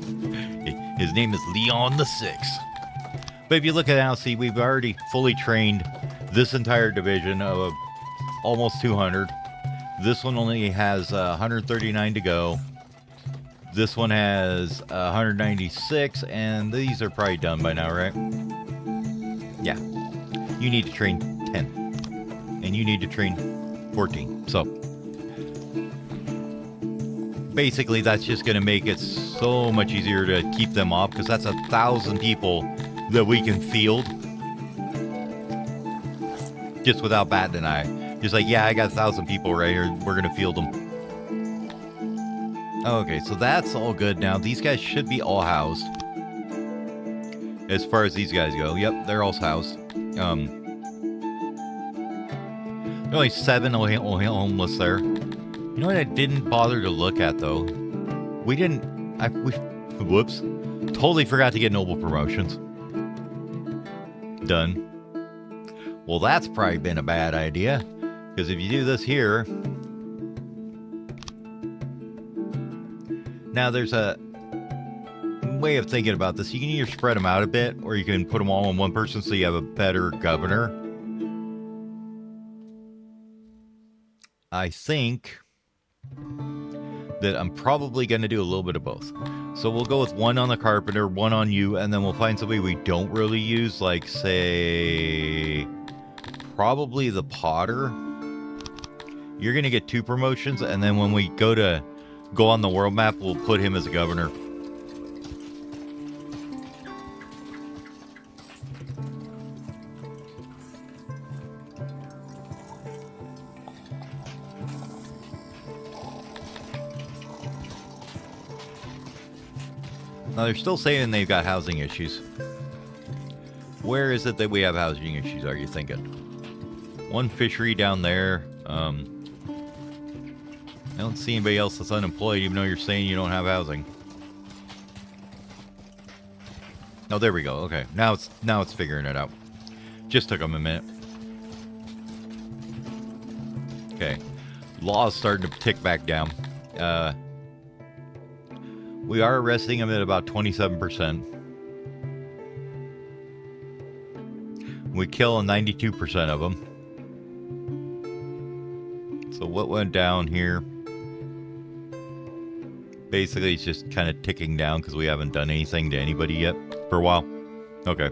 His name is Leon the Sixth. But if you look at it now, see, we've already fully trained this entire division of almost 200. This one only has 139 to go. This one has 196, and these are probably done by now, right? Yeah. You need to train 10. And you need to train 14. So basically, that's just going to make it so much easier to keep them off, because that's 1,000 people that we can field just without batting an eye. Just like, yeah, I got 1,000 people right here. We're going to field them. Okay, so that's all good now. These guys should be all housed. As far as these guys go. Yep, they're all housed. Only 7 homeless there. You know what I didn't bother to look at, though? We whoops. Totally forgot to get noble promotions. Done. Well, that's probably been a bad idea. Because if you do this here... Now, there's a way of thinking about this. You can either spread them out a bit, or you can put them all on one person so you have a better governor. I think that I'm probably going to do a little bit of both. So we'll go with one on the carpenter, one on you, and then we'll find somebody we don't really use, like, say, probably the potter. You're going to get 2 promotions, and then when we go on the world map, we'll put him as a governor. Now, they're still saying they've got housing issues. Where is it that we have housing issues, are you thinking? One fishery down there. I don't see anybody else that's unemployed, even though you're saying you don't have housing. Oh, there we go. Okay, now it's figuring it out. Just took them a minute. Okay, law's starting to tick back down. We are arresting them at about 27%. We kill 92% of them. So what went down here? Basically, it's just kind of ticking down because we haven't done anything to anybody yet for a while. Okay.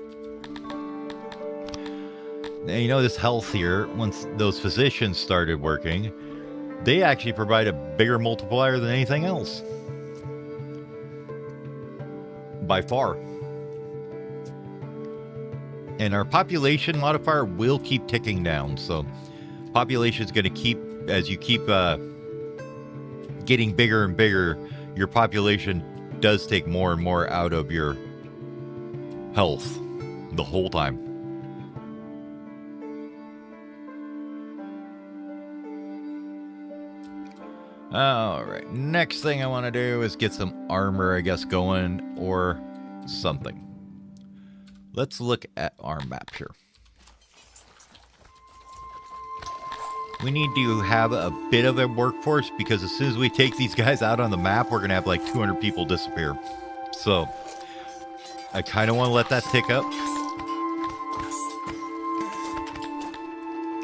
Now, you know, this health here, once those physicians started working, they actually provide a bigger multiplier than anything else. By far. And our population modifier will keep ticking down. So population is going to keep, as you keep getting bigger and bigger, your population does take more and more out of your health the whole time. All right, next thing I want to do is get some armor, I guess, going or something. Let's look at our map here. We need to have a bit of a workforce because as soon as we take these guys out on the map, we're going to have like 200 people disappear. So I kind of want to let that tick up.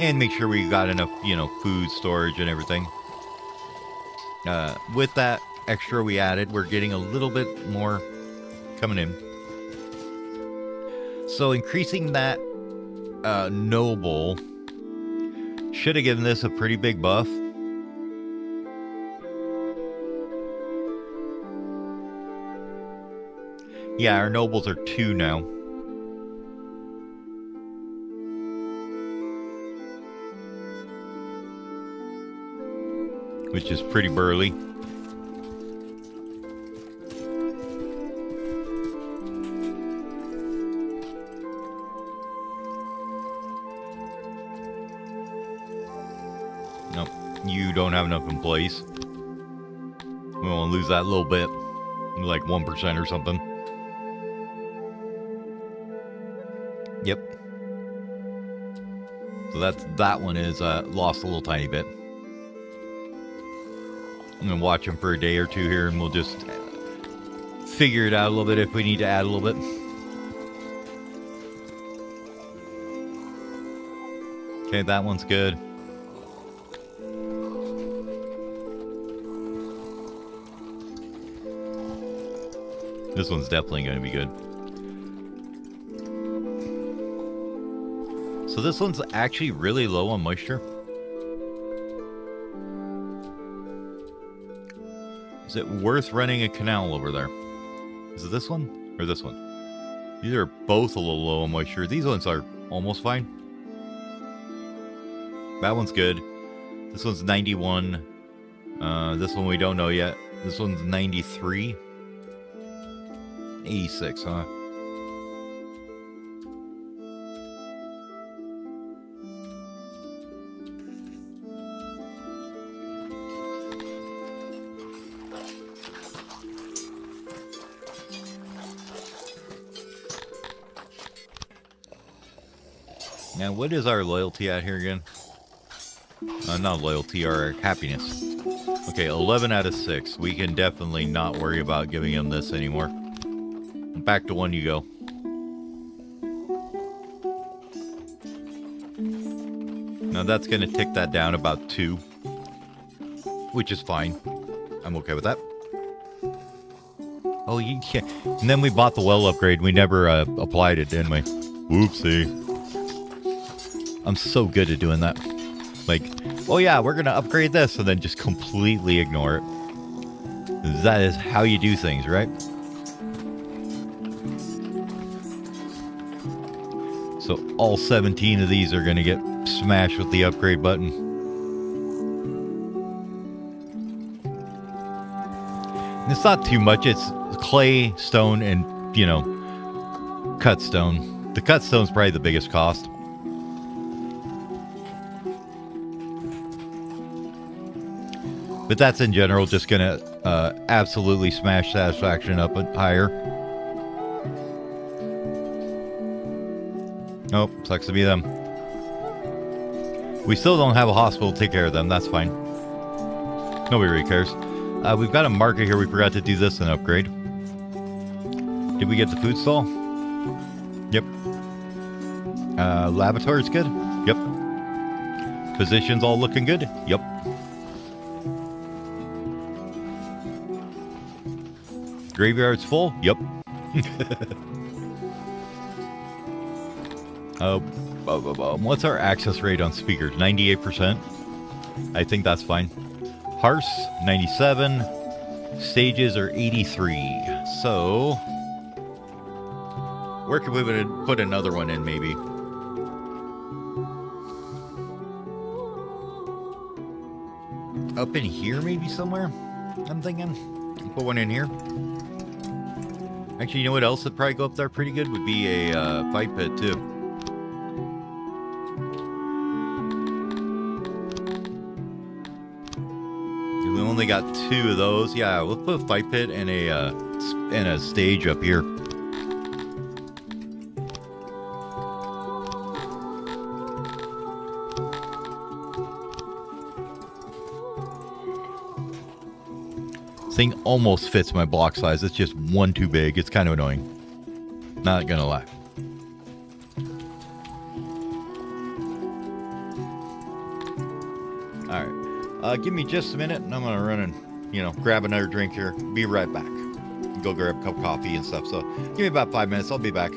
And make sure we got enough, you know, food storage and everything. With that extra we added, we're getting a little bit more coming in. So increasing that noble should have given this a pretty big buff. Yeah, our nobles are 2 now. Which is pretty burly. Nope, you don't have enough employees. We want to lose that little bit, like 1% or something. Yep. So that one is lost a little tiny bit. I'm going to watch them for a day or 2 here, and we'll just figure it out a little bit if we need to add a little bit. Okay, that one's good. This one's definitely going to be good. So this one's actually really low on moisture. Is it worth running a canal over there? Is it this one or this one? These are both a little low on moisture. These ones are almost fine. That one's good. This one's 91. This one we don't know yet. This one's 93. 86, huh? Now, what is our loyalty at here again? Not loyalty, our happiness. Okay, 11 out of 6. We can definitely not worry about giving him this anymore. Back to 1 you go. Now that's going to tick that down about 2. Which is fine. I'm okay with that. Oh, you can't. And then we bought the well upgrade. We never applied it, didn't we? Whoopsie. I'm so good at doing that. Like, oh yeah, we're going to upgrade this and then just completely ignore it. That is how you do things, right? So all 17 of these are going to get smashed with the upgrade button. And it's not too much. It's clay, stone, and, you know, cut stone. The cut stone's probably the biggest cost. But that's in general just going to absolutely smash satisfaction up higher. Nope, sucks to be them. We still don't have a hospital to take care of them. That's fine. Nobody really cares. We've got a market here. We forgot to do this and upgrade. Did we get the food stall? Yep. Laboratory's good. Yep. Position's all looking good. Yep. Graveyard's full. Yep. What's our access rate on speakers? 98%. I think that's fine. Hearse 97. Stages are 83. So where could we put another one in? Maybe. Up in here, maybe somewhere. I'm thinking. Put one in here. Actually, you know what else would probably go up there pretty good would be a fight pit too. We only got 2 of those. Yeah, we'll put a fight pit and a stage up here. Thing almost fits my block size. It's just one too big. It's kind of annoying. Not gonna lie. All right. Give me just a minute, and I'm gonna run and grab another drink here. Be right back. Go grab a cup of coffee and stuff. So give me about 5 minutes. I'll be back.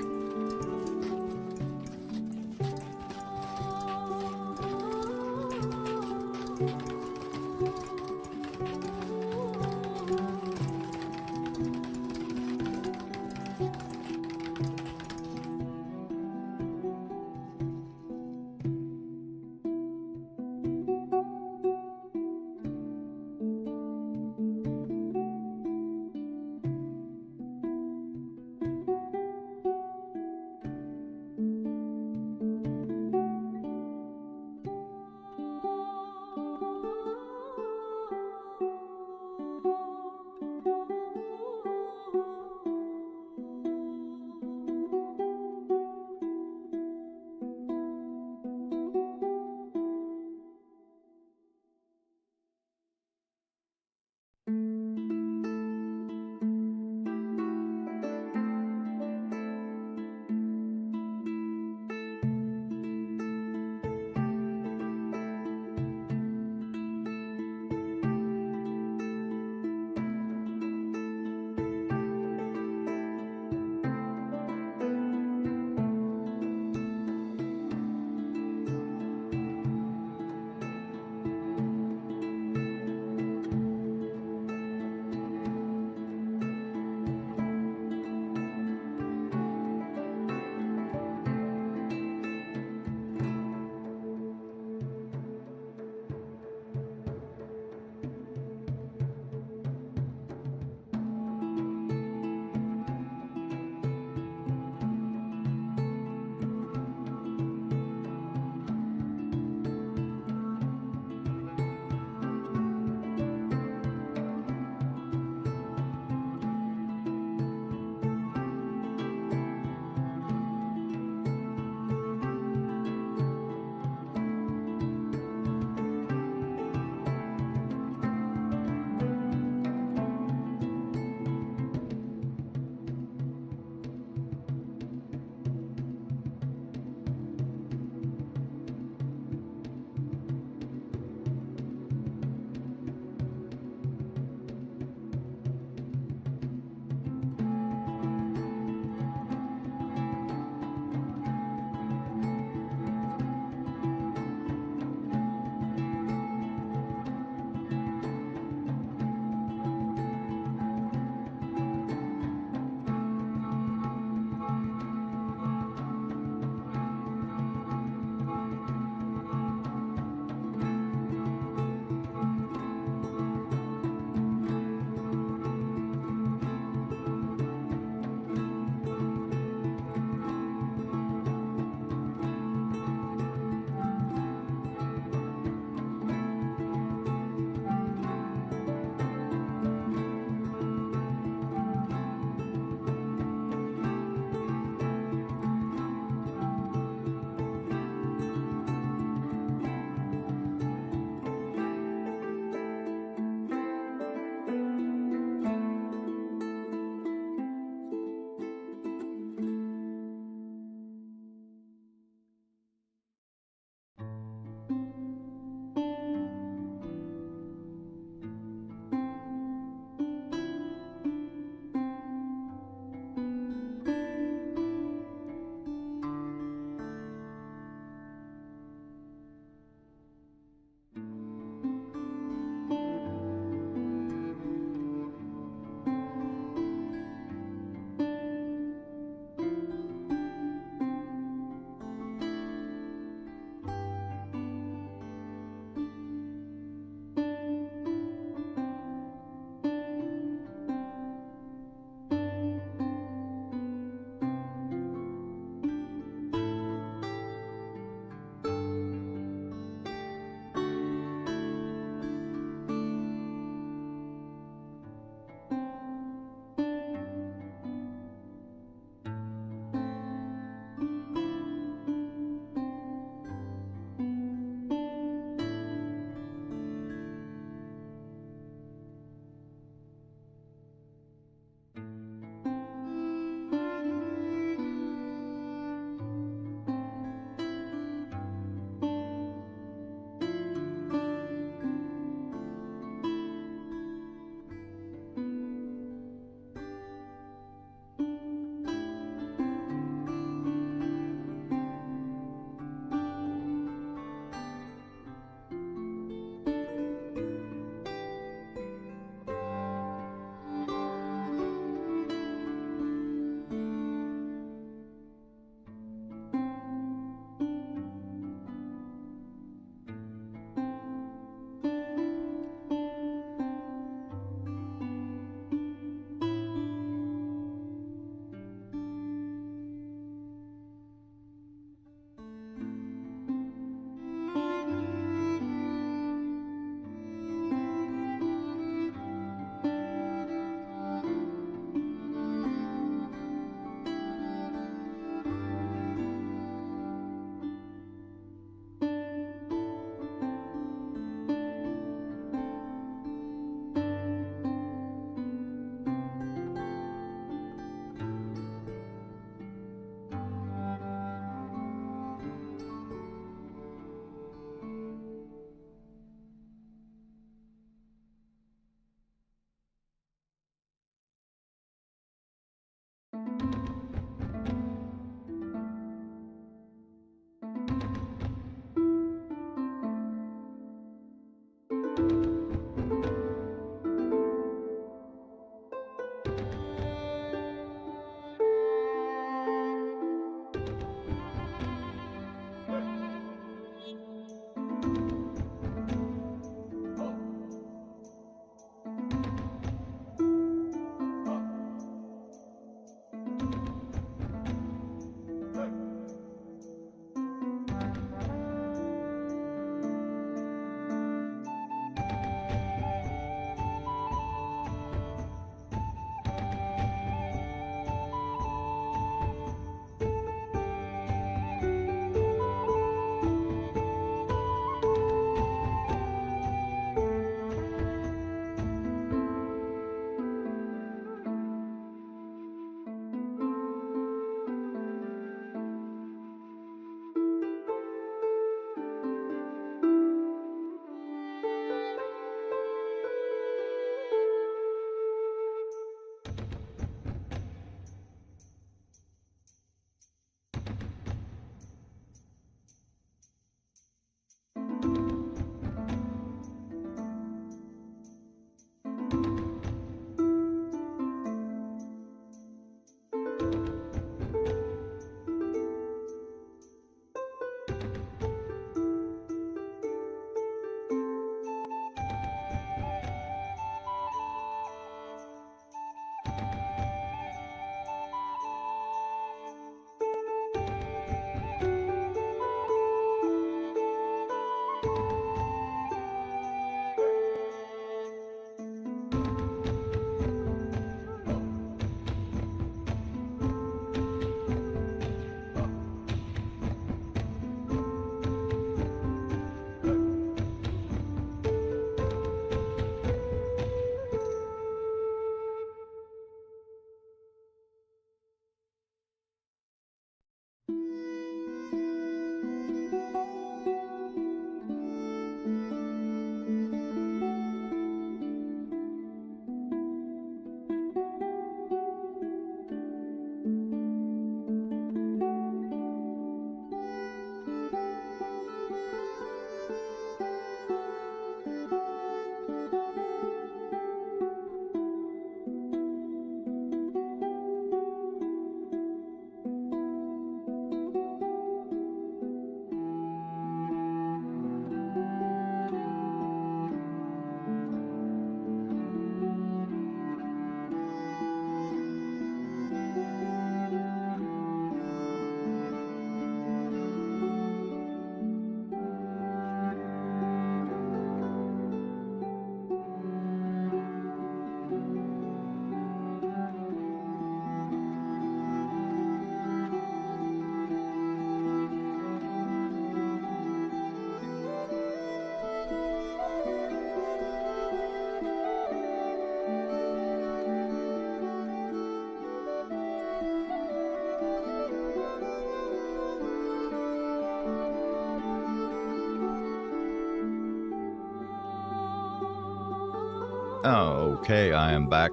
Okay, I am back.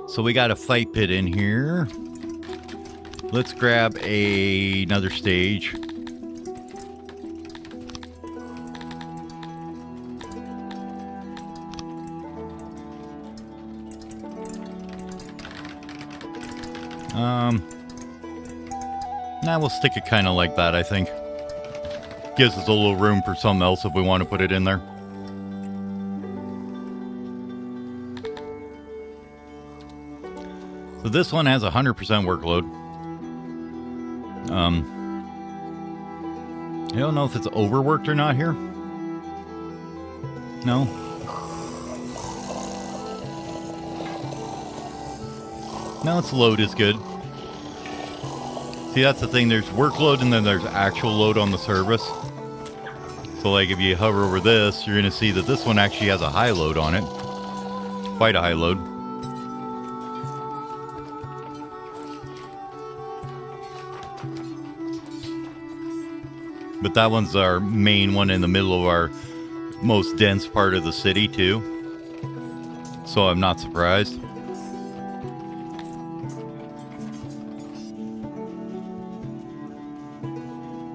So we got a fight pit in here. Let's grab another stage. Now we'll stick it kind of like that, I think. Gives us a little room for something else if we want to put it in there. So this one has 100% workload. I don't know if it's overworked or not here. No. No, its load is good. See, that's the thing. There's workload and then there's actual load on the service. So, like, if you hover over this, you're going to see that this one actually has a high load on it. Quite a high load. But that one's our main one in the middle of our most dense part of the city, too. So I'm not surprised.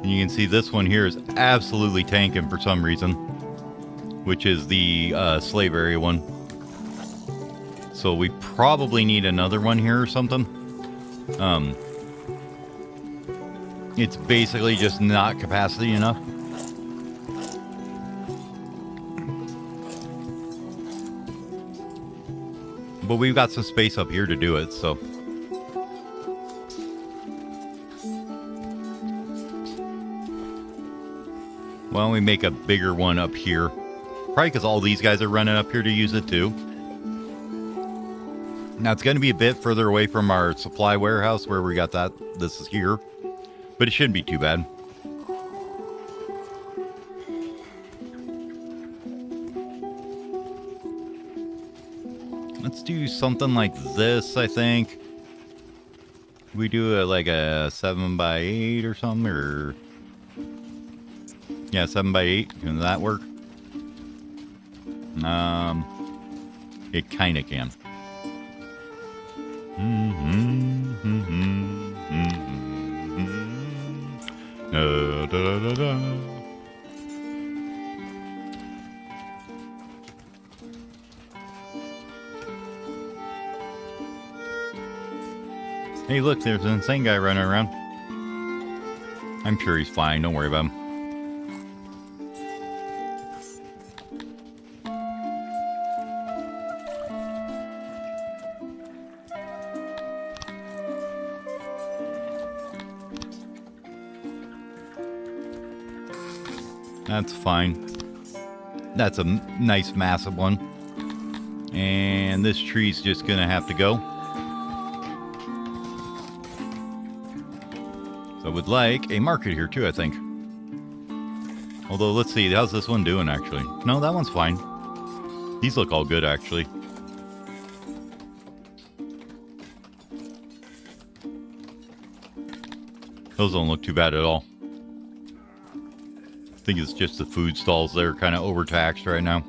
And you can see this one here is absolutely tanking for some reason, which is the slave area one. So we probably need another one here or something. It's basically just not capacity enough. But we've got some space up here to do it, so. Why don't we make a bigger one up here? Probably because all these guys are running up here to use it too. Now it's going to be a bit further away from our supply warehouse where we got that. This is here. But it shouldn't be too bad. Let's do something like this, I think. We do like a 7x8 or something, or... Yeah, 7x8. Can that work? It kind of can. Da, da, da, da. Hey, look, there's an insane guy running around. I'm sure he's fine. Don't worry about him. That's fine. That's a nice massive one. And this tree's just gonna have to go. So I would like a market here too, I think. Although, let's see, how's this one doing actually? No, that one's fine. These look all good actually. Those don't look too bad at all. I think it's just the food stalls that are kind of overtaxed right now.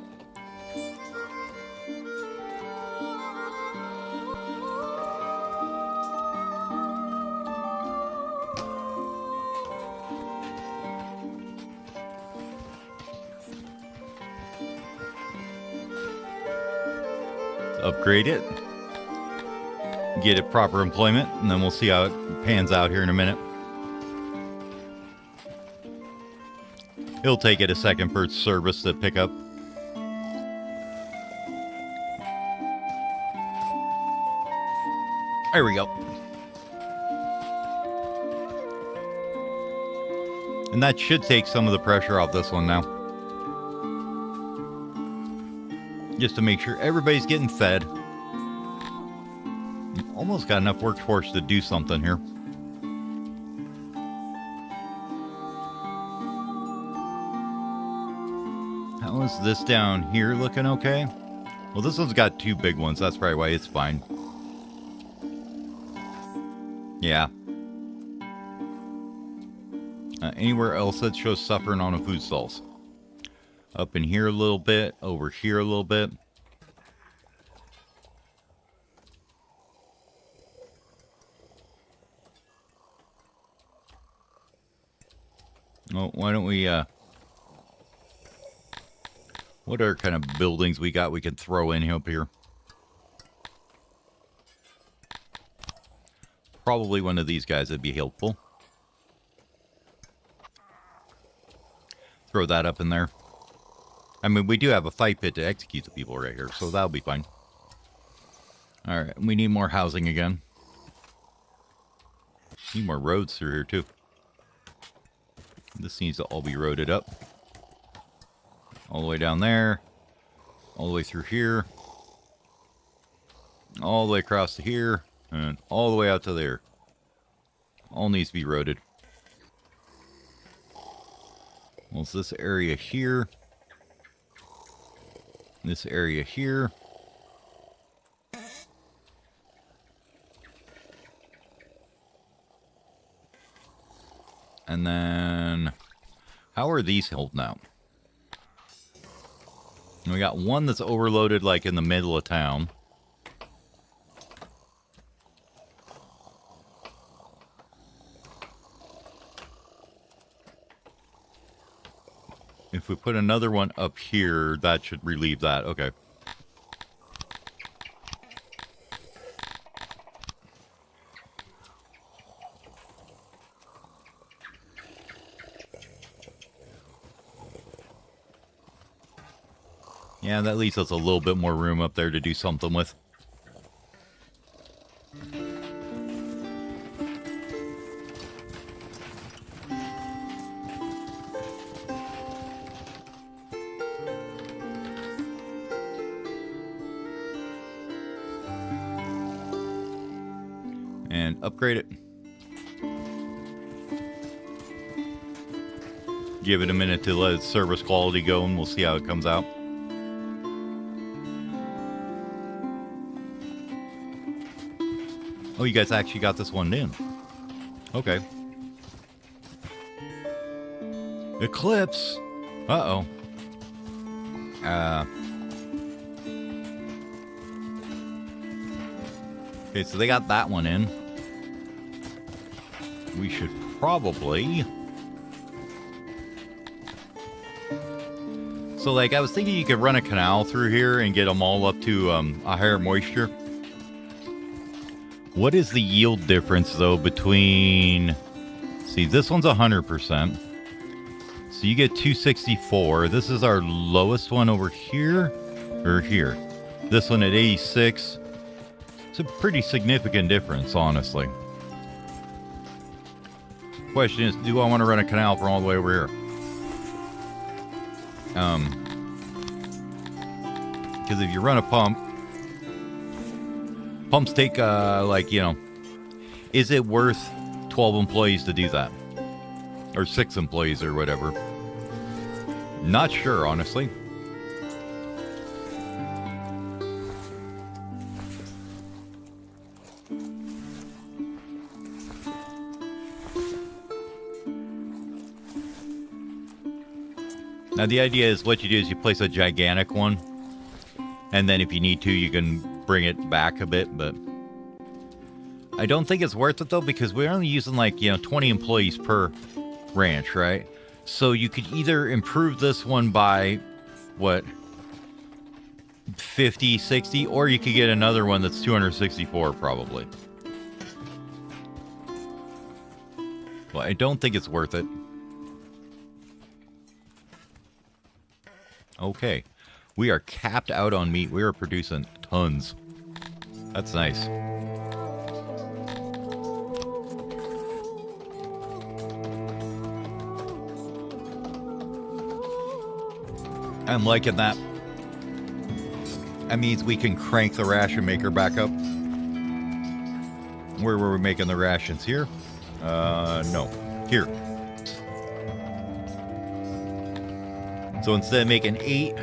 Let's upgrade it. Get it proper employment, and then we'll see how it pans out here in a minute. It'll take it a second for its service to pick up. There we go. And that should take some of the pressure off this one now. Just to make sure everybody's getting fed. Almost got enough workforce to do something here. How is this down here looking okay? Well, this one's got two big ones. That's probably why it's fine. Yeah. Anywhere else that shows suffering on the food stalls. Up in here a little bit. Over here a little bit. Oh, why don't we, what other kind of buildings we got we can throw in up here? Probably one of these guys would be helpful. Throw that up in there. I mean, we do have a fight pit to execute the people right here, so that'll be fine. Alright, we need more housing again. Need more roads through here, too. This needs to all be roaded up. All the way down there. All the way through here. All the way across to here. And all the way out to there. All needs to be roaded. Well, it's this area here. This area here. And then, how are these holding out? And we got one that's overloaded, like in the middle of town. If we put another one up here, that should relieve that. Okay. Yeah, that leaves us a little bit more room up there to do something with. And upgrade it. Give it a minute to let its service quality go, and we'll see how it comes out. Oh, you guys actually got this one in. Okay. Eclipse. Uh-oh. Okay, so they got that one in. We should probably... So, like, I was thinking you could run a canal through here and get them all up to a higher moisture. What is the yield difference, though, between... See, this one's 100%. So you get 264. This is our lowest one over here, or here. This one at 86. It's a pretty significant difference, honestly. Question is, do I want to run a canal from all the way over here? Because if you run a pump, pumps take, like, you know, is it worth 12 employees to do that? Or 6 employees or whatever? Not sure, honestly. Now, the idea is what you do is you place a gigantic one, and then if you need to, you can bring it back a bit, but I don't think it's worth it, though, because we're only using, like, you know, 20 employees per ranch, right? So you could either improve this one by, what, 50, 60, or you could get another one that's 264, probably. Well, I don't think it's worth it. Okay, we are capped out on meat. We are producing tons. That's nice. I'm liking that. That means we can crank the ration maker back up. Where were we making the rations? Here? No. Here. So instead of making 8,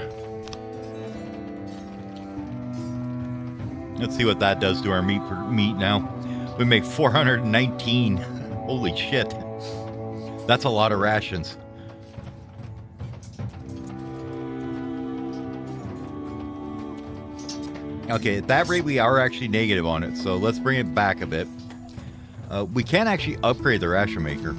let's see what that does to our meat now. We make 419. Holy shit. That's a lot of rations. Okay, at that rate, we are actually negative on it, so let's bring it back a bit. We can actually upgrade the ration maker,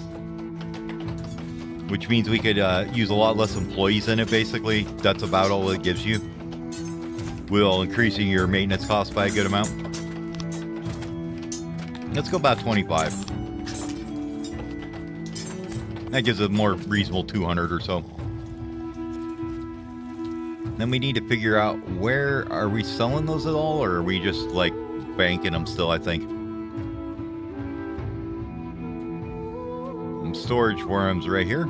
which means we could use a lot less employees in it, basically. That's about all it gives you, while increasing your maintenance cost by a good amount. Let's go about 25. That gives a more reasonable 200 or so. Then we need to figure out, where are we selling those at all, or are we just like banking them still, I think. Some storage worms right here.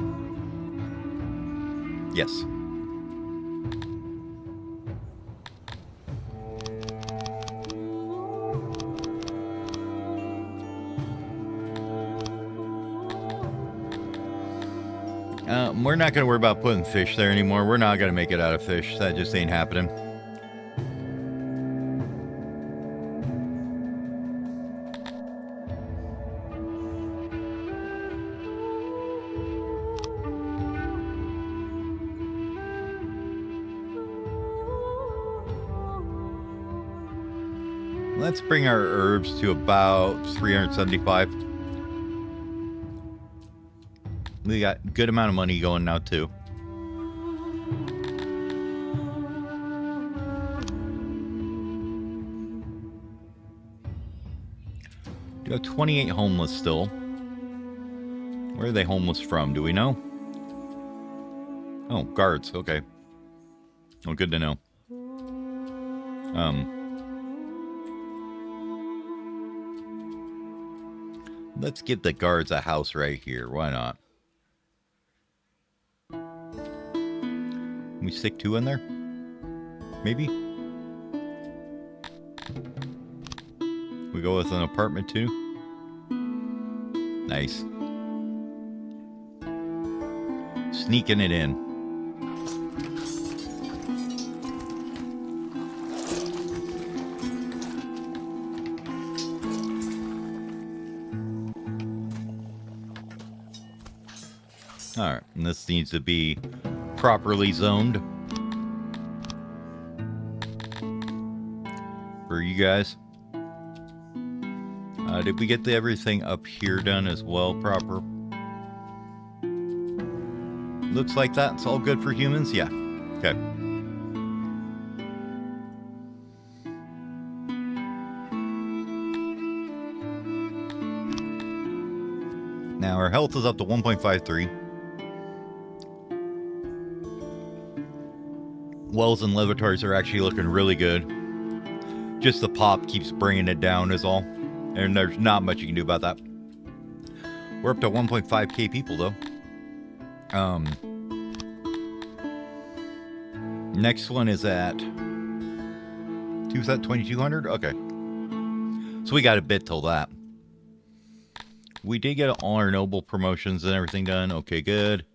Yes. We're not going to worry about putting fish there anymore. We're not going to make it out of fish. That just ain't happening. Let's bring our herbs to about 375. We got a good amount of money going now, too. Do have 28 homeless still. Where are they homeless from? Do we know? Oh, guards. Okay. Well, good to know. Let's give the guards a house right here. Why not? Can we stick 2 in there? Maybe? We go with an apartment too? Nice. Sneaking it in. Alright, and this needs to be properly zoned for you guys. Did we get everything up here done as well proper? Looks like that's all good for humans. Yeah. Okay. Now our health is up to 1.53. Wells and Levitars are actually looking really good. Just the pop keeps bringing it down is all. And there's not much you can do about that. We're up to 1.5k people though. Next one is at 2200. Okay. So we got a bit till that. We did get all our noble promotions and everything done. Okay, good.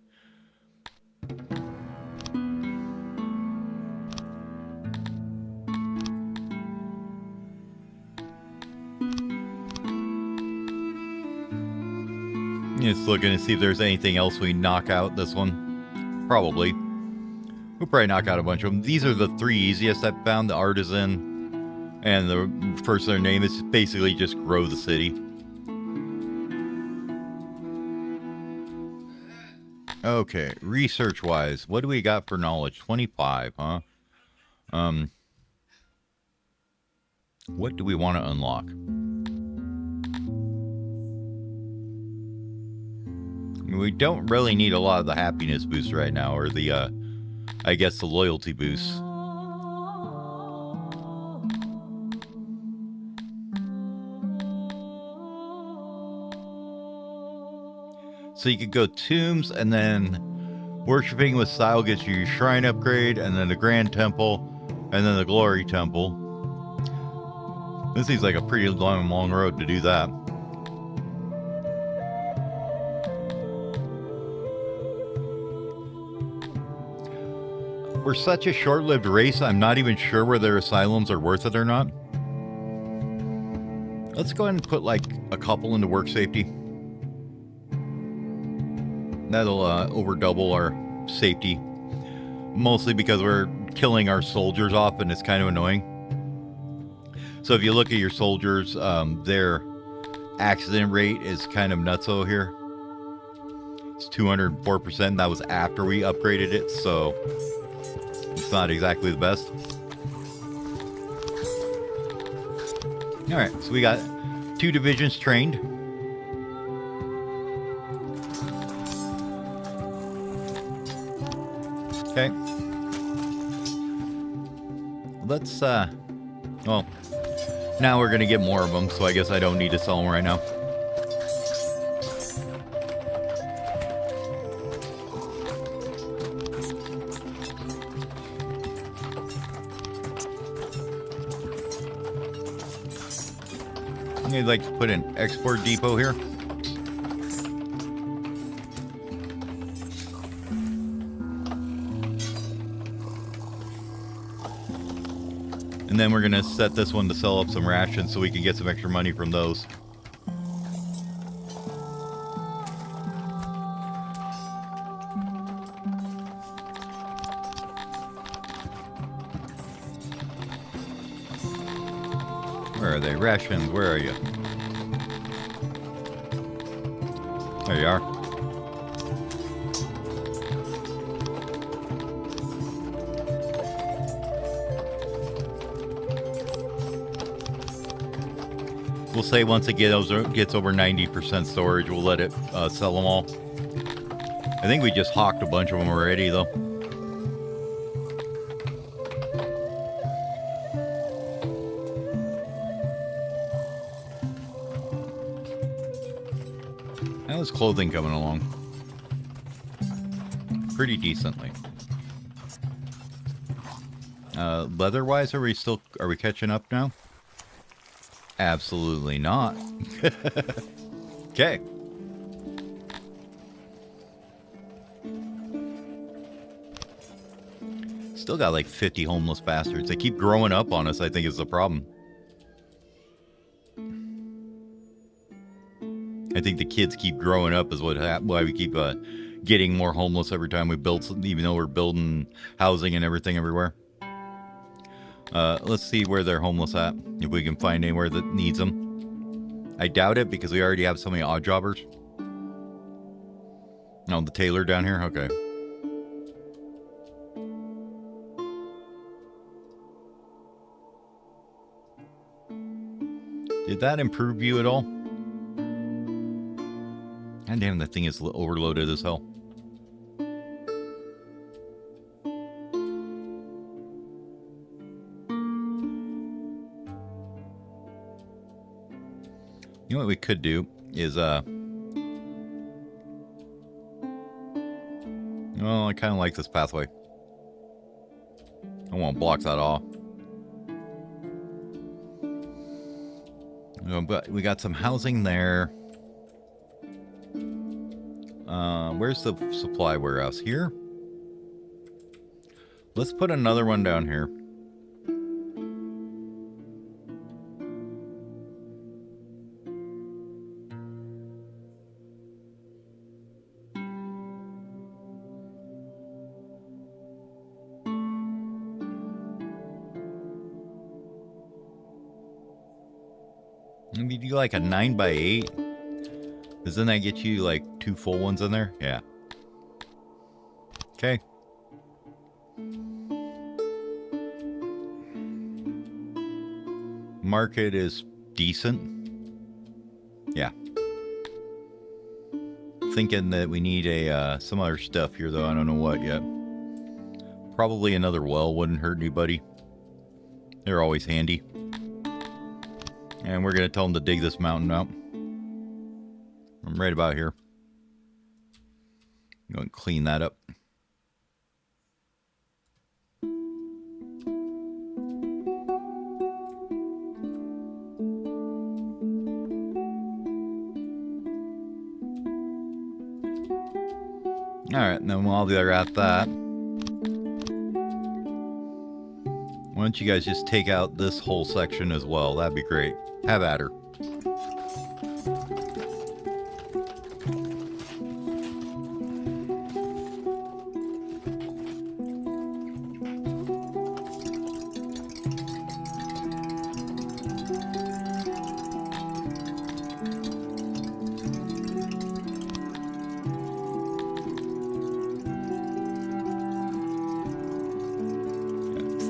Just looking to see if there's anything else we knock out this one. Probably. We'll probably knock out a bunch of them. These are the 3 easiest I've found. The artisan and the first their name is basically just grow the city. Okay, research-wise, what do we got for knowledge? 25, huh? What do we want to unlock? We don't really need a lot of the happiness boosts right now, or the, I guess the loyalty boosts. So you could go tombs, and then worshiping with style gets you your shrine upgrade, and then the grand temple, and then the glory temple. This seems like a pretty long road to do that. We're such a short-lived race, I'm not even sure whether asylums are worth it or not. Let's go ahead and put like a couple into work safety. That'll over double our safety. Mostly because we're killing our soldiers off and it's kind of annoying. So if you look at your soldiers, their accident rate is kind of nutso here. It's 204%. That was after we upgraded it, so it's not exactly the best. All right, so we got 2 divisions trained. Okay. Let's, well, now we're going to get more of them, so I guess I don't need to sell them right now. I'd like to put an export depot here. And then we're going to set this one to sell up some rations so we can get some extra money from those. Where are they? Rations, where are you? There you are. We'll say once it gets over 90% storage, we'll let it sell them all. I think we just hawked a bunch of them already, though. How's clothing coming along? Pretty decently. Leather-wise, are we catching up now? Absolutely not. Okay. Still got like 50 homeless bastards. They keep growing up on us, I think is the problem. I think the kids keep growing up is why we keep getting more homeless every time we build something, even though we're building housing and everything everywhere. Let's see where they're homeless at, if we can find anywhere that needs them. I doubt it because we already have so many odd jobbers. Oh, the tailor down here? Okay. Did that improve you at all? God damn, that thing is overloaded as hell. You know what we could do is, well, I kind of like this pathway. I won't block that off. But we got some housing there. Where's the supply warehouse? Here? Let's put another one down here. Maybe do like a 9x8. Doesn't that get you like 2 full ones in there? Yeah. Okay. Market is decent. Yeah. Thinking that we need a some other stuff here though. I don't know what yet. Probably another well wouldn't hurt anybody. They're always handy. And we're going to tell them to dig this mountain out. I'm right about here. Go and clean that up. Alright, and then while they're at that, why don't you guys just take out this whole section as well? That'd be great. Have at her.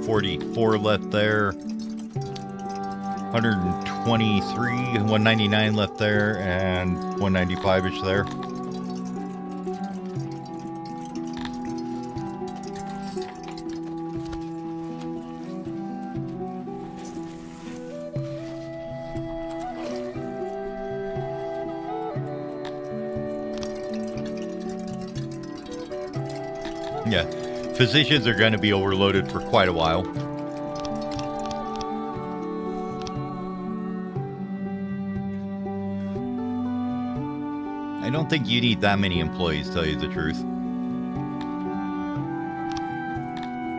144 left there. 123, 199 left there, and 195-ish there. Yeah, physicians are going to be overloaded for quite a while. I don't think you need that many employees, to tell you the truth.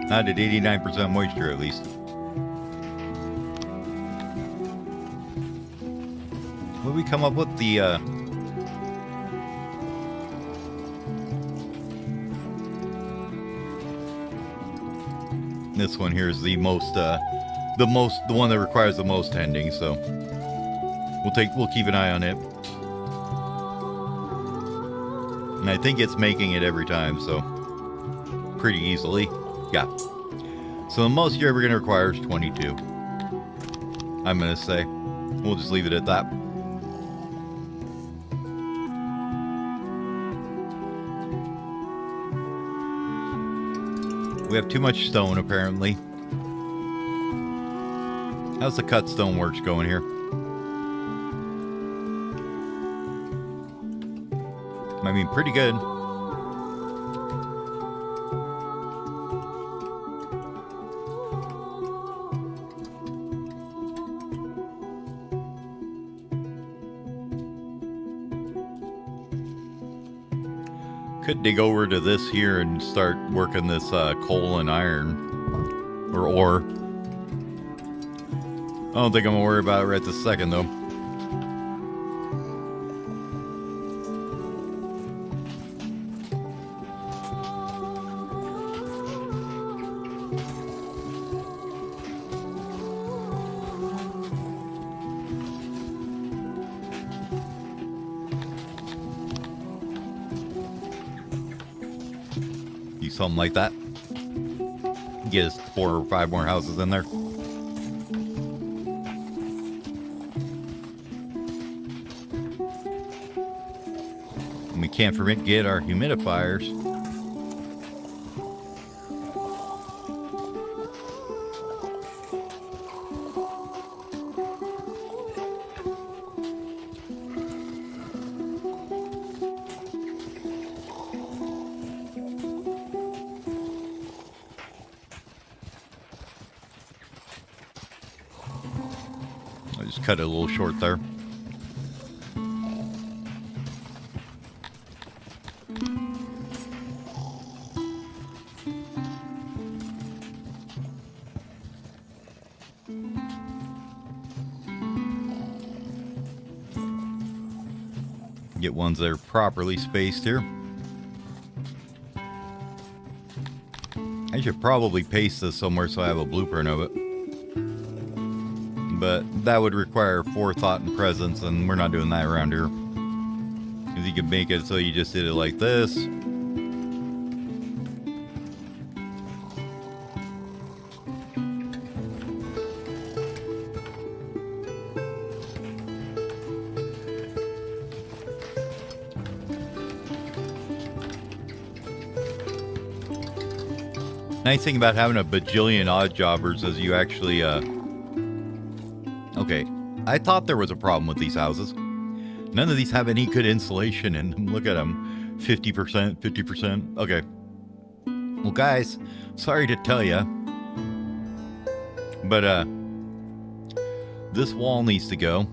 Not at 89% moisture, at least. What did we come up with? This one here is the one that requires the most tending, so we'll keep an eye on it. And I think it's making it every time, so pretty easily. Yeah. So the most you're ever going to require is 22. I'm going to say. We'll just leave it at that. We have too much stone, apparently. How's the cut stone works going here? I mean, pretty good. Could dig over to this here and start working this coal and iron or ore. I don't think I'm gonna worry about it right this second, though. Something like that. Get us 4 or 5 more houses in there. And we can't forget our humidifiers. Cut it a little short there. Get ones that are properly spaced here. I should probably paste this somewhere so I have a blueprint of it. But that would require forethought and presence, and we're not doing that around here. Because you can make it so you just did it like this. Nice thing about having a bajillion odd jobbers is you actually, okay, I thought there was a problem with these houses. None of these have any good insulation in them. Look at them. 50%, 50%. Okay. Well, guys, sorry to tell you, but this wall needs to go.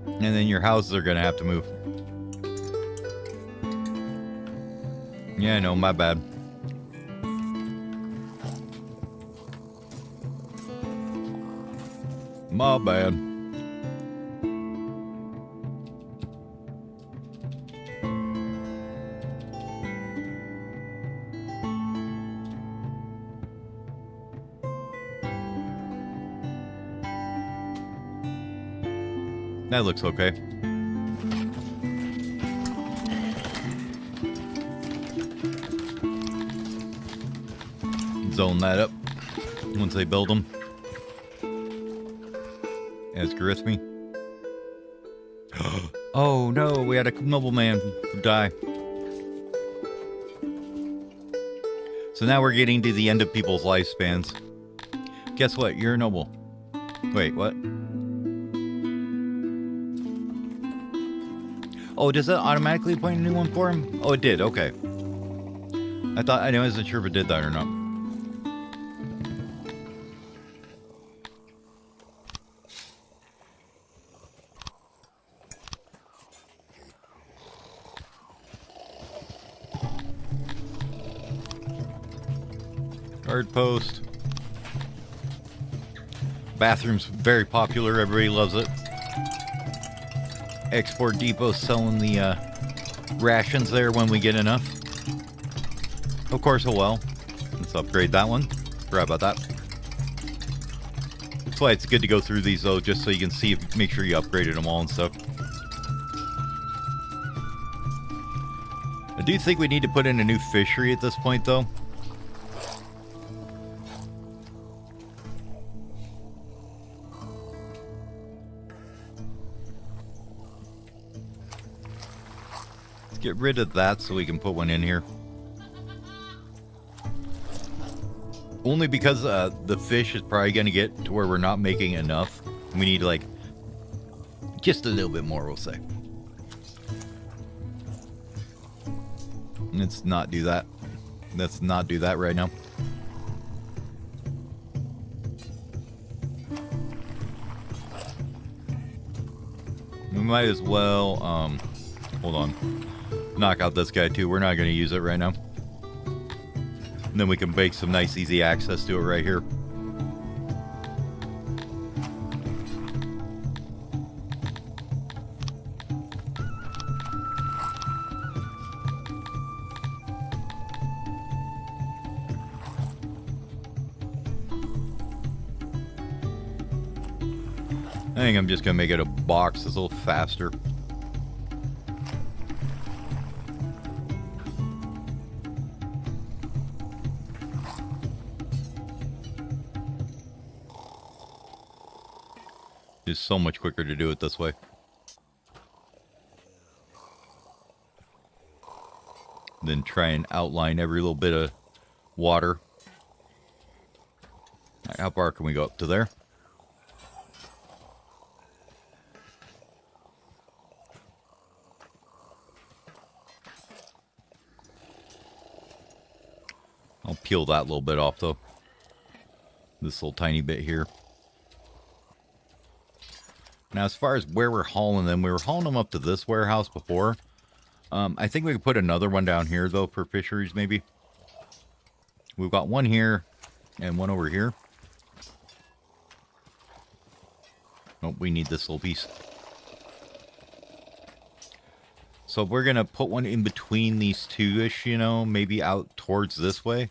And then your houses are going to have to move. Yeah, I know, my bad. My bad. That looks okay. zone that up once they build them. As Garithmi. Oh no, we had a nobleman die. So now we're getting to the end of people's lifespans. Guess what? You're a noble. Wait, what? Oh, does that automatically appoint a new one for him? Oh, it did. Okay. I wasn't sure if it did that or not. Guard post. Bathroom's very popular. Everybody loves it. Export depot selling the rations there when we get enough. Of course, oh well. Let's upgrade that one. Forgot about that. That's why it's good to go through these though, just so you can see, make sure you upgraded them all and stuff. I do think we need to put in a new fishery at this point though. Get rid of that so we can put one in here. Only because the fish is probably going to get to where we're not making enough. We need like just a little bit more, we'll say. Let's not do that. Let's not do that right now. We might as well, hold on. Knock out this guy too. We're not going to use it right now. And then we can make some nice easy access to it right here. I think I'm just going to make it a box that's a little faster. It's so much quicker to do it this way. Then try and outline every little bit of water. Right, how far can we go up to there? I'll peel that little bit off though. This little tiny bit here. Now, as far as where we're hauling them, we were hauling them up to this warehouse before. I think we could put another one down here, though, for fisheries, maybe. We've got one here and one over here. Oh, we need this little piece. So we're going to put one in between these two-ish, you know, maybe out towards this way.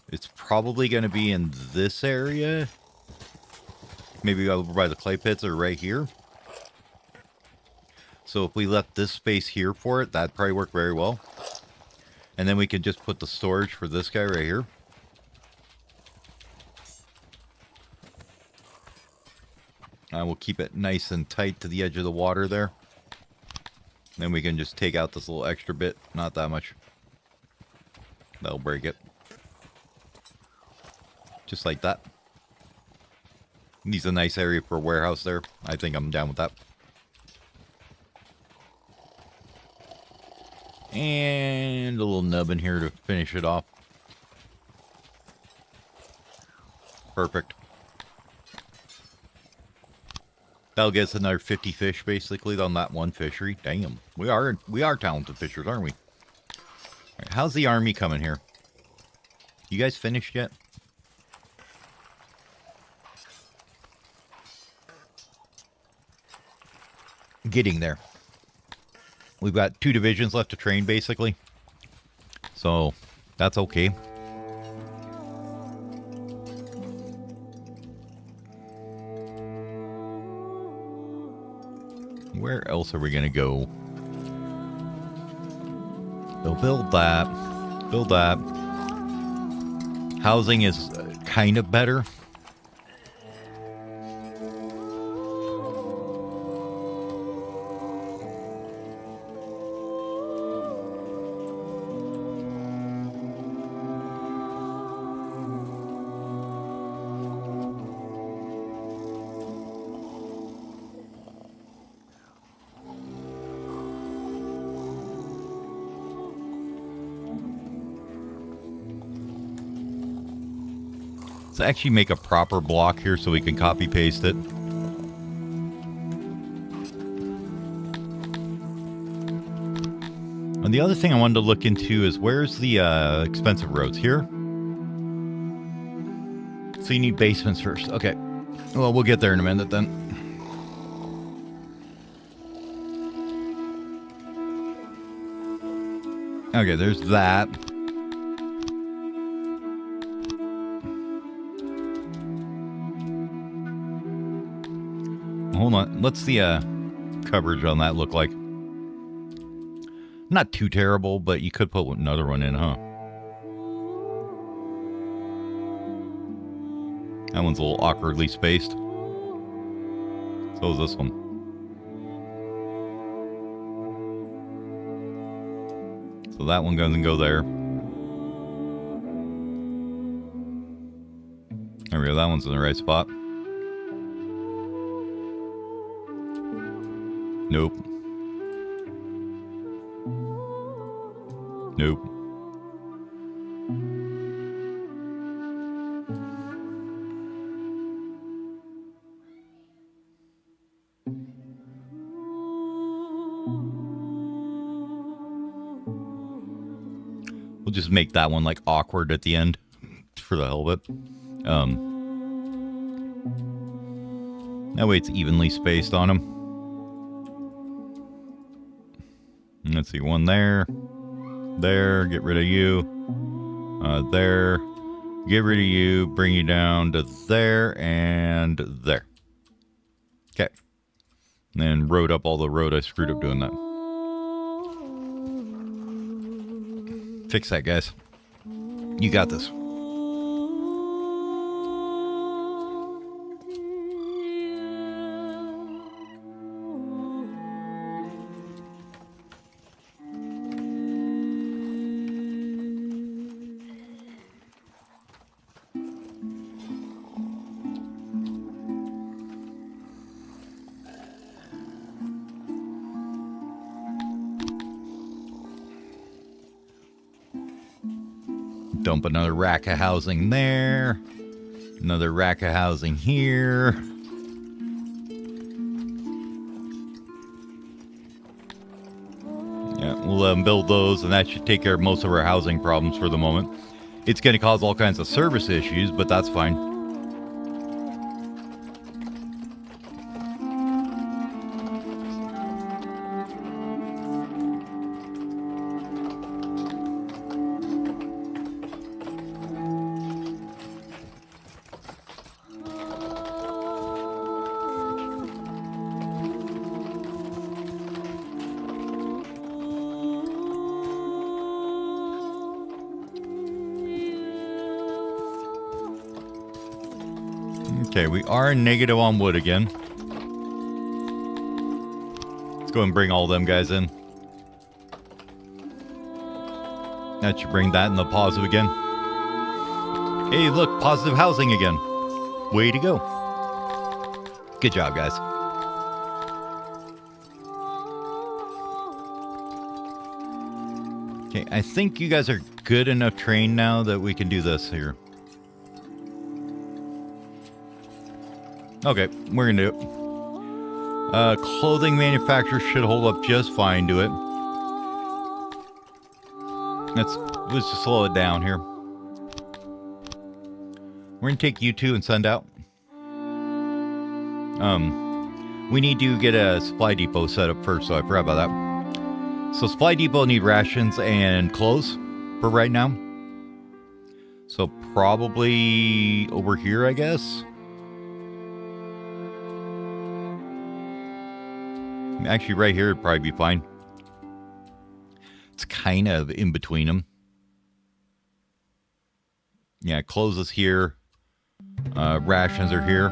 It's probably going to be in this area. Maybe over by the clay pits or right here. So if we left this space here for it, that'd probably work very well. And then we can just put the storage for this guy right here. And we'll keep it nice and tight to the edge of the water there. Then we can just take out this little extra bit. Not that much. That'll break it. Just like that. Needs a nice area for a warehouse there. I think I'm down with that. And a little nub in here to finish it off. Perfect. That'll get us another 50 fish basically on that one fishery. Damn. We are talented fishers, aren't we? Right, how's the army coming here? You guys finished yet? Getting there. We've got 2 divisions left to train basically. So that's okay. Where else are we gonna go? They'll build that. Build that. Housing is kind of better. Let's actually make a proper block here so we can copy paste it. And the other thing I wanted to look into is where's the expensive roads here? So you need basements first. Okay. Well, we'll get there in a minute then. Okay, there's that. Hold on. What's the coverage on that look like? Not too terrible, but you could put another one in, huh? That one's a little awkwardly spaced. So is this one. So that one doesn't go there. There we go. That one's in the right spot. Nope. Nope. We'll just make that one like awkward at the end for the hell of it. That way it's evenly spaced on them. Let's see, one there. There, get rid of you. There, get rid of you, bring you down to there and there. Okay. And then road up all the road I screwed up doing that. Fix that, guys. You got this. Dump another rack of housing there. Another rack of housing here. Yeah, we'll build those, and that should take care of most of our housing problems for the moment. It's going to cause all kinds of service issues, but that's fine. Okay, we are negative on wood again. Let's go and bring all them guys in. That should bring that in the positive again. Hey, look, positive housing again. Way to go. Good job, guys. Okay, I think you guys are good enough trained now that we can do this here. Okay, we're gonna do it. Clothing manufacturer should hold up just fine to it. Let's just slow it down here. We're gonna take you two and send out. We need to get a supply depot set up first, so I forgot about that. So supply depot need rations and clothes for right now. So probably over here, I guess. Actually, right here would probably be fine. It's kind of in between them. Yeah, clothes is here. Rations are here.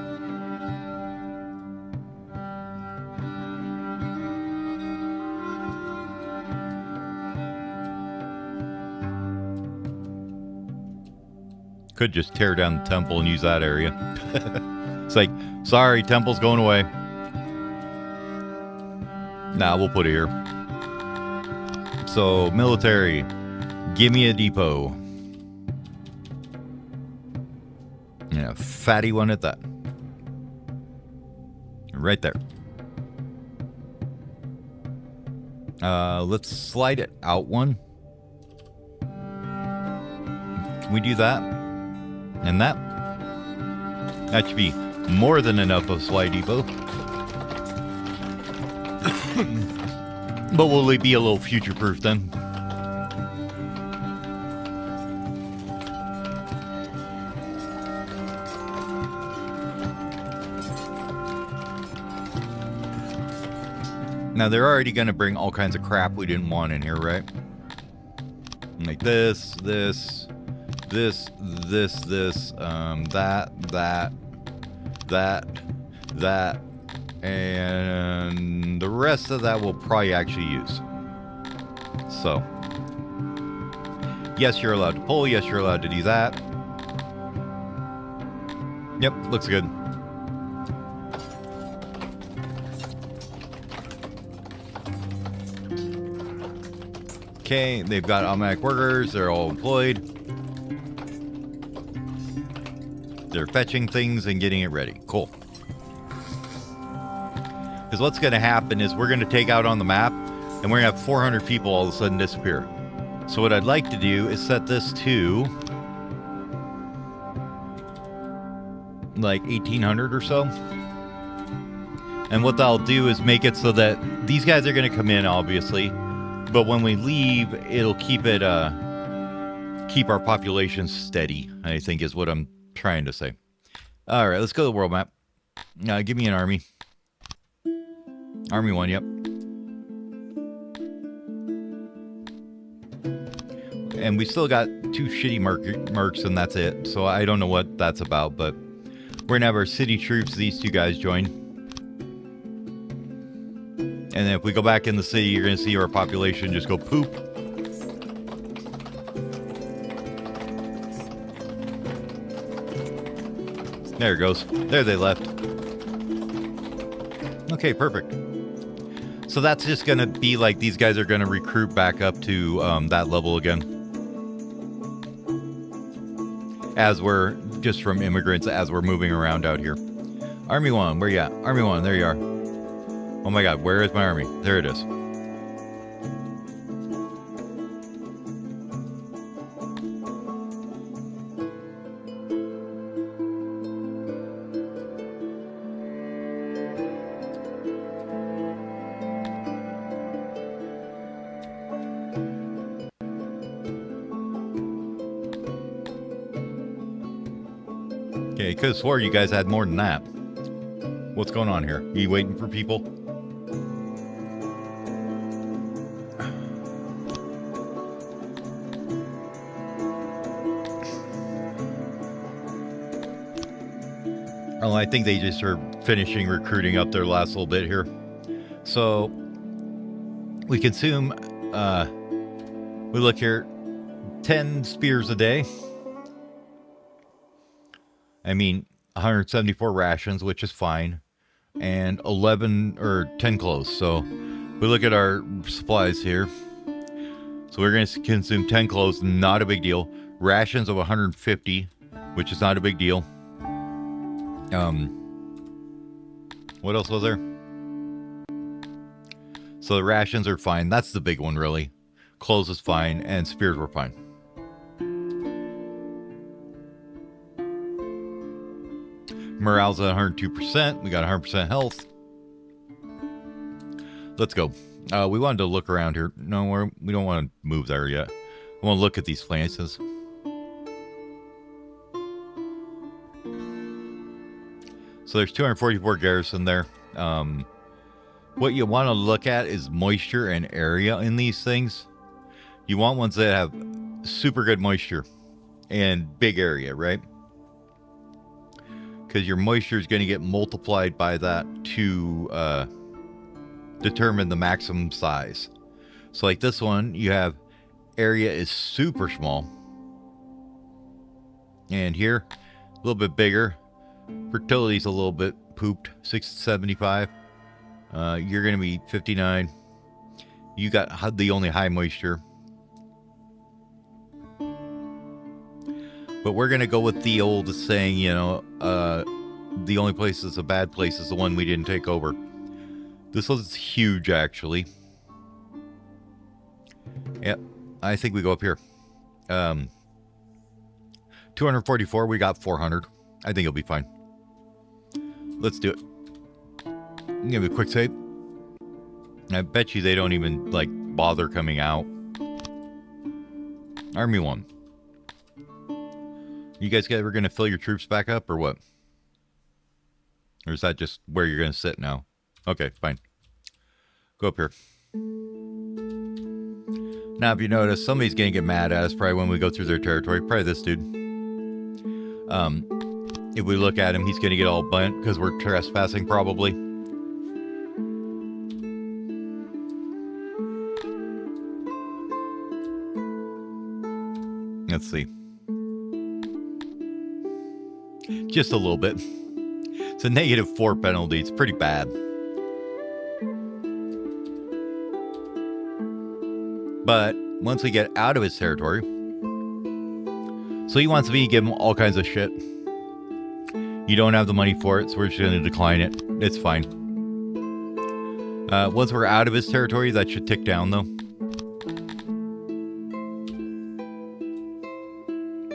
Could just tear down the temple and use that area. It's like, sorry, temple's going away. Nah, we'll put it here. So, military, give me a depot. Yeah, fatty one at that. Right there. Let's slide it out one. Can we do that? And that? That should be more than enough of slide depot. But will it be a little future-proof then? Now, they're already going to bring all kinds of crap we didn't want in here, right? Like this, that, and the rest of that we'll probably actually use. So, yes, you're allowed to pull. Yes, you're allowed to do that. Yep, looks good. Okay, they've got automatic workers. They're all employed. They're fetching things and getting it ready. Cool. Because what's going to happen is we're going to take out on the map and we're going to have 400 people all of a sudden disappear. So what I'd like to do is set this to like 1800 or so. And what that'll do is make it so that these guys are going to come in, obviously. But when we leave, it'll keep it, keep our population steady, I think is what I'm trying to say. All right, let's go to the world map. Give me an army. Army 1, yep. And we still got 2 shitty mercs and that's it. So I don't know what that's about, but we're going to have our city troops, these 2 guys join. And then if we go back in the city, you're going to see our population just go poop. There it goes. There they left. Okay, perfect. So that's just going to be like these guys are going to recruit back up to that level again. As we're just from immigrants, as we're moving around out here. Army 1, where you at? Army 1, there you are. Oh my god, where is my army? There it is. Okay, could have swore you guys had more than that. What's going on here? Are you waiting for people? Oh, I think they just are finishing recruiting up their last little bit here. So we consume, we look here, 10 spears a day. I mean, 174 rations, which is fine, and 11 or 10 clothes. So we look at our supplies here. So we're going to consume 10 clothes, not a big deal. Rations of 150, which is not a big deal. What else was there? So the rations are fine. That's the big one, really. Clothes is fine, and spears were fine. Morale's at 102%. We got 100% health. Let's go. We wanted to look around here. No, we don't want to move there yet. We want to look at these places. So there's 244 garrison there. What you want to look at is moisture and area in these things. You want ones that have super good moisture and big area, right? Because your moisture is going to get multiplied by that to determine the maximum size. So like this one, you have area is super small. And here, a little bit bigger. Fertility's a little bit pooped, 675. You're going to be 59. You got the only high moisture. But we're going to go with the old saying, you know, the only place that's a bad place is the one we didn't take over. This one's huge, actually. Yep, I think we go up here. 244, we got 400. I think it'll be fine. Let's do it. Give it a quick save. I bet you they don't even, like, bother coming out. Army 1. You guys ever going to fill your troops back up, or what? Or is that just where you're going to sit now? Okay, fine. Go up here. Now, if you notice, somebody's going to get mad at us probably when we go through their territory. Probably this dude. If we look at him, he's going to get all bent because we're trespassing, probably. Let's see. Just a little bit. It's a -4 penalty. It's pretty bad. But once we get out of his territory, so he wants me to give him all kinds of shit. You don't have the money for it, so we're just going to decline it. It's fine. Once we're out of his territory, that should tick down, though.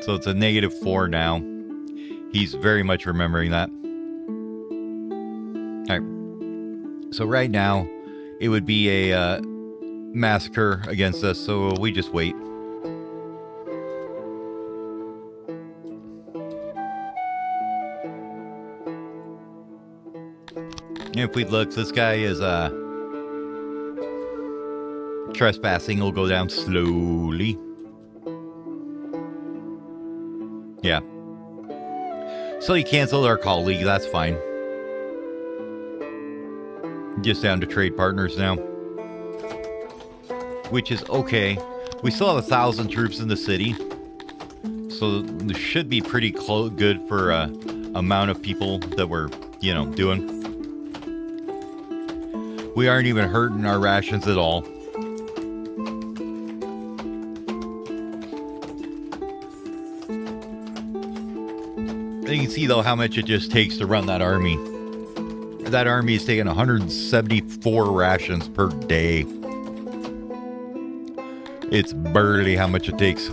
So it's a -4 now. He's very much remembering that. All right. So right now, it would be a massacre against us, so we just wait. If we look, this guy is trespassing. Will go down slowly. Yeah. So he canceled our colleague. That's fine. Just down to trade partners now, which is okay. We still have 1,000 troops in the city, so this should be pretty good for amount of people that we're, you know, doing. We aren't even hurting our rations at all. You can see, though, how much it just takes to run that army. That army is taking 174 rations per day. It's barely how much it takes.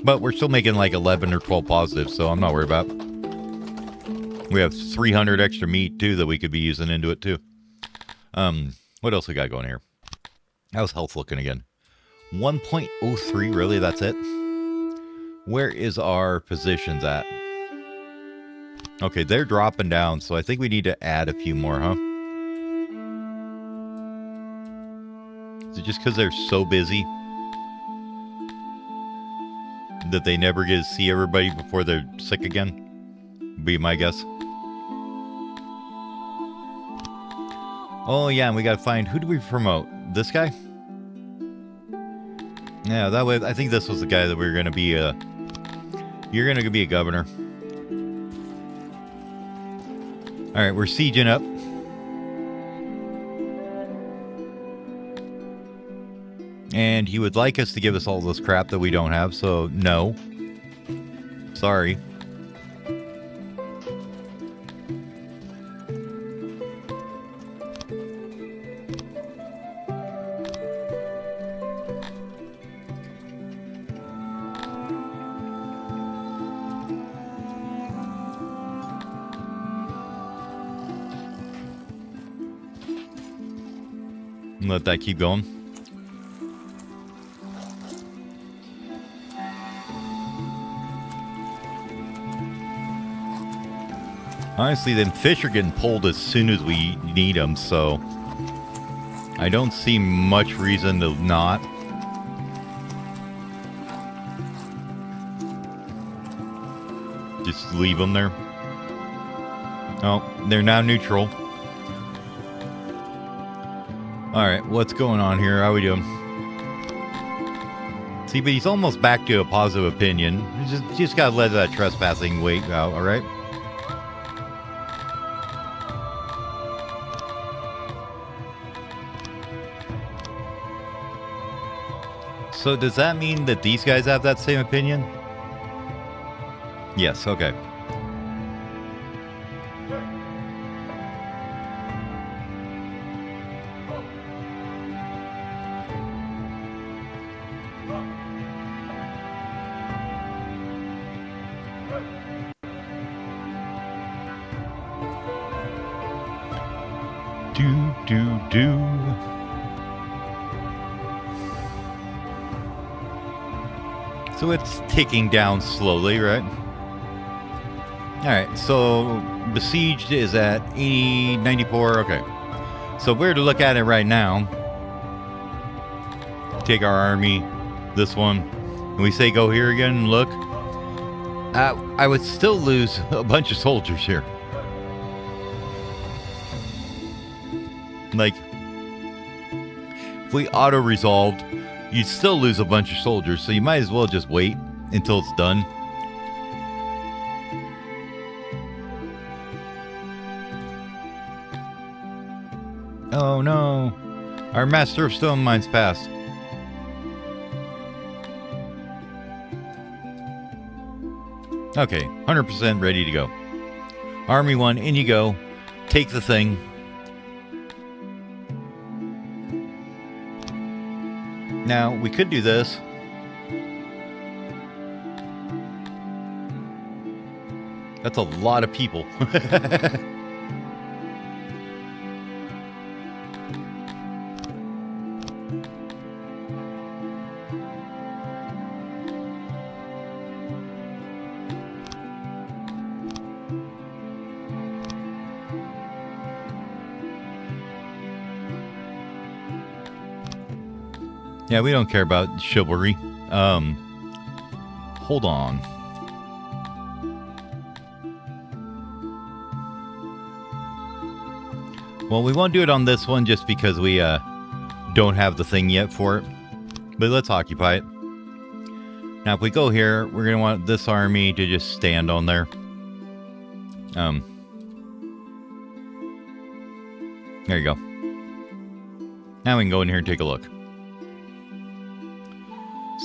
But we're still making like 11 or 12 positives, so I'm not worried about it. We have 300 extra meat, too, that we could be using into it, too. What else we got going here? How's health looking again? 1.03, really? That's it? Where is our positions at? Okay, they're dropping down, so I think we need to add a few more, huh? Is it just because they're so busy that they never get to see everybody before they're sick again? Be my guess. Oh, yeah, and we gotta find... Who do we promote? This guy? Yeah, that way... I think this was the guy that we were gonna be... You're gonna be a governor. Alright, we're sieging up. And he would like us to give us all this crap that we don't have, so no. Sorry. Let that keep going. Honestly, them fish are getting pulled as soon as we need them, so I don't see much reason to not. Just leave them there. Oh, they're now neutral. Alright, what's going on here? How we doing? See, but he's almost back to a positive opinion. You just gotta let that trespassing wait out, alright? So does that mean that these guys have that same opinion? Yes, okay. Do. So it's ticking down slowly, right? Alright, so besieged is at 80, 94, okay. So we're to look at it right now. Take our army, this one, and we say go here again and look. I would still lose a bunch of soldiers here. Like, if we auto-resolved, you'd still lose a bunch of soldiers, so you might as well just wait until it's done. Oh no, our Master of Stone Mine's passed. Okay, 100% ready to go. Army 1, in you go. Take the thing. Now, we could do this. That's a lot of people. Yeah, we don't care about chivalry. Hold on. Well, we won't do it on this one just because we don't have the thing yet for it. But let's occupy it. Now, if we go here, we're going to want this army to just stand on there. There you go. Now we can go in here and take a look.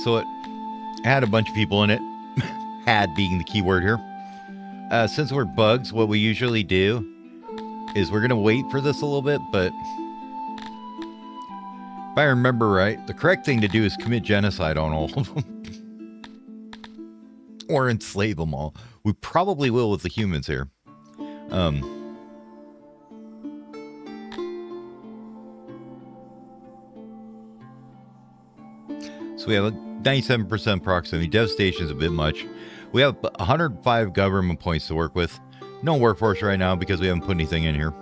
So it had a bunch of people in it. Had being the key word here. Since we're bugs, what we usually do is we're going to wait for this a little bit, but if I remember right, the correct thing to do is commit genocide on all of them. Or enslave them all. We probably will with the humans here. So we have a 97% proximity. Devastation is a bit much. We have 105 government points to work with. No workforce right now because we haven't put anything in here.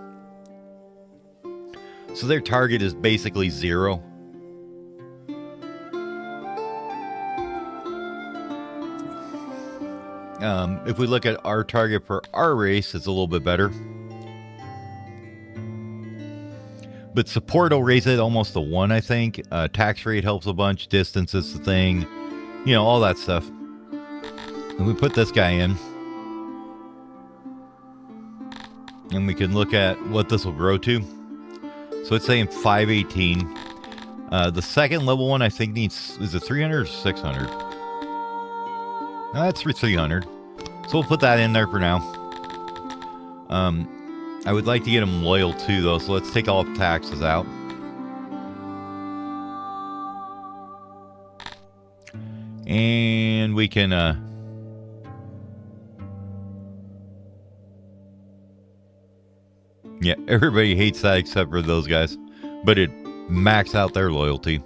So their target is basically 0. If we look at our target for our race, it's a little bit better. But support will raise it almost to 1, I think. Tax rate helps a bunch. Distance is the thing. You know, all that stuff. And we put this guy in. And we can look at what this will grow to. So it's saying 518. The second level one, I think, needs... Is it 300 or 600? No, that's for 300. So we'll put that in there for now. I would like to get them loyal too, though, so let's take all the taxes out. And we can, yeah, everybody hates that except for those guys. But it max out their loyalty.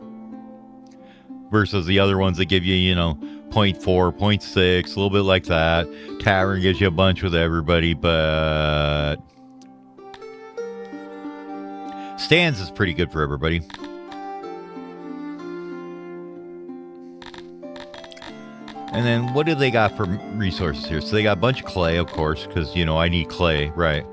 Versus the other ones that give you, you know, 0.4, 0.6, a little bit like that. Tavern gives you a bunch with everybody, but... Stands is pretty good for everybody. And then what do they got for resources here? So they got a bunch of clay, of course, because, you know, I need clay, right?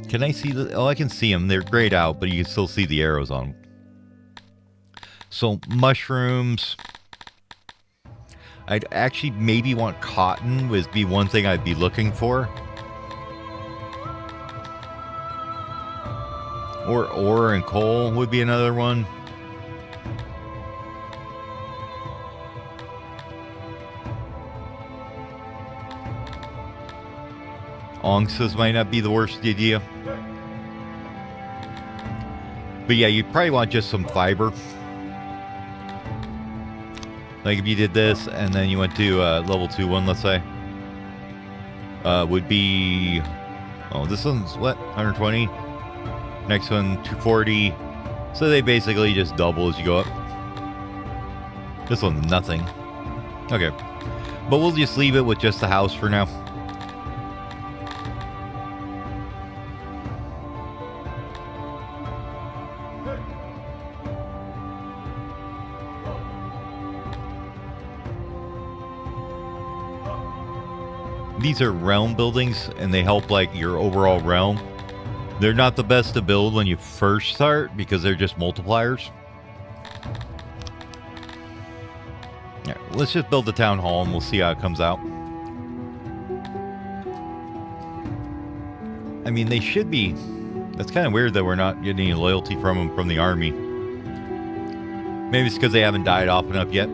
Can I see the... Oh, I can see them. They're grayed out, but you can still see the arrows on them. So mushrooms. I'd actually maybe want cotton would be one thing I'd be looking for. Or ore and coal would be another one. Onyxes might not be the worst idea. But yeah, you'd probably want just some fiber. Like if you did this and then you went to level 2 one, let's say. Would be... Oh, this one's what? 120? Next one, 240. So they basically just double as you go up. This one's nothing. Okay. But we'll just leave it with just the house for now. These are realm buildings, and they help like your overall realm. They're not the best to build when you first start because they're just multipliers. Yeah, let's just build the town hall and we'll see how it comes out. I mean, they should be. That's kind of weird that we're not getting any loyalty from them from the army. Maybe it's because they haven't died off enough yet.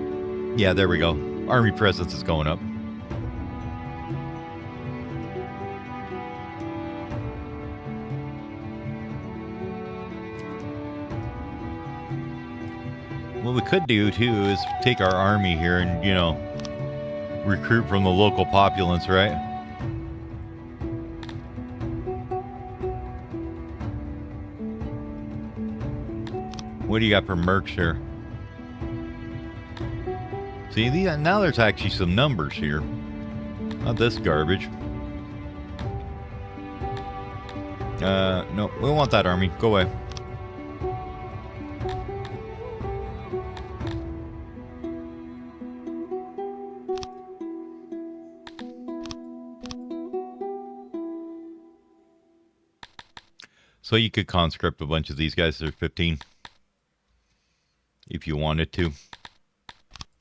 Yeah, there we go. Army presence is going up. What we could do, too, is take our army here and, you know, recruit from the local populace, right? What do you got for mercs here? See, now there's actually some numbers here. Not this garbage. No, we don't want that army. Go away. So you could conscript a bunch of these guys. There's 15. If you wanted to.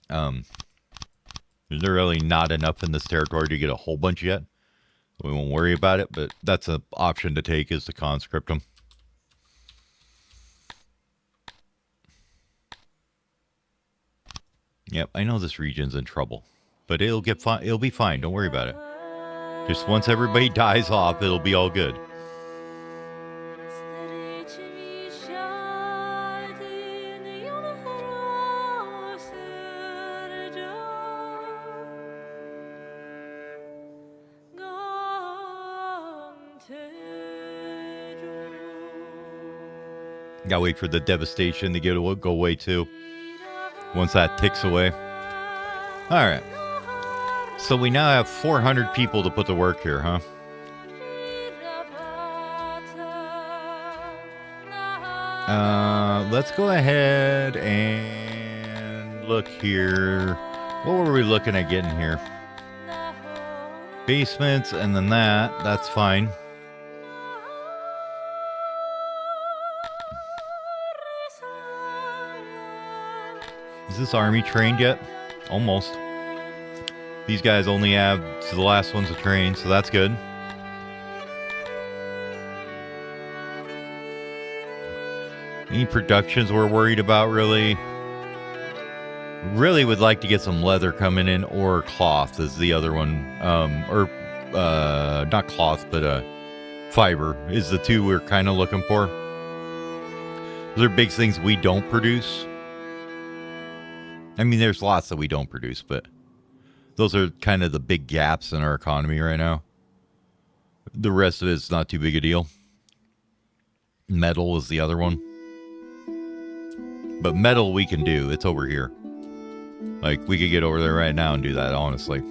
There's really not enough in this territory to get a whole bunch yet. We won't worry about it, but that's an option to take, is to conscript them. Yep, I know this region's in trouble. But it'll get fine. It'll be fine. Don't worry about it. Just once everybody dies off, it'll be all good. Gotta wait for the devastation to go away too. Once that ticks away. Alright. So we now have 400 people to put to work here, huh? Let's go ahead and look here. What were we looking at getting here? Basements and then that's fine. Is this army trained yet? Almost. These guys only have to the last ones to train, so that's good. Any productions we're worried about, really? Really would like to get some leather coming in, or cloth is the other one. Not cloth, but fiber is the two we're kind of looking for. Those are big things we don't produce. I mean, there's lots that we don't produce, but those are kind of the big gaps in our economy right now. The rest of it's not too big a deal. Metal is the other one. But metal we can do. It's over here. Like, we could get over there right now and do that, honestly.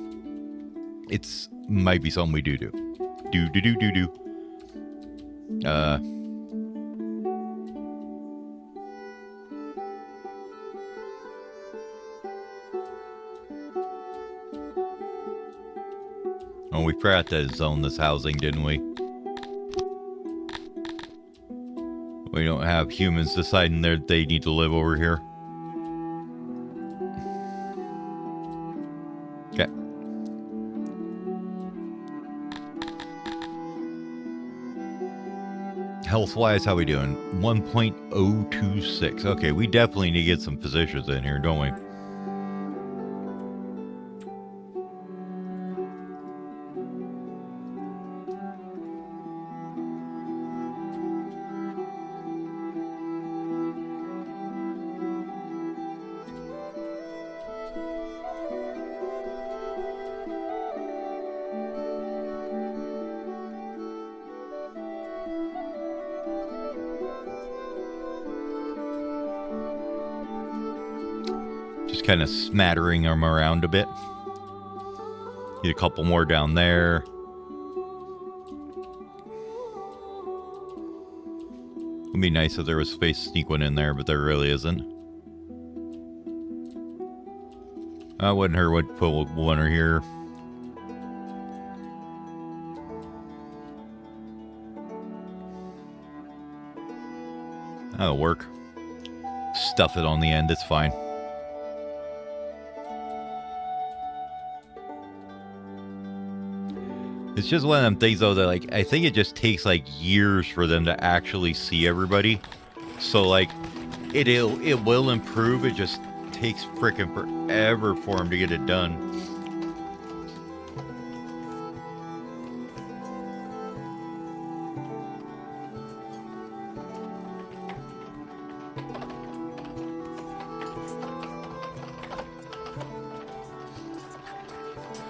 It's might be something we do. Do. Oh, we forgot to zone this housing, didn't we? We don't have humans deciding that they need to live over here. Okay. Health-wise, how we doing? 1.026. Okay, we definitely need to get some physicians in here, don't we? Kind of smattering them around a bit. Get a couple more down there. It'd be nice if there was space to sneak one in there, but there really isn't. I wouldn't hurt would put one or here. That'll work. Stuff it on the end, it's fine. It's just one of them things, though, that, like, I think it just takes, like, years for them to actually see everybody. So, like, it will improve. It just takes frickin' forever for them to get it done.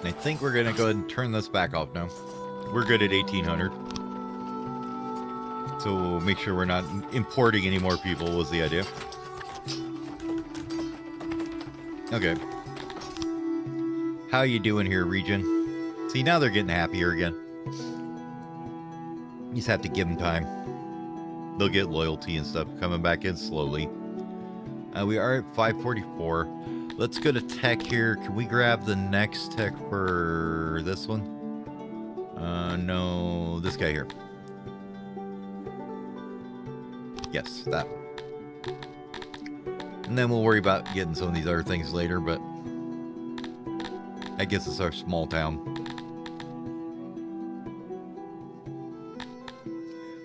I think we're going to go ahead and turn this back off now. We're good at 1800. So we'll make sure we're not importing any more people was the idea. Okay. How you doing here, region? See, now they're getting happier again. You just have to give them time. They'll get loyalty and stuff coming back in slowly. We are at 544. Let's go to tech here. Can we grab the next tech for this one? No, this guy here. Yes, that. And then we'll worry about getting some of these other things later, but I guess it's our small town.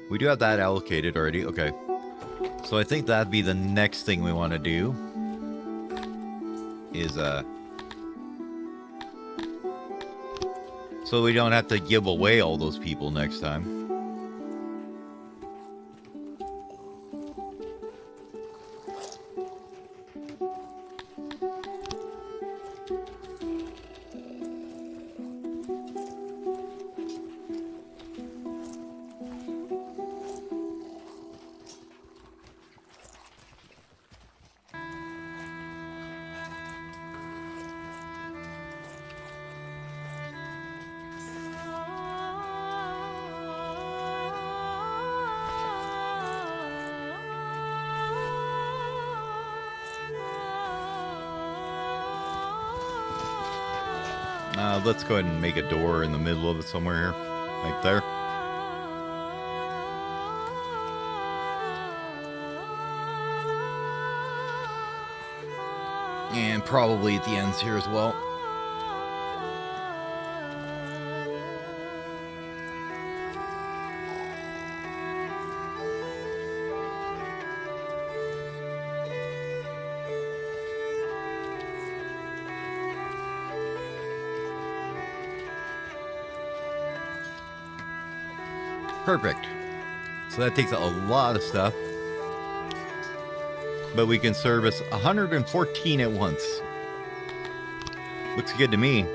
We do have that allocated already. Okay. So I think that'd be the next thing we want to do. Is so we don't have to give away all those people next time. Let's go ahead and make a door in the middle of it somewhere here. Right there. And probably at the ends here as well. Perfect. So that takes a lot of stuff. But we can service 114 at once. Looks good to me.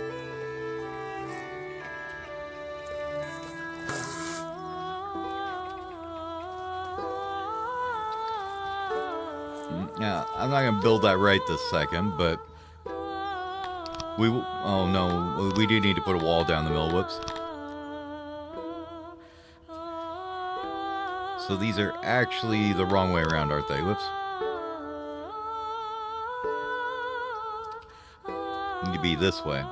Yeah, I'm not going to build that right this second, but oh no, we do need to put a wall down the middle. Whoops. So these are actually the wrong way around, aren't they? Whoops. Need to be this way.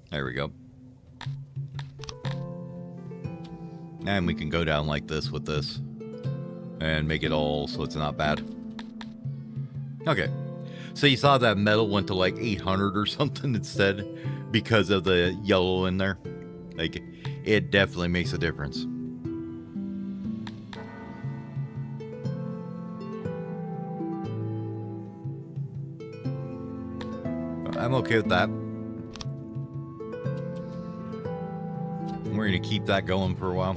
There we go. And we can go down like this with this. And make it all so it's not bad. Okay. So you saw that metal went to like 800 or something instead because of the yellow in there. Like, it definitely makes a difference. I'm okay with that. We're going to keep that going for a while.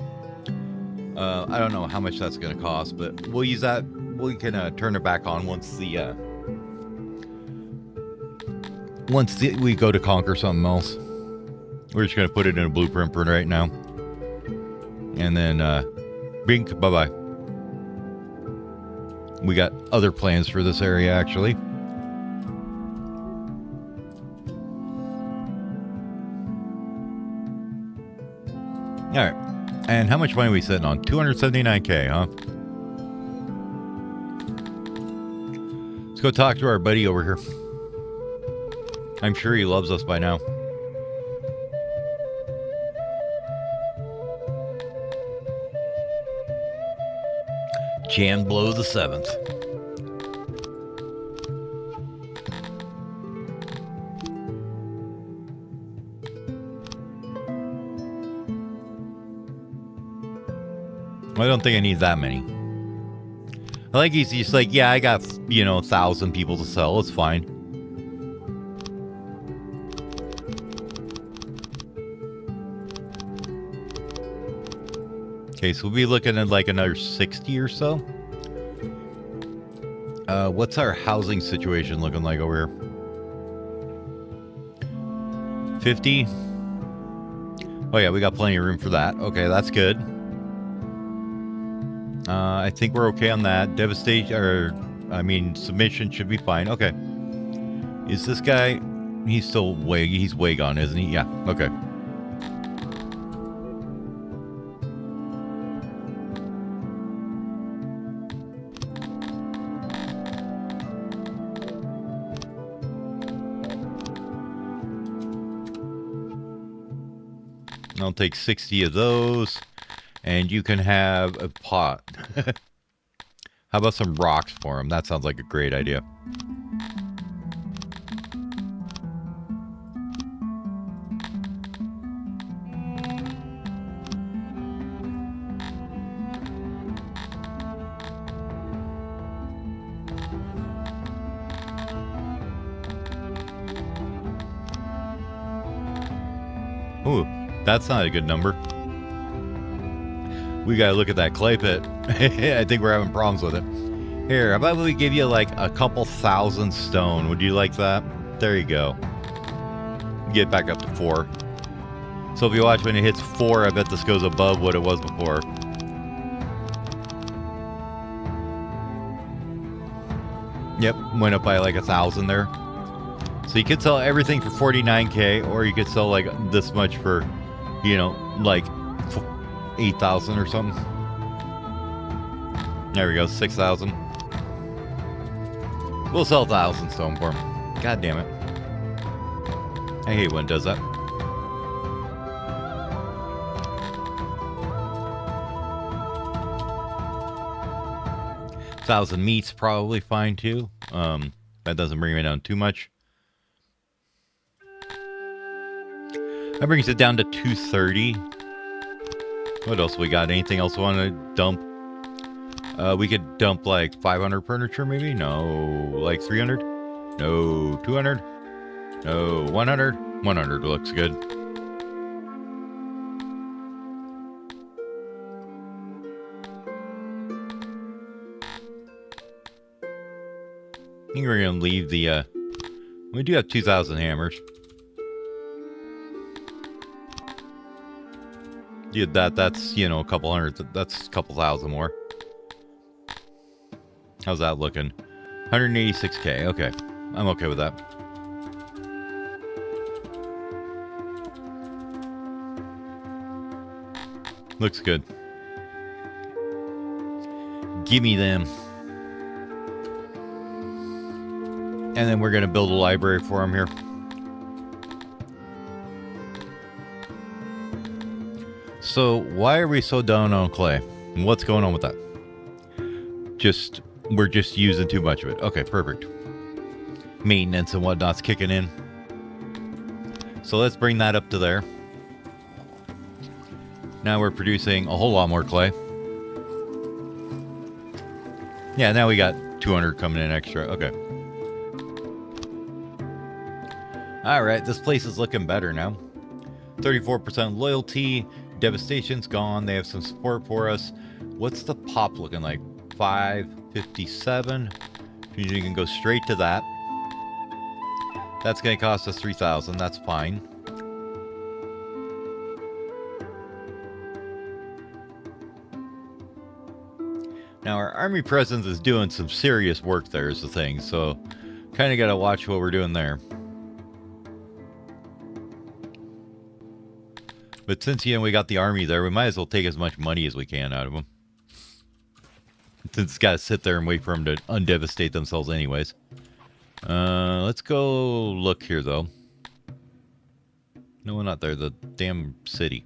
I don't know how much that's going to cost, but we'll use that. We can turn it back on once we go to conquer something else. We're just going to put it in a blueprint for right now. And then, bink, bye-bye. We got other plans for this area, actually. All right. And how much money are we sitting on? 279K, huh? Let's go talk to our buddy over here. I'm sure he loves us by now. Jan Blow the 7th. I don't think I need that many. I like he's just like, yeah, I got, 1,000 people to sell. It's fine. Okay, so we'll be looking at like another 60 or so. What's our housing situation looking like over here? 50? Oh yeah, we got plenty of room for that. Okay, that's good. I think we're okay on that. Submission should be fine. Okay. Is this guy... He's still he's way gone, isn't he? Yeah, okay. I'll take 60 of those. And you can have a pot. How about some rocks for him? That sounds like a great idea. Ooh, that's not a good number. We gotta look at that clay pit. I think we're having problems with it. Here, how about we give you like a couple thousand stone? Would you like that? There you go. Get back up to 4. So if you watch when it hits 4, I bet this goes above what it was before. Yep, went up by like 1,000 there. So you could sell everything for 49K, or you could sell like this much for, like 8,000 or something. There we go, 6,000. We'll sell 1,000 stone for him. God damn it. I hate when it does that. $1,000 meat's probably fine too. That doesn't bring me down too much. That brings it down to 230. What else we got? Anything else we want to dump? We could dump like 500 furniture maybe? No. Like 300? No. 200? No. 100? 100 looks good. I think we're going to leave the... we do have 2,000 hammers. Yeah, that's, a couple hundred. That's a couple thousand more. How's that looking? 186K. Okay. I'm okay with that. Looks good. Gimme them. And then we're going to build a library for him here. So why are we so down on clay? What's going on with that? We're just using too much of it. Okay, perfect. Maintenance and whatnot's kicking in. So let's bring that up to there. Now we're producing a whole lot more clay. Yeah, now we got 200 coming in extra. Okay. All right, this place is looking better now. 34% loyalty. Devastation's gone. They have some support for us. What's the pop looking like? 557. You can go straight to that. That's going to cost us 3,000. That's fine. Now, our army presence is doing some serious work there is the thing. So, kind of got to watch what we're doing there. But since, we got the army there, we might as well take as much money as we can out of them. Since it's got to sit there and wait for them to undevastate themselves anyways. Let's go look here, though. No, not there. The damn city.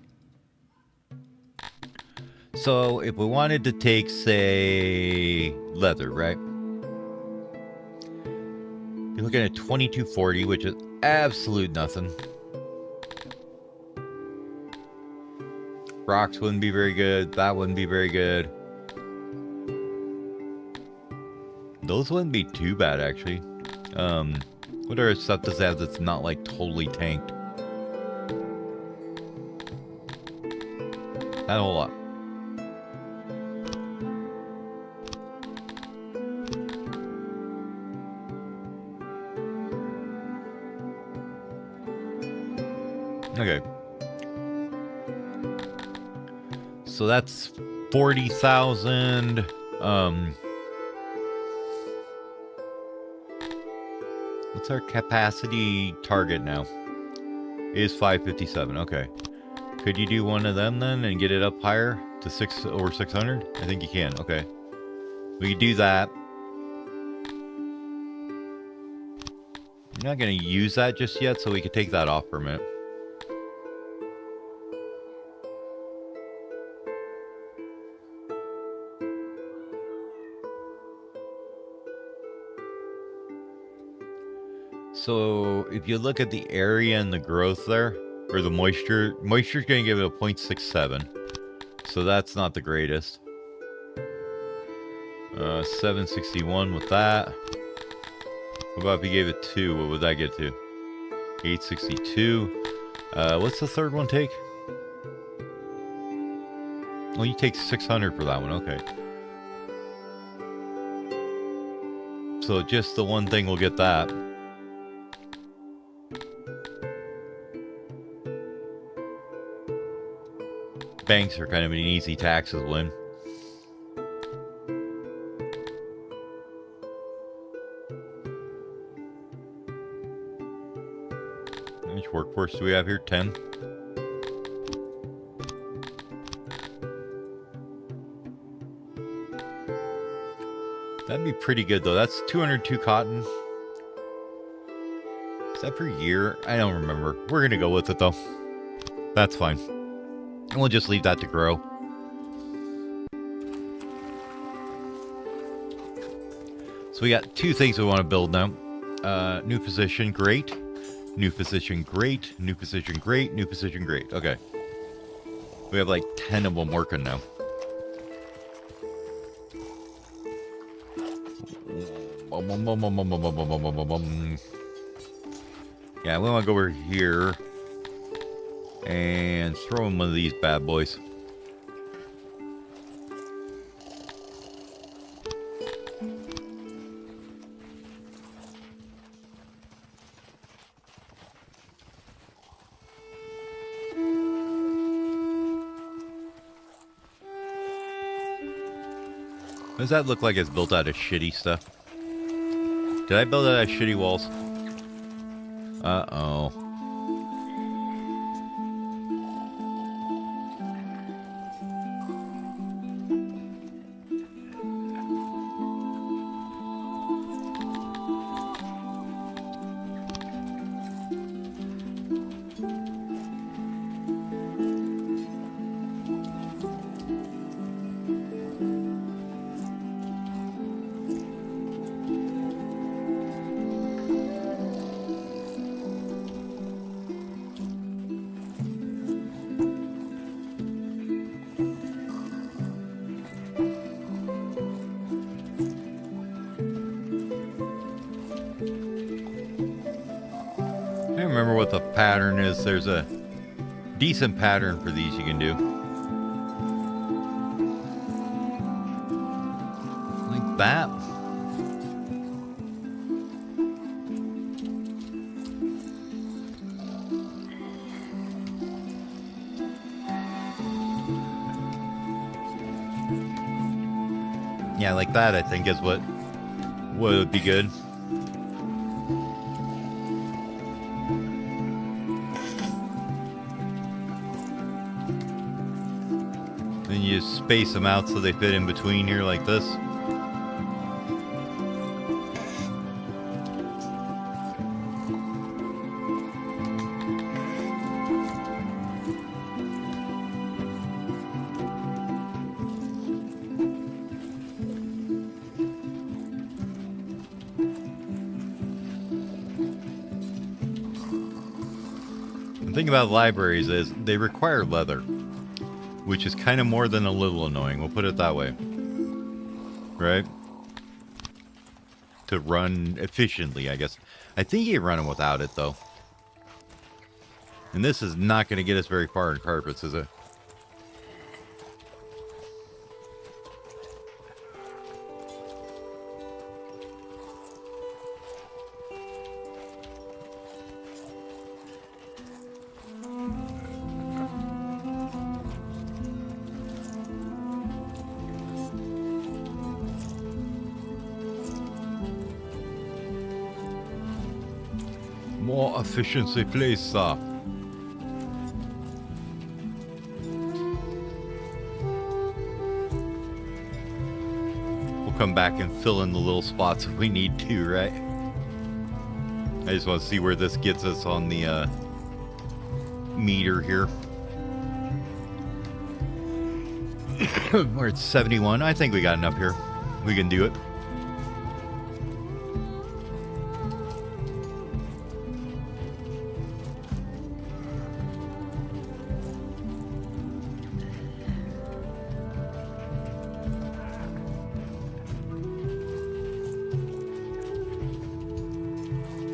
So, if we wanted to take, say, leather, right? You're looking at 2240, which is absolute nothing. Rocks wouldn't be very good. That wouldn't be very good. Those wouldn't be too bad, actually. What other stuff does it have that's not, like, totally tanked? Not a whole lot. Okay. So that's 40,000. What's our capacity target now? It is 557. Okay. Could you do one of them then and get it up higher to over 600? I think you can. Okay. We could do that. I'm not going to use that just yet, so we could take that off for a minute. So if you look at the area and the growth there, or the moisture's going to give it a 0.67. So that's not the greatest. 761 with that. What about if you gave it 2? What would that get to? 862. What's the third one take? Oh, you take 600 for that one. Okay. So just the one thing will get that. Banks are kind of an easy taxes win. How much workforce do we have here? 10. That'd be pretty good though. That's 202 cotton. Is that per year? I don't remember. We're gonna go with it though. That's fine. And we'll just leave that to grow. So we got 2 things we want to build now. New position, great. New position, great. New position, great. New position, great. Okay. We have like 10 of them working now. Yeah, we want to go over here and throw in one of these bad boys. Does that look like it's built out of shitty stuff? Did I build out shitty walls? Uh-oh. I don't remember what the pattern is. There's a decent pattern for these you can do. Like that. Yeah, like that I think is what would be good. Then you space them out so they fit in between here like this. The thing about libraries is they require leather, which is kind of more than a little annoying. We'll put it that way. Right? To run efficiently, I guess. I think you can run them without it, though. And this is not going to get us very far in carpets, is it? More efficiency, please, sir. We'll come back and fill in the little spots if we need to, right? I just want to see where this gets us on the meter here. We're at 71. I think we got enough here. We can do it.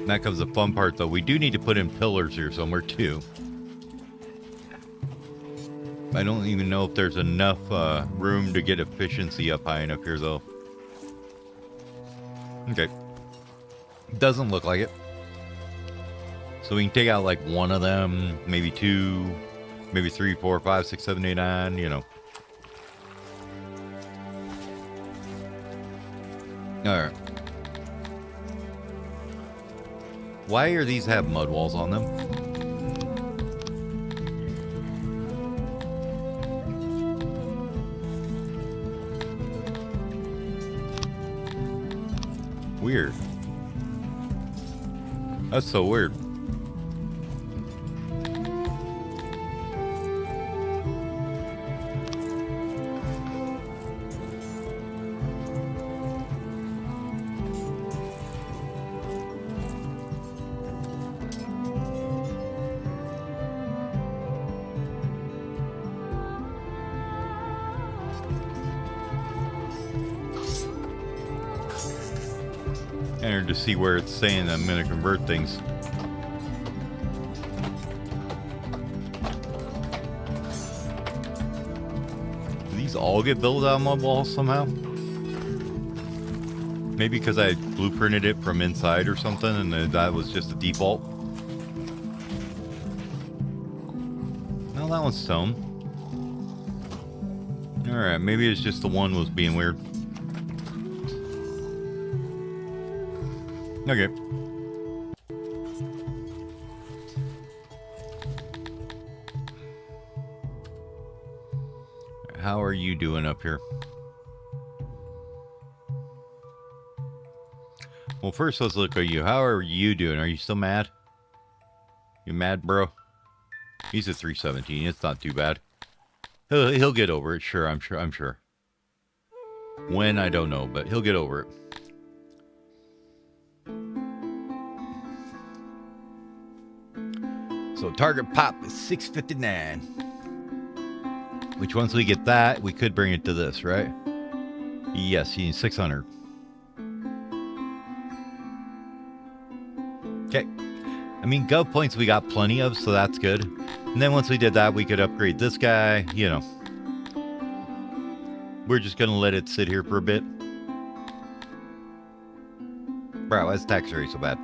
That comes the fun part, though. We do need to put in pillars here somewhere, too. I don't even know if there's enough room to get efficiency up high enough here, though. Okay. Doesn't look like it. So we can take out, like, one of them, maybe two, maybe 3, 4, 5, 6, 7, 8, 9, you know. Alright. Why are these have mud walls on them? Weird. That's so weird. Enter to see where it's saying I'm going to convert things. Do these all get built out of mud walls somehow? Maybe because I blueprinted it from inside or something and that was just a default. No, that one's stone. Alright, maybe it's just the one was being weird. Okay. How are you doing up here? Well, first let's look at you. How are you doing? Are you still mad? You mad, bro? He's at 317. It's not too bad. He'll get over it. Sure, I'm sure. When, I don't know, but he'll get over it. So target pop is 659. Which once we get that, we could bring it to this, right? Yes, you need 600. Okay. I mean, gov points we got plenty of, so that's good. And then once we did that, we could upgrade this guy, you know. We're just going to let it sit here for a bit. Bro, why is tax rate so bad?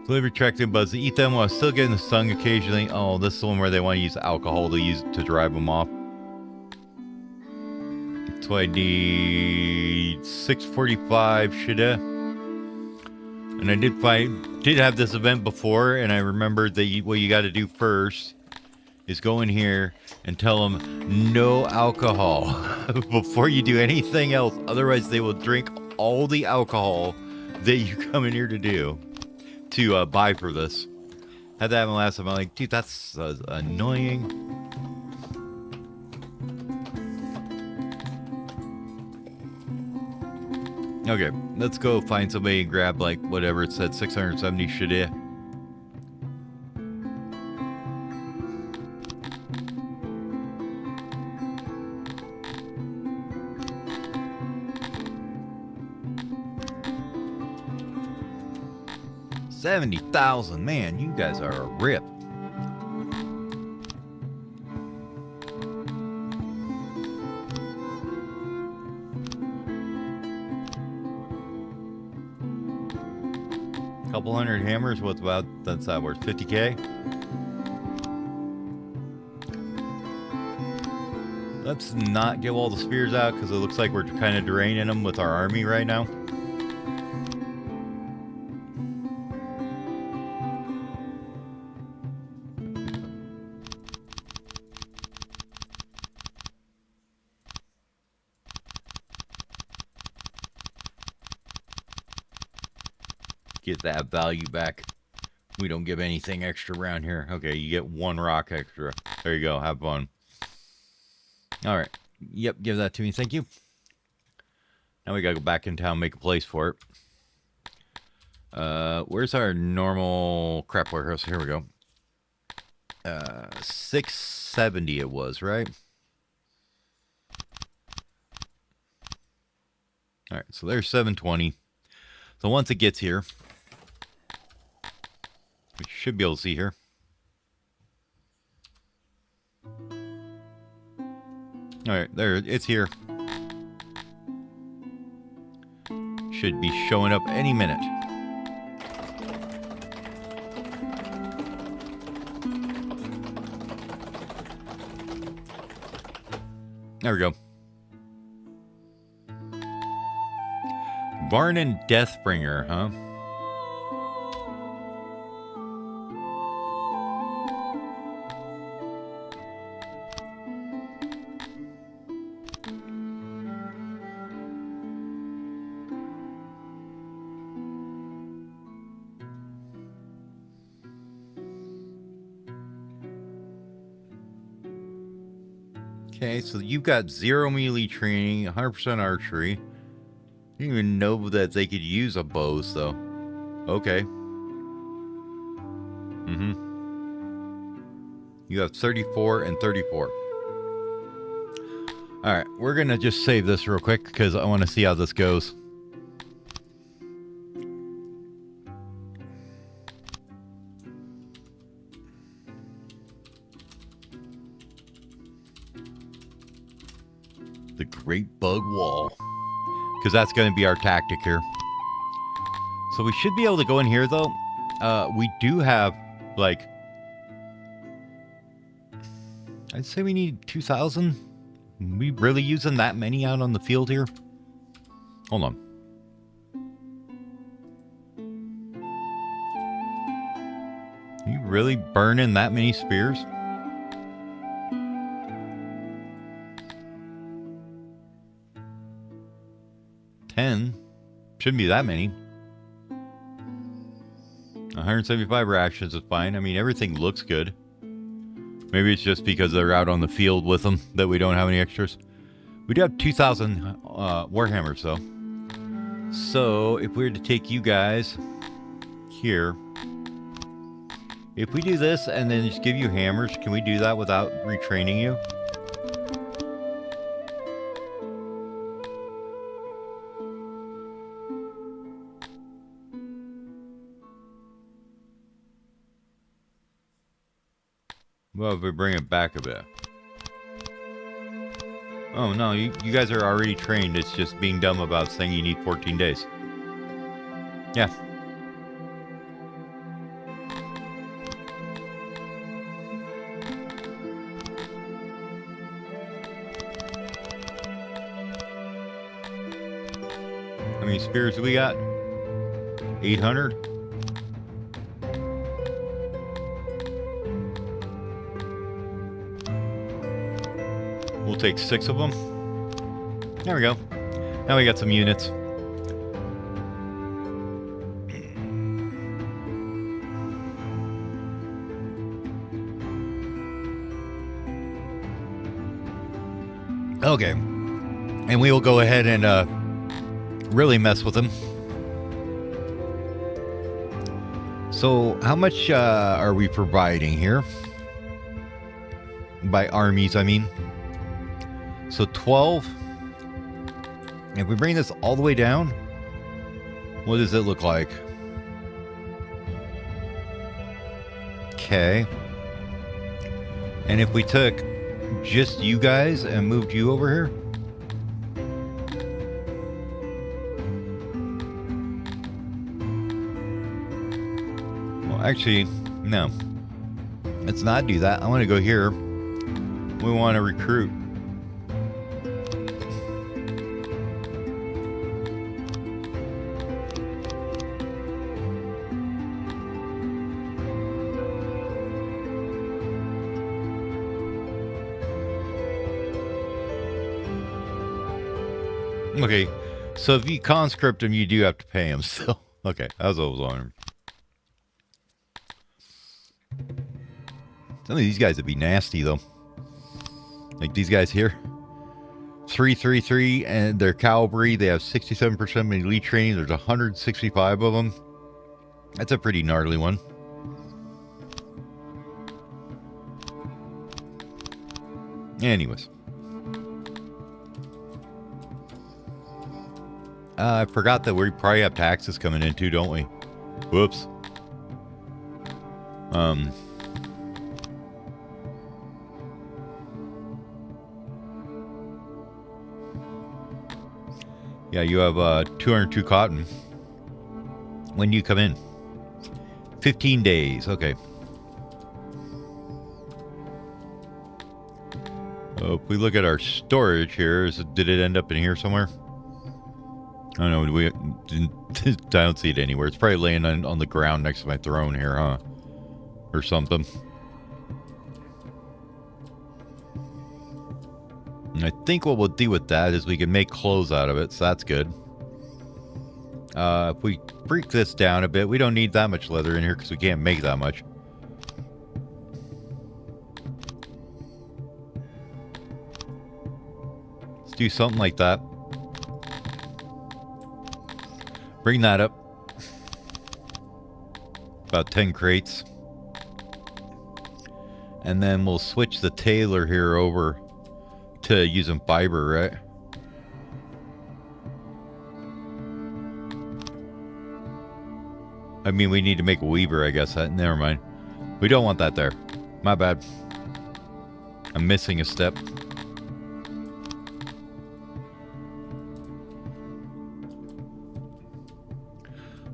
Delivery tracked in buzz to eat them while still getting stung occasionally. Oh, this is the one where they want to use alcohol to drive them off. So I need 645 Shida. And I did have this event before, and I remembered that what you got to do first is go in here and tell them no alcohol before you do anything else. Otherwise, they will drink all the alcohol that you come in here to do. To buy for this. Had that happen last time. I'm like, dude, that's annoying. Okay, let's go find somebody and grab, like, whatever it said, 670 shit. 70,000, man, you guys are a rip. Couple hundred hammers, what's about, that's that worth 50k? Let's not get all the spears out because it looks like we're kind of draining them with our army right now. Get that value back. We don't give anything extra around here. Okay, you get 1 rock extra. There you go. Have fun. All right. Yep, give that to me. Thank you. Now we got to go back in town and make a place for it. Where's our normal crap warehouse? Here we go. 670 it was, right? All right, so there's 720. So once it gets here, we should be able to see here. All right, there, it's here. Should be showing up any minute. There we go. Varnan Deathbringer, huh? Okay, so you've got 0 melee training, 100% archery. I didn't even know that they could use a bow, though. Okay. You have 34 and 34. Alright, we're going to just save this real quick because I want to see how this goes. The Great Bug Wall. Because that's going to be our tactic here. So we should be able to go in here, though. We do have, like, I'd say we need 2,000. We really using that many out on the field here? Hold on. You really burning that many spears? Shouldn't be that many. 175 reactions is fine. I mean, everything looks good. Maybe it's just because they're out on the field with them that we don't have any extras. We do have 2,000 Warhammers, though. So, if we were to take you guys here, if we do this and then just give you hammers, can we do that without retraining you? Well, if we bring it back a bit. Oh, no, you guys are already trained. It's just being dumb about saying you need 14 days. Yeah. How many spears do we got? 800? We'll take 6 of them. There we go. Now we got some units. Okay. And we will go ahead and really mess with them. So how much are we providing here? By armies, I mean. So 12. If we bring this all the way down, what does it look like? Okay. And if we took just you guys and moved you over here? Well, actually, no. Let's not do that. I want to go here. We want to recruit. Okay, so if you conscript him, you do have to pay him still. Okay, that was what I was wondering. Some of these guys would be nasty, though. Like these guys here. 333, and their cavalry, they have 67% elite training. There's 165 of them. That's a pretty gnarly one. Anyways. I forgot that we probably have taxes coming in too, don't we? Whoops. Yeah, you have 202 cotton. When do you come in? 15 days. Okay. If we look at our storage here, did it end up in here somewhere? I don't know. I don't see it anywhere. It's probably laying on the ground next to my throne here, huh? Or something. And I think what we'll do with that is we can make clothes out of it, so that's good. If we break this down a bit, we don't need that much leather in here because we can't make that much. Let's do something like that. Bring that up. About 10 crates. And then we'll switch the tailor here over to using fiber, right? I mean, we need to make a weaver, I guess. Never mind. We don't want that there. My bad. I'm missing a step.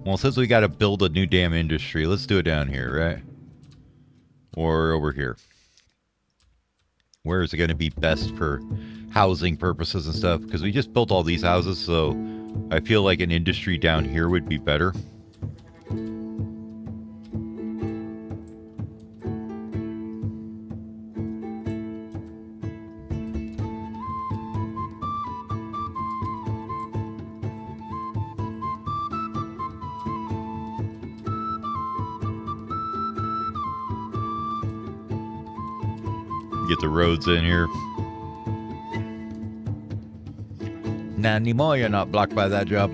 Well, since we got to build a new damn industry, let's do it down here, right? Or over here. Where is it going to be best for housing purposes and stuff? Because we just built all these houses, so I feel like an industry down here would be better. Get the roads in here. Not anymore, you're not blocked by that job.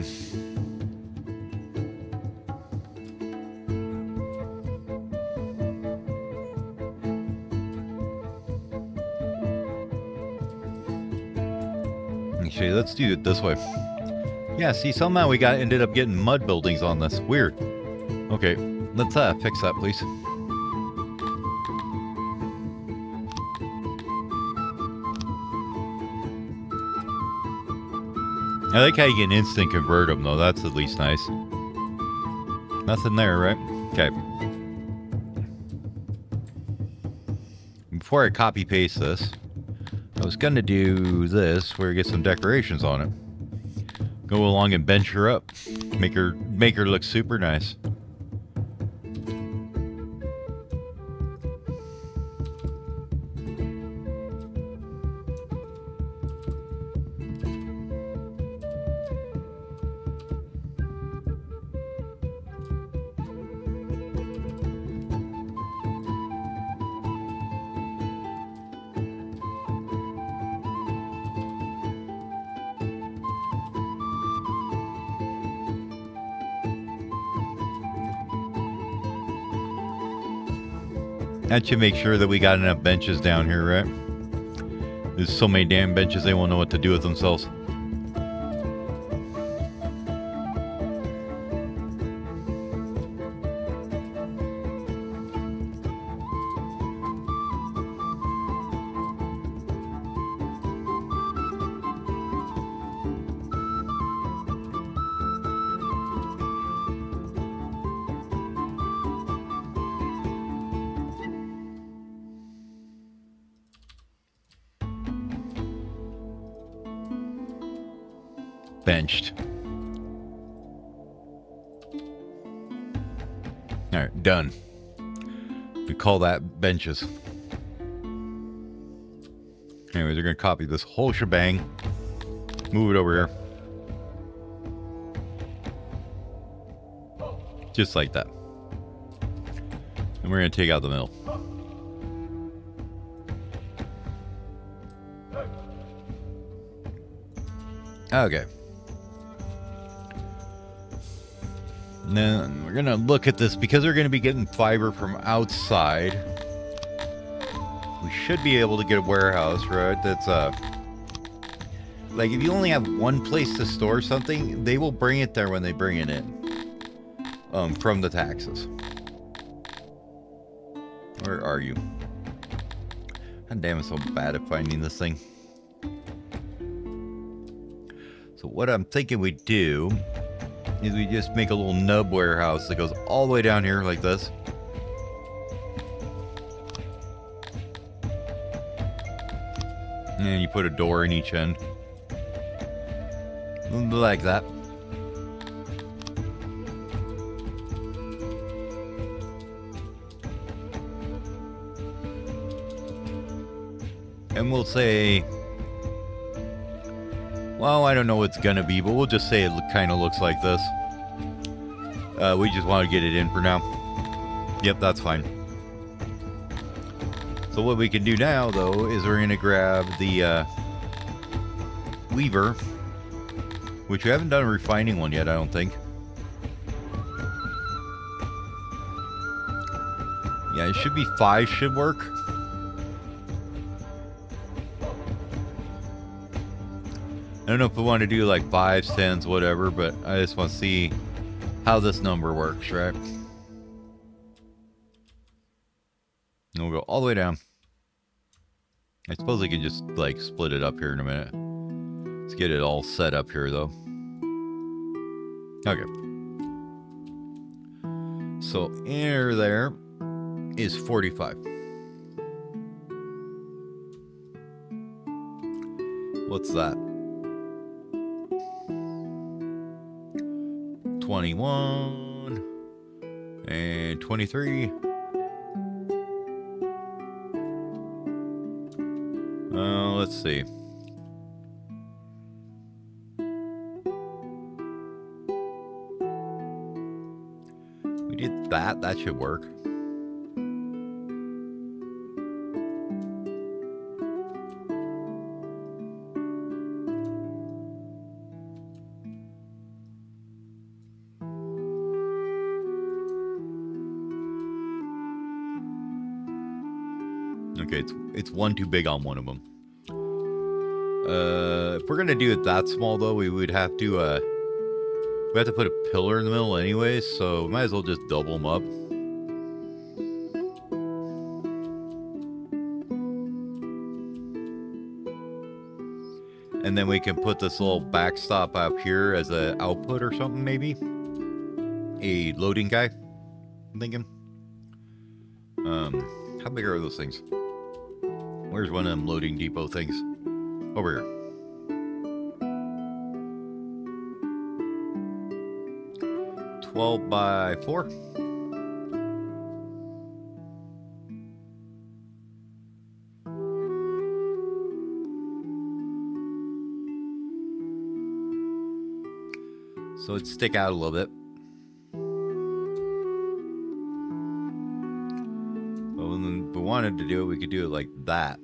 Actually, let's do it this way. Yeah, see, somehow we ended up getting mud buildings on this. Weird. Okay, let's fix that, please. I like how you can instant convert them, though. That's at least nice. Nothing there, right? Okay. Before I copy paste this, I was going to do this where we get some decorations on it. Go along and bench her up. Make her look super nice. That should make sure that we got enough benches down here, right? There's so many damn benches, they won't know what to do with themselves. Benched. All right, done. We call that benches. Anyways, they're gonna copy this whole shebang, move it over here, just like that. And we're gonna take out the middle. Okay. And then we're going to look at this because we're going to be getting fiber from outside. We should be able to get a warehouse, right? That's like if you only have one place to store something, they will bring it there when they bring it in from the taxes. Where are you? God damn, I'm so bad at finding this thing. So what I'm thinking we do is we just make a little nub warehouse that goes all the way down here like this. And you put a door in each end. Like that. And we'll say, well, I don't know what it's gonna be, but we'll just say it kind of looks like this. We just want to get it in for now. Yep, that's fine. So what we can do now, though, is we're gonna grab the weaver, which we haven't done a refining one yet, I don't think. Yeah, it should be 5 should work. I don't know if we want to do like 5s, 10s, whatever, but I just want to see how this number works, right? And we'll go all the way down. I suppose I could just like split it up here in a minute. Let's get it all set up here though. Okay. So enter there is 45. What's that? 21 and 23. Let's see. We did that. That should work. Okay, it's one too big on one of them. If we're gonna do it that small though, we would have to put a pillar in the middle anyways, so we might as well just double them up. And then we can put this little backstop up here as an output or something, maybe. A loading guy, I'm thinking. How big are those things? Where's one of them loading depot things? Over here. by 4. So it'd stick out a little bit. But when we wanted to do it, we could do it like that.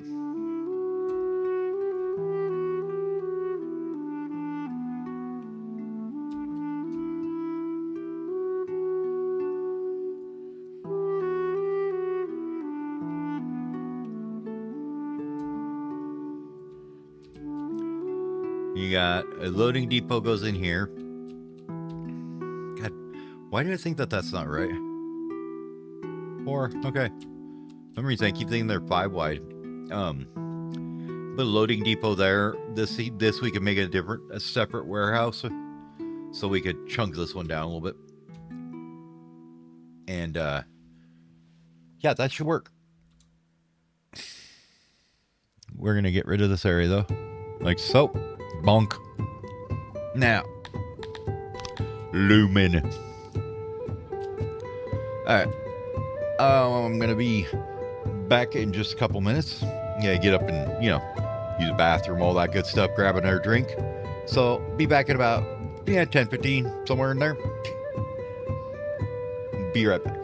You got a loading depot goes in here. God, why do I think that that's not right? 4, okay. For some reason I keep thinking they're 5 wide. But a loading depot there. This we can make a separate warehouse, so we could chunk this one down a little bit. And yeah, that should work. We're gonna get rid of this area though, like so. Bonk. Now, lumen. Alright. I'm gonna be back in just a couple minutes. Yeah, get up and, use the bathroom, all that good stuff, grab another drink. So, be back in about, 10-15, somewhere in there. Be right back.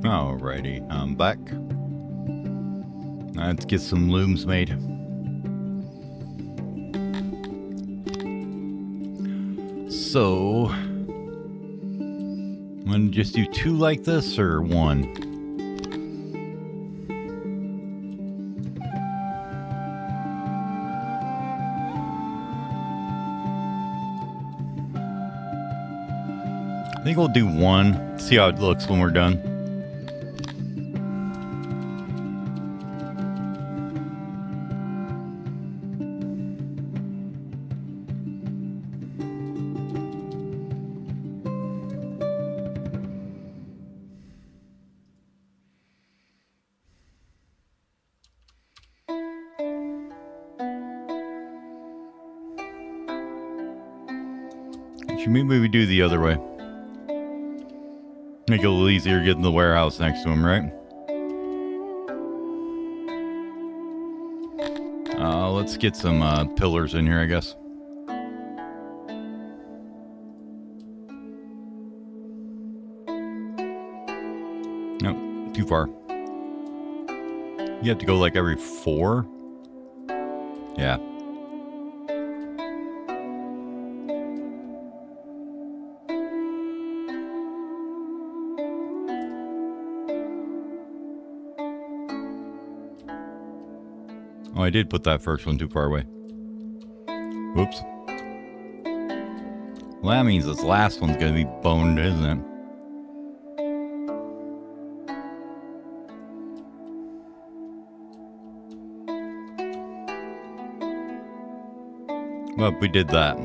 Alrighty, I'm back. Let's get some looms made. So, I'm gonna just do 2 like this or 1? I think we'll do 1. See how it looks when we're done. Maybe we do the other way. Make it a little easier getting the warehouse next to him, right? Let's get some pillars in here, I guess. Nope, too far. You have to go like every 4? Yeah. Oh, I did put that first one too far away. Whoops. Well, that means this last one's gonna be boned, isn't it? Well, we did that.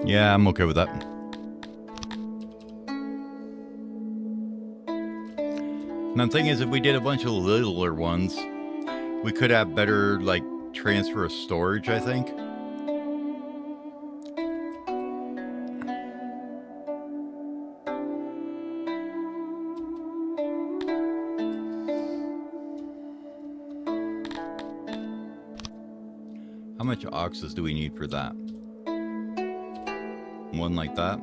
Yeah, I'm okay with that. Now, the thing is, if we did a bunch of littler ones, we could have better, like, transfer of storage, I think. How much oxes do we need for that? 1 like that?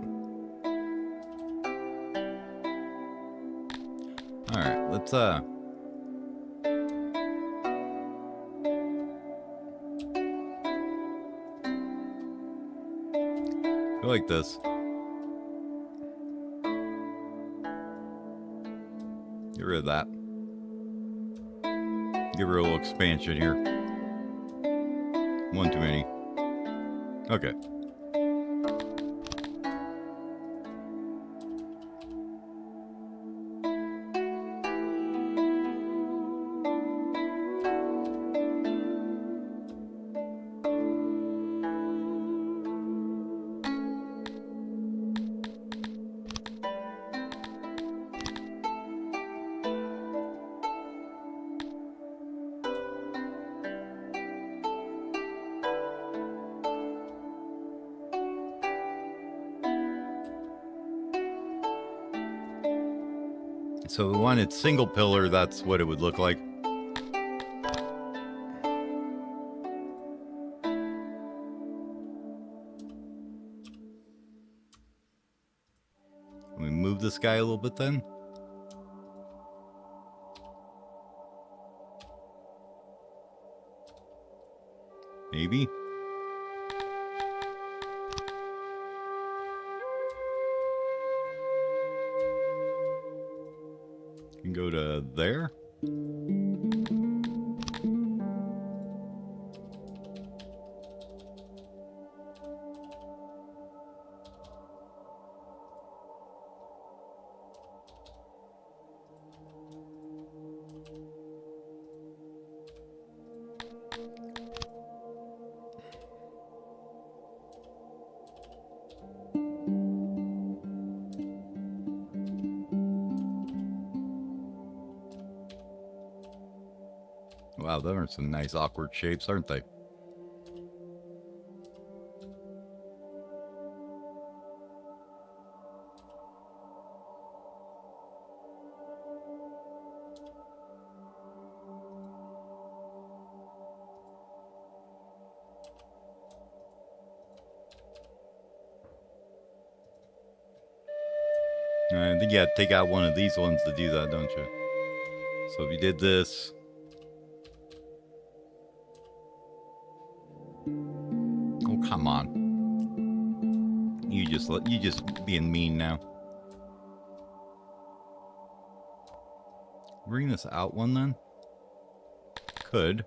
Alright, let's go like this. Get rid of that. Give her a little expansion here. 1 too many. Okay. So we wanted single pillar, that's what it would look like. Let me move this guy a little bit then. Maybe. Can go to there. Wow, those are some nice awkward shapes, aren't they? I think you have to take out one of these ones to do that, don't you? So if you did this... Oh, come on. You just being mean now. Bring this out one then? Could.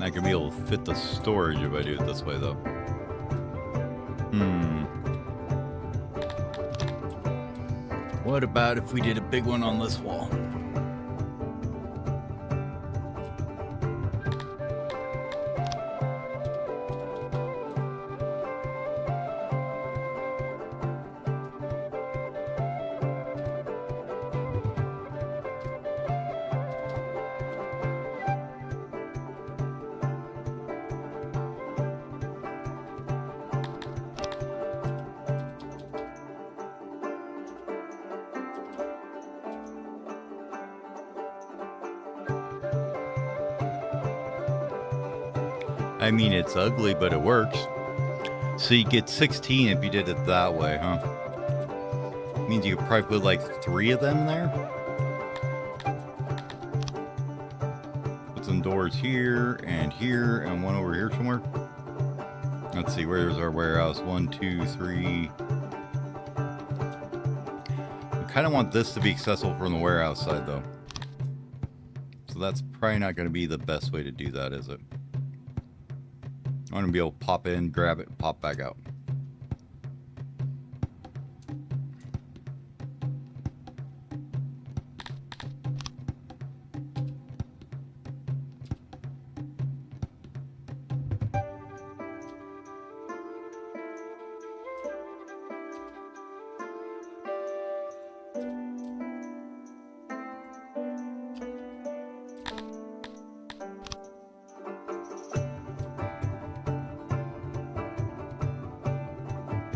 Not gonna be able to fit the storage if I do it this way, though. What about if we did a big one on this wall? I mean, it's ugly, but it works. So you get 16 if you did it that way, huh? Means you could probably put like 3 of them there. Put some doors here, and one over here somewhere. Let's see, where's our warehouse? 1, 2, 3. I kind of want this to be accessible from the warehouse side, though. So that's probably not going to be the best way to do that, is it? I want to be able to pop in, grab it, and pop back out.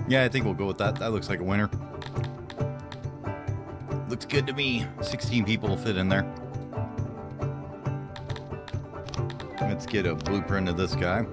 Yeah, I think we'll go with that. That looks like a winner. Looks good to me. 16 people will fit in there. Let's get a blueprint of this guy.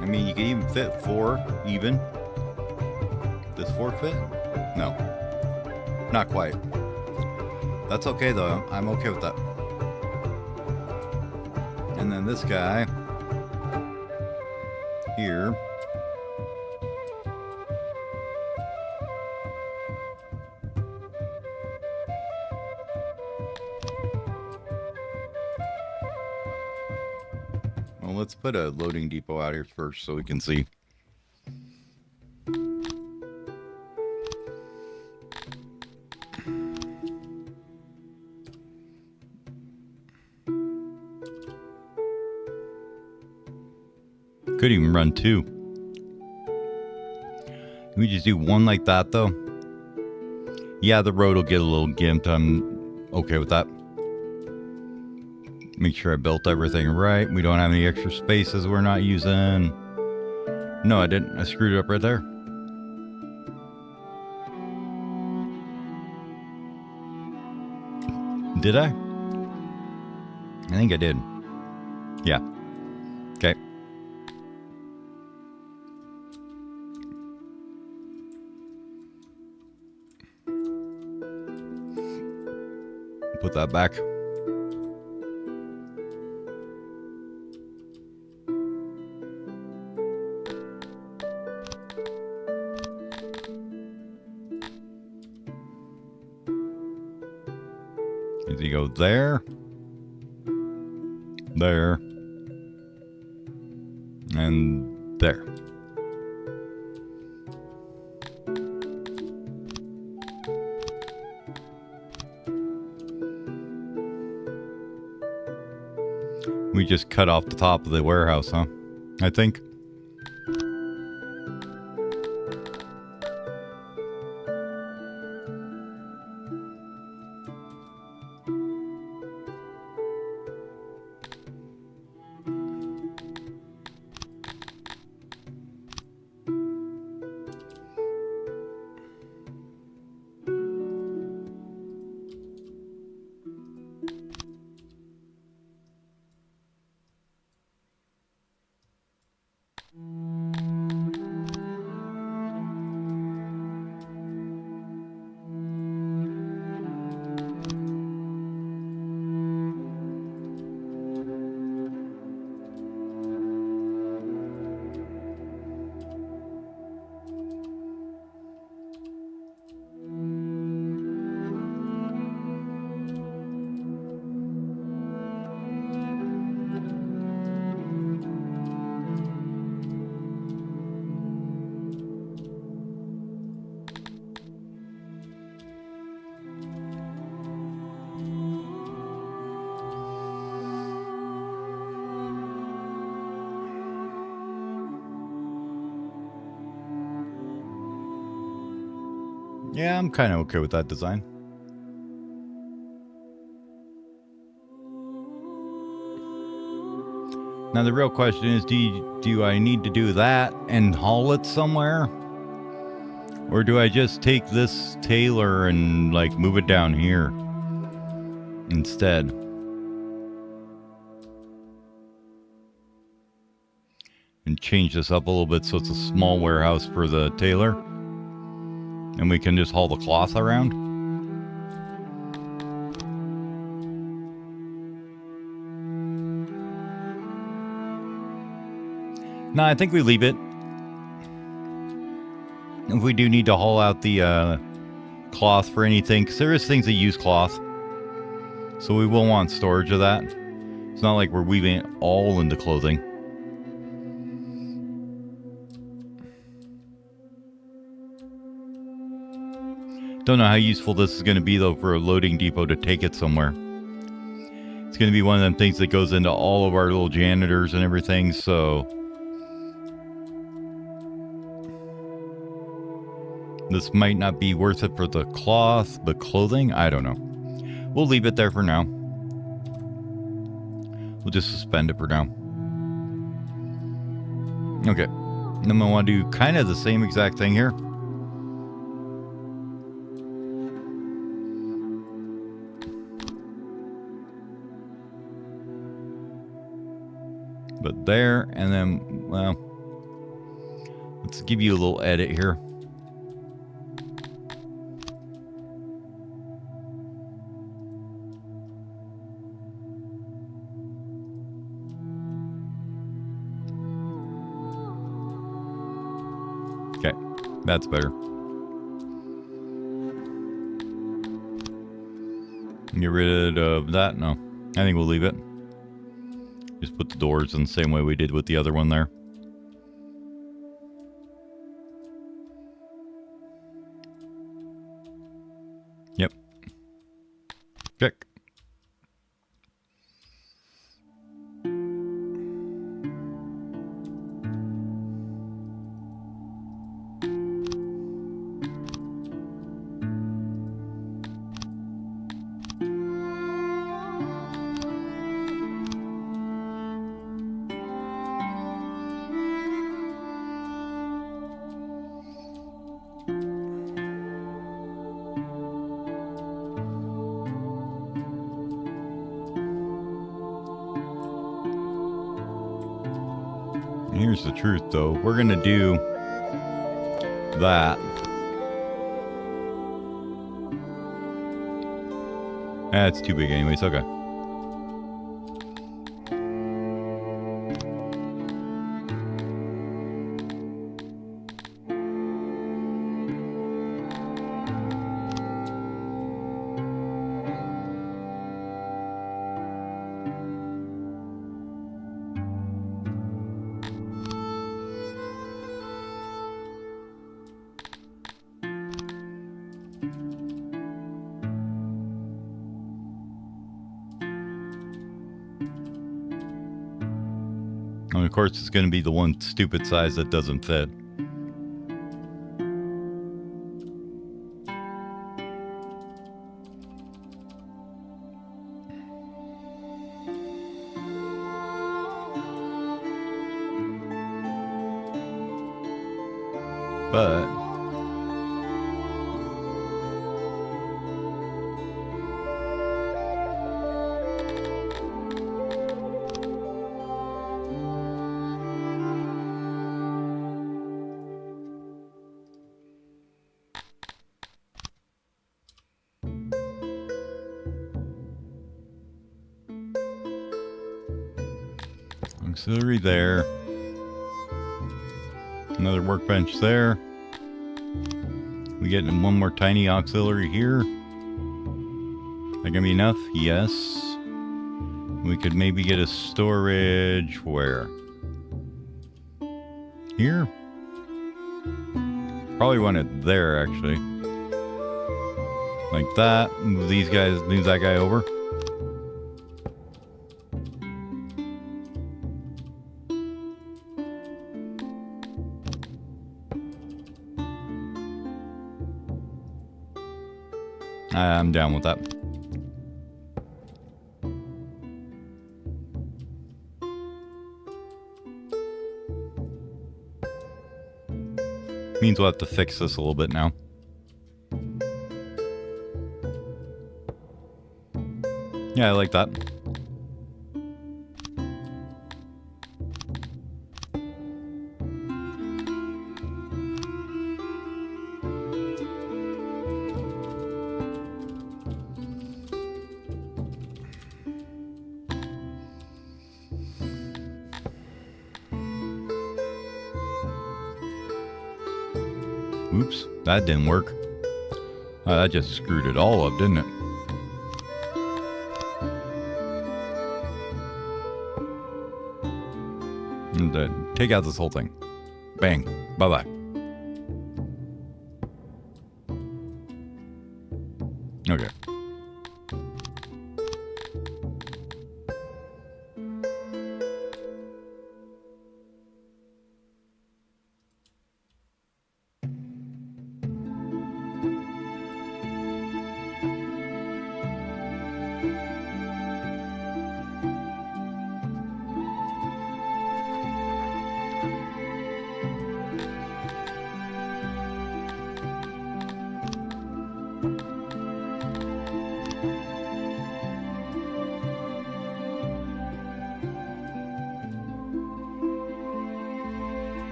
I mean, you can even fit 4 even. Does 4 fit? No. Not quite. That's okay though. I'm okay with that. And then this guy here. Well, let's put a loading depot out here first so we can see. Could even run 2. Can we just do 1 like that though? Yeah, the road will get a little gimped. I'm okay with that. Make sure I built everything right. We don't have any extra spaces we're not using. No, I didn't. I screwed it up right there. Did I? I think I did. Yeah. Okay. Put that back. You go there, there, and there. We just cut off the top of the warehouse, huh? I think. Yeah, I'm kind of okay with that design. Now the real question is, do I need to do that and haul it somewhere? Or do I just take this Taylor and like move it down here instead? And change this up a little bit so it's a small warehouse for the Taylor. And we can just haul the cloth around. No, I think we leave it. If we do need to haul out the cloth for anything, because there is things that use cloth. So we will want storage of that. It's not like we're weaving it all into clothing. Don't know how useful this is going to be, though, for a loading depot to take it somewhere. It's going to be one of them things that goes into all of our little janitors and everything, so... This might not be worth it for the cloth, but clothing? I don't know. We'll leave it there for now. We'll just suspend it for now. Okay. Then I want to do kind of the same exact thing here. But there, and then, well, let's give you a little edit here. Okay, that's better. Get rid of that? No, I think we'll leave it. Just put the doors in the same way we did with the other one there. Yep. Check. Here's the truth, though. We're going to do that. It's too big anyways. Okay. And of course, it's going to be the one stupid size that doesn't fit. But auxiliary there. Another workbench there. We get one more tiny auxiliary here. That gonna be enough? Yes. We could maybe get a storage where? Here? Probably want it there, actually. Like that. Move these guys, move that guy over. I'm down with that. Means we'll have to fix this a little bit now. Yeah, I like that. Oops, that didn't work. That just screwed it all up, didn't it? And take out this whole thing. Bang. Bye-bye. Okay.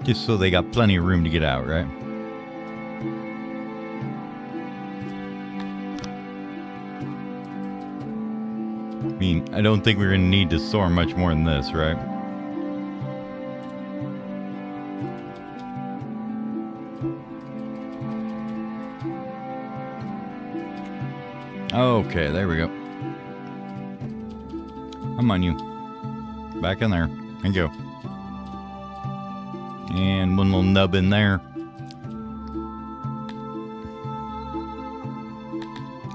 Just so they got plenty of room to get out, right? I mean, I don't think we're going to need to store much more than this, right? Okay, there we go. I'm on you. Back in there. Thank you. And one little nub in there.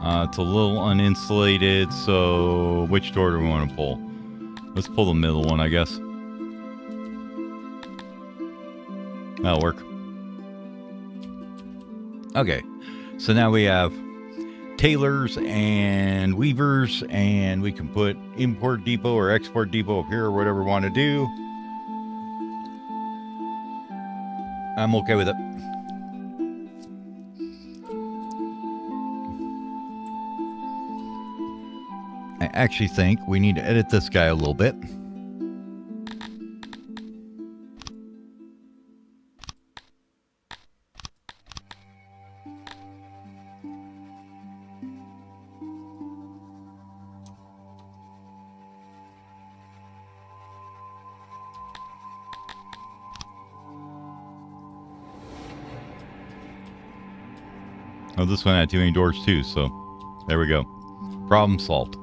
It's a little uninsulated, so which door do we want to pull? Let's pull the middle one, I guess. That'll work. Okay, so now we have tailors and weavers, and we can put import depot or export depot up here or whatever we want to do. I'm okay with it. I actually think we need to edit this guy a little bit. Oh, this one had too many doors too, so there we go. Problem solved.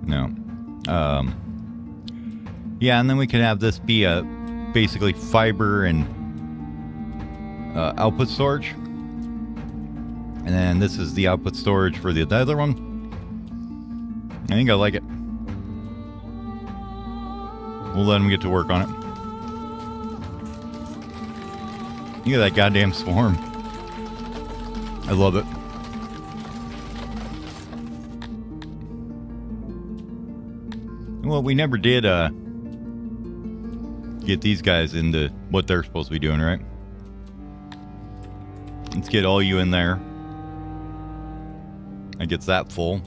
No. Yeah, and then we can have this be a basically fiber and output storage. And then this is the output storage for the other one. I think I like it. We'll let them get to work on it. Look at that goddamn swarm. I love it. Well, we never did get these guys into what they're supposed to be doing, right? Let's get all you in there. That gets that full.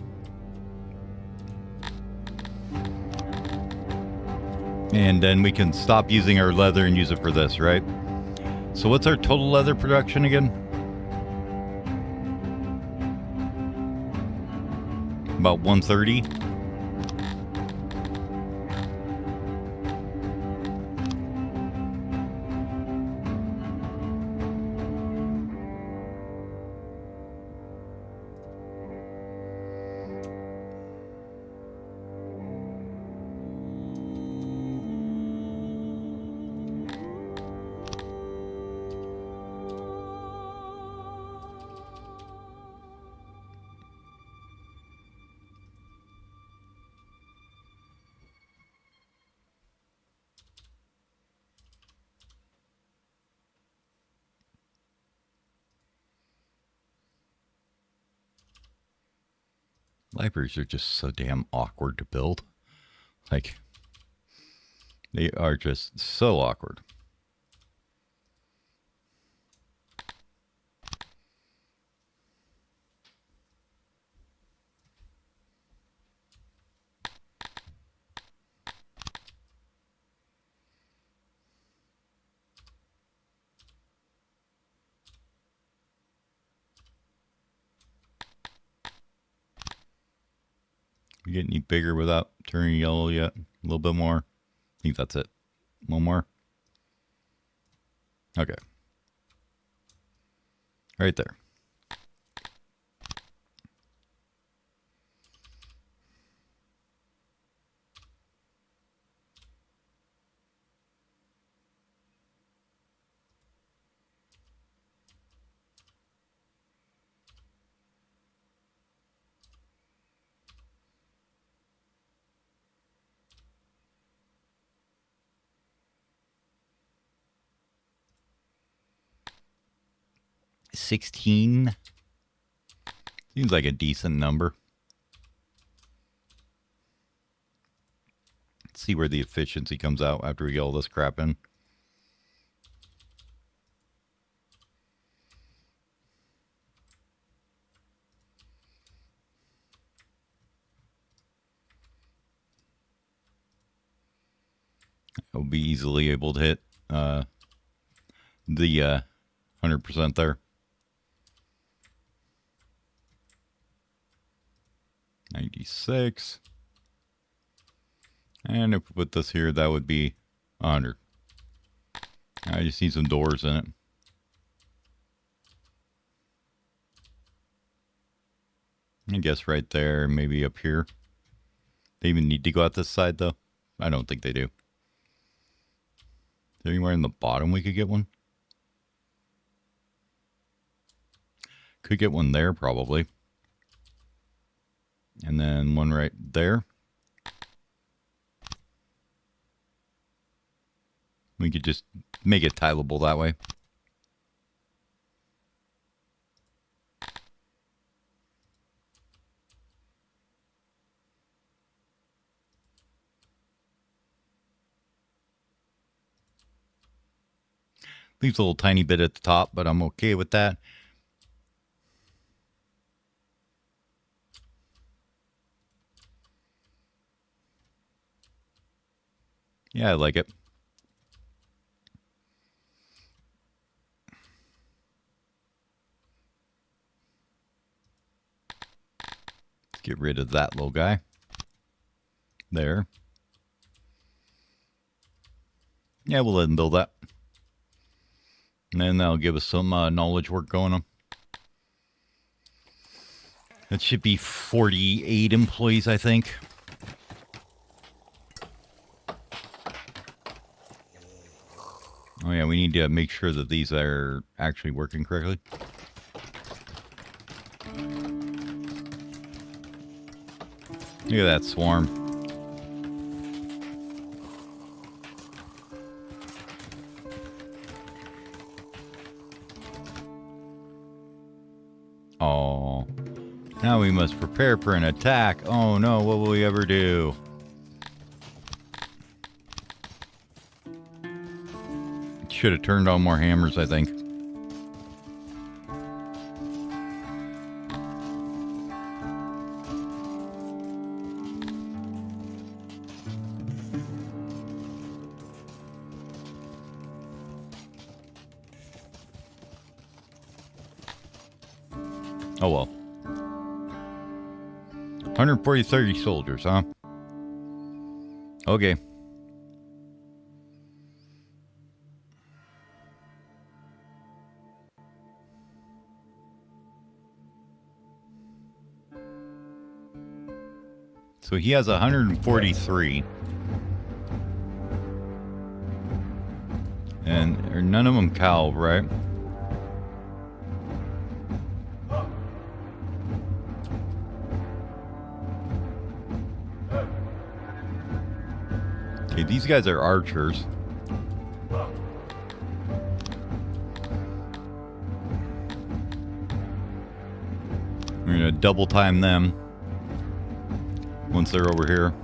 And then we can stop using our leather and use it for this, right? So what's our total leather production again? About 130. Libraries are just so damn awkward to build. Like, they are just so awkward. You get any bigger without turning yellow yet? A little bit more. I think that's it. One more. Okay. Right there. $16 seems like a decent number. Let's see where the efficiency comes out after we get all this crap in. I'll be easily able to hit the 100% there. 96. And if we put this here, that would be 100. I just need some doors in it. I guess right there, maybe up here. They even need to go out this side, though? I don't think they do. Is there anywhere in the bottom we could get one? Could get one there, probably. And then one right there. We could just make it tileable that way. Leaves a little tiny bit at the top, but I'm okay with that. Yeah, I like it. Let's get rid of that little guy. There. Yeah, we'll let him build that. And then that'll give us some knowledge work going on. That should be 48 employees, I think. Oh yeah, we need to make sure that these are actually working correctly. Look at that swarm. Oh, now we must prepare for an attack. Oh no, what will we ever do? Should have turned on more hammers, I think. Oh well. 130 soldiers, huh? Okay. So he has 143. And none of them cow, right? Okay, these guys are archers. We're gonna double time them once they're over here.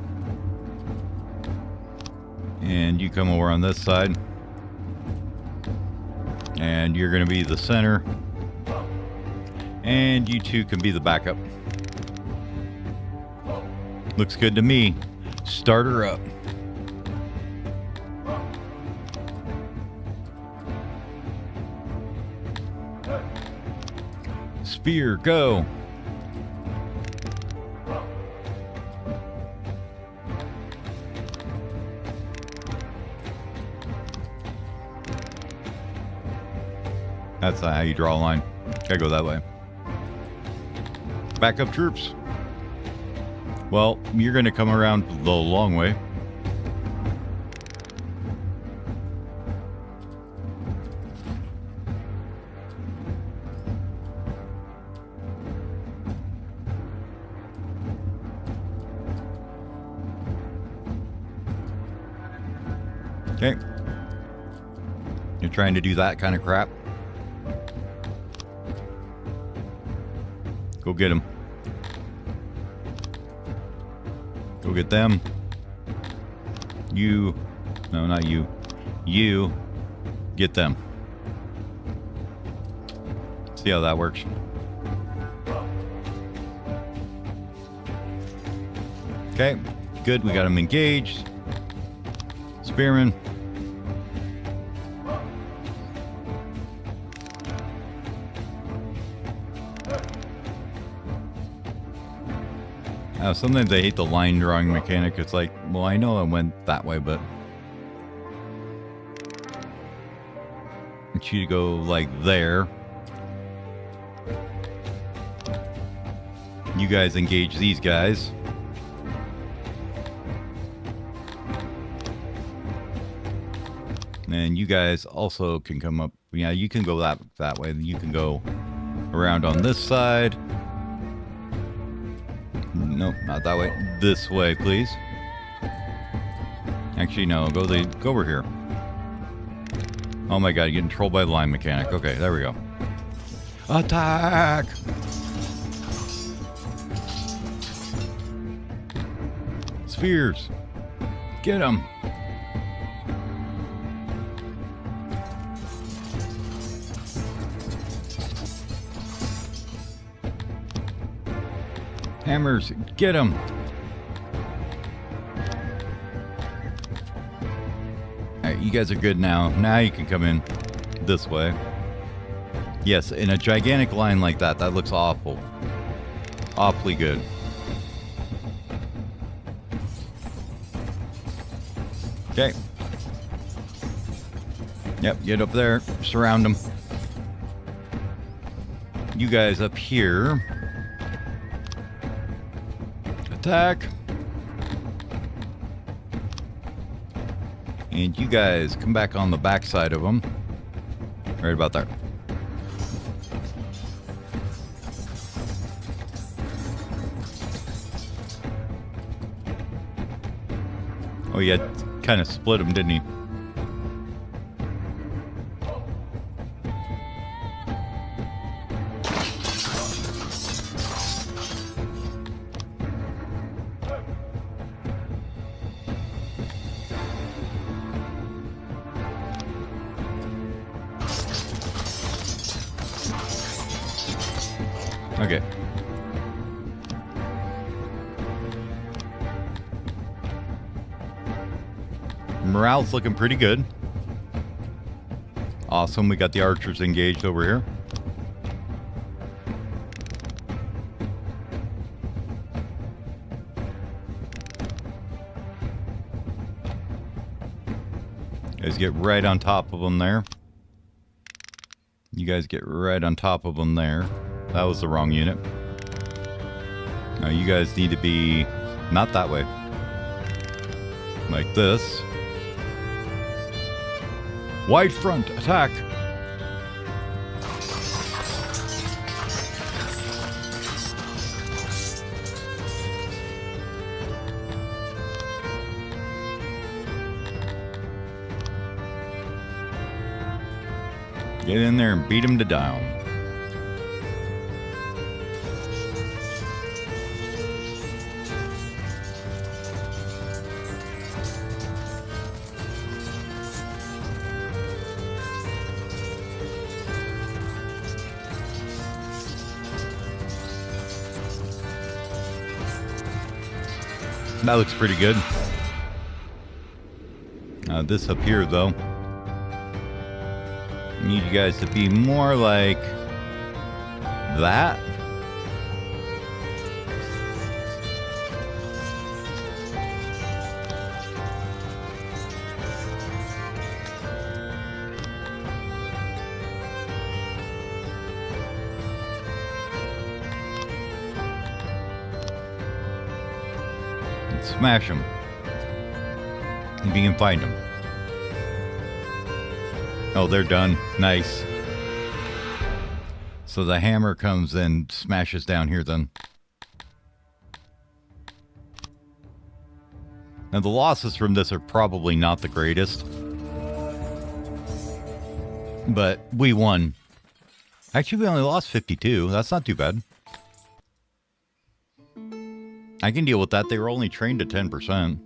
And you come over on this side. And you're gonna be the center. And you two can be the backup. Looks good to me. Start her up. Spear, go. That's not how you draw a line. Gotta go that way. Backup troops. Well, you're gonna come around the long way. Okay. You're trying to do that kind of crap. Go get them. Go get them. You. No, not you. You. Get them. See how that works. Okay. Good. We got them engaged. Spearmen. Sometimes I hate the line drawing mechanic. It's like, well, I know I went that way, but I want you to go like there. You guys engage these guys. And you guys also can come up. Yeah, you can go that way. You can go around on this side. Nope, not that way. This way, please. Actually, no. Go over here. Oh my god, getting trolled by the line mechanic. Okay, there we go. Attack! Spheres! Get them! Hammers, get them! Alright, you guys are good now. Now you can come in this way. Yes, in a gigantic line like that, that looks awful. Awfully good. Okay. Yep, get up there. Surround them. You guys up here. Attack. And you guys come back on the backside of them. Right about there. Oh, yeah, kind of split him, didn't he? Okay. Morale's looking pretty good. Awesome. We got the archers engaged over here. You guys get right on top of them there. You guys get right on top of them there. That was the wrong unit. Now you guys need to be not that way. Like this. Wide front, attack! Get in there and beat him to down. That looks pretty good. This up here, though. I need you guys to be more like that. Smash them. If you can find them. Oh, they're done. Nice. So the hammer comes and smashes down here then. Now the losses from this are probably not the greatest. But we won. Actually, we only lost 52. That's not too bad. I can deal with that. They were only trained at 10%.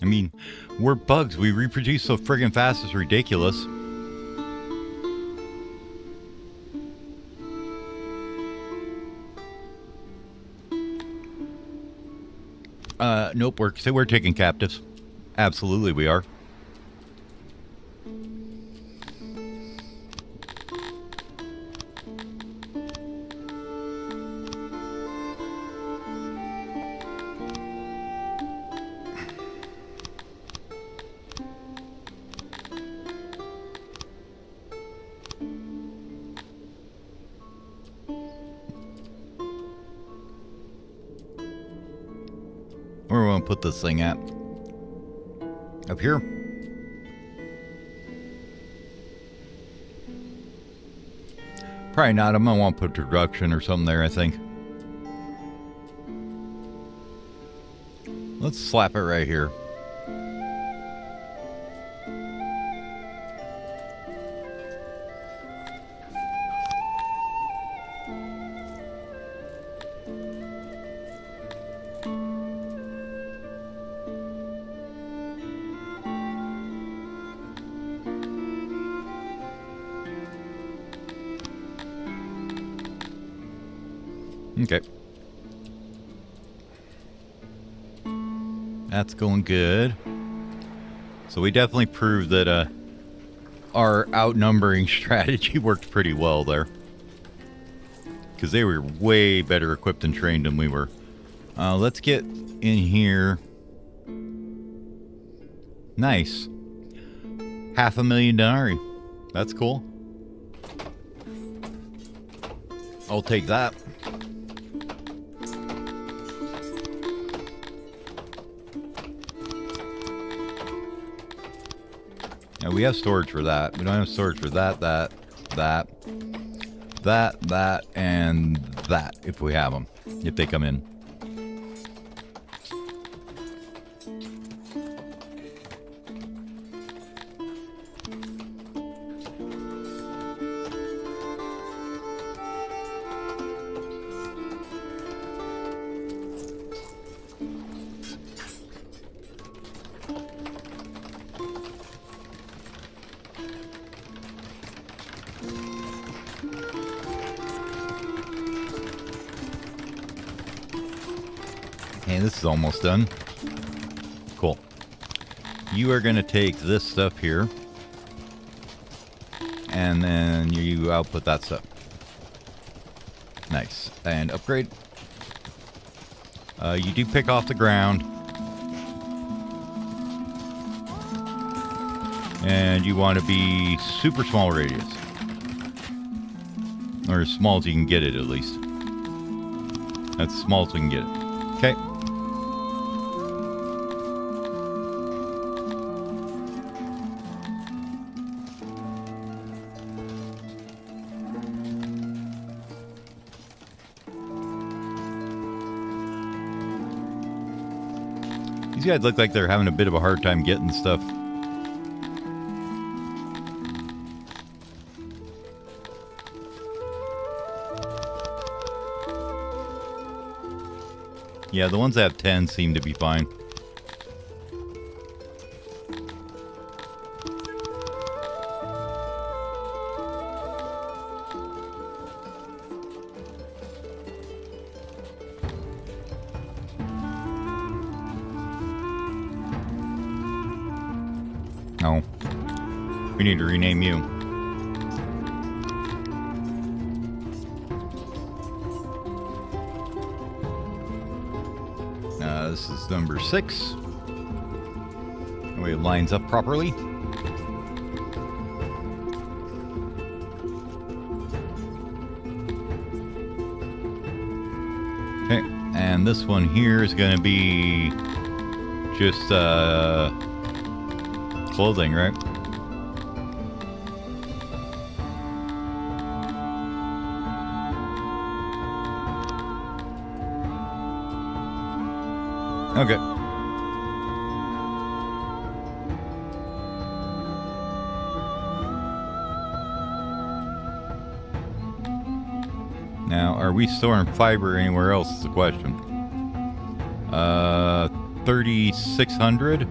I mean, we're bugs. We reproduce so friggin' fast, it's ridiculous. Nope, we're taking captives. Absolutely we are. Where do we want to put this thing at? Up here? Probably not. I'm going to want to put production or something there, I think. Let's slap it right here. Okay. That's going good. So we definitely proved that our outnumbering strategy worked pretty well there. Because they were way better equipped and trained than we were. Let's get in here. Nice. $500,000 denarii. That's cool. I'll take that. Now we have storage for that. We don't have storage for that, and that if we have them. If they come in. Hey, this is almost done. Cool. You are going to take this stuff here. And then you output that stuff. Nice. And upgrade. You do pick off the ground. And you want to be super small radius. Or as small as you can get it, at least. That's as small as we can get it. Okay. These guys look like they're having a bit of a hard time getting stuff. Yeah, the ones that have 10 seem to be fine. Oh. We need to rename you. This is number 6. That way it lines up properly. Okay, and this one here is going to be just clothing, right? Okay. Now, are we storing fiber anywhere else is the question. 3,600?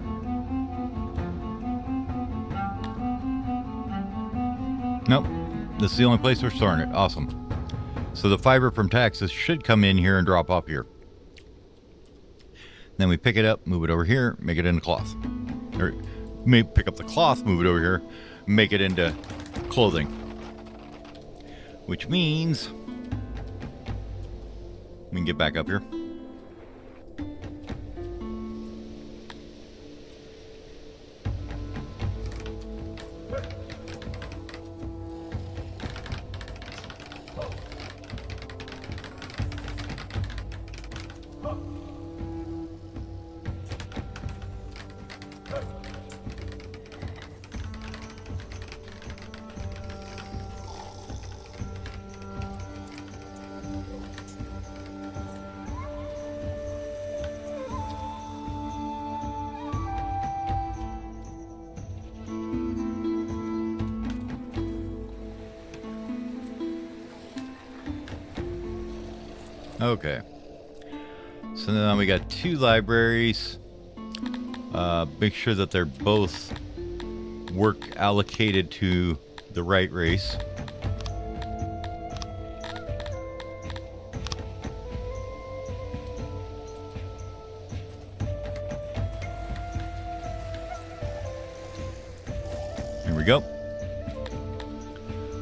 Nope. This is the only place we're storing it. Awesome. So the fiber from Texas should come in here and drop off here. Then we pick it up, move it over here, make it into cloth. Or pick up the cloth, move it over here, make it into clothing. Which means we can get back up here. Okay. So now we got 2 libraries. Make sure that they're both work allocated to the right race. we go.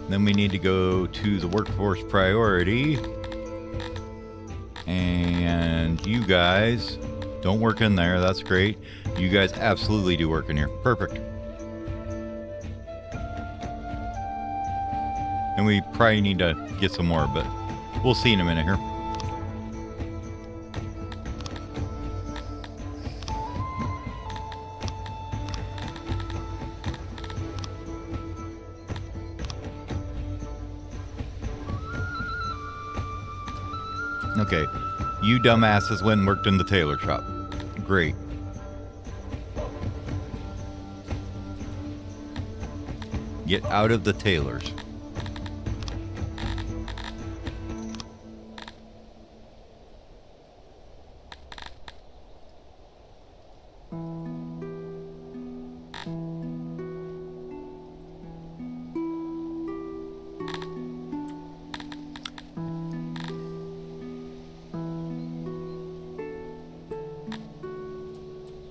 Then we need to go to the workforce priority. And you guys don't work in there. That's great. You guys absolutely do work in here. Perfect. And we probably need to get some more, but we'll see in a minute here. Okay, you dumbasses went and worked in the tailor shop. Great. Get out of the tailors.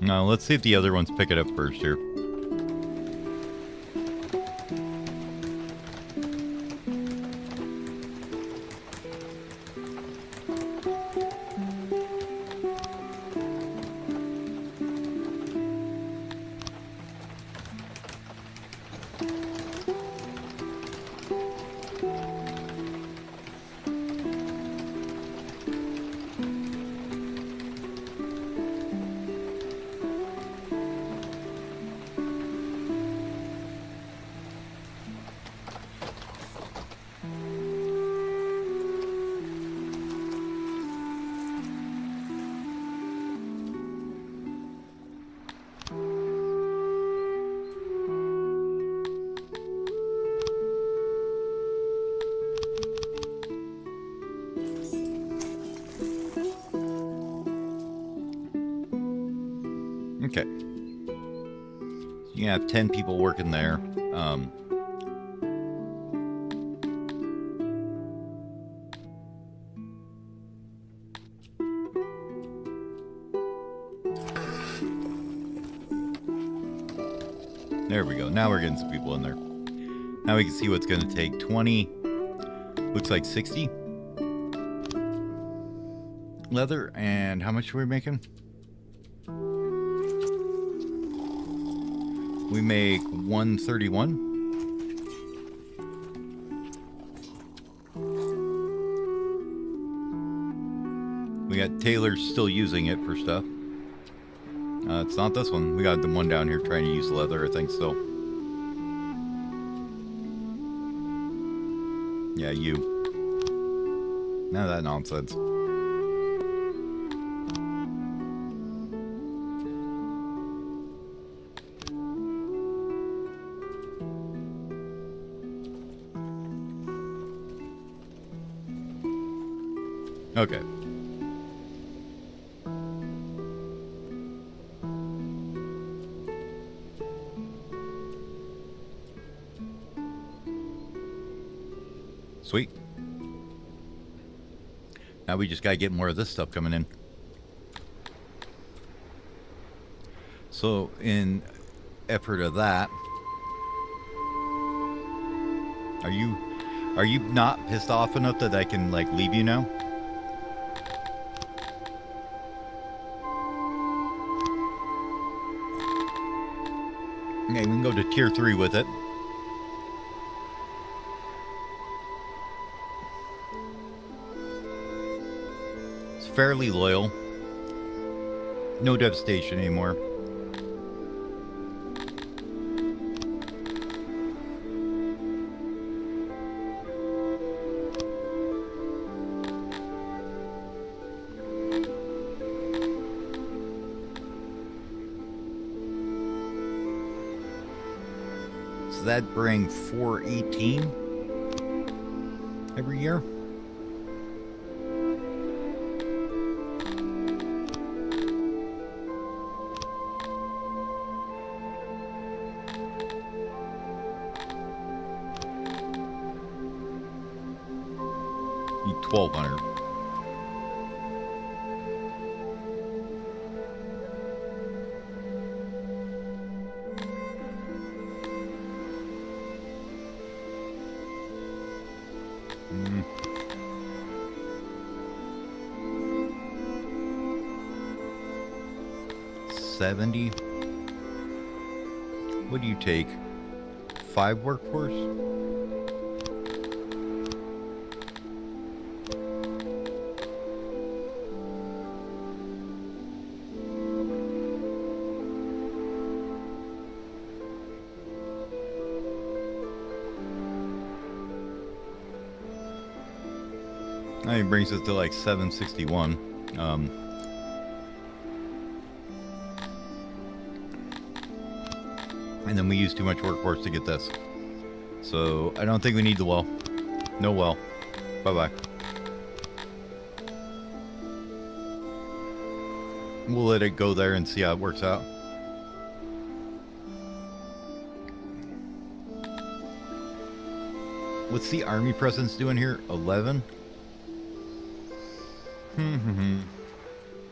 Now, let's see if the other ones pick it up first here. Okay. You have 10 people working there. There we go. Now we're getting some people in there. Now we can see what's going to take 20. Looks like 60 leather. And how much are we making? We make 131. We got tailors still using it for stuff. It's not this one. We got the one down here trying to use leather, I think, still. Yeah, you. None of that nonsense. Okay. Sweet. Now we just gotta get more of this stuff coming in. So in effort of that, are you not pissed off enough that I can like leave you now? Okay, we can go to tier 3 with it. It's fairly loyal. No devastation anymore. So that'd bring 418 every year. Need 1,200. 70. What do you take? 5 workforce? That brings us to like 761. And then we use too much workforce to get this. So I don't think we need the well. No well. Bye-bye. We'll let it go there and see how it works out. What's the army presence doing here? 11?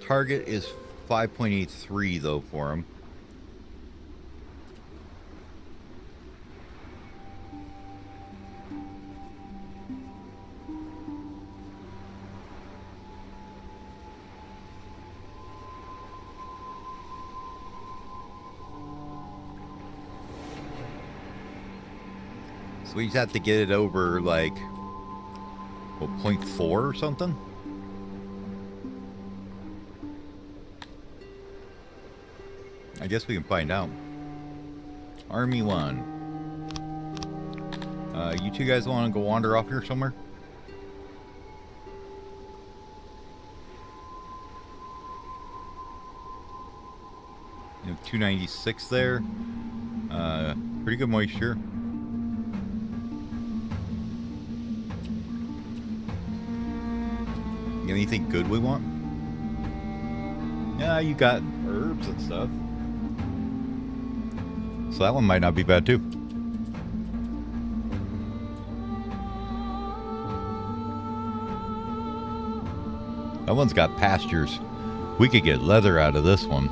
Target is 5.83 though for him. So we just have to get it over like, what, 0.4 or something? I guess we can find out. Army 1. You two guys want to go wander off here somewhere? You have 296 there. Pretty good moisture. Anything good we want? Yeah, you got herbs and stuff. So that one might not be bad too. That one's got pastures. We could get leather out of this one.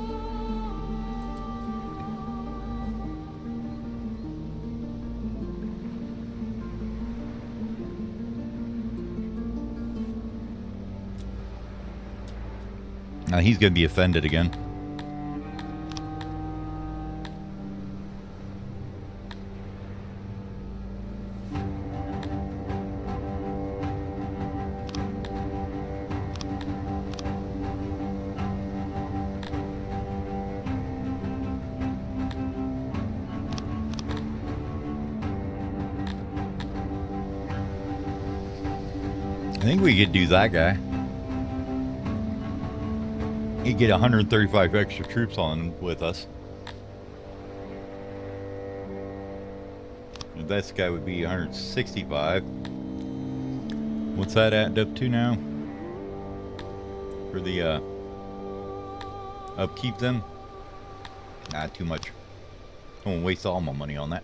Now he's going to be offended again. I think we could do that guy. He'd get 135 extra troops on with us. And this guy would be 165. What's that add up to now? For the upkeep then? Not too much. I won't waste all my money on that.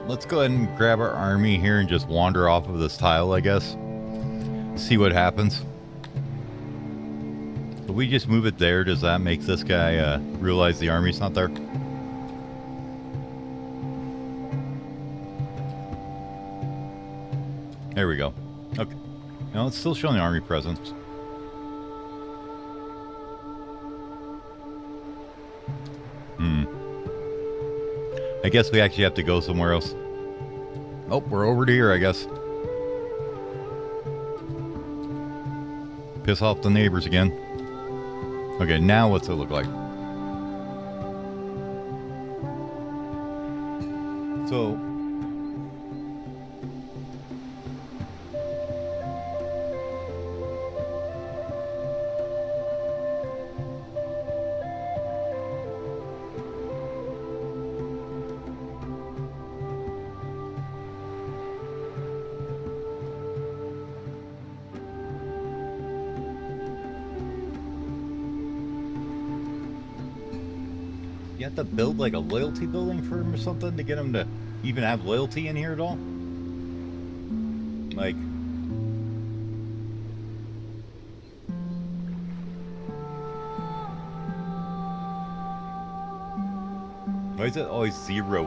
Let's go ahead and grab our army here and just wander off of this tile, I guess. See what happens. If we just move it there, does that make this guy realize the army's not there? There we go. Okay. Now it's still showing the army presence. I guess we actually have to go somewhere else. Oh, we're over to here, I guess. Piss off the neighbors again. Okay, now what's it look like? So... You have to build like a loyalty building for him or something to get him to even have loyalty in here at all? Like... Why is it always 0?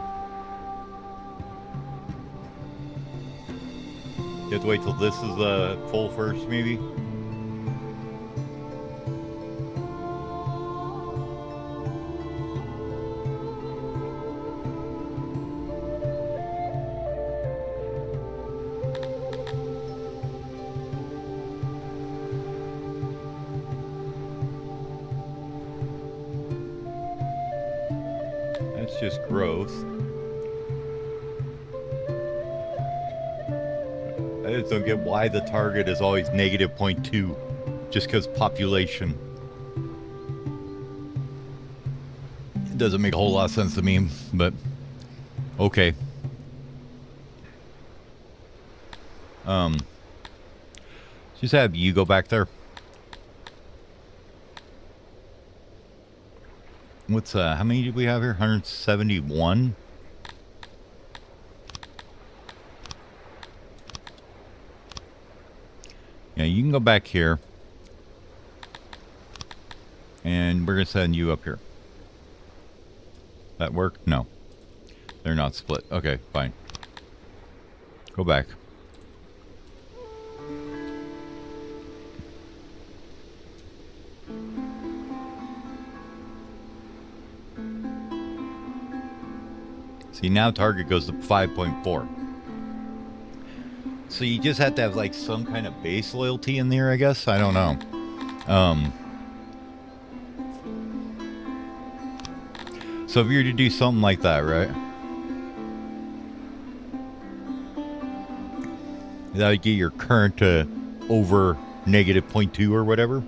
You have to wait till this is full first, maybe? That's just growth. I just don't get why the target is always negative 0.2. Just because population. It doesn't make a whole lot of sense to me, but okay. Just have you go back there. What's how many do we have here? 171. Yeah, you can go back here. And we're going to send you up here. That work? No. They're not split. Okay, fine. Go back. See, now target goes to 5.4. So you just have to have like some kind of base loyalty in there, I guess. I don't know. So if you were to do something like that, right? That would get your current to over negative 0.2 or whatever.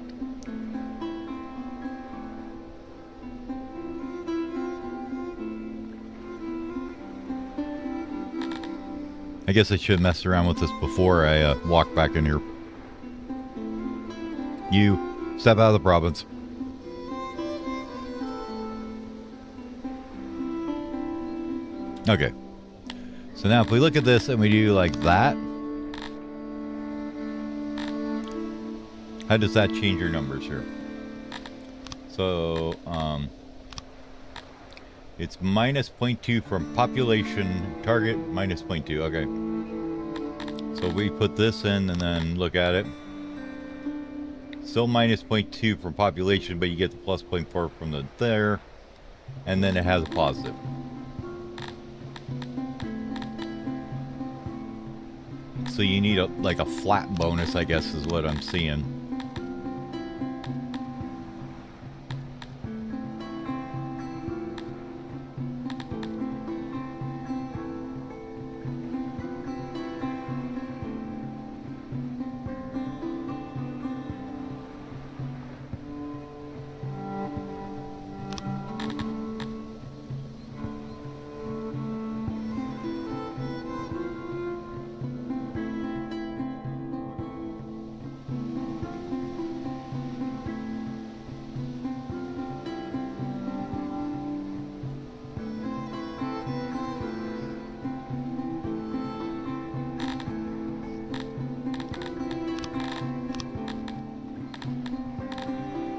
I guess I should have messed around with this before I walked back in here. You, step out of the province. Okay. So now if we look at this and we do like that, how does that change your numbers here? So, it's minus 0.2 from population, target minus 0.2, okay. So we put this in and then look at it. Still minus 0.2 from population, but you get the plus 0.4 from the there. And then it has a positive. So you need like a flat bonus, I guess is what I'm seeing.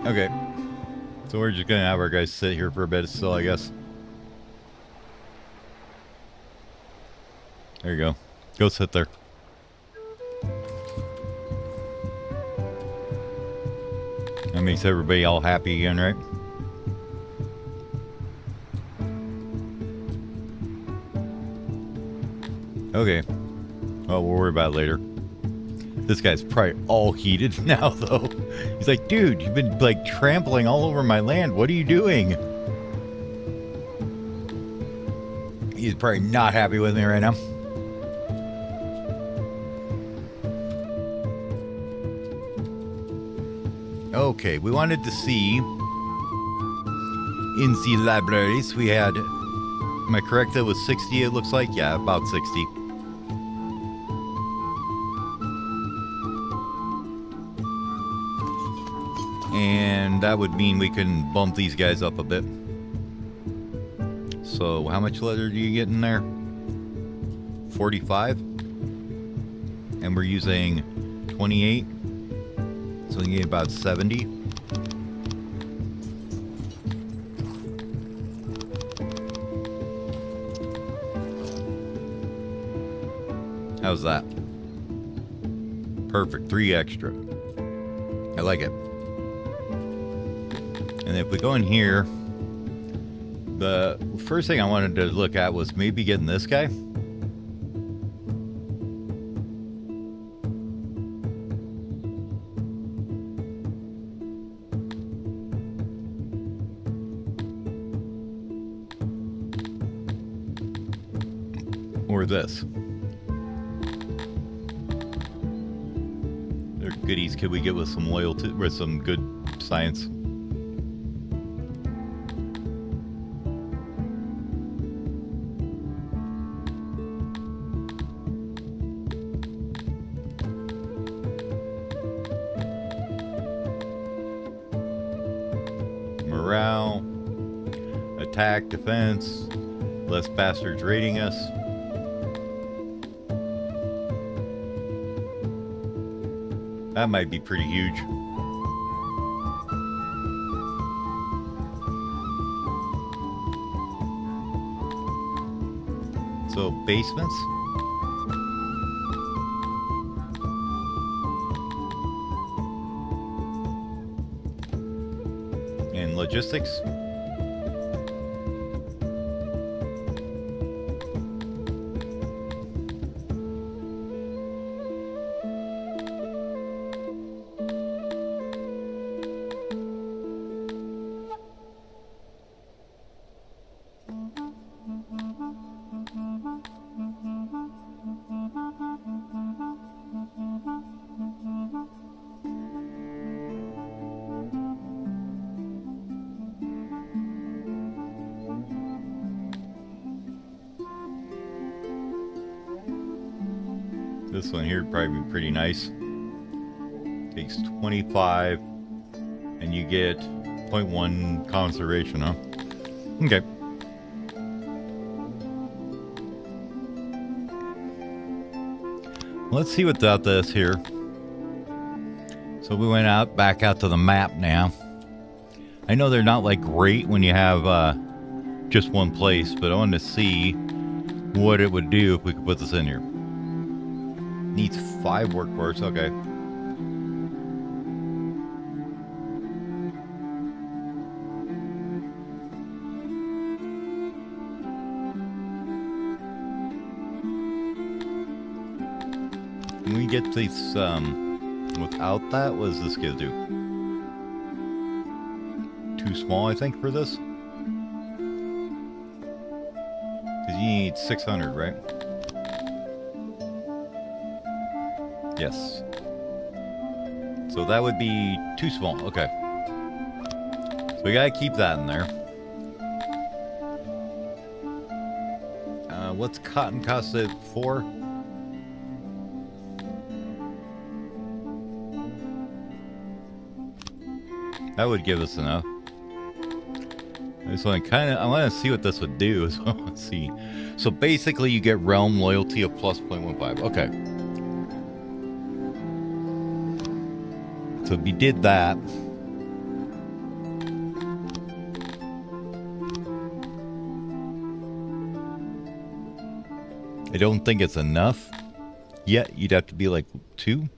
Okay. So we're just gonna have our guys sit here for a bit still, I guess. There you go. Go sit there. That makes everybody all happy again, right? Okay. Well, we'll worry about it later. This guy's probably all heated now, though. He's like, dude, you've been, like, trampling all over my land. What are you doing? He's probably not happy with me right now. Okay, we wanted to see in the libraries we had, am I correct, that was 60 it looks like? Yeah, about 60. And that would mean we can bump these guys up a bit. So how much leather do you get in there? 45? And we're using 28. So you get about 70. How's that? Perfect. 3 extra. I like it. And if we go in here, the first thing I wanted to look at was maybe getting this guy. Or this. They're goodies. Could we get with some loyalty, with some good science? Morale, attack, defense, less bastards raiding us. That might be pretty huge. So basements. And logistics. This one here would probably be pretty nice. Takes 25 and you get 0.1 conservation, huh? Okay. Let's see what's out this here. So we went out back out to the map now. I know they're not like great when you have just one place, but I wanted to see what it would do if we could put this in here. Needs 5 workforce, okay. Can we get these without that? What is this gonna do? Too small, I think, for this? Because you need 600, right? Yes. So that would be too small. Okay. So we gotta keep that in there. What's cotton cost at 4? That would give us enough. So I want to see what this would do. So let's see. So basically, you get realm loyalty of plus 0.15. Okay. So if we did that, I don't think it's enough yet. You'd have to be like 2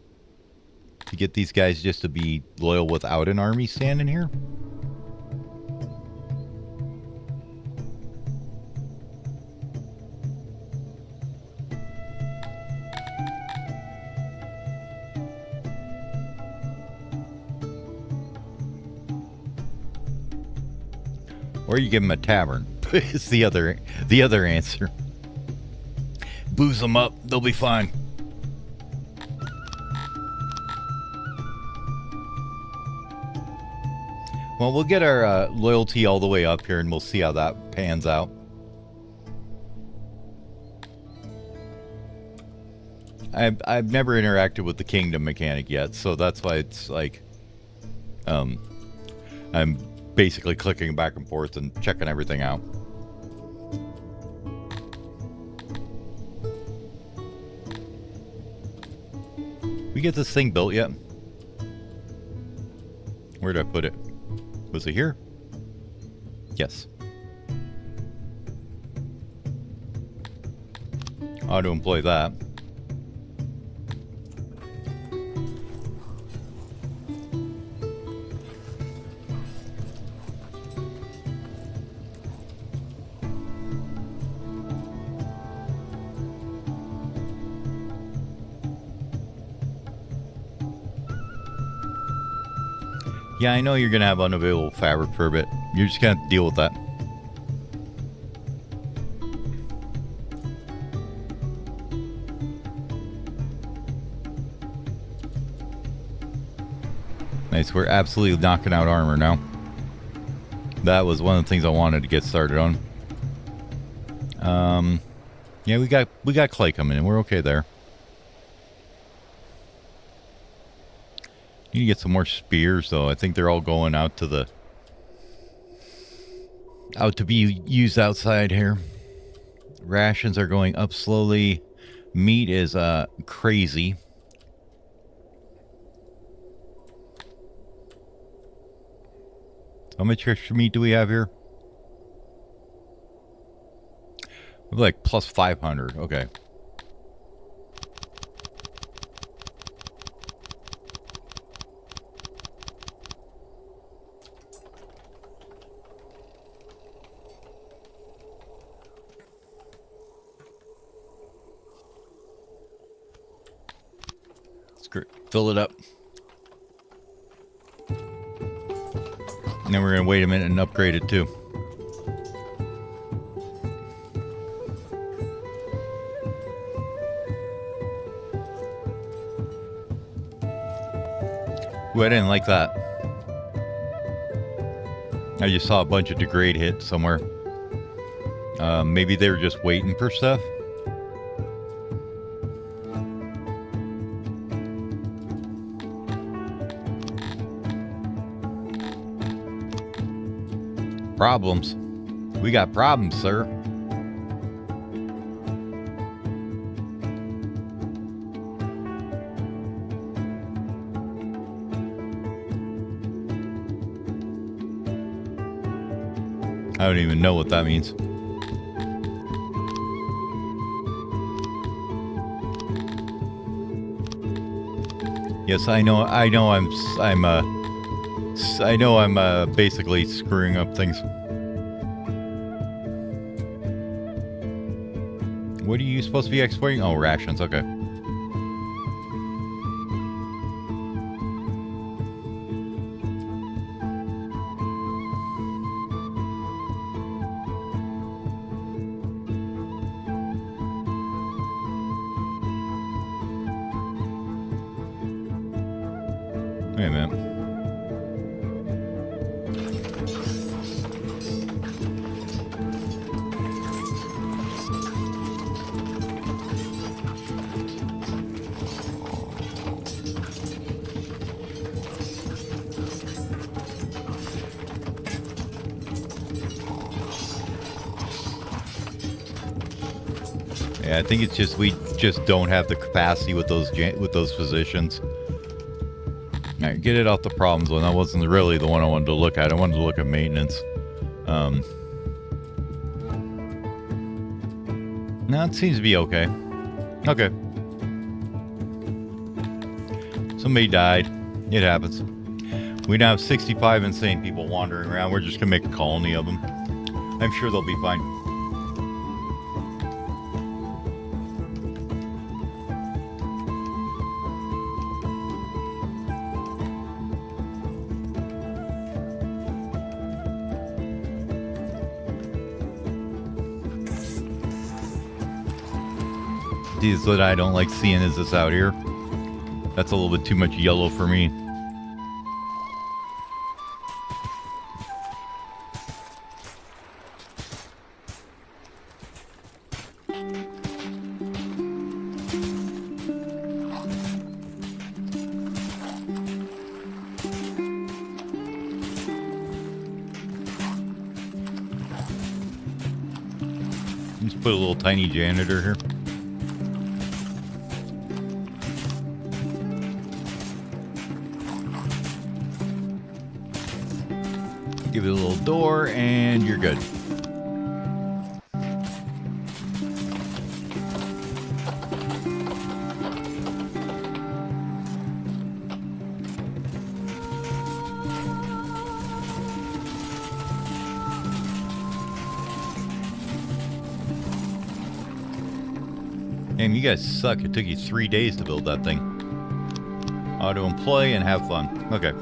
to get these guys just to be loyal without an army standing here. Or you give them a tavern. It's the other answer. Booze them up, they'll be fine. Well, we'll get our loyalty all the way up here, and we'll see how that pans out. I've never interacted with the kingdom mechanic yet, so that's why it's like, I'm basically clicking back and forth and checking everything out. we get this thing built yet? Where did I put it? Was it here? Yes. Auto employ that. Yeah, I know you're going to have unavailable fabric for a bit. You're just going to have to deal with that. Nice, we're absolutely knocking out armor now. That was one of the things I wanted to get started on. Yeah, we got clay coming in. We're okay there. Need to get some more spears, though. I think they're all going out to the... out to be used outside here. Rations are going up slowly. Meat is crazy. How much extra meat do we have here? We have like plus 500. Okay. Fill it up. And then we're going to wait a minute and upgrade it too. Ooh, I didn't like that. I just saw a bunch of degrade hit somewhere. Maybe they were just waiting for stuff. Problems. We got problems, sir. I don't even know what that means. Yes, I know I'm basically screwing up things. What are you supposed to be exporting? Oh, rations, okay. Wait a minute. Yeah, I think it's just we just don't have the capacity with those positions. All right, get it off the problems one. That wasn't really the one I wanted to look at. I wanted to look at maintenance. No, it seems to be okay. Okay. Somebody died. It happens. We now have 65 insane people wandering around. We're just gonna make a colony of them. I'm sure they'll be fine. This is what I don't like seeing is this out here. That's a little bit too much yellow for me. Let's put a little tiny janitor here. Give it a little door, and you're good. Damn, you guys suck. It took you 3 days to build that thing. Auto employ and have fun. Okay.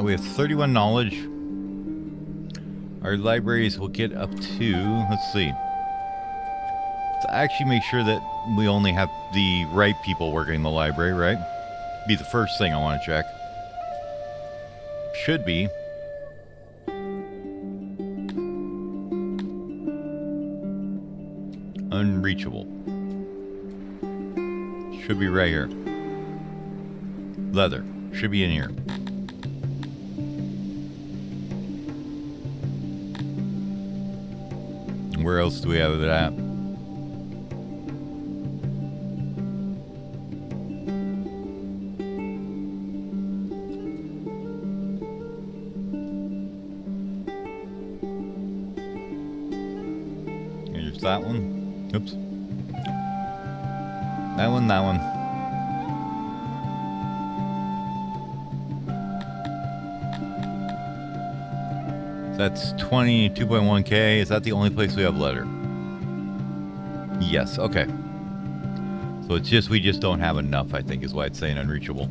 We have 31 knowledge. Our libraries will get up to, let's see. To actually make sure that we only have the right people working in the library, right? Be the first thing I want to check. Should be. Unreachable. Should be right here. Leather. Should be in here. Where else do we have it at? Here's that one. Oops. That one, that one. That's 22.1K. Is that the only place we have letter? Yes, okay. So it's just, we just don't have enough, I think, is why it's saying unreachable.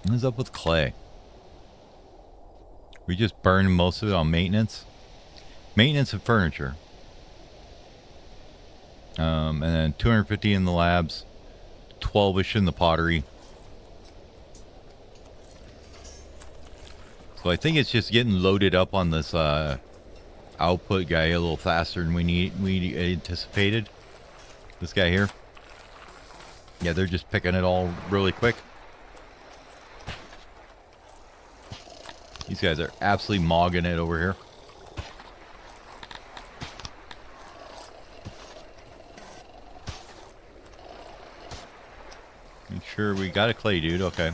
What's up with clay? We just burned most of it on maintenance. Maintenance and furniture. And then 250 in the labs. 12-ish in the pottery. So I think it's just getting loaded up on this output guy a little faster than we anticipated. This guy here. Yeah, they're just picking it all really quick. These guys are absolutely mogging it over here. Make sure we got a clay dude, okay.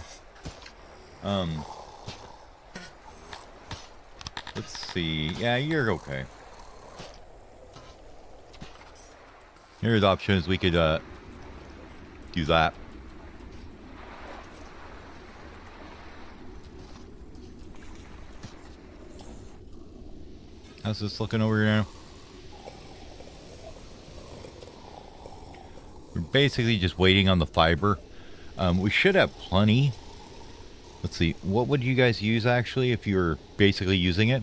Let's see. Yeah, you're okay. Here's options. We could do that. How's this looking over here now? We're basically just waiting on the fiber. We should have plenty. Let's see. What would you guys use actually if you were basically using it?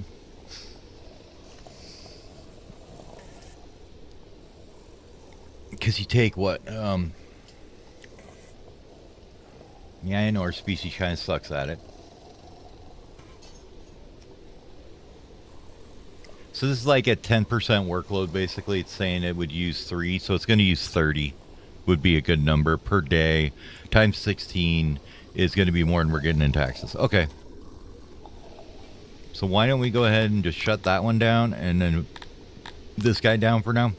Because you take what? Yeah, I know our species kind of sucks at it. So this is like a 10% workload basically. It's saying it would use 3, so it's going to use 30. Would be a good number per day. Times 16 is going to be more than we're getting in taxes. Okay. So why don't we go ahead and just shut that one down and then this guy down for now?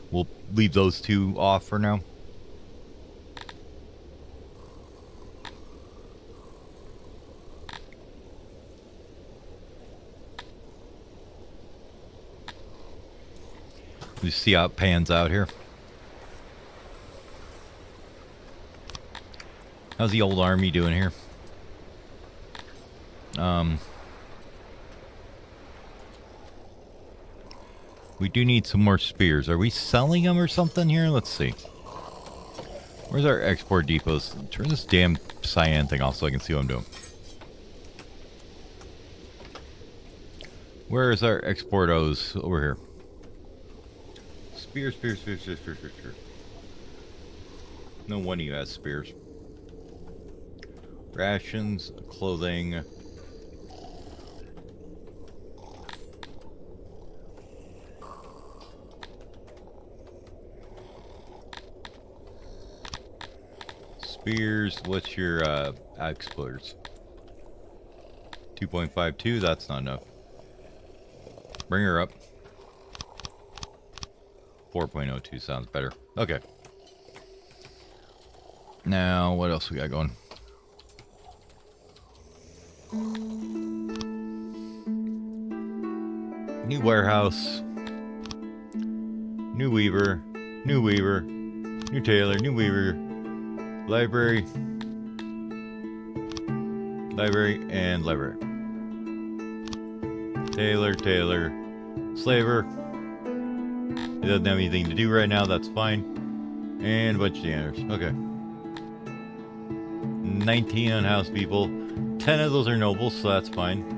We'll leave those two off for now. You see how it pans out here. How's the old army doing here? We do need some more spears. Are we selling them or something here? Let's see. Where's our export depots? Turn this damn cyan thing off so I can see what I'm doing. Where is our exportos? Over here. Spears. No one of you has spears. Rations, clothing. Spears, what's your exports? 2.52, that's not enough. Bring her up. 4.02 sounds better. Okay. Now, what else we got going? New warehouse. New weaver. New weaver. New tailor. New weaver. Library. Library and library. Tailor, tailor. Slaver. He doesn't have anything to do right now, that's fine. And a bunch of janitors. Okay. 19 unhouse people. 10 of those are nobles, so that's fine.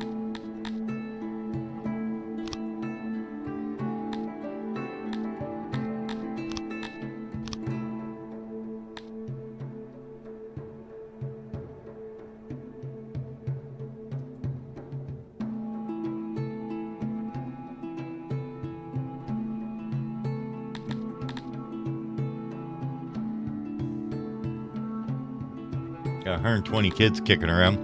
Got 120 kids kicking around.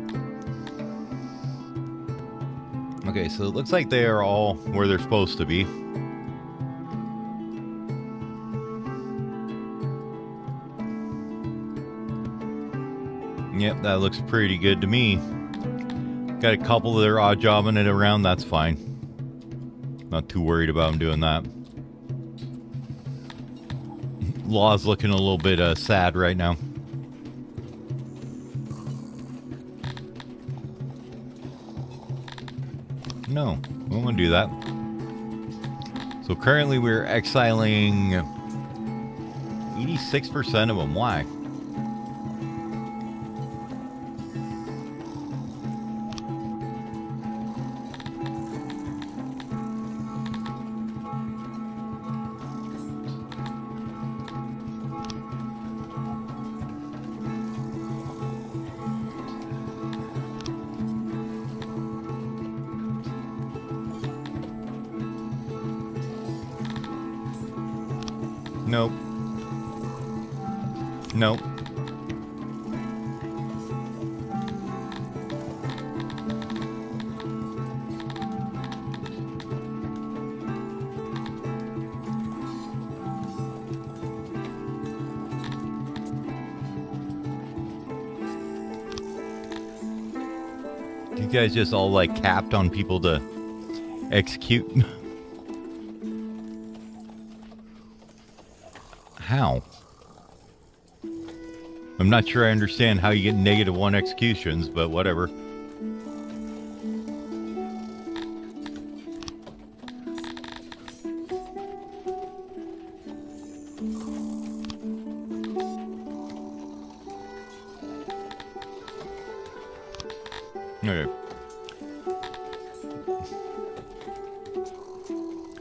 Okay, so it looks like they are all where they're supposed to be. Yep, that looks pretty good to me. Got a couple that are odd jobbing it around, that's fine. Not too worried about them doing that. Law's looking a little bit sad right now. No, we won't do that. So currently we're exiling 86% of them. Why? Nope. Nope. You guys just all like capped on people to execute? How? I'm not sure I understand how you get -1 executions, but whatever. Okay.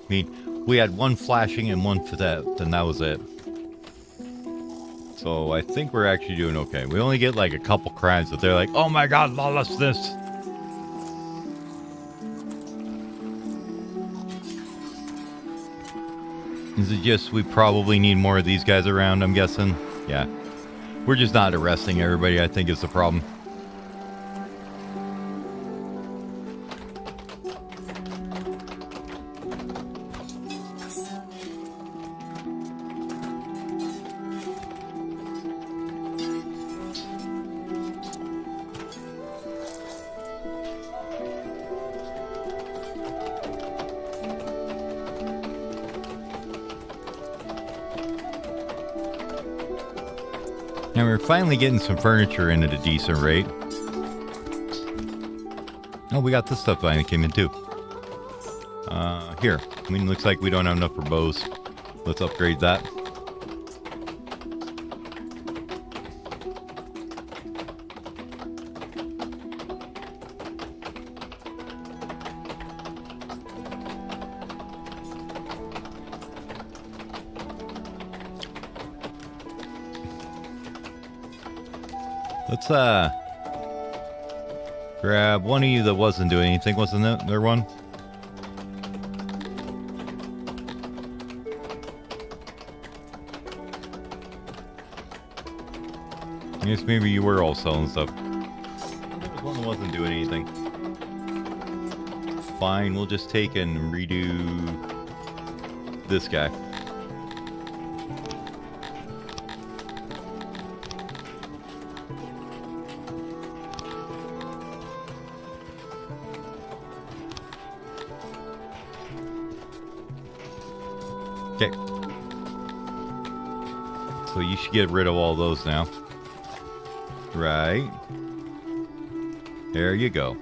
I mean, we had one flashing and one for that, and that was it. So I think we're actually doing okay. We only get like a couple crimes, but they're like, oh my god, lawlessness. Is it just we probably need more of these guys around, I'm guessing? Yeah. We're just not arresting everybody, I think is the problem. And we're finally getting some furniture in at a decent rate. Oh, we got this stuff finally came in too. Here. I mean, looks like we don't have enough for bows. Let's upgrade that. Let's grab one of you that wasn't doing anything, wasn't there one? I guess maybe you were all selling stuff. There was one that wasn't doing anything. fine. We'll just take and redo this guy. Okay. So you should get rid of all those now. Right. There you go.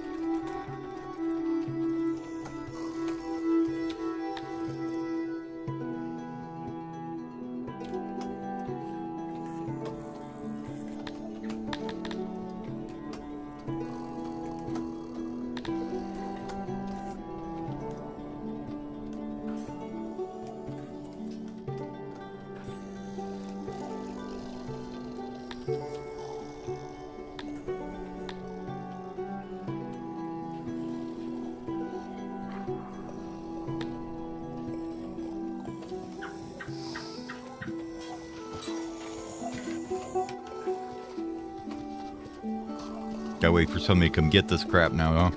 Gotta wait for somebody to come get this crap now, huh?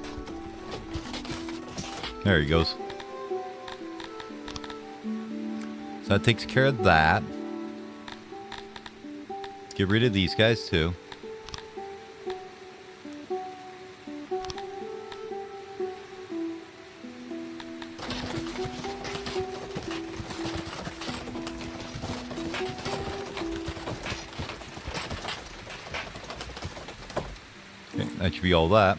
There he goes. So that takes care of that. Get rid of these guys too. Okay, that should be all that.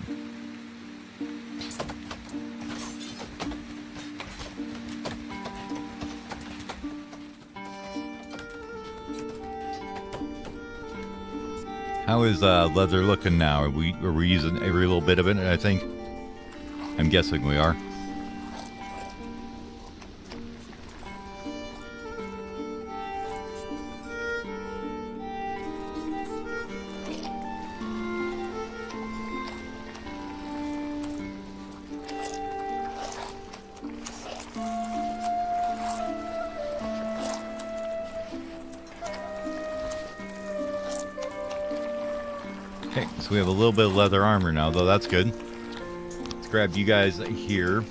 How is leather looking now? Are we using every little bit of it? I think. I'm guessing we are. Okay, so we have a little bit of leather armor now, though. That's good. Let's grab you guys here.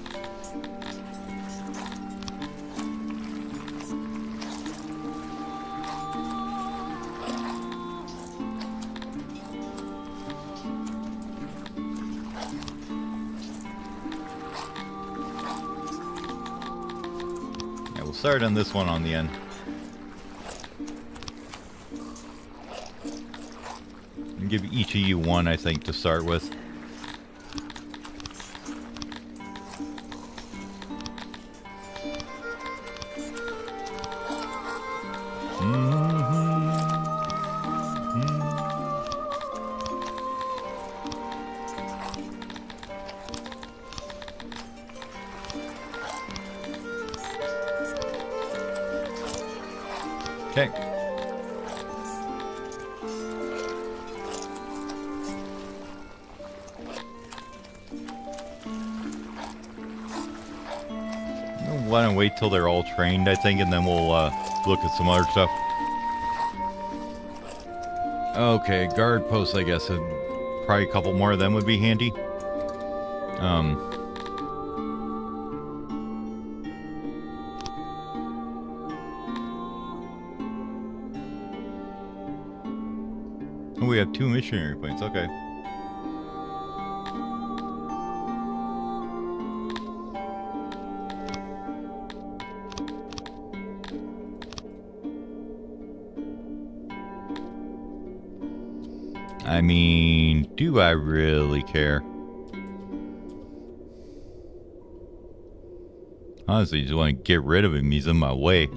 Yeah, we'll start on this one on the end. Give each of you one, I think, to start with. Okay. Why don't wait till they're all trained, I think, and then we'll look at some other stuff. Okay, guard posts, I guess. Probably a couple more of them would be handy. Oh, we have 2 missionary points, okay. I mean, do I really care? Honestly, just want to get rid of him. He's in my way.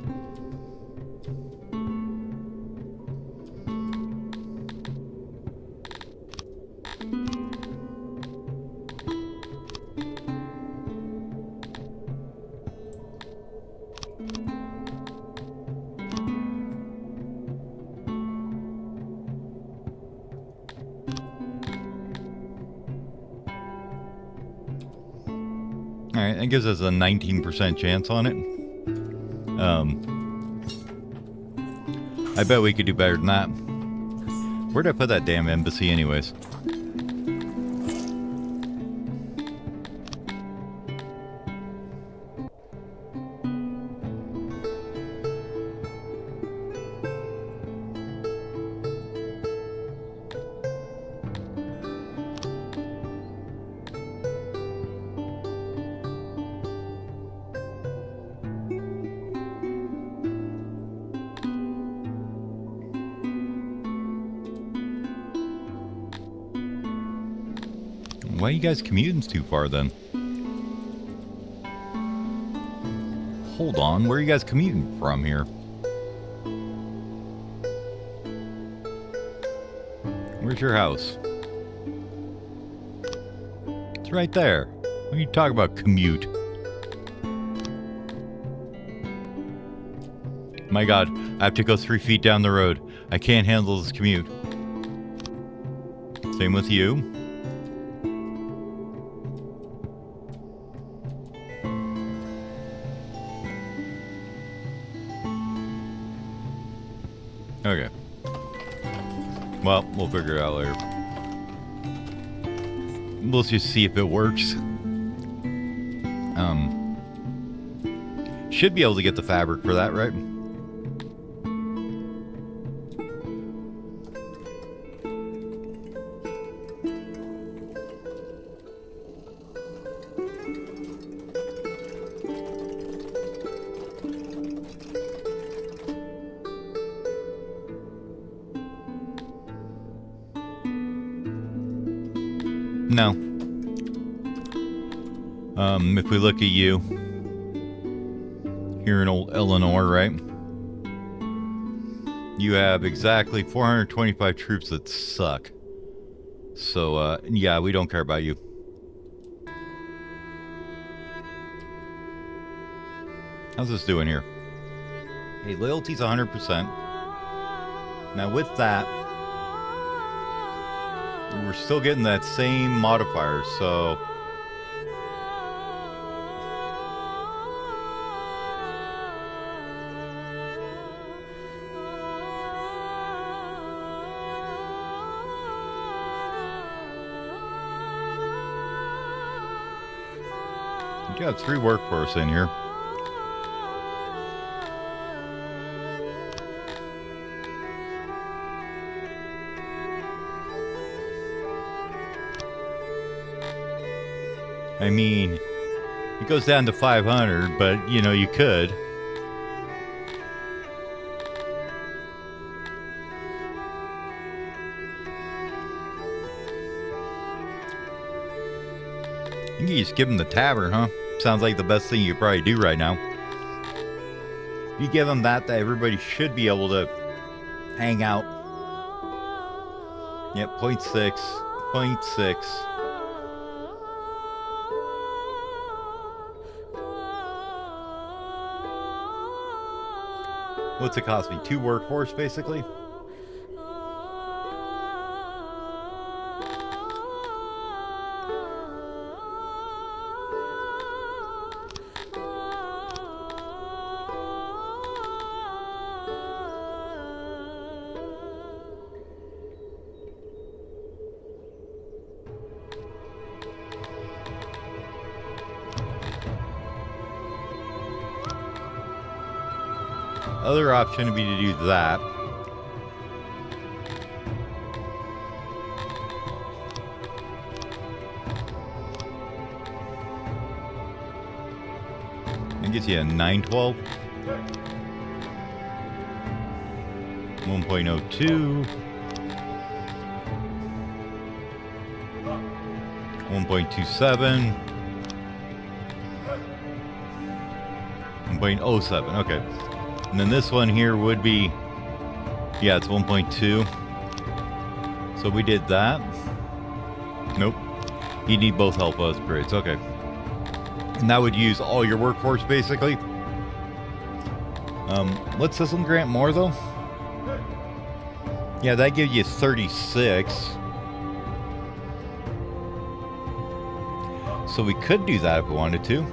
Alright, that gives us a 19% chance on it. I bet we could do better than that. Where'd I put that damn embassy anyways? Why are you guys commuting too far then? Hold on, where are you guys commuting from here? Where's your house? It's right there. What are you talking about, commute? My God, I have to go 3 feet down the road. I can't handle this commute. Same with you. Okay. Well, we'll figure it out later. We'll just see if it works. Should be able to get the fabric for that, right? No. If we look at you, here in old Illinois, right? You have exactly 425 troops that suck. So, yeah, we don't care about you. How's this doing here? Hey, loyalty's 100%. Now with that, we're still getting that same modifier, so... You got 3 workforce in here. I mean, it goes down to 500, but, you know, you could. You can just give them the tavern, huh? Sounds like the best thing you could probably do right now. If you give them that, everybody should be able to hang out. Yep, 0.6, 0.6. What's it cost me? 2 workforce, basically? Other option would be to do that. That gets you a 912. 1.02. 1.27. 1.07. Okay. And then this one here would be, yeah, it's 1.2. So we did that. Nope. You need both help upgrades. Okay. And that would use all your workforce, basically. What's this one grant more, though? Yeah, that gives you 36. So we could do that if we wanted to.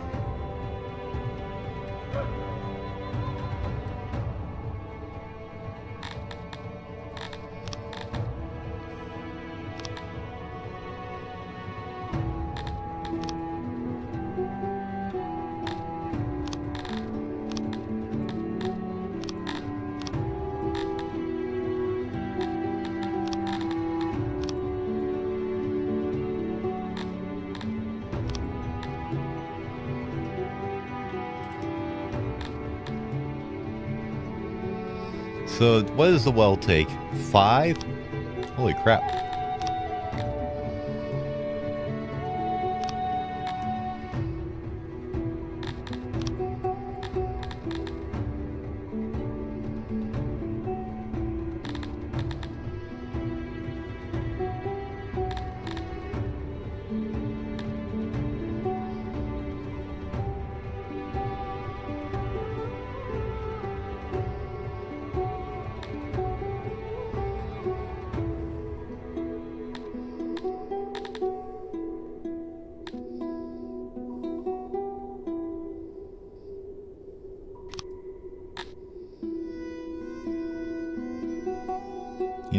So what does the well take? 5? Holy crap.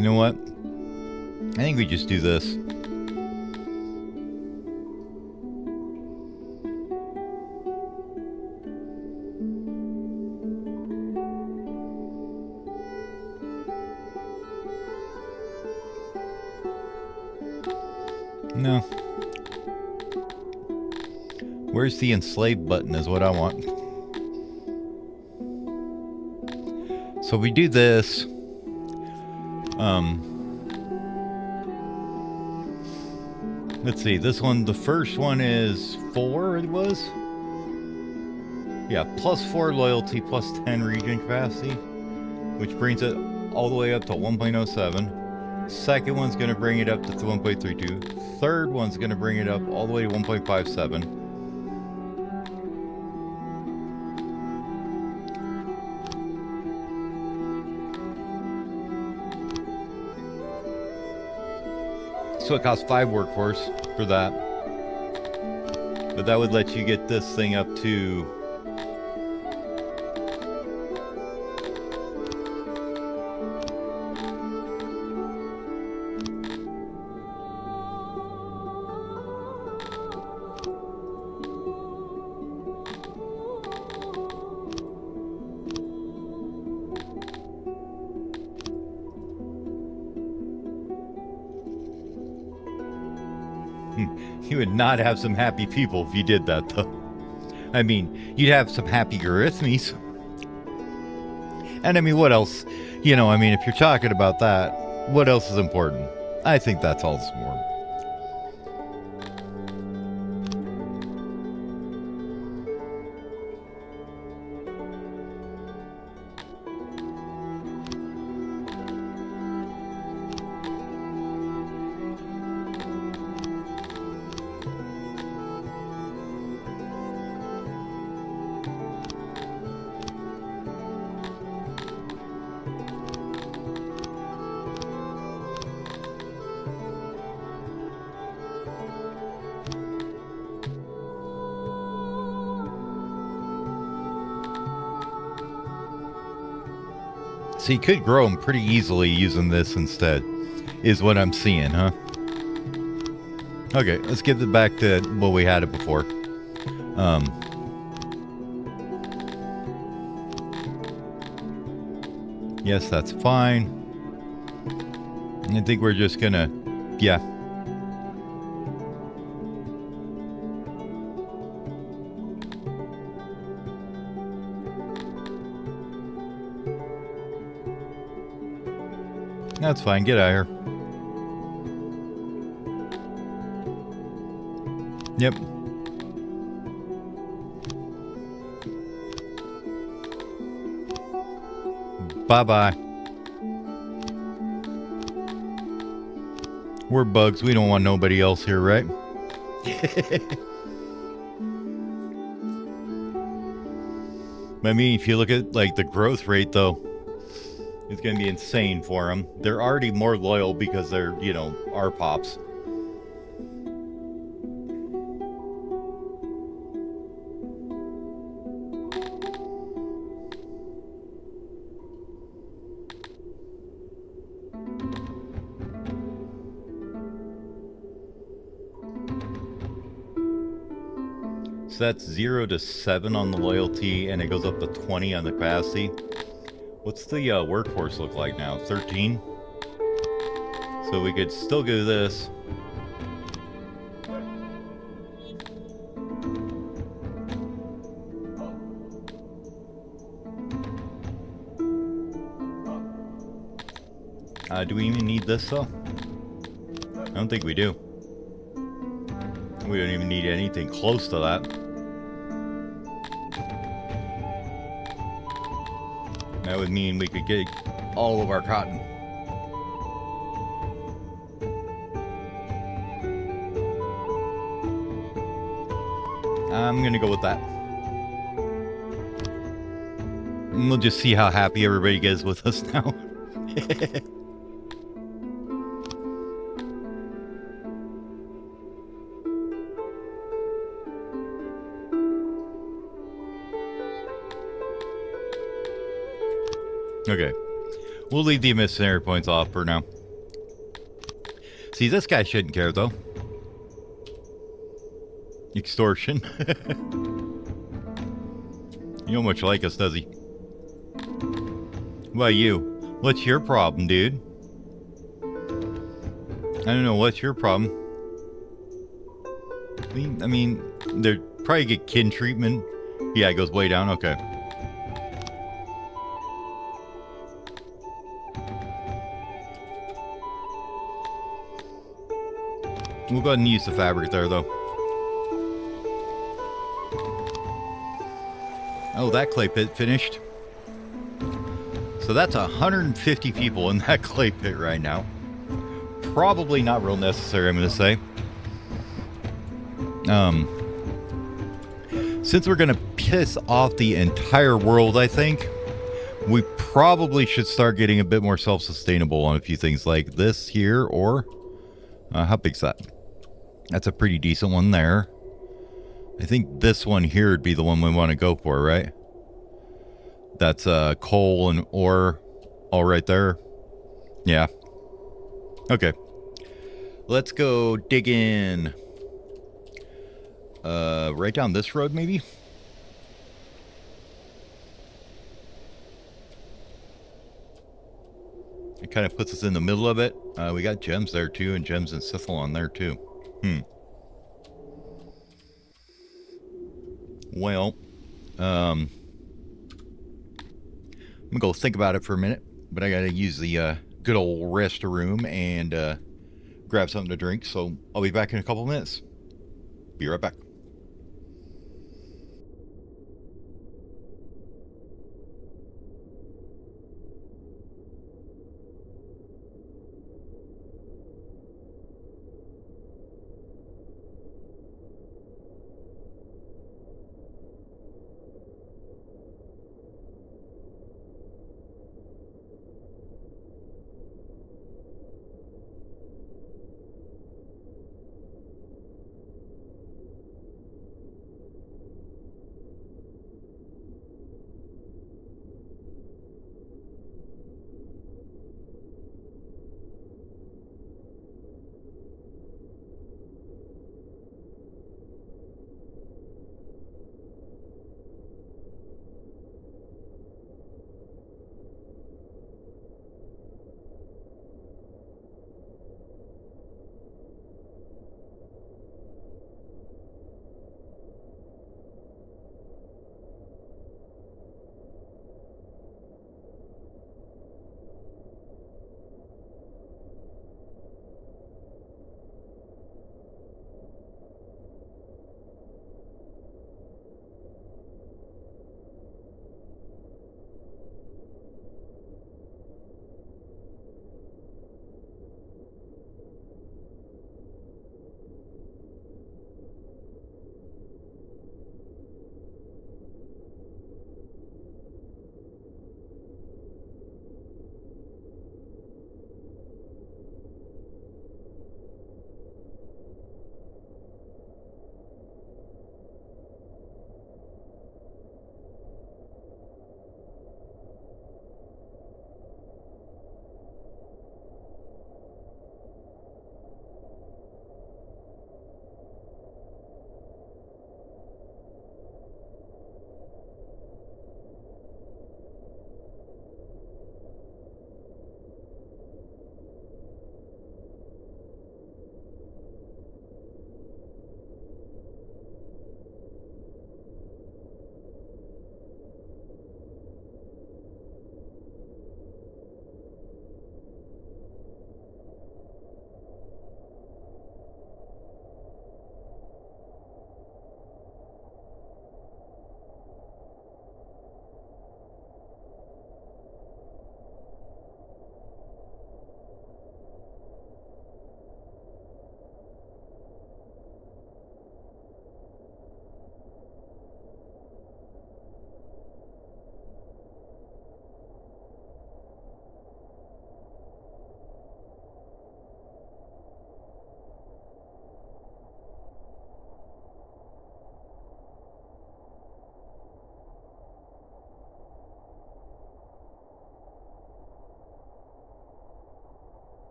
You know what? I think we just do this. No. Where's the enslave button is what I want. So we do this. Let's see, this one, the first one is 4, it was? Yeah, +4 loyalty, +10 region capacity, which brings it all the way up to 1.07. Second one's going to bring it up to 1.32. Third one's going to bring it up all the way to 1.57. So it costs 5 workforce for that. But that would let you get this thing up to... You would not have some happy people if you did that, though. I mean, you'd have some happy Garithmis. And I mean, what else? You know, I mean, if you're talking about that, what else is important? I think that's all that's important. So you could grow them pretty easily using this instead, is what I'm seeing, huh? Okay, let's get it back to what we had it before. Yes, that's fine. I think we're just gonna, yeah. That's fine, get out of here. Yep. Bye-bye. We're bugs, we don't want nobody else here, right? I mean, if you look at, like, the growth rate, though, it's going to be insane for them. They're already more loyal because they're, you know, our pops. So that's 0 to 7 on the loyalty, and it goes up to 20 on the capacity. What's the workforce look like now? 13? So we could still do this. Do we even need this though? I don't think we do. We don't even need anything close to that. That would mean we could get all of our cotton. I'm gonna go with that. And we'll just see how happy everybody gets with us now. Okay. We'll leave the missionary points off for now. See, this guy shouldn't care, though. Extortion. You don't much like us, does he? What about you? What's your problem, dude? I don't know. What's your problem? I mean, they probably get kin treatment. Yeah, it goes way down. Okay. We'll go ahead and use the fabric there, though. Oh, that clay pit finished. So that's 150 people in that clay pit right now. Probably not real necessary, I'm going to say. Since we're going to piss off the entire world, I think, we probably should start getting a bit more self-sustainable on a few things like this here, or... how big's that? That's a pretty decent one there. I think this one here would be the one we want to go for, right? That's coal and ore all right there. Yeah. Okay. Let's go dig in. Right down this road, maybe? It kind of puts us in the middle of it. We got gems there, too, and gems and Scythalon there, too. Well, I'm gonna go think about it for a minute, but I gotta use the good old restroom and grab something to drink, so I'll be back in a couple minutes. Be right back.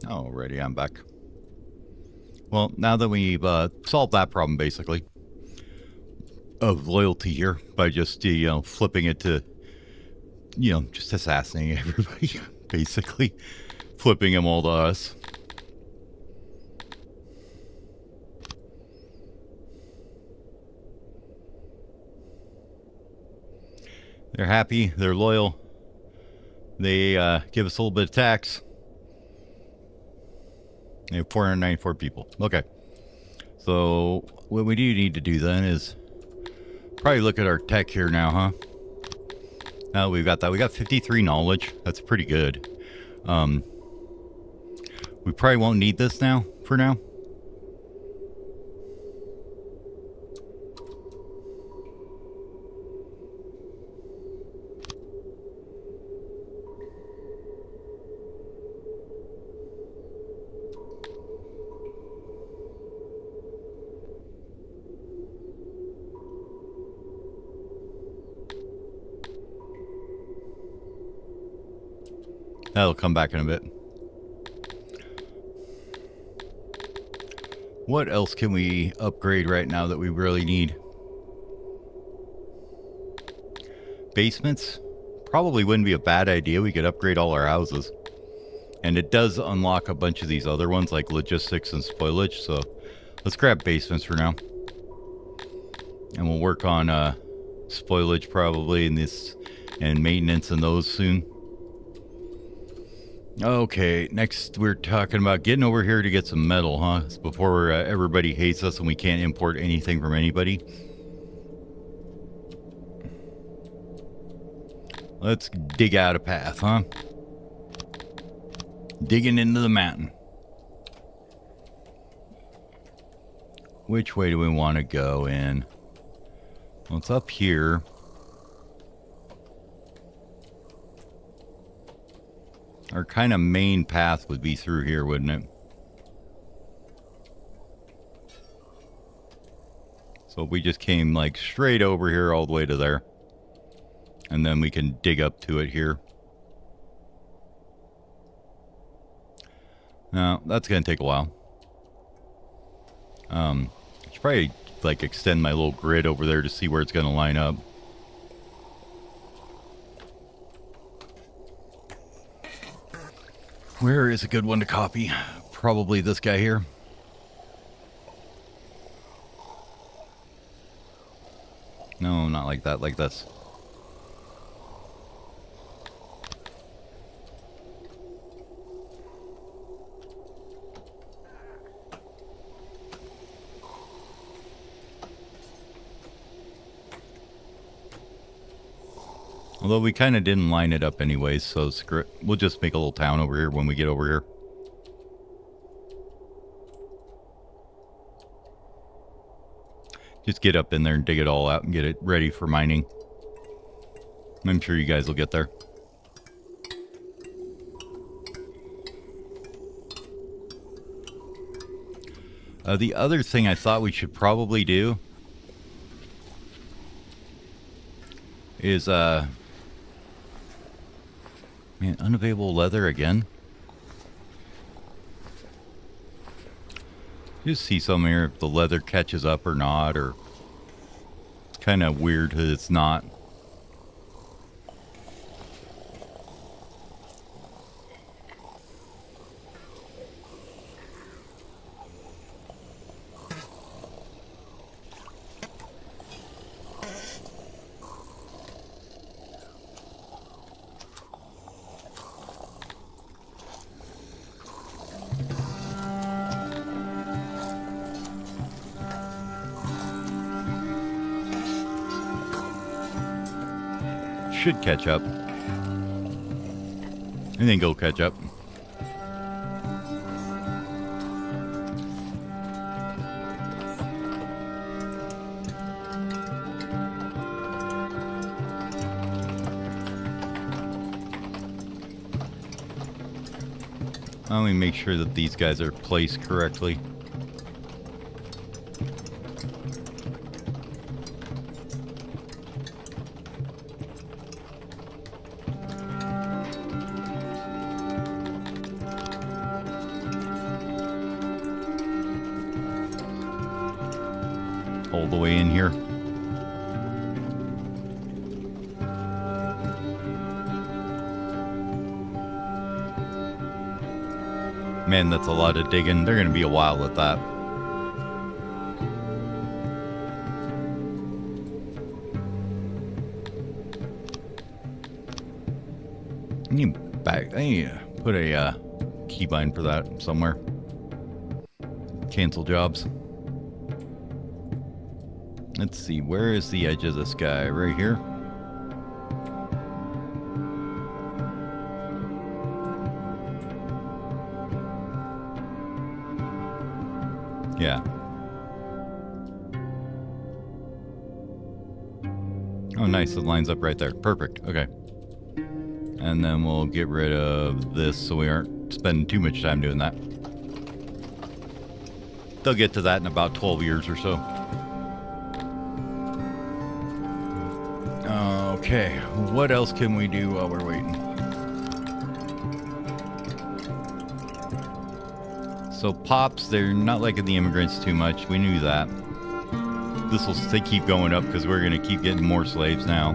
Alrighty, I'm back. Well, now that we've solved that problem, basically, of loyalty here by just, flipping it to, just assassinating everybody, basically. Flipping them all to us. They're happy. They're loyal. They give us a little bit of tax. They have 494 people. Okay. So what we do need to do then is probably look at our tech here now, huh? Now we've got that. We got 53 knowledge. That's pretty good. We probably won't need this now, for now. That'll come back in a bit. What else can we upgrade right now that we really need? Basements? Probably wouldn't be a bad idea. We could upgrade all our houses. And it does unlock a bunch of these other ones like logistics and spoilage. So let's grab basements for now. And we'll work on spoilage probably in this and maintenance and those soon. Okay, next we're talking about getting over here to get some metal, huh? It's before everybody hates us and we can't import anything from anybody. Let's dig out a path, huh? Digging into the mountain. Which way do we want to go in? Well, it's up here. Our kind of main path would be through here, wouldn't it? So we just came like straight over here all the way to there. And then we can dig up to it here. Now, that's going to take a while. I should probably like extend my little grid over there to see where it's going to line up. Where is a good one to copy? Probably this guy here. No, not like that, like this. Although we kind of didn't line it up anyways, so screw it. We'll just make a little town over here when we get over here. Just get up in there and dig it all out and get it ready for mining. I'm sure you guys will get there. The other thing I thought we should probably do is, man, unavailable leather again. Just see some here if the leather catches up or not, or it's kind of weird that it's not. Should catch up. I think it'll catch up. Let me make sure that these guys are placed correctly. all the way in here. Man, that's a lot of digging. They're going to be a while at that. I need to put a keybind for that somewhere. Cancel jobs. Let's see, where is the edge of this guy? Right here? Yeah. Oh, nice. It lines up right there. Perfect. Okay. And then we'll get rid of this so we aren't spending too much time doing that. They'll get to that in about 12 years or so. Okay. What else can we do while we're waiting? So pops, they're not liking the immigrants too much. We knew that. This will keep going up because we're going to keep getting more slaves now.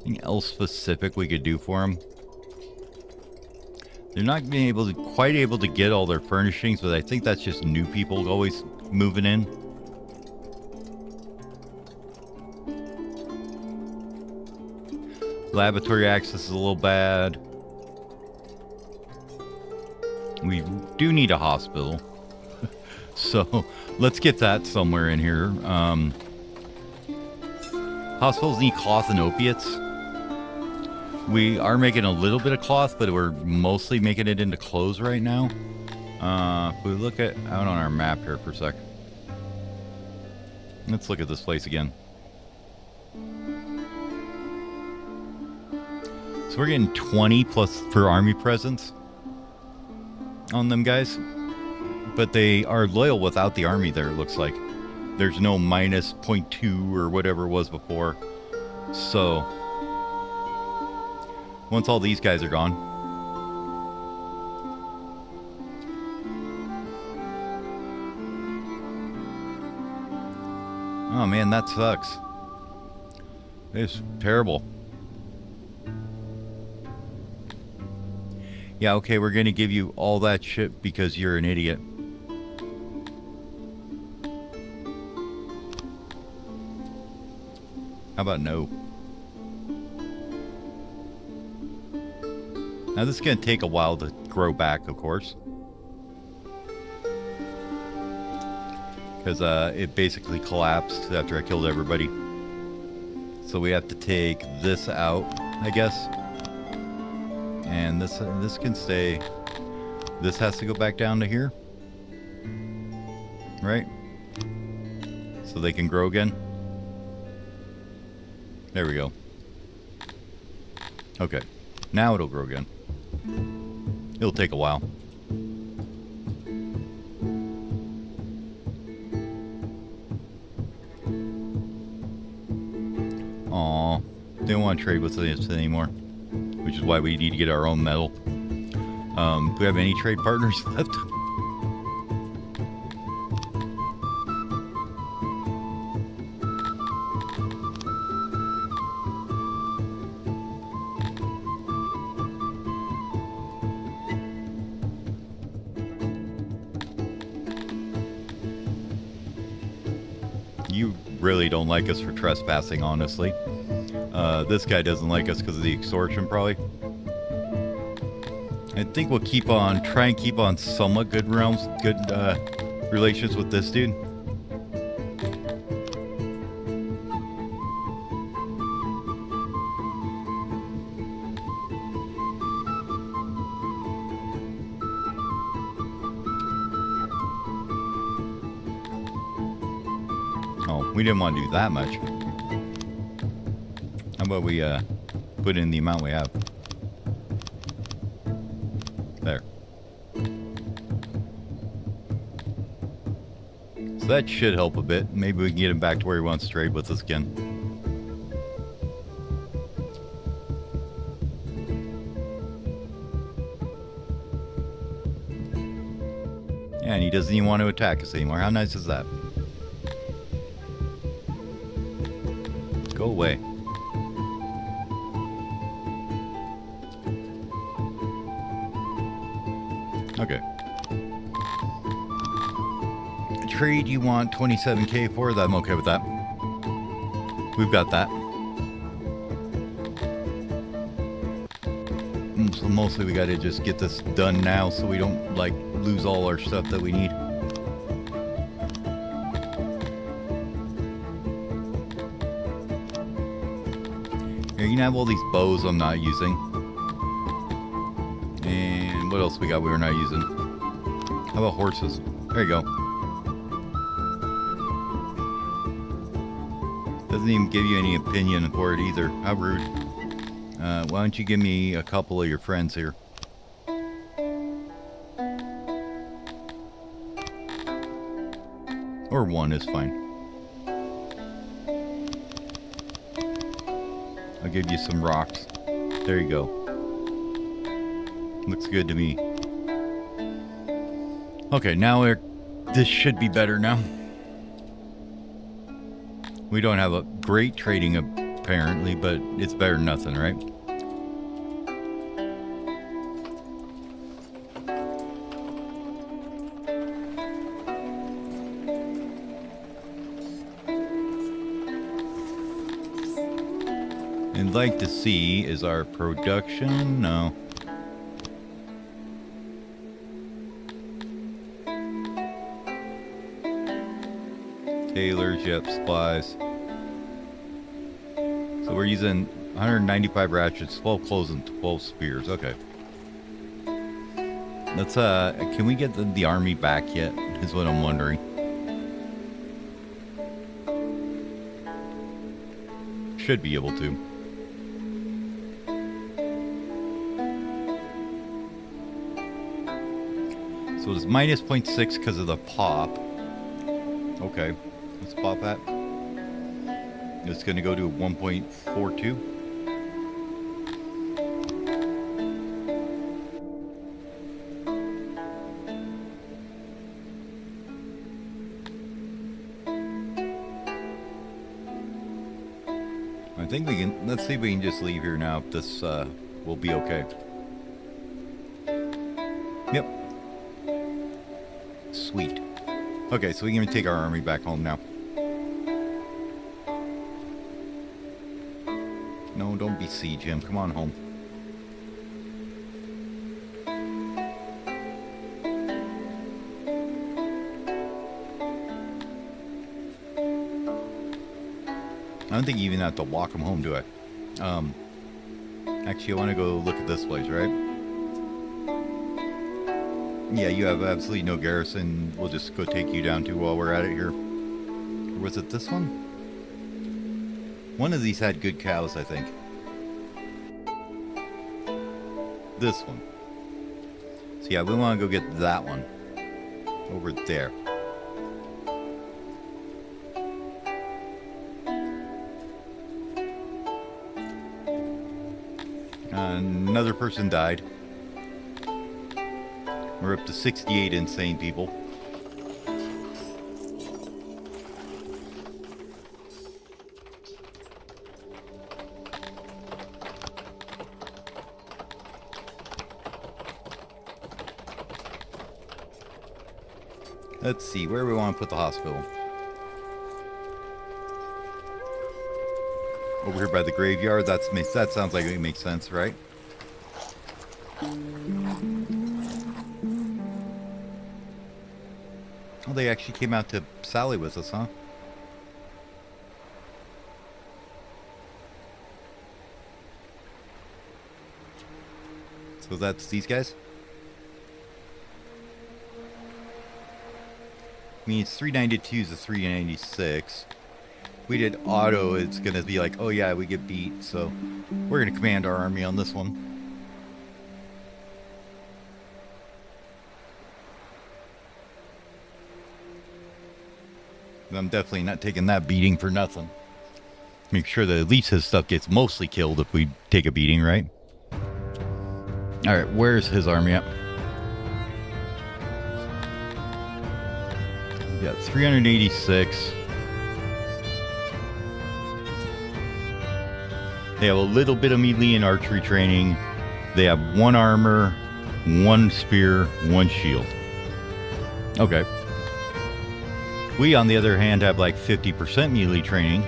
Anything else specific we could do for them? They're not being quite able to get all their furnishings, but I think that's just new people always moving in. Laboratory access is a little bad. We do need a hospital. So let's get that somewhere in here. Hospitals need cloth and opiates. We are making a little bit of cloth, but we're mostly making it into clothes right now. If we look out on our map here for a sec. Let's look at this place again. So we're getting 20 plus for army presence on them guys. But they are loyal without the army there, it looks like. There's no minus 0.2 or whatever it was before. So once all these guys are gone. Oh man, that sucks. It's terrible. Yeah, okay, we're gonna give you all that shit because you're an idiot. How about no? Now this is gonna take a while to grow back, of course. Because it basically collapsed after I killed everybody. So we have to take this out, I guess. And this can stay. This has to go back down to here. Right? So they can grow again. There we go. Okay. Now it'll grow again. It'll take a while. Aw. They don't want to trade with us anymore. Which is why we need to get our own metal. Do we have any trade partners left? You really don't like us for trespassing, honestly. This guy doesn't like us because of the extortion, probably. I think we'll try and keep on somewhat good relations with this dude. Oh, we didn't want to do that much. How about we put in the amount we have? There. So that should help a bit. Maybe we can get him back to where he wants to trade with us again. Yeah, and he doesn't even want to attack us anymore. How nice is that? Go away. Okay. Trade you want 27k for? I'm okay with that. We've got that. So mostly we gotta just get this done now so we don't, like, lose all our stuff that we need. Here, you can have all these bows I'm not using. And what else we got we're not using? How about horses? There you go. Doesn't even give you any opinion for it either. How rude. Why don't you give me a couple of your friends here? Or one is fine. I'll give you some rocks. There you go. Looks good to me. Okay, now this should be better now. We don't have a great trading apparently, but it's better than nothing, right? And like to see is our production. No. Tailors, yep, supplies. So we're using 195 ratchets, 12 clothes, and 12 spears. Okay. Let's, can we get the army back yet? Is what I'm wondering. Should be able to. So it's minus 0.6 because of the pop. Okay. What's pop at? It's going to go to 1.42. I think we can, let's see if we can just leave here now if this will be okay. Yep. Sweet. Okay, so we can take our army back home now. No, don't besiege him. Come on home. I don't think you even have to walk him home, do I? Actually, I want to go look at this place, right? Yeah, you have absolutely no garrison. We'll just go take you down to while we're at it here. Or was it this one? One of these had good cows, I think. This one. So yeah, we want to go get that one. Over there. Another person died. We're up to 68 insane people. Let's see, where do we want to put the hospital? Over here by the graveyard. That sounds like it makes sense, right? Oh, they actually came out to sally with us, huh? So that's these guys? I mean, it's 392 to 396. We did auto, it's gonna be like, oh yeah, we get beat, so we're gonna command our army on this one. I'm definitely not taking that beating for nothing. Make sure that at least his stuff gets mostly killed if we take a beating, right? Alright, where's his army at? got 386. They have a little bit of melee and archery training. They have 1 armor, 1 spear, 1 shield. Okay. We, on the other hand, have like 50% melee training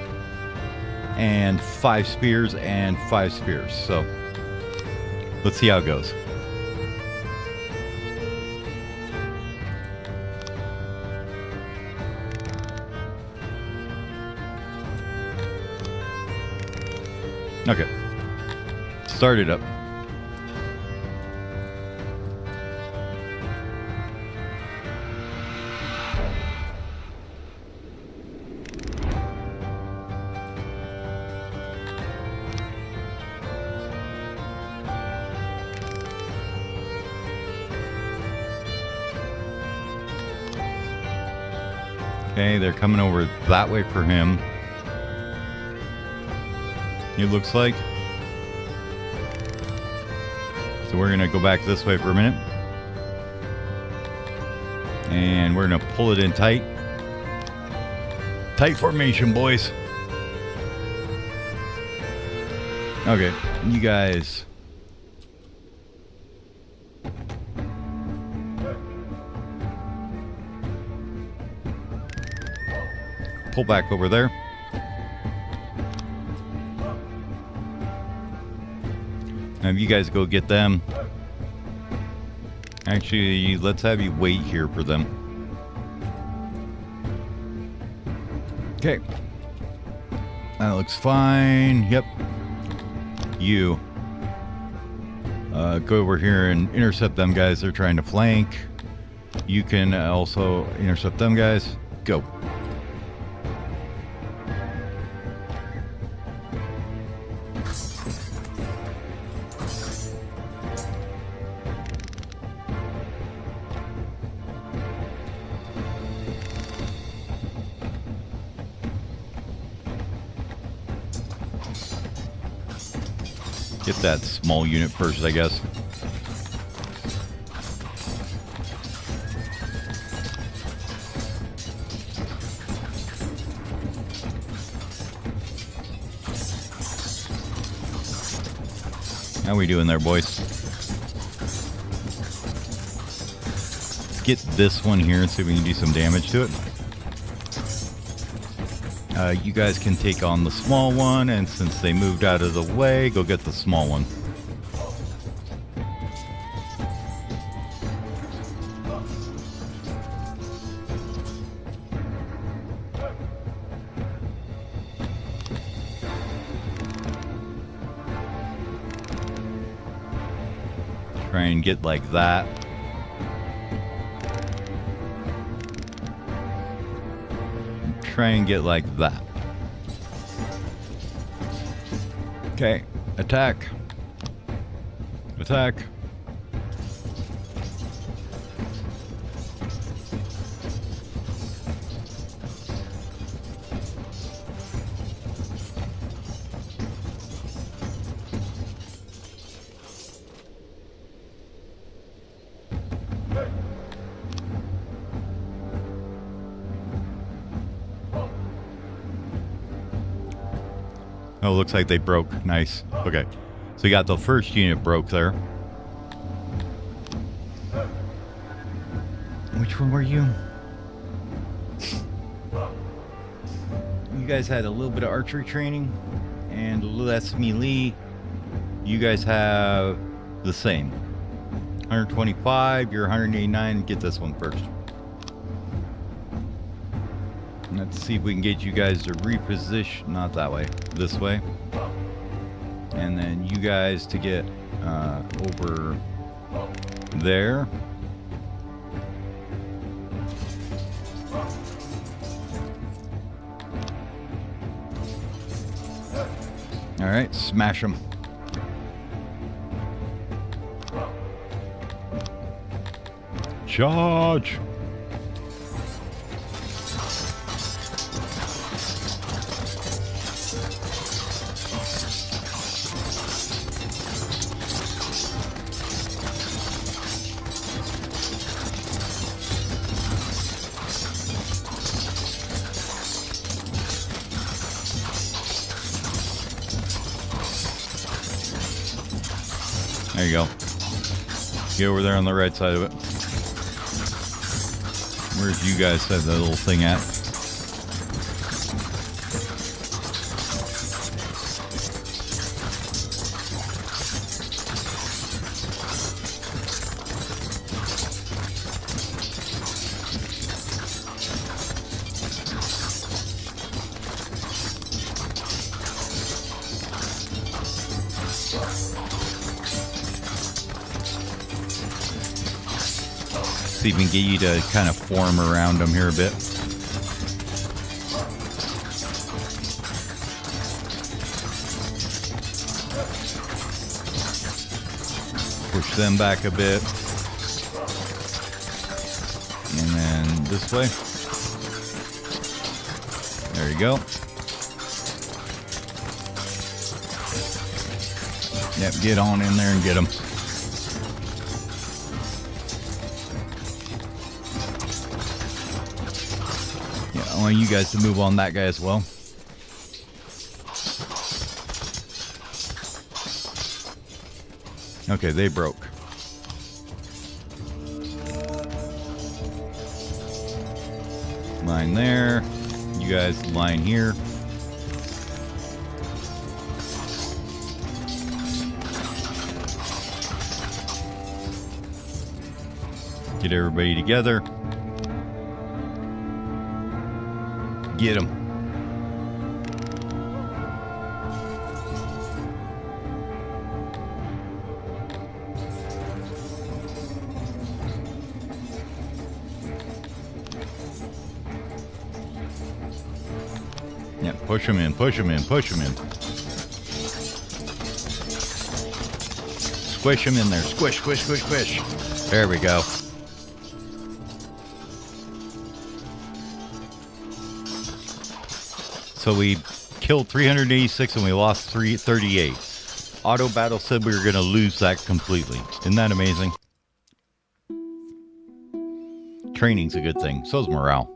and 5 spears and 5 spears. So let's see how it goes. Okay. Start it up. Okay, they're coming over that way for him. It looks like. So we're going to go back this way for a minute. And we're going to pull it in tight. Tight formation, boys. Okay, you guys. Pull back over there. Have you guys go get them. Actually, let's have you wait here for them. Okay. That looks fine. Yep. You. Go over here and intercept them guys. They're trying to flank. You can also intercept them guys. Go. Get that small unit first, I guess. How we doing there, boys? Let's get this one here and see if we can do some damage to it. You guys can take on the small one, and since they moved out of the way, go get the small one. Try and get like that. Try and get like that. Okay, attack. Attack. Oh, looks like they broke. Nice. Okay. So you got the first unit broke there. Which one were you? You guys had a little bit of archery training and less melee. You guys have the same. 125, you're 189. Get this one first. Let's see if we can get you guys to reposition, not that way, this way. And then you guys to get over there. All right, smash them. Charge. There you go. Get over there on the right side of it. Where's you guys have that little thing at? See if we can get you to kind of form around them here a bit. Push them back a bit. And then this way. There you go. Yep, get on in there and get them. I want you guys to move on that guy as well. Okay, they broke. Line there. You guys line here. Get everybody together. Get him. Yeah, push him in, push him in, push him in. Squish him in there. Squish, squish, squish, squish. There we go. So we killed 386 and we lost 338. Auto battle said we were going to lose that completely. Isn't that amazing? Training's a good thing. So is morale.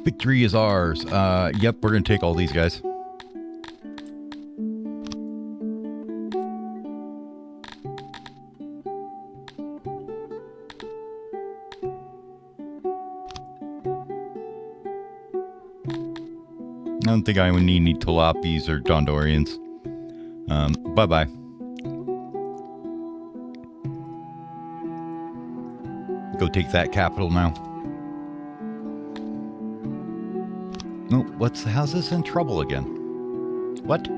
Victory is ours. Yep, we're going to take all these guys. I don't think I would need any Tilapis or Dondorians. Bye-bye. Go take that capital now. No, how's this in trouble again? What?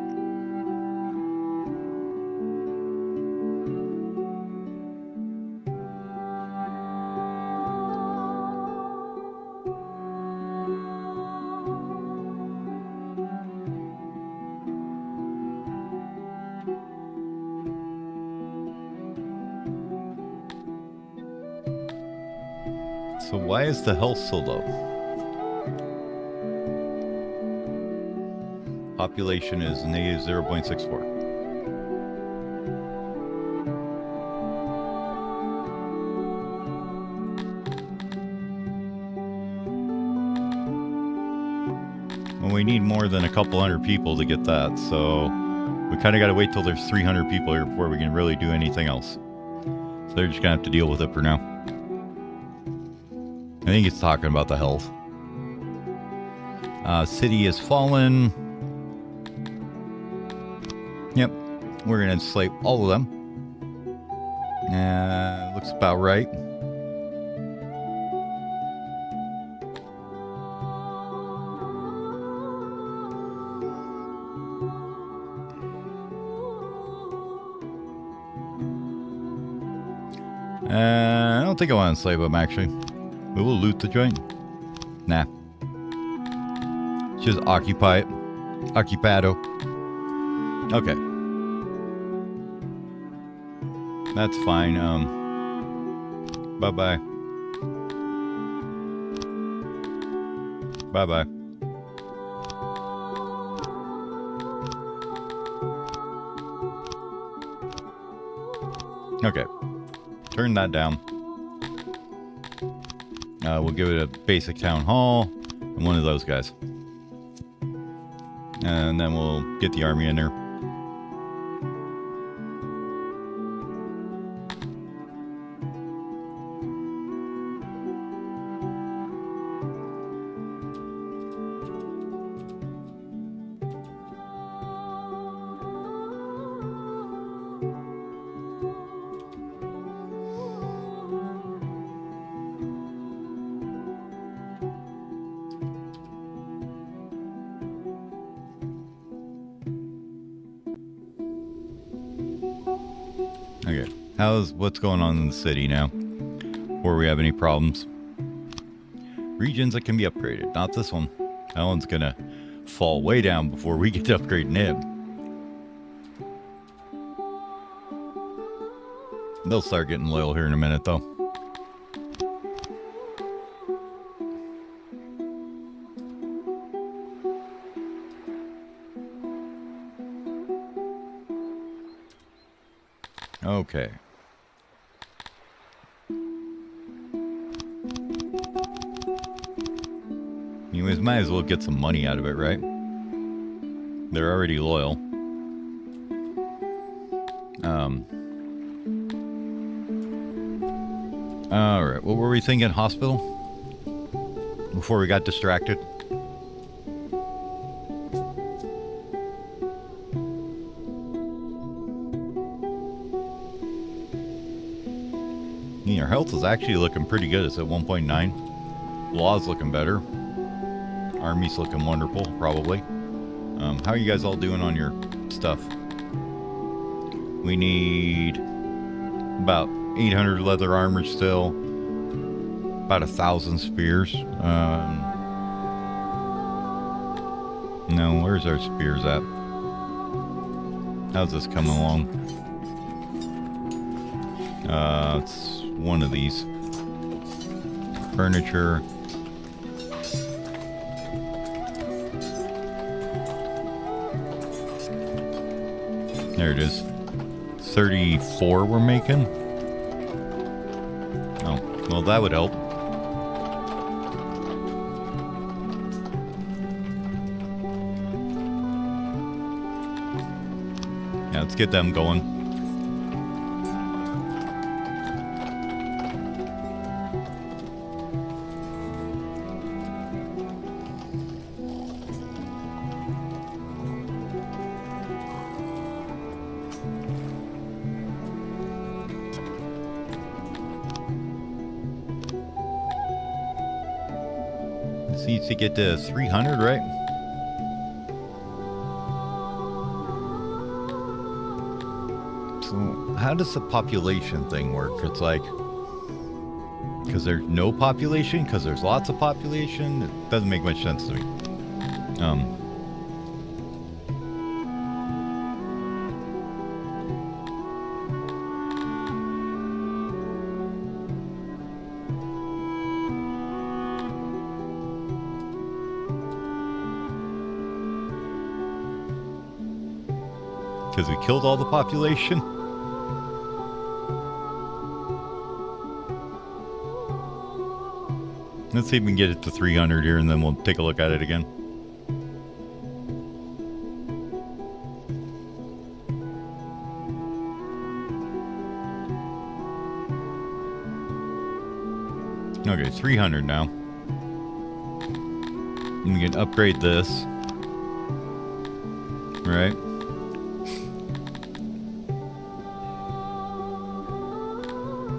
So why is the health so low? Population is negative 0.64. Well, we need more than a couple hundred people to get that, so we kind of got to wait till there's 300 people here before we can really do anything else. So they're just going to have to deal with it for now. I think it's talking about the health. City has fallen. Yep. We're going to enslave all of them. Looks about right. I don't think I want to enslave them, actually. We will loot the joint. Nah. Just occupy it. Occupado. Okay. That's fine. Bye-bye. Bye-bye. Okay. Turn that down. We'll give it a basic town hall and one of those guys. And then we'll get the army in there. Okay, what's going on in the city now? Before we have any problems. Regions that can be upgraded, not this one. That one's gonna fall way down before we get to upgrading it. They'll start getting loyal here in a minute, though. Okay. Anyways, might as well get some money out of it, right? They're already loyal. Alright, what were we thinking? Hospital? Before we got distracted? Yeah, our health is actually looking pretty good. It's at 1.9. Law's looking better. Army's looking wonderful, probably. How are you guys all doing on your stuff? We need about 800 leather armor still. About 1,000 spears. No, where's our spears at? How's this coming along? It's one of these. Furniture. There it is. 34 we're making. Oh, well that would help. Yeah, let's get them going. Needs to get to 300, right? So how does the population thing work? It's like, because there's no population, because there's lots of population. It doesn't make much sense to me. Because we killed all the population? Let's see if we can get it to 300 here, and then we'll take a look at it again. Okay, 300 now. And we can upgrade this. Right?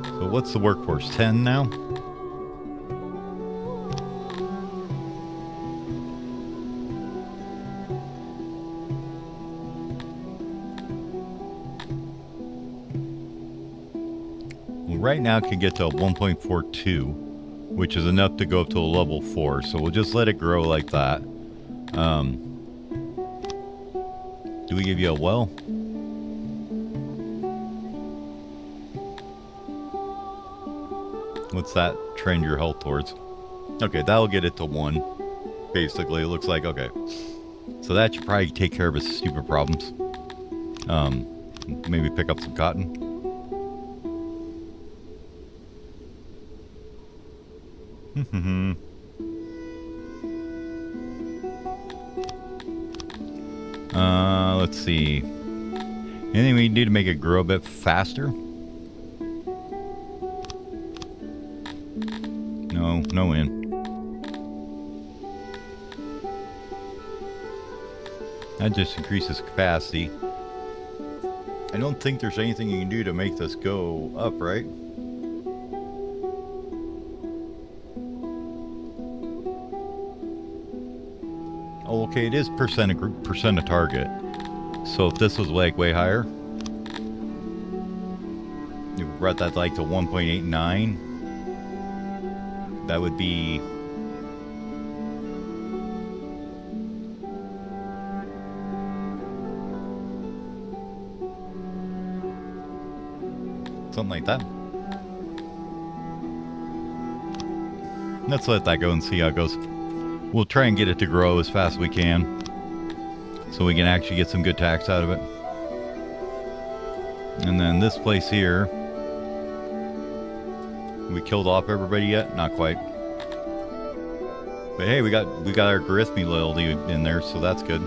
So what's the workforce? 10 now? Right now it can get to a 1.42, which is enough to go up to a level 4. So we'll just let it grow like that. Do we give you a well? What's that trend your health towards? Okay, that'll get it to 1. Basically, it looks like, okay. So that should probably take care of its stupid problems. Maybe pick up some cotton. Let's see. Anything we need to make it grow a bit faster? No, no in. That just increases capacity. I don't think there's anything you can do to make this go up, right? Oh, okay, it is percent of target. So if this was like way higher, you brought that like to 1.89, that would be something like that. Let's let that go and see how it goes. We'll try and get it to grow as fast as we can, so we can actually get some good tax out of it. And then this place here, we killed off everybody yet? Not quite. But hey, we got our Garithmi loyalty in there, so that's good.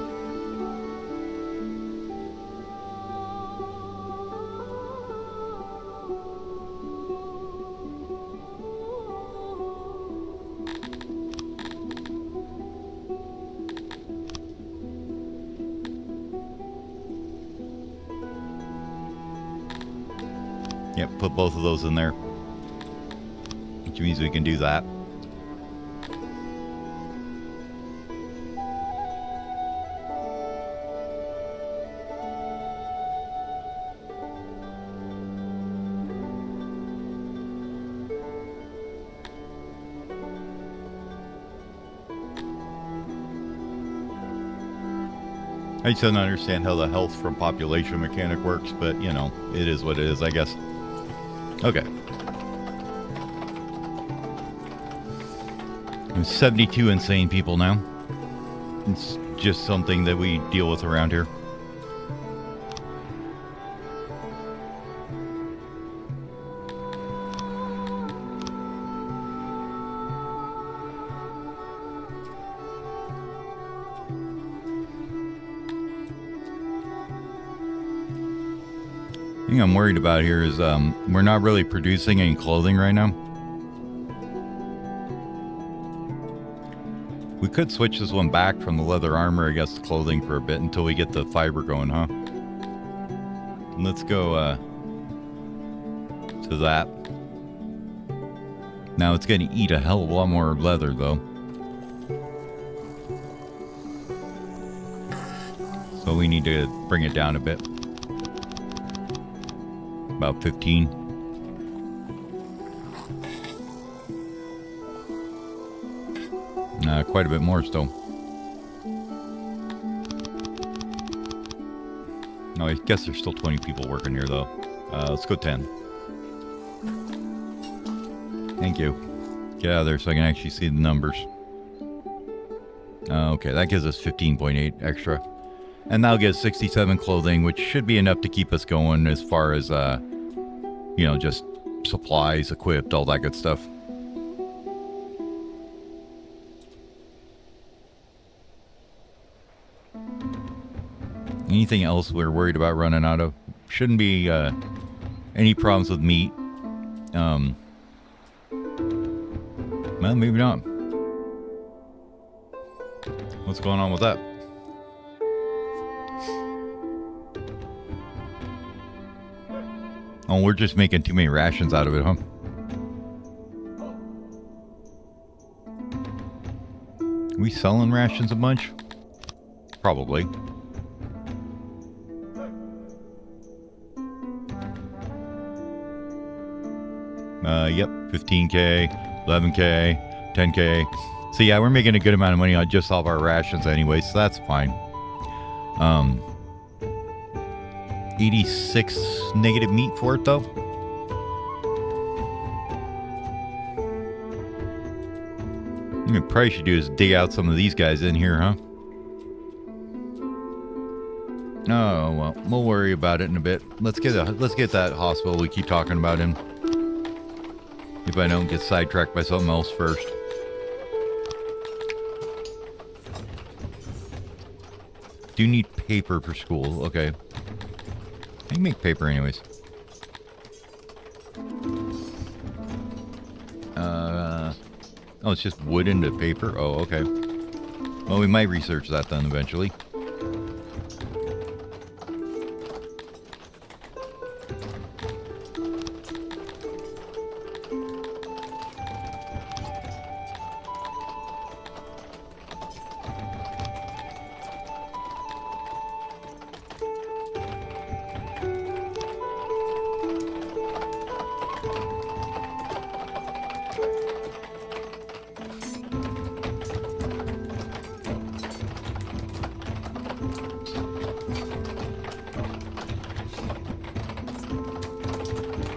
Yep, put both of those in there, which means we can do that. I just don't understand how the health from population mechanic works, but you know, it is what it is, I guess. Okay. There's 72 insane people now. It's just something that we deal with around here. The thing I'm worried about here is we're not really producing any clothing right now. We could switch this one back from the leather armor, I guess, to clothing for a bit until we get the fiber going, huh? Let's go to that. Now it's going to eat a hell of a lot more leather, though. So we need to bring it down a bit. About 15. Quite a bit more still. No, I guess there's still 20 people working here though. Let's go 10. Thank you. Get out of there so I can actually see the numbers. Okay, that gives us 15.8 extra. And that'll get us 67 clothing, which should be enough to keep us going as far as, you know, just supplies, equipped, all that good stuff. Anything else we're worried about running out of? Shouldn't be any problems with meat. Well, maybe not. What's going on with that? Oh, we're just making too many rations out of it, huh? Are we selling rations a bunch? Probably. Yep, 15K, 11K, 10K. So yeah, we're making a good amount of money on just off our rations anyway, so that's fine. 86 negative meat for it though. What we probably should do is dig out some of these guys in here, huh? Oh well, we'll worry about it in a bit. Let's get that hospital we keep talking about in. If I don't get sidetracked by something else first. Do need paper for school. Okay. I can make paper anyways. Oh, it's just wood into paper? Oh, okay. Well, we might research that then eventually.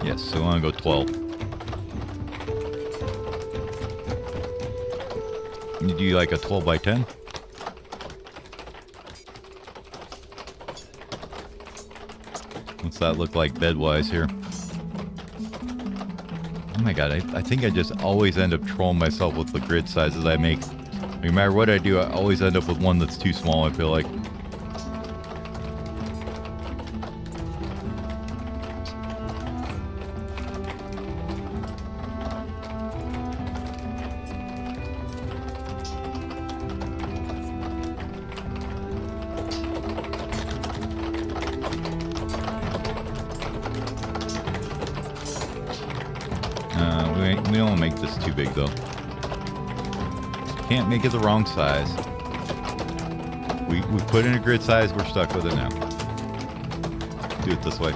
Yes, so I want to go 12. You do like a 12 by 10? What's that look like bed-wise here? Oh my god, I think I just always end up trolling myself with the grid sizes I make. No matter what I do, I always end up with one that's too small, I feel like. We don't want to make this too big, though. Can't make it the wrong size. We put in a grid size, we're stuck with it now. Do it this way.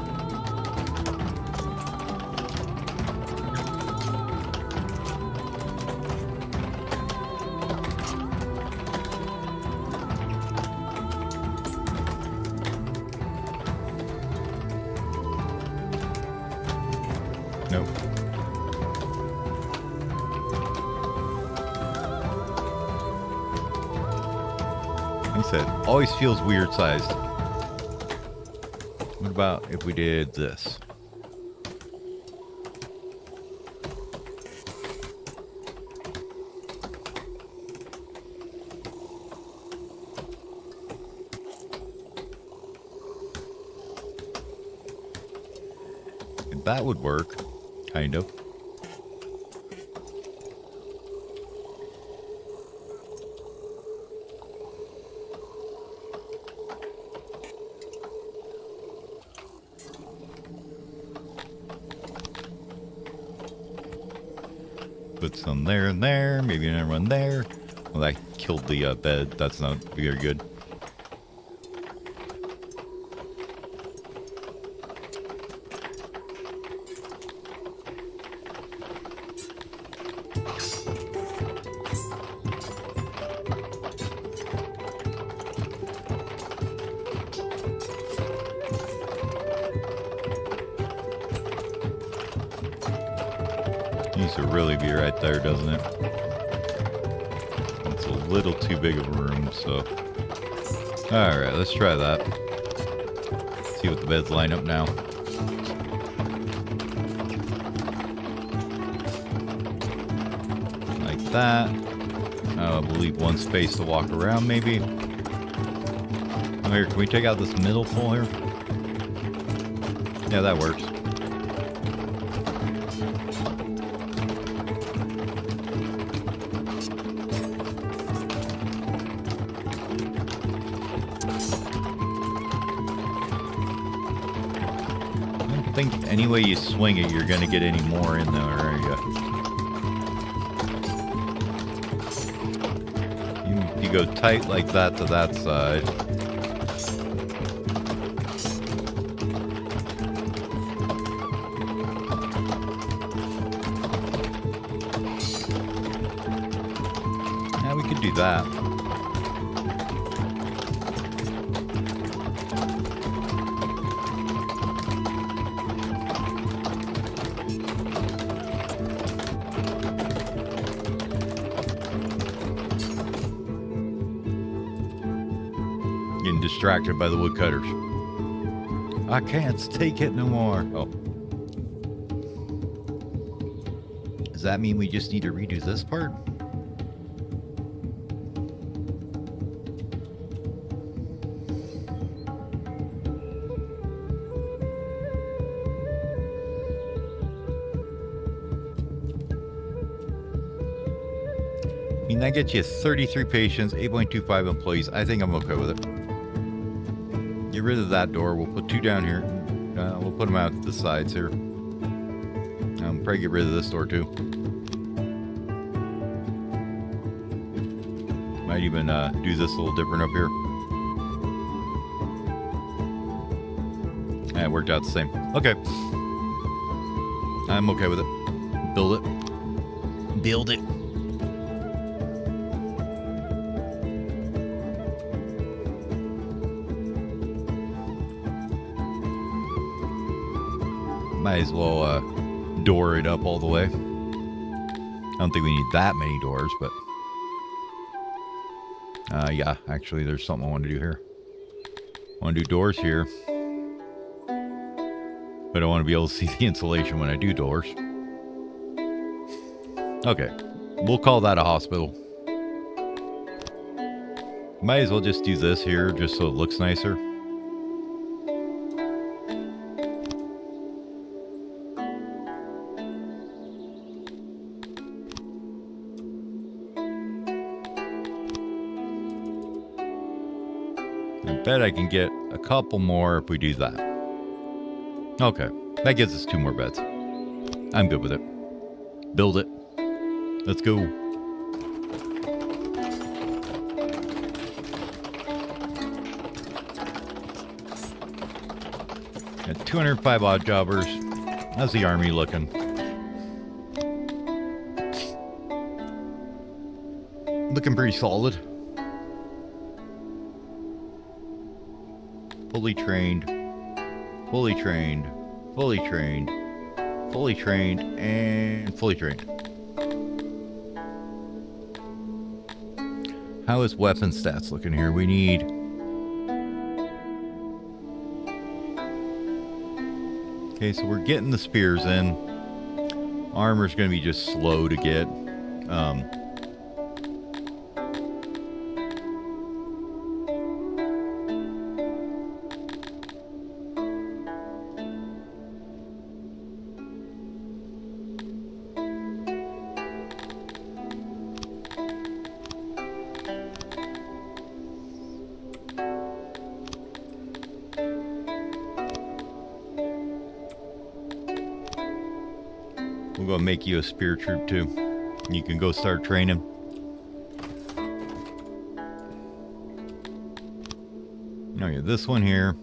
Nope. Like I said, always feels weird sized. What about if we did this? That would work, kind of. Put some there and there, maybe another one there. Well, that killed the bed. That's not very good. Needs to really be right there, doesn't it? It's a little too big of a room, so. Alright, let's try that. See what the beds line up now. Like that. We'll leave one space to walk around, maybe. Oh, here, can we take out this middle pole here? Yeah, that works. I think any way you swing it, you're going to get any more in there, are you? You go tight like that to that side. Yeah, we could do that. Getting distracted by the woodcutters. I can't take it no more. Oh. Does that mean we just need to redo this part? And that gets you 33 patients, 8.25 employees. I think I'm okay with it. Get rid of that door. We'll put 2 down here. We'll put them out to the sides here. Probably get rid of this door too. Might even do this a little different up here. Yeah, it worked out the same. Okay. I'm okay with it. Build it. Build it. Might as well door it up all the way. I don't think we need that many doors, but yeah, actually there's something I want to do here. I want to do doors here, but I want to be able to see the insulation when I do doors. Okay, we'll call that a hospital. Might as well just do this here just so it looks nicer. I bet I can get a couple more if we do that. Okay, that gives us 2 more beds. I'm good with it. Build it. Let's go. Got 205 odd jobbers. How's the army looking? Looking pretty solid. Fully trained, fully trained, fully trained, fully trained, and fully trained. How is weapon stats looking here? We need... Okay, so we're getting the spears in. Armor's going to be just slow to get. We'll go make you a spear troop too. You can go start training. Okay, this one here.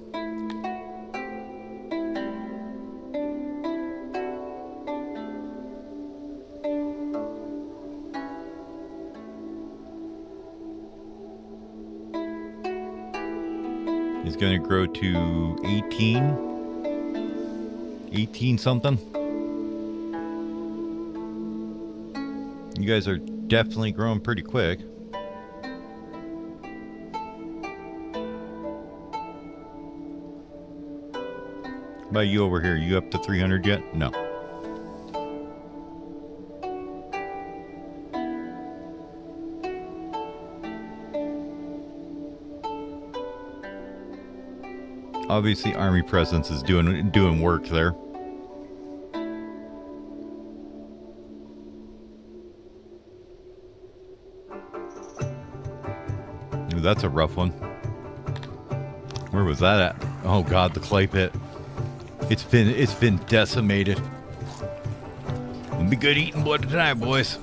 Is going to grow to 18 something. You guys are definitely growing pretty quick. How about you over here? You up to 300 yet? No. Obviously, Army presence is doing work there. Ooh, that's a rough one. Where was that at? Oh God, the clay pit. It's been decimated. It'll be good eating blood tonight, boys.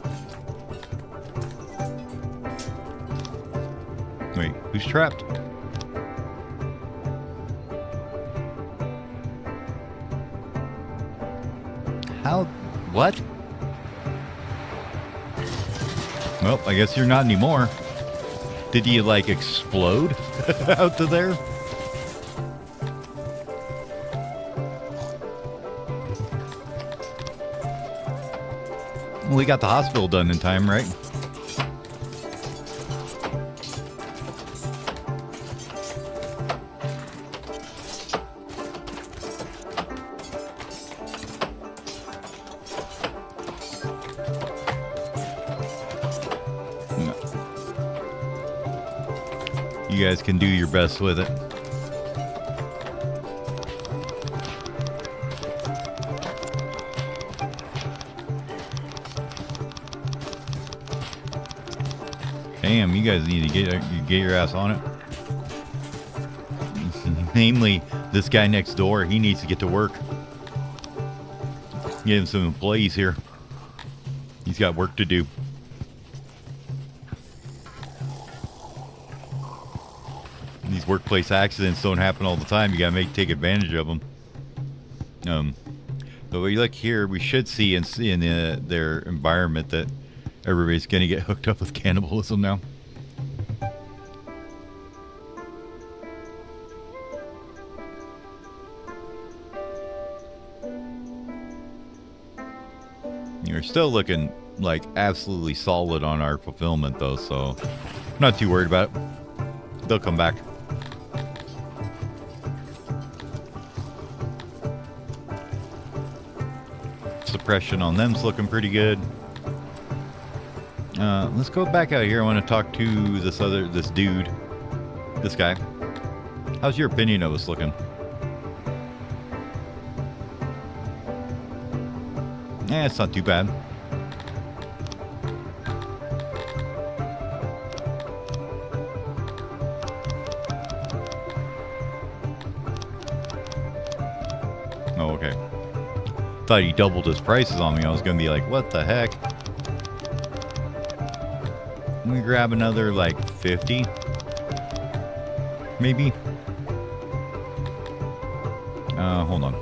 Wait, who's trapped? How? What? Well, I guess you're not anymore. Did you, like, explode out to there? Well, we got the hospital done in time, right? You guys can do your best with it. Damn, you guys need to get your ass on it. Namely, this guy next door, he needs to get to work. Get him some employees here. He's got work to do. These workplace accidents don't happen all the time. You gotta take advantage of them. But we look here, we should see in their environment that everybody's gonna get hooked up with cannibalism now. You're still looking like absolutely solid on our fulfillment though, so I'm not too worried about it. They'll come back. Suppression on them's looking pretty good. Let's go back out here. I want to talk to this dude. This guy. How's your opinion of us looking? Yeah, it's not too bad. Oh, okay. Thought he doubled his prices on me. I was gonna be like, what the heck? Can we grab another like 50? Maybe? Hold on.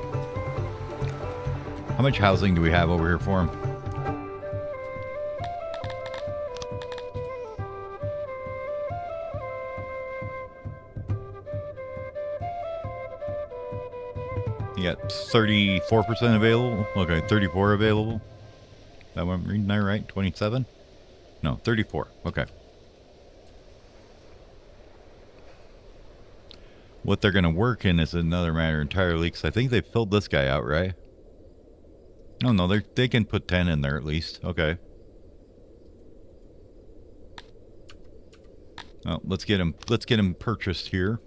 How much housing do we have over here for him? You got 34% available? Okay, 34 available. That one reading that right? 27? No, 34. Okay. What they're going to work in is another matter entirely, because I think they filled this guy out, right? Oh, no, they can put 10 in there at least. Okay. Oh, let's get him purchased here.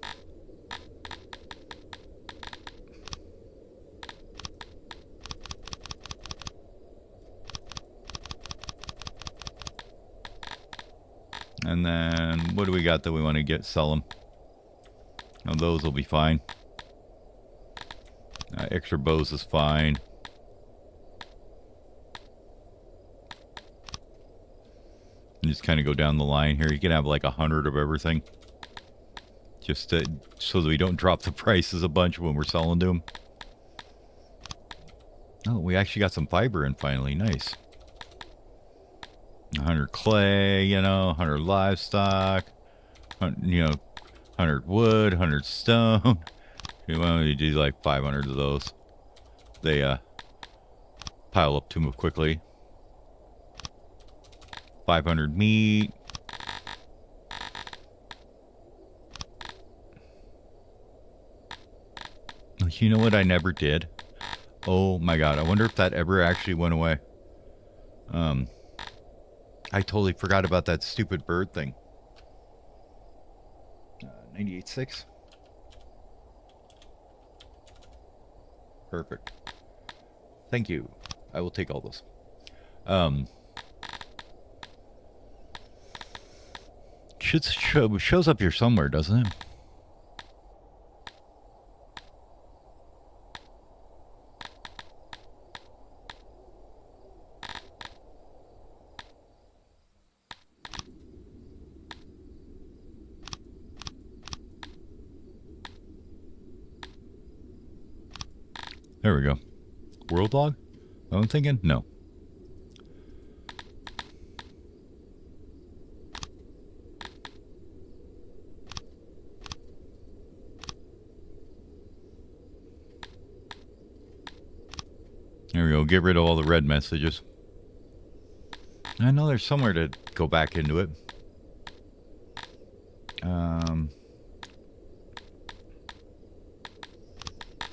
And then what do we got that we want to sell them? Oh, those will be fine. Extra bows is fine. And just kind of go down the line here. You can have like 100 of everything. Just so that we don't drop the prices a bunch when we're selling to them. Oh, we actually got some fiber in finally. Nice. 100 clay, 100 livestock, 100 wood, 100 stone. You want to do like 500 of those. They pile up too quickly. 500 meat. You know what I never did? Oh my god, I wonder if that ever actually went away. I totally forgot about that stupid bird thing. 98.6. Perfect. Thank you. I will take all those. Shows up here somewhere, doesn't it? There we go. World log? I'm thinking? No. There we go. Get rid of all the red messages. I know there's somewhere to go back into it.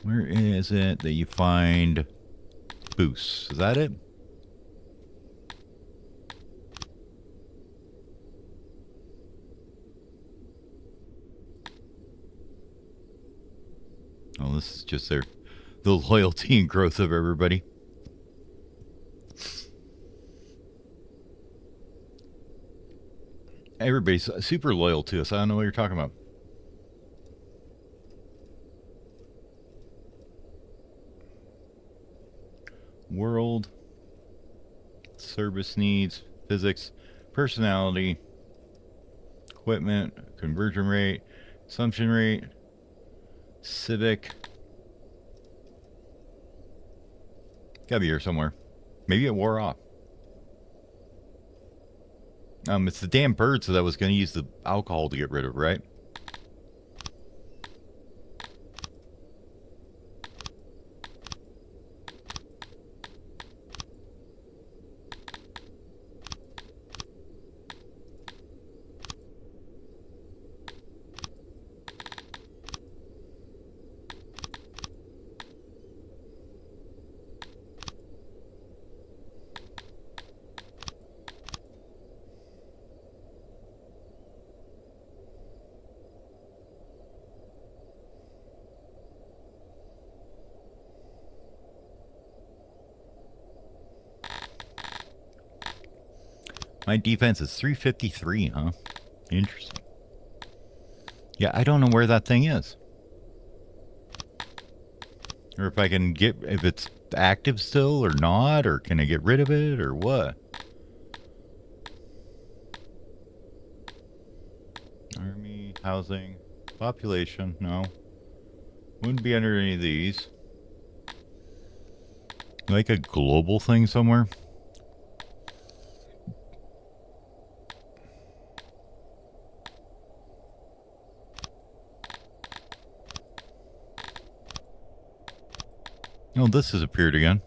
Where is it that you find boosts? Is that it? Oh, this is just the loyalty and growth of everybody. Everybody's super loyal to us. I don't know what you're talking about. World, service needs, physics, personality, equipment, conversion rate, assumption rate, civic. Gotta be here somewhere. Maybe it wore off. It's the damn bird, so that was going to use the alcohol to get rid of, right? My defense is 353, huh? Interesting. Yeah, I don't know where that thing is. Or if I can get, if it's active still or not, or can I get rid of it, or what? Army, housing, population, no. Wouldn't be under any of these. Like a global thing somewhere? Oh, this has appeared again.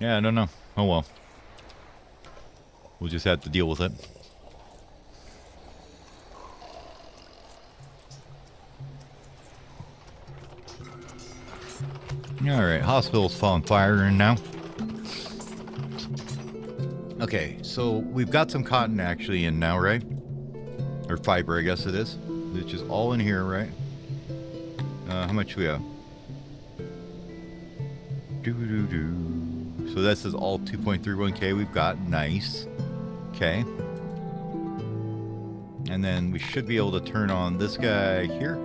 Yeah, I don't know. Oh well. We'll just have to deal with it. Alright, hospital's on fire now. Okay, so we've got some cotton actually in now, right? Or fiber, I guess it is. Which is all in here, right? How much do we have? So this is all 2.31K we've got. Nice. Okay. And then we should be able to turn on this guy here.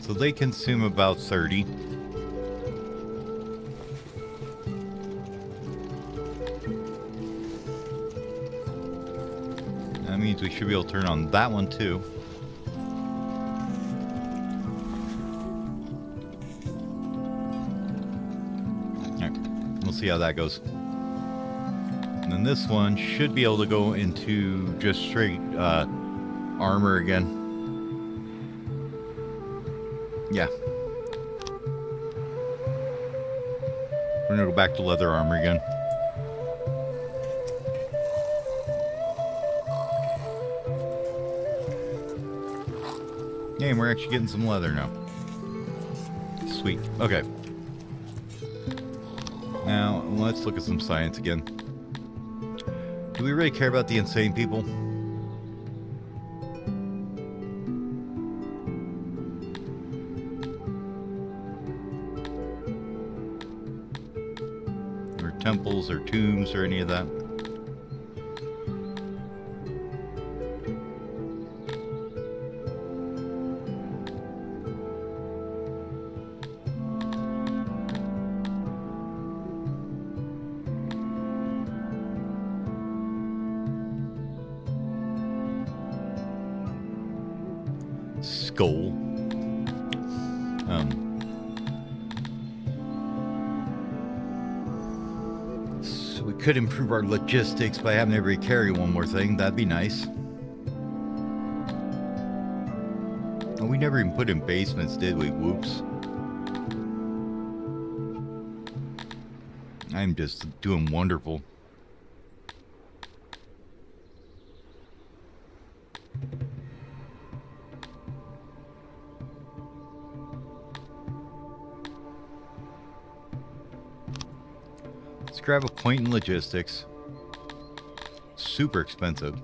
So they consume about 30. That means we should be able to turn on that one too. Alright, we'll see how that goes. And then this one should be able to go into just straight armor again. Yeah. We're gonna go back to leather armor again. Yeah, and we're actually getting some leather now. Sweet. Okay. Now, let's look at some science again. Do we really care about the insane people? Temples or tombs or any of that. Skull. Could improve our logistics by having everybody carry one more thing. That'd be nice. Oh, we never even put in basements, did we? Whoops. I'm just doing wonderful. point in logistics. Super expensive.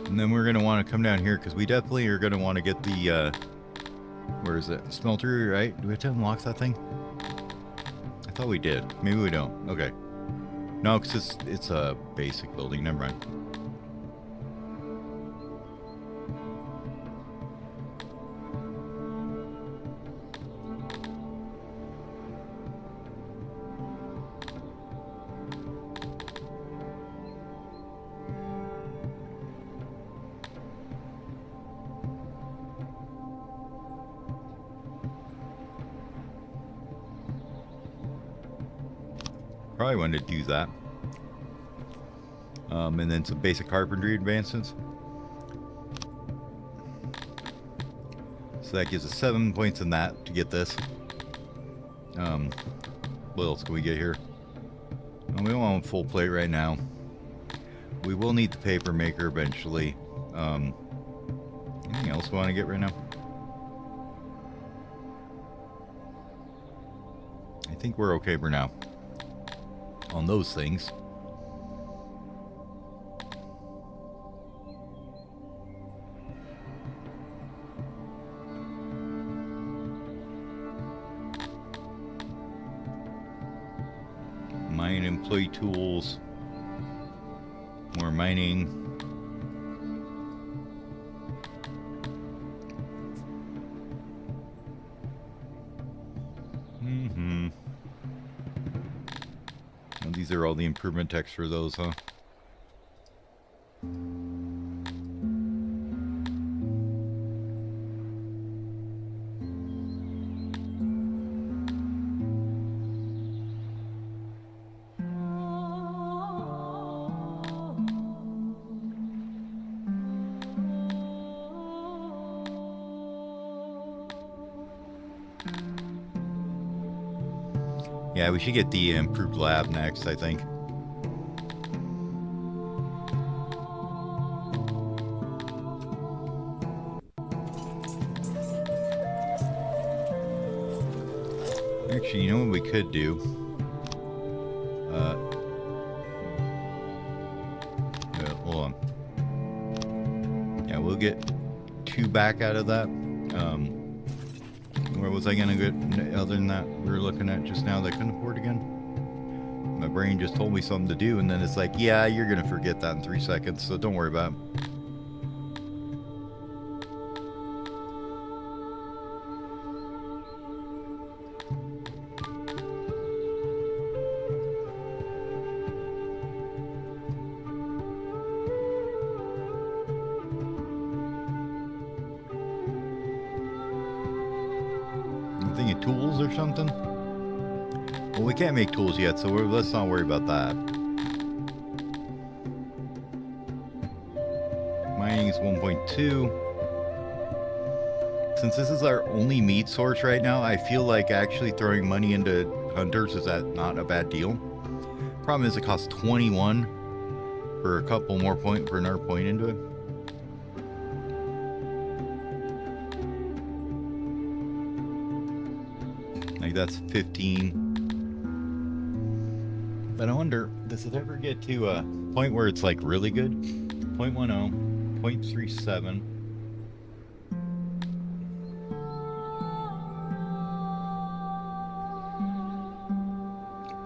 And then we're going to want to come down here because we definitely are going to want to get the, where is it? Smeltery, right? Do we have to unlock that thing? I thought we did. Maybe we don't. Okay. No, because it's a basic building. Never mind. Probably wanted to do that. And then some basic carpentry advancements. So that gives us 7 points in that to get this. What else can we get here? We don't want a full plate right now. We will need the paper maker eventually. Anything else we want to get right now? I think we're okay for now on those things. Mine employee tools, more mining. And these are all the improvement texts for those, huh? Yeah, we should get the improved lab next, I think. Actually, you know what we could do? Hold on. Yeah, we'll get 2 back out of that. Where was I gonna get other than that we were looking at just now that I couldn't afford again? My brain just told me something to do, and then it's like, yeah, you're gonna forget that in 3 seconds, so don't worry about it. Thinking tools or something? Well, we can't make tools yet, so let's not worry about that. Mining is 1.2. Since this is our only meat source right now, I feel like actually throwing money into hunters is not a bad deal. Problem is it costs 21 for a couple more point for another point into it. Like that's 15. But I wonder, does it ever get to a point where it's like really good? 0.10, 0.37.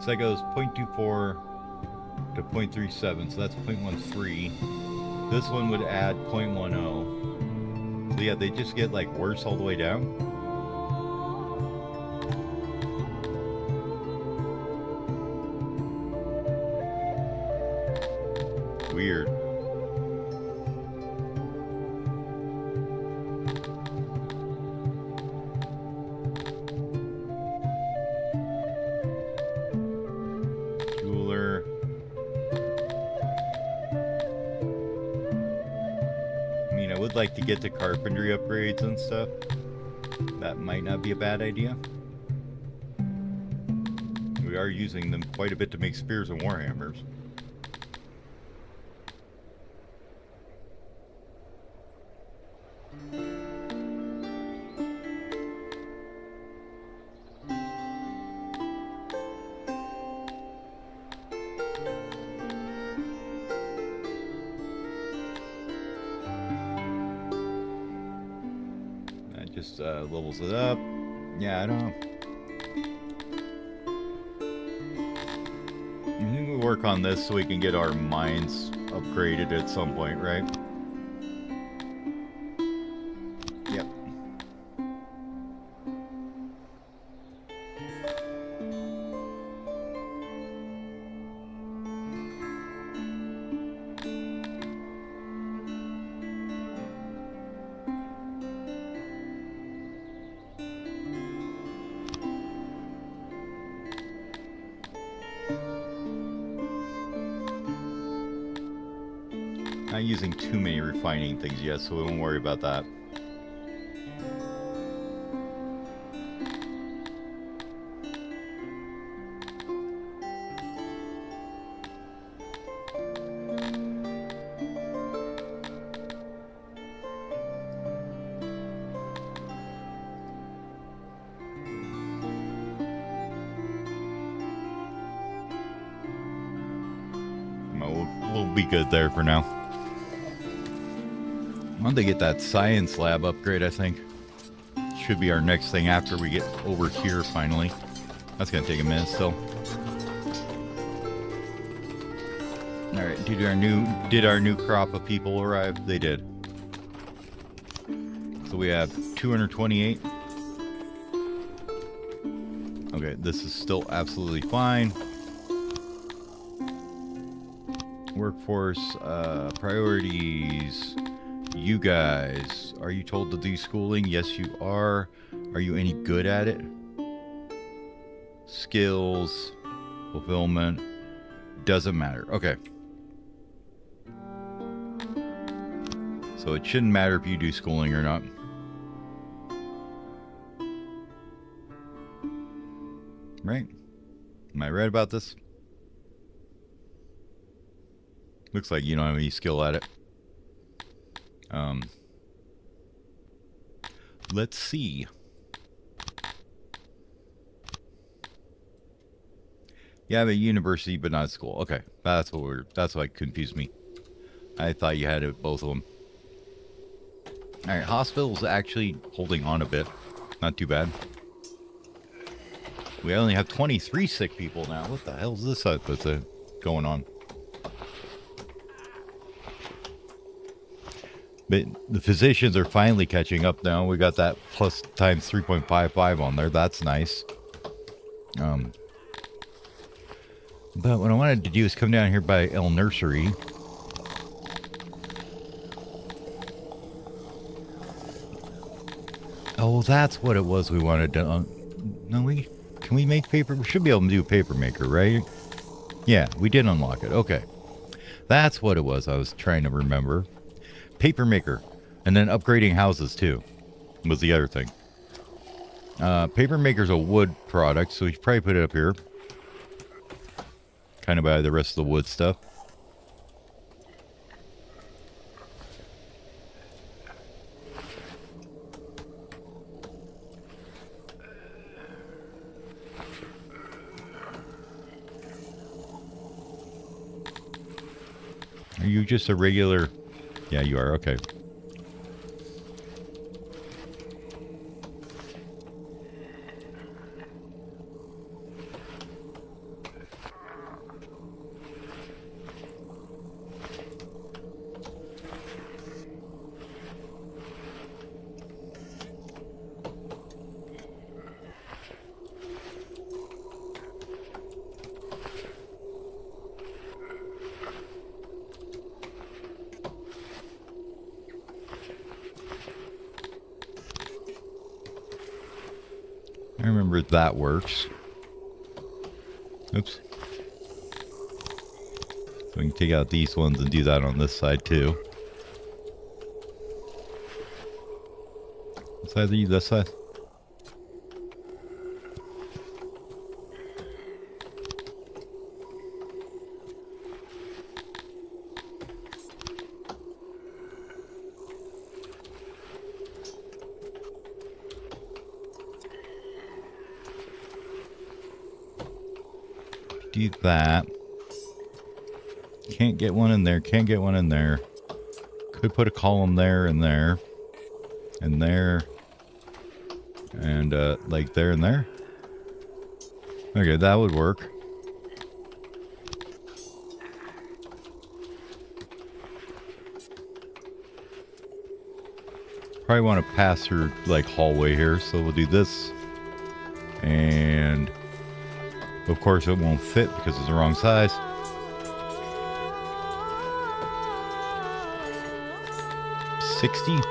So that goes 0.24 to 0.37, so that's 0.13. This one would add 0.10. So yeah, they just get like worse all the way down. Weird. Jeweler. I mean, I would like to get to carpentry upgrades and stuff. That might not be a bad idea. We are using them quite a bit to make spears and warhammers. just levels it up. Yeah, I don't know. I think we'll work on this so we can get our mines upgraded at some point, right? Yep. Not using too many refining things yet, so we won't worry about that. We'll be good there for now. I want to get that science lab upgrade, I think. Should be our next thing after we get over here finally. That's going to take a minute still. Alright, did our new crop of people arrive? They did. So we have 228. Okay, this is still absolutely fine. Workforce, priorities. You guys, are you told to do schooling? Yes, you are. Are you any good at it? Skills, fulfillment, doesn't matter. Okay. So it shouldn't matter if you do schooling or not. Right? Am I right about this? Looks like you don't have any skill at it. Let's see. Yeah, I'm at university, but not school. Okay, that's what confused me. I thought you had it, both of them. All right, hospital's actually holding on a bit. Not too bad. We only have 23 sick people now. What the hell is this that's going on? But the physicians are finally catching up now. We got that plus times 3.55 on there. That's nice. But what I wanted to do is come down here by El Nursery. Oh, that's what it was we wanted to... no, can we make paper? We should be able to do a paper maker, right? Yeah, we did unlock it. Okay. That's what it was I was trying to remember. Paper maker, and then upgrading houses too was the other thing. Paper maker's a wood product, so we should probably put it up here, kind of by the rest of the wood stuff. Are you just a regular? Yeah, you are. Okay. I remember that works. Oops. So we can take out these ones and do that on this side too. What side are you? This side? Do that. Can't get one in there. Can't get one in there. Could put a column there and there. And there. And like there and there. Okay, that would work. Probably want to pass through like hallway here, so we'll do this. And of course it won't fit because it's the wrong size. $60.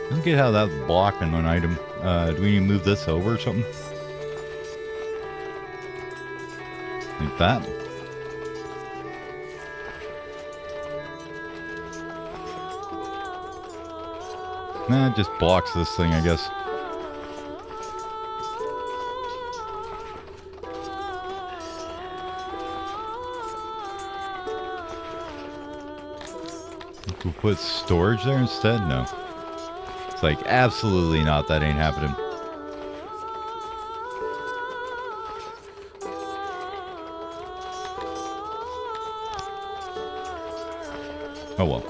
I don't get how that's blocking an item. Do we need to move this over or something? Like that? Nah, it just blocks this thing, I guess. We'll put storage there instead? No. It's like, absolutely not. That ain't happening. Oh well.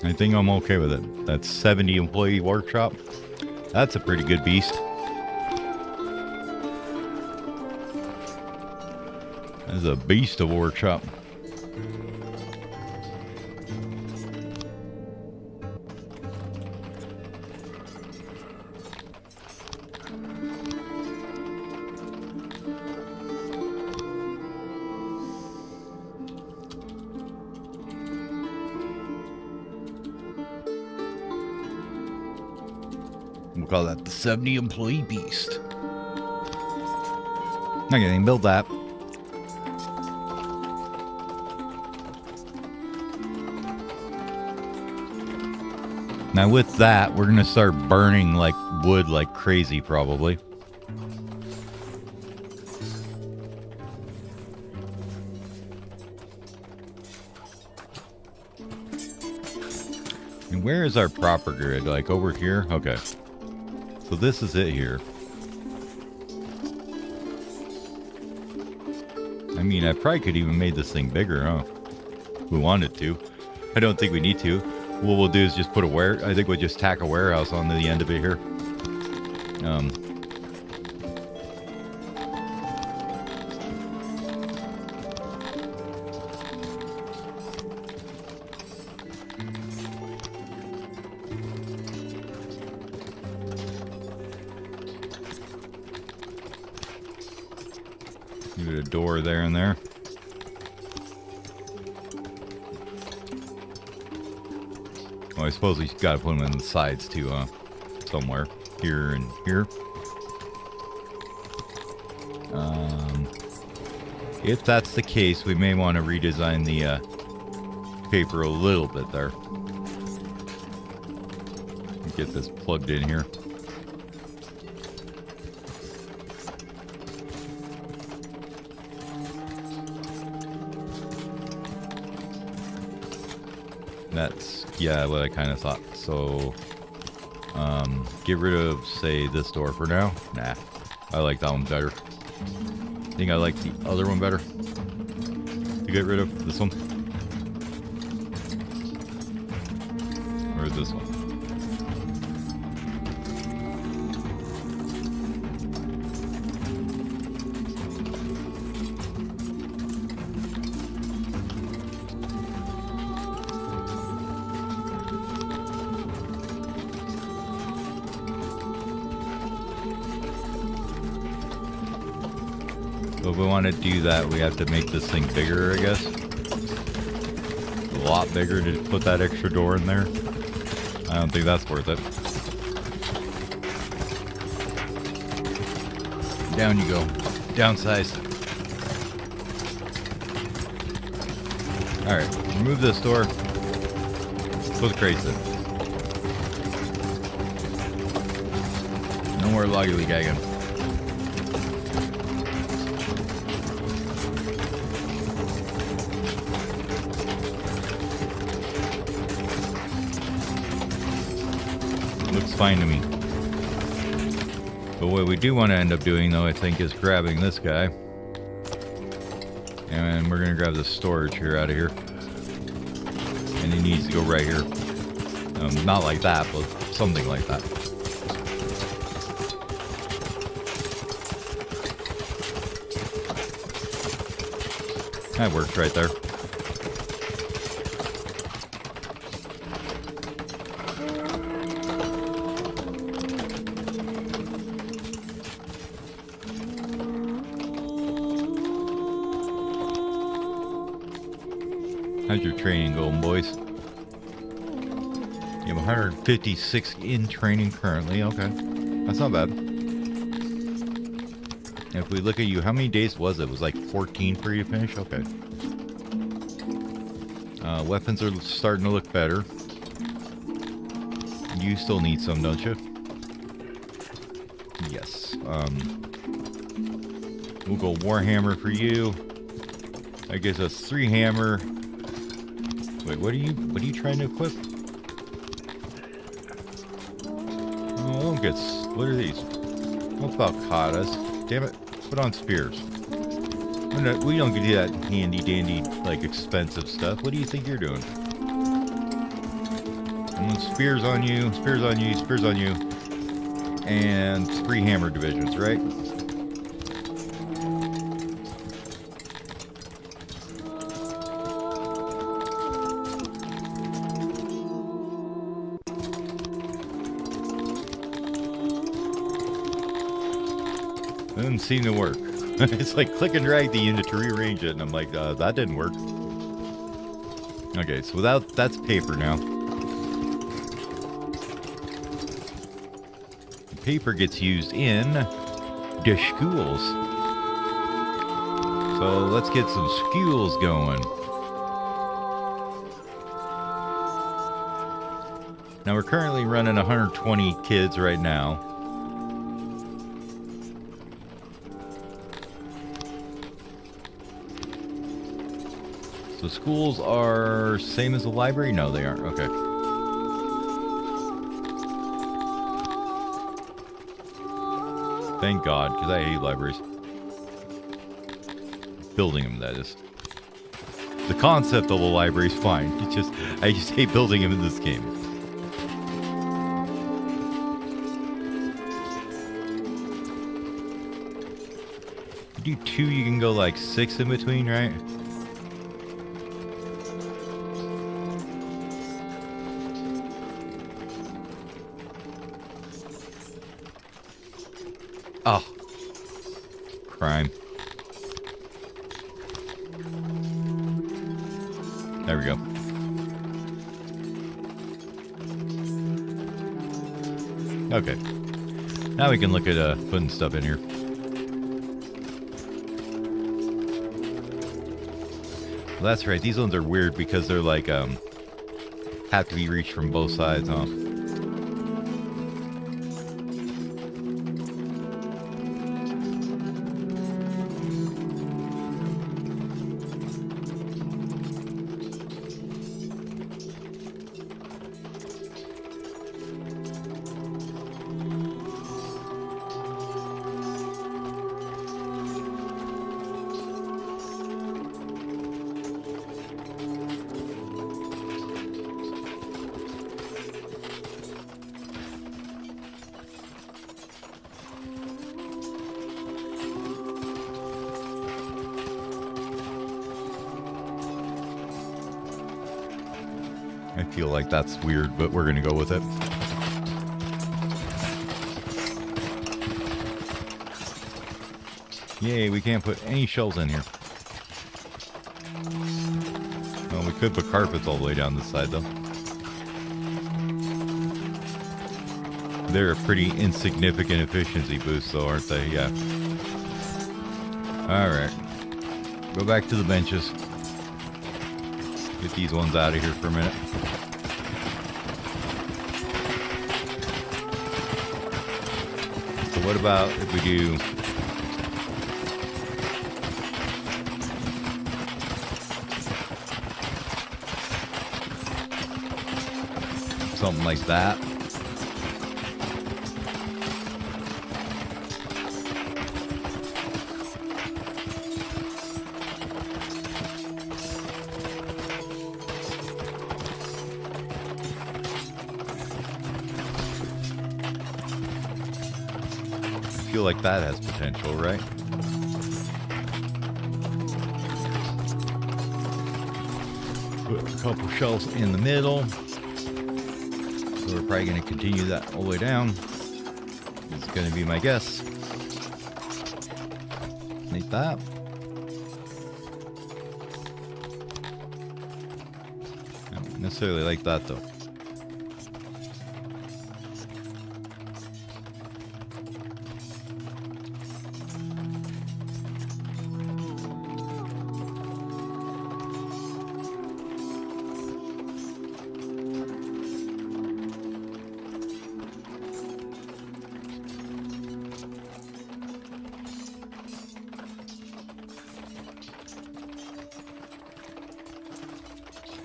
I think I'm okay with it. That's 70 employee workshop. That's a pretty good beast. That's a beast of a workshop. We'll call that the 70 employee beast. Okay, then build that. Now with that, we're going to start burning like wood like crazy probably. And where is our proper grid? Like over here? Okay. So this is it here. I mean, I probably could even made this thing bigger, huh? If we wanted to. I don't think we need to. What we'll do is just put I think we'll just tack a warehouse onto the end of it here. Give it a door there and there. Well, I suppose we got to put them in the sides too, somewhere. Here and here. If that's the case, we may want to redesign the paper a little bit there. Get this plugged in here. That's, yeah, what I kind of thought. So, get rid of, say, this door for now. Nah, I like that one better. I think I like the other one better. To get rid of this one. Or this one. But if we want to do that, we have to make this thing bigger, I guess. A lot bigger to put that extra door in there. I don't think that's worth it. Down you go. Downsize. Alright, remove this door. Put the crates in. No more lollygagging. Looks fine to me. But what we do want to end up doing, though, I think, is grabbing this guy. And we're going to grab the storage here out of here. And he needs to go right here. Not like that, but something like that. That works right there. How's your training going, boys? You have 156 in training currently. Okay. That's not bad. If we look at you, how many days was it? It was like 14 for you to finish? Okay. Weapons are starting to look better. You still need some, don't you? Yes. We'll go Warhammer for you. That gives us 3 hammer. Wait, what are you trying to equip? Oh, don't get. What are these? What about katas? Damn it! Put on spears. We don't do that handy dandy like expensive stuff. What do you think you're doing? Spears on you, spears on you, spears on you, and 3 hammer divisions, right? Doesn't seem to work. It's like click and drag the unit to rearrange it, and I'm like, that didn't work. Okay, so that's paper now. The paper gets used in the schools. So let's get some schools going. Now we're currently running 120 kids right now. The schools are same as the library? No, they aren't. Okay. Thank God, because I hate libraries. Building them, that is. The concept of a library is fine. I just hate building them in this game. If you do 2, you can go like 6 in between, right? Oh. Crime. There we go. Okay. Now we can look at putting stuff in here. Well, that's right. These ones are weird because they're like have to be reached from both sides, huh? I feel like that's weird, but we're going to go with it. Yay, we can't put any shelves in here. Well, we could put carpets all the way down this side, though. They're a pretty insignificant efficiency boost, though, aren't they? Yeah. Alright. Go back to the benches. Get these ones out of here for a minute. So what about if we do... something like that? I feel like that has potential, right? Put a couple shelves in the middle. So we're probably going to continue that all the way down. It's going to be my guess. Like that. I don't necessarily like that though.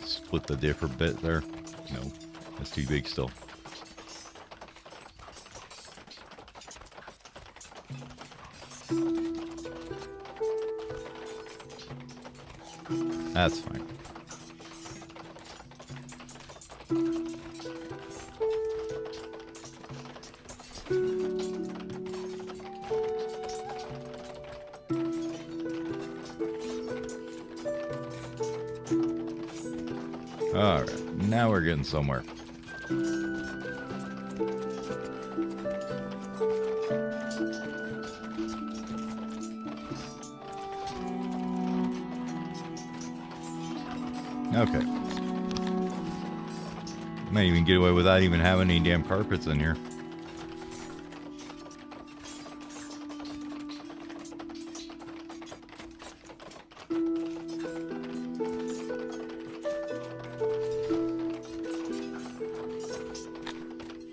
Split the different bit there. No, that's too big still. That's fine. All right, now we're getting somewhere. Okay. Might even get away without even having any damn carpets in here.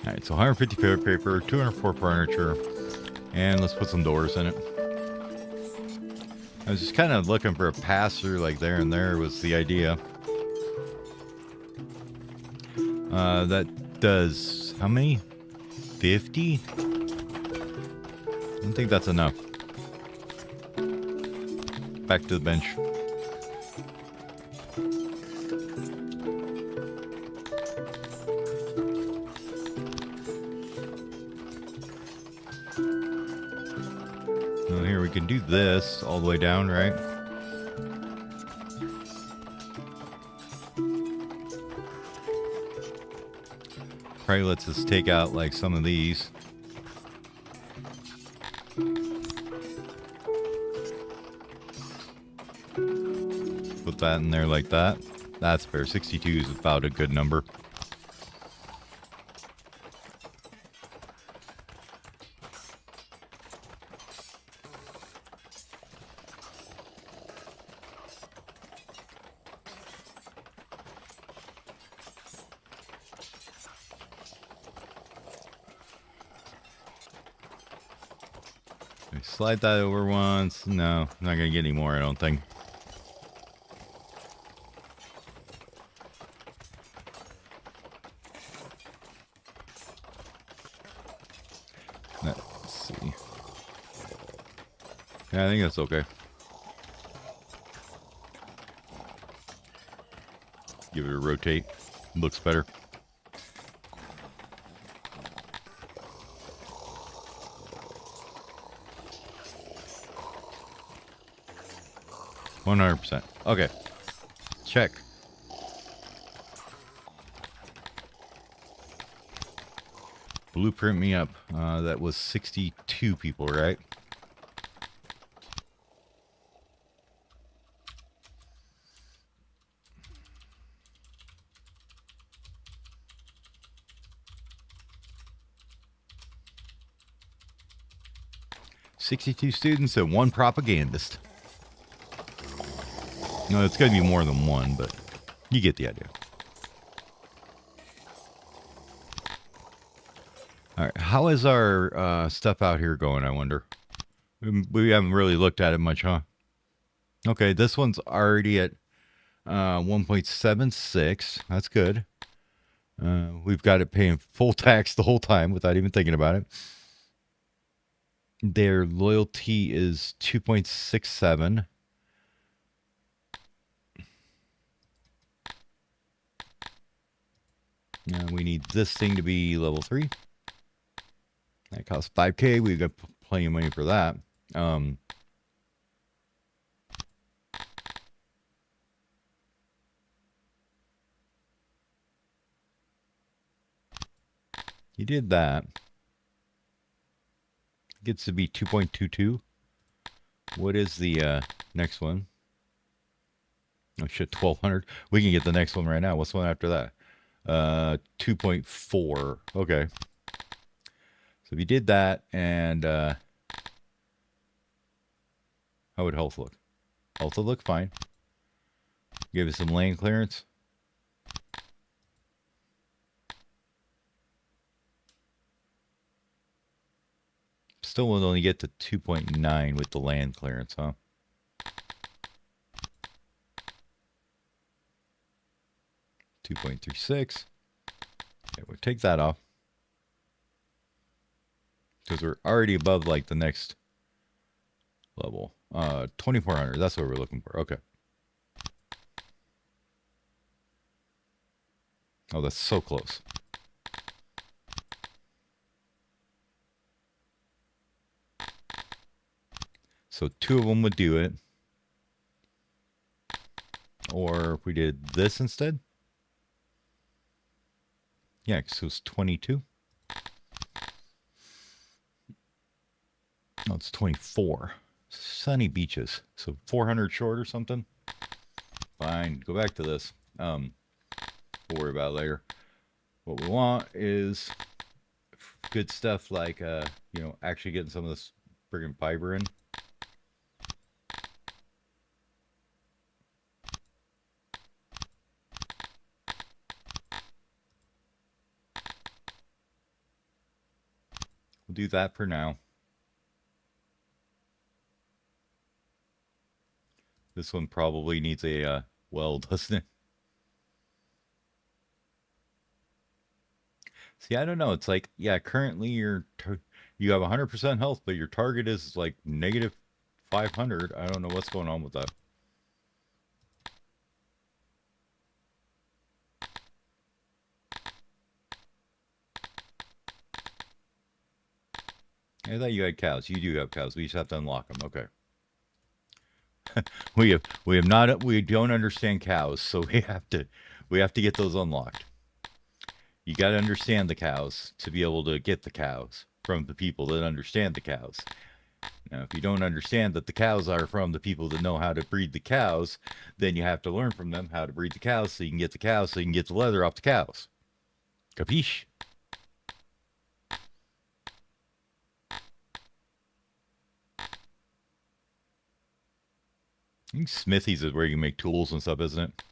Alright, so 150 paper, 204 furniture, and let's put some doors in it. I was just kind of looking for a pass-through like there and there was the idea. That does how many? 50? I don't think that's enough. Back to the bench. Oh, here we can do this all the way down, right? Probably lets us take out like some of these. Put that in there like that. That's fair. 62 is about a good number. Slide that over once. No, I'm not going to get any more, I don't think. Let's see. Yeah, I think that's okay. Give it a rotate. Looks better. 100%. Okay. Check. Blueprint me up. That was 62 people, right? 62 students and 1 propagandist. No, it's going to be more than 1, but you get the idea. All right, how is our stuff out here going, I wonder? We haven't really looked at it much, huh? Okay, this one's already at 1.76. That's good. We've got it paying full tax the whole time without even thinking about it. Their loyalty is 2.67. Now we need this thing to be level 3. That costs 5K. We've got plenty of money for that. You did that. Gets to be 2.22. What is the next one? Oh shit, 1200. We can get the next one right now. What's the one after that? 2.4. Okay. So if you did that, and how would health look? Health would look fine. Give it some land clearance. Still will only get to 2.9 with the land clearance, huh? $2.36. Okay, we'll take that off. Because we're already above like the next level. 2400. That's what we're looking for. Okay. Oh, that's so close. So 2 of them would do it. Or if we did this instead. Yeah, so it's 22. No, it's 24. Sunny beaches. So 400 short or something. Fine. Go back to this. We'll worry about it later. What we want is good stuff like, you know, actually getting some of this friggin' fiber in. We'll do that for now. This one probably needs a weld, doesn't it? See, I don't know. It's like, yeah, currently you have 100% health, but your target is like negative 500. I don't know what's going on with that. I thought you had cows. You do have cows. We just have to unlock them. Okay. we don't understand cows, so we have to get those unlocked. You got to understand the cows to be able to get the cows from the people that understand the cows. Now, if you don't understand that the cows are from the people that know how to breed the cows, then you have to learn from them how to breed the cows so you can get the cows so you can get the leather off the cows. Capiche? I think smithies is where you can make tools and stuff, isn't it?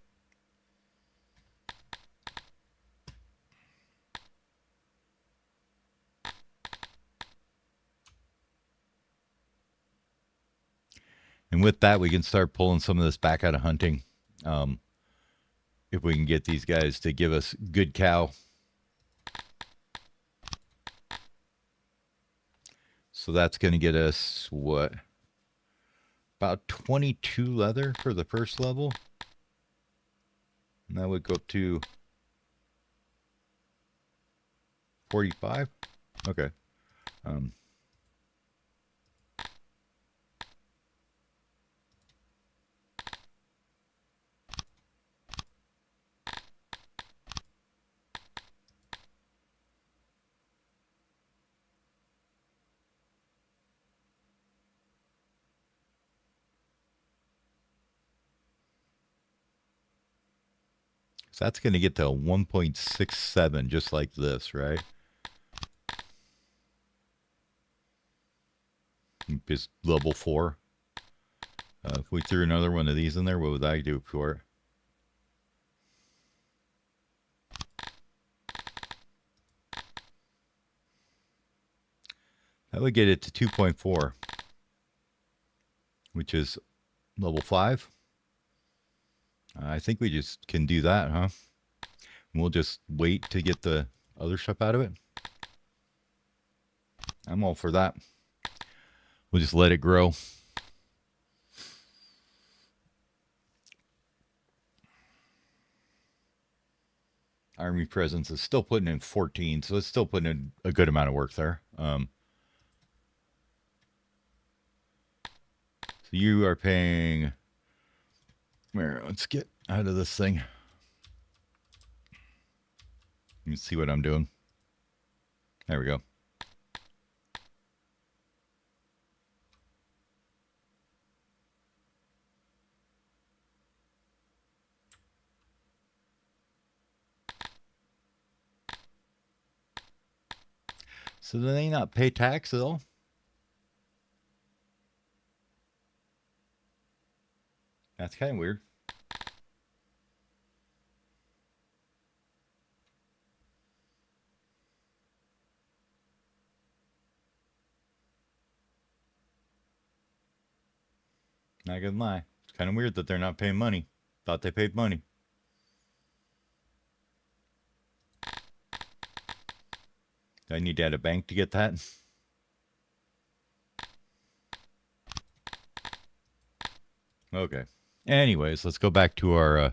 And with that, we can start pulling some of this back out of hunting. If we can get these guys to give us good cow. So that's going to get us, what? About 22 leather for the first level. And that would go up to 45. Okay. So that's going to get to 1.67, just like this, right? Just level 4. If we threw another one of these in there, what would that do for it? That would get it to 2.4, which is level 5. I think we just can do that, huh? We'll just wait to get the other stuff out of it. I'm all for that. We'll just let it grow. Army presence is still putting in 14, so it's still putting in a good amount of work there. So you are paying... Here, let's get out of this thing. Let me see what I'm doing. There we go. So do they not pay tax at all? That's kind of weird. Not gonna lie. It's kind of weird that they're not paying money. Thought they paid money. Do I need to add a bank to get that? Okay. Anyways, let's go back to our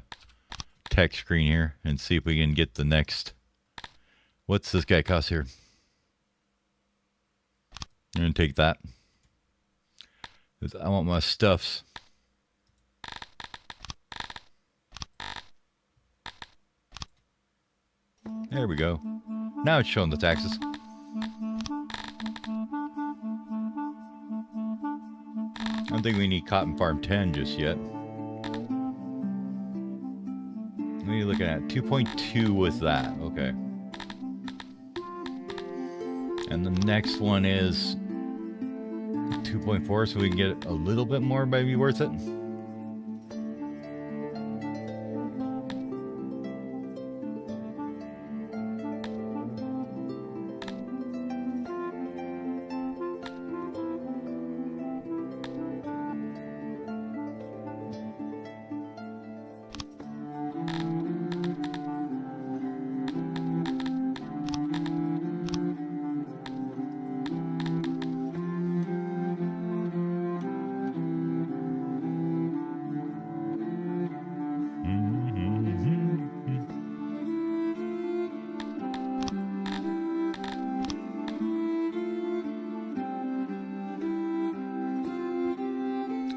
text screen here and see if we can get the next. What's this guy cost here? I'm going to take that. I want my stuffs. There we go. Now it's showing the taxes. I don't think we need Cotton Farm 10 just yet. What are you looking at? 2.2 with that. Okay. And the next one is 2.4, so we can get a little bit more, maybe worth it.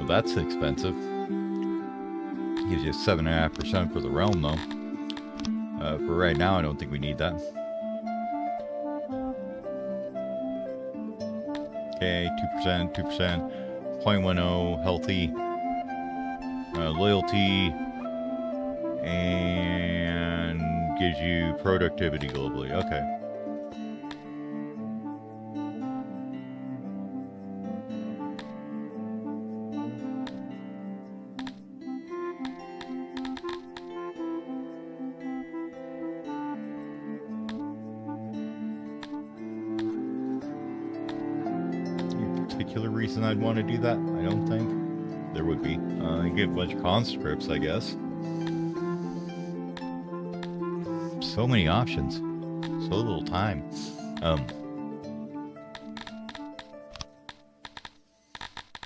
That's expensive. Gives you 7.5% for the realm, though. For right now, I don't think we need that. Okay, 2%, 2%, 0.10, healthy, loyalty, and gives you productivity globally. Okay. Reason I'd want to do that? I don't think there would be. I get a bunch of conscripts, I guess. So many options, so little time.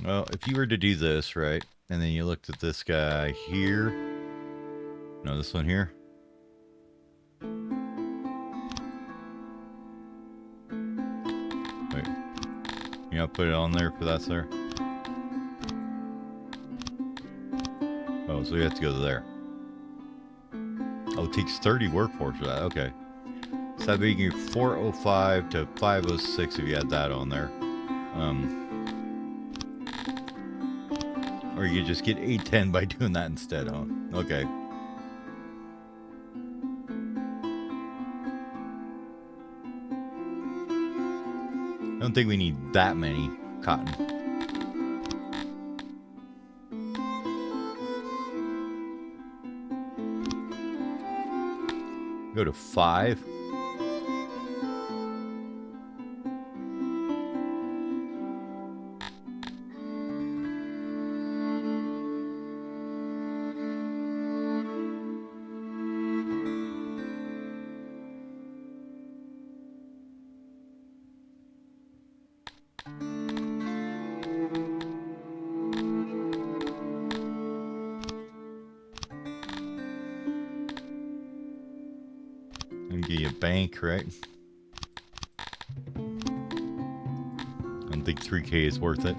Well, if you were to do this, right, and then you looked at this guy here, no, this one here. I'll put it on there for that, sir. Oh, so we have to go there. Oh, it takes 30 workforce for that. Okay. So that'd be you 405 to 506 if you had that on there. Or you could just get 810 by doing that instead, huh? Okay. I don't think we need that many. cotton. Go to 5. And give you a bank, right? I don't think 3K is worth it.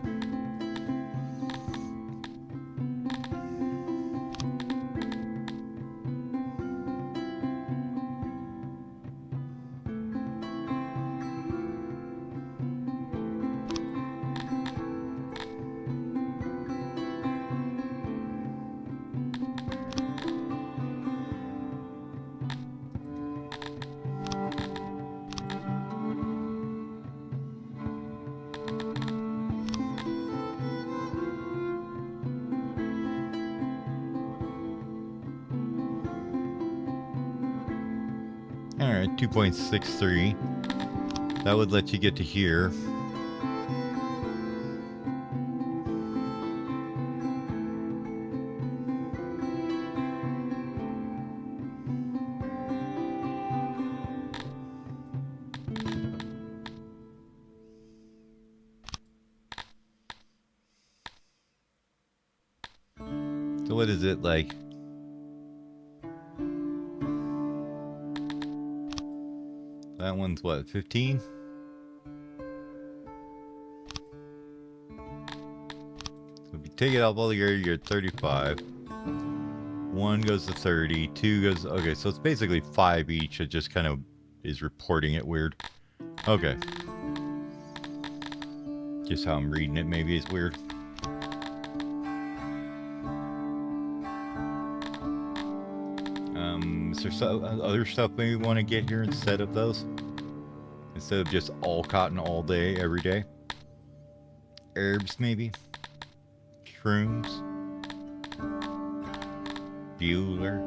All right, 2.63. That would let you get to here. So what is it like? That one's what, 15? So if you take it out all together, you're at 35. 1 goes to 30, 2 goes... Okay, so it's basically 5 each. It just kind of is reporting it weird. Okay. Just how I'm reading it maybe is weird. Is there some other stuff maybe we want to get here instead of those? Instead of just all cotton all day, every day? Herbs maybe? Shrooms? Bueller.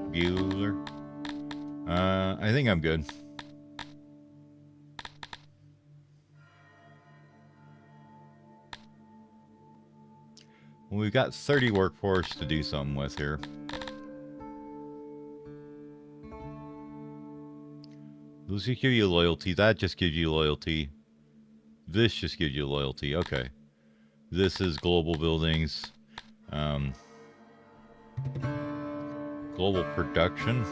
I think I'm good. Well, we've got 30 workforce to do something with here. Those just give you loyalty. That just gives you loyalty. This just gives you loyalty. Okay. This is global buildings. Global production.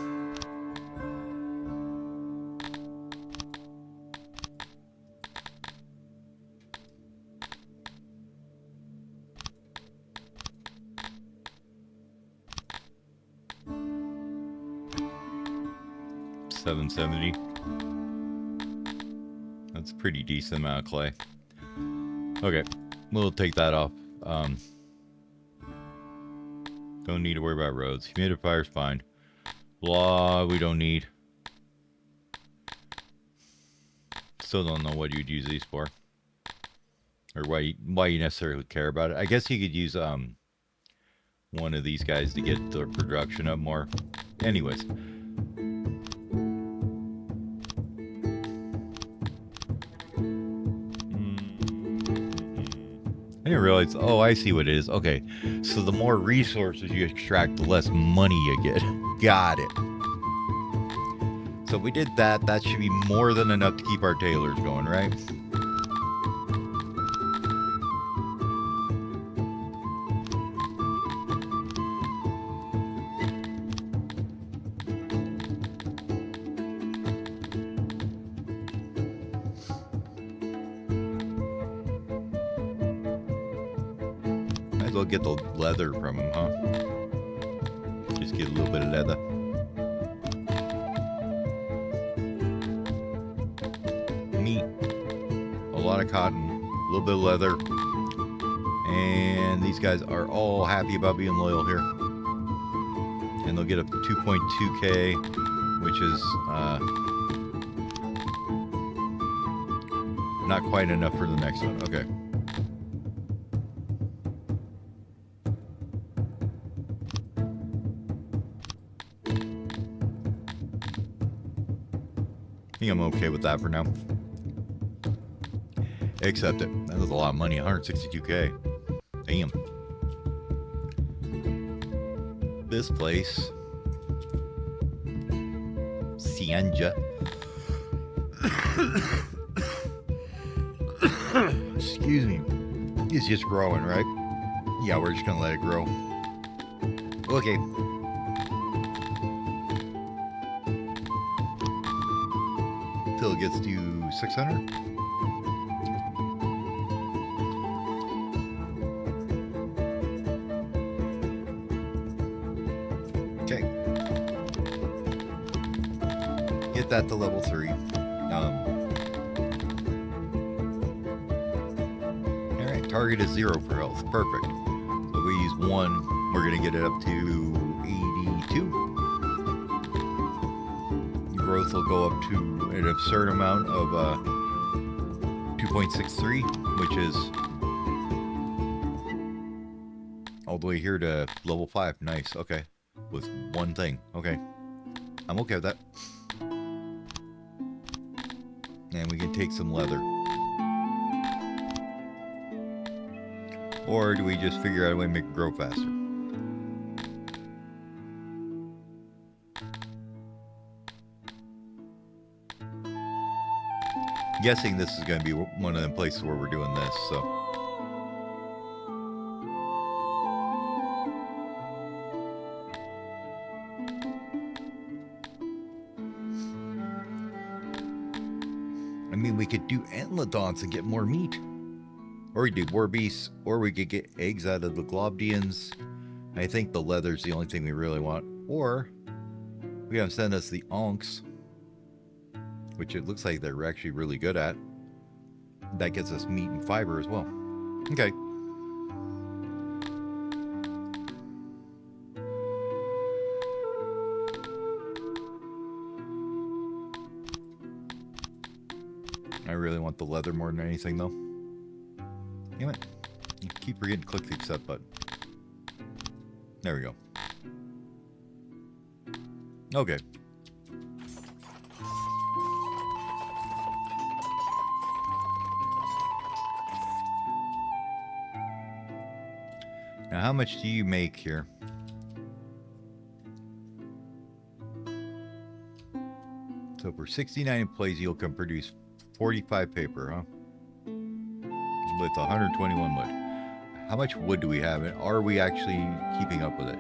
$770. That's a pretty decent amount of clay. Okay, we'll take that off. Don't need to worry about roads. Humidifier's fine. Law, we don't need. Still don't know what you'd use these for. Or why you necessarily care about it. I guess you could use one of these guys to get the production up more. Anyways. I didn't realize, oh, I see what it is. Okay, so the more resources you extract, the less money you get. Got it. So if we did that, that should be more than enough to keep our tailors going, right? Might as well get the leather from him, huh? Just get a little bit of leather. Meat. A lot of cotton. A little bit of leather. And these guys are all happy about being loyal here. And they'll get up to 2.2K, which is not quite enough for the next one. Okay. think I'm okay with that for now. Accept it. That was a lot of money, 162K. Damn. This place, Cianja. Excuse me. It's just growing, right? Yeah, we're just gonna let it grow. Okay. Till it gets to 600. Okay. Get that to level 3. Alright, target is 0 for health. Perfect. So if we use 1, we're going to get it up to 82. Growth will go up to an absurd amount of 2.63, which is all the way here to level 5. Nice. Okay. With 1 thing. Okay. I'm okay with that. And we can take some leather. Or do we just figure out a way to make it grow faster? Guessing this is going to be one of the places where we're doing this, so. I mean, we could do antledons and get more meat. Or we do more beasts, or we could get eggs out of the globdians. I think the leather's the only thing we really want. Or we have to send us the onks, which it looks like they're actually really good at. That gets us meat and fiber as well. Okay. I really want the leather more than anything, though. Damn it. You keep forgetting to click the accept button. There we go. Okay. Now, how much do you make here? So for 69 plays, you can produce 45 paper, huh? With 121 wood. How much wood do we have? And are we actually keeping up with it?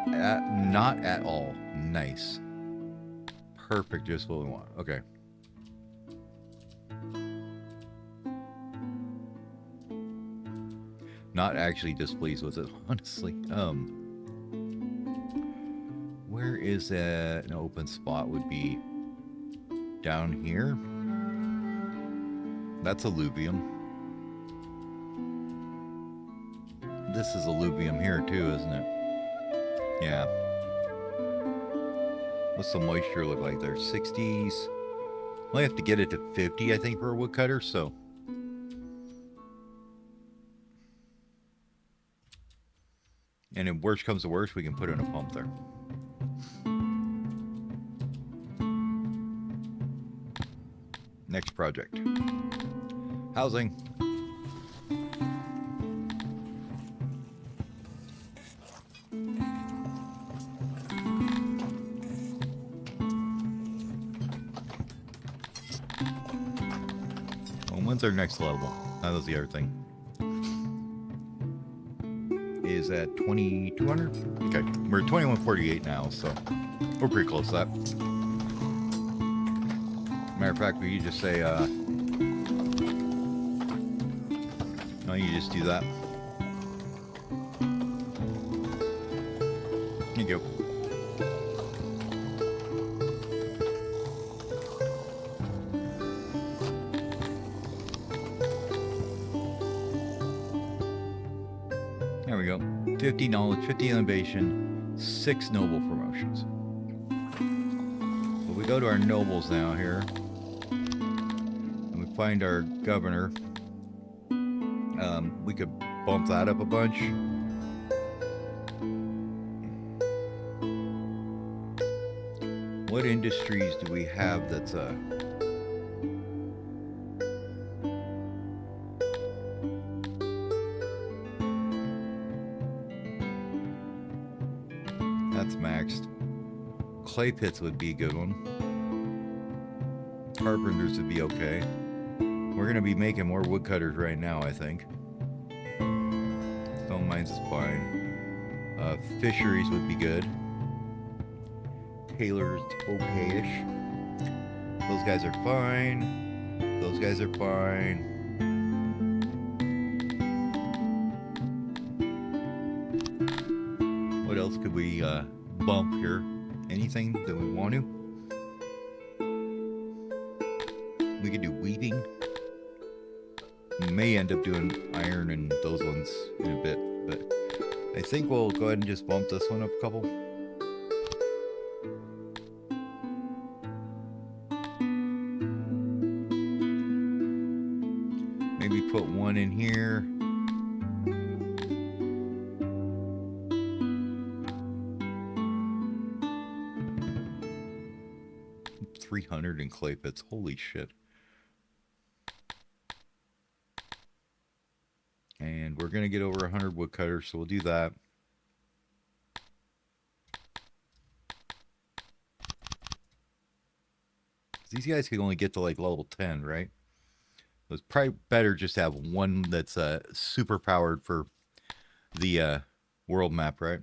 Not at all. Nice. Perfect, just what we want. Okay. Not actually displeased with it, honestly. Where is an open spot would be? Down here? That's alluvium. This is alluvium here too, isn't it? Yeah. What's the moisture look like there? 60s. Only have to get it to 50, I think, for a woodcutter, so. And if worst comes to worst, we can put in a pump there. Next project. Housing. Well, when's our next level? That was the other thing. Is at 2200? Okay, we're at 2148 now, so we're pretty close to that. Matter of fact, we just say, no, you just do that. There you go. There we go. 50 knowledge, 50 innovation, 6 noble promotions. But we go to our nobles now here. And we find our governor. We could bump that up a bunch. What industries do we have that's That's maxed. Clay pits would be a good one. Carpenters would be okay. We're going to be making more woodcutters right now, I think. Stone mines is fine. Fisheries would be good. Tailors, okay-ish. Those guys are fine. Those guys are fine. What else could we bump here? Anything that we want to? We could do weaving. We may end up doing iron and those ones in a bit, but I think we'll go ahead and just bump this one up a couple. Maybe put one in here. $300 in clay pits. Holy shit. And we're going to get over 100 woodcutters, so we'll do that. These guys can only get to like level 10, right? It's probably better just to have one that's super powered for the world map, right?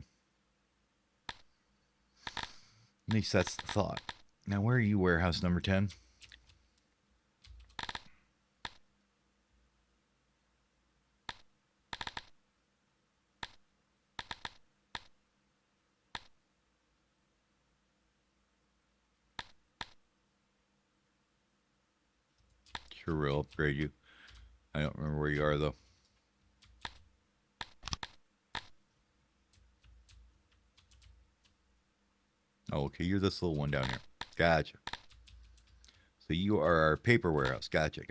At least that's the thought. Now, where are you, warehouse number 10? Sure will upgrade you. I don't remember where you are, though. Oh, okay, you're this little one down here. Gotcha. So you are our paper warehouse. Gotcha.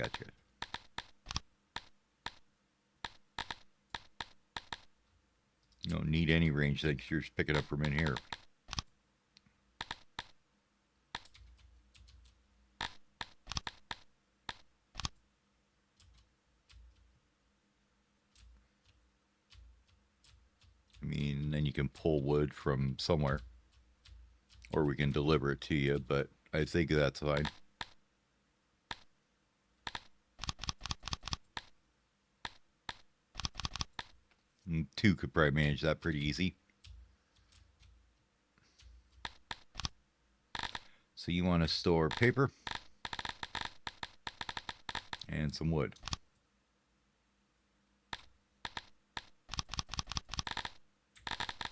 You don't need any range things. You're just picking up from in here. I mean, then you can pull wood from somewhere. Or we can deliver it to you, but I think that's fine. And 2 could probably manage that pretty easy. So you want to store paper and some wood.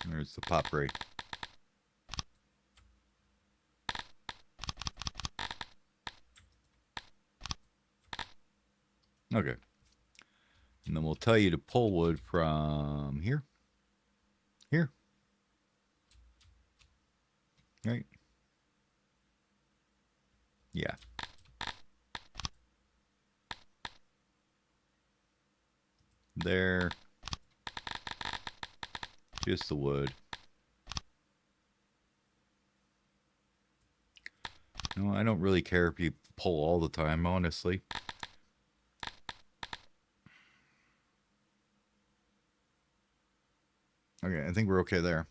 There's the pop ray. Okay. And then we'll tell you to pull wood from here. Here. Right. Yeah. There. Just the wood. No, I don't really care if you pull all the time, honestly. Okay, I think we're okay there.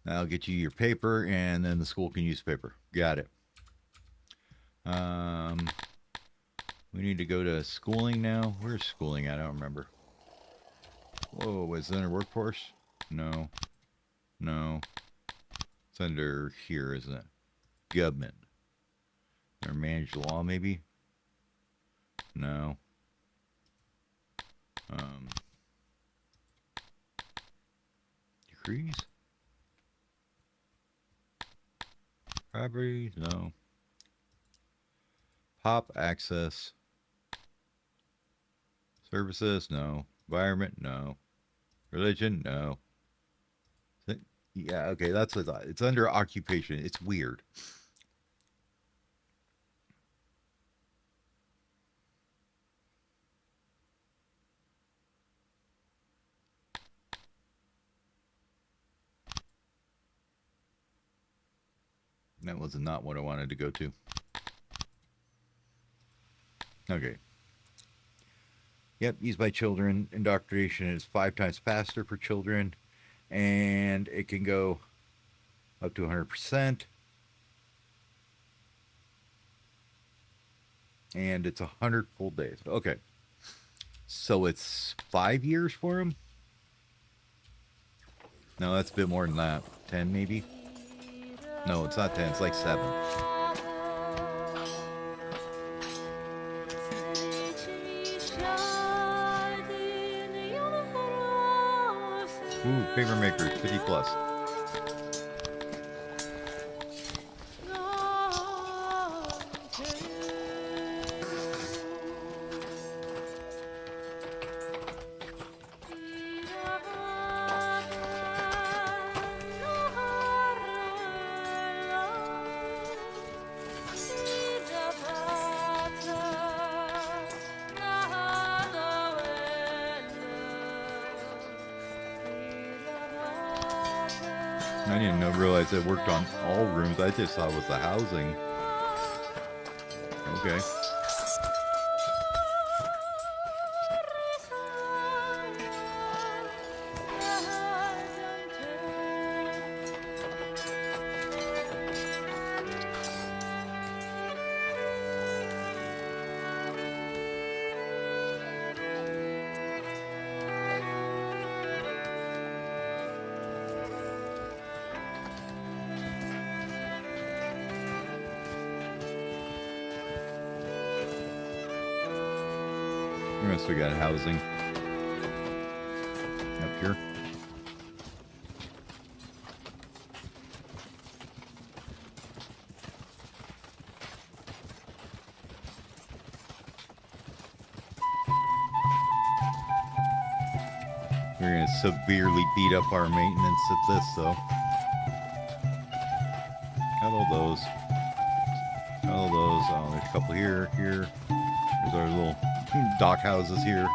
Now I'll get you your paper, and then the school can use paper. Got it. We need to go to schooling now. Where's schooling at? I don't remember. Whoa, is it under workforce? No. No. It's under here, isn't it? Government. Or managed law, maybe? No. Decrees? Property? No. Pop access. Services? No. Environment? No. Religion? No. Yeah, okay, that's what I thought. It's under occupation. It's weird. That was not what I wanted to go to. Okay. Yep, used by children. Indoctrination is 5 times faster for children. and it can go up to 100%. And it's 100 full days. Okay. So it's 5 years for him? No, that's a bit more than that. 10 maybe? No, it's not 10. It's like 7. Ooh, paper maker, 50 plus. I didn't realize it worked on all rooms. I just thought it was the housing. Okay. We got housing up here. We're going to severely beat up our maintenance at this, though. Got all those. Got all those. Oh, there's a couple here. There's our little dock houses here.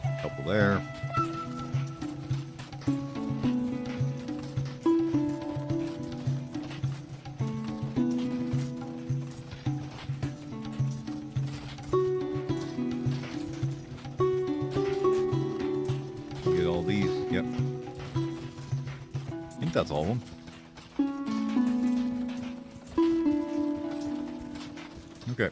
A couple there. Get all these. Yep. I think that's all of them. Okay.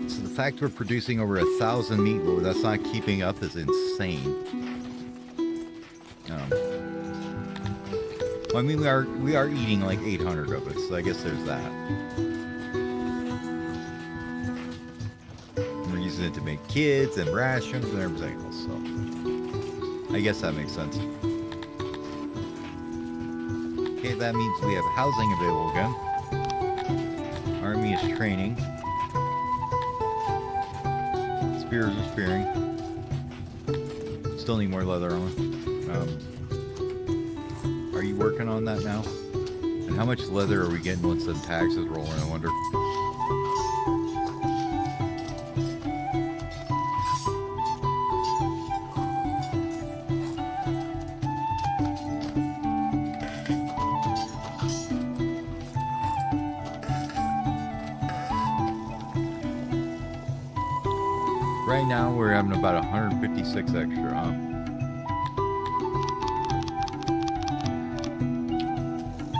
The fact we're producing over 1,000 meat, well, that's not keeping up is insane. Well, I mean, we are eating like 800 of it, so I guess there's that. We're using it to make kids and rations and everything else, so I guess that makes sense. Okay, that means we have housing available again. Army is training. Spears are spearing. Still need more leather on. Are you working on that now? And how much leather are we getting once the taxes roll in, I wonder? Right now we're having about 156 extra, huh?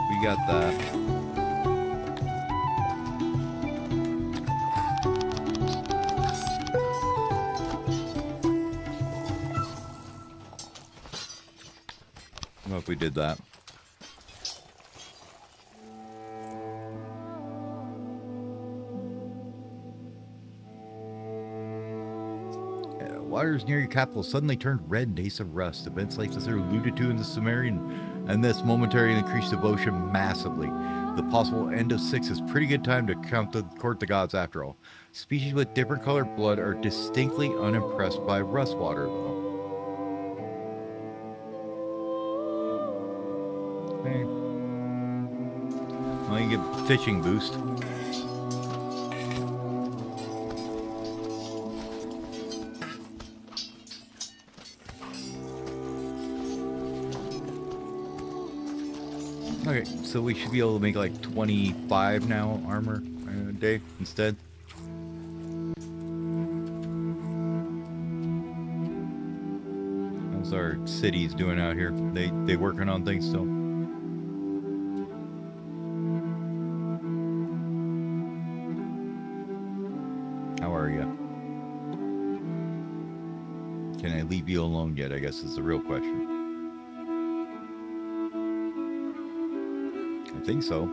We got that. What if we did that? Waters near your capital suddenly turned red in days of rust. Events like this are alluded to in the Sumerian, and this momentarily increased devotion massively. The possible end of 6 is pretty good time to court the gods after all. Species with different colored blood are distinctly unimpressed by rust water, though. Okay. Well, you get fishing boost. Okay, so we should be able to make like 25 now armor a day instead. How's our cities doing out here? They working on things still? How are you? Can I leave you alone yet, I guess is the real question. I think so.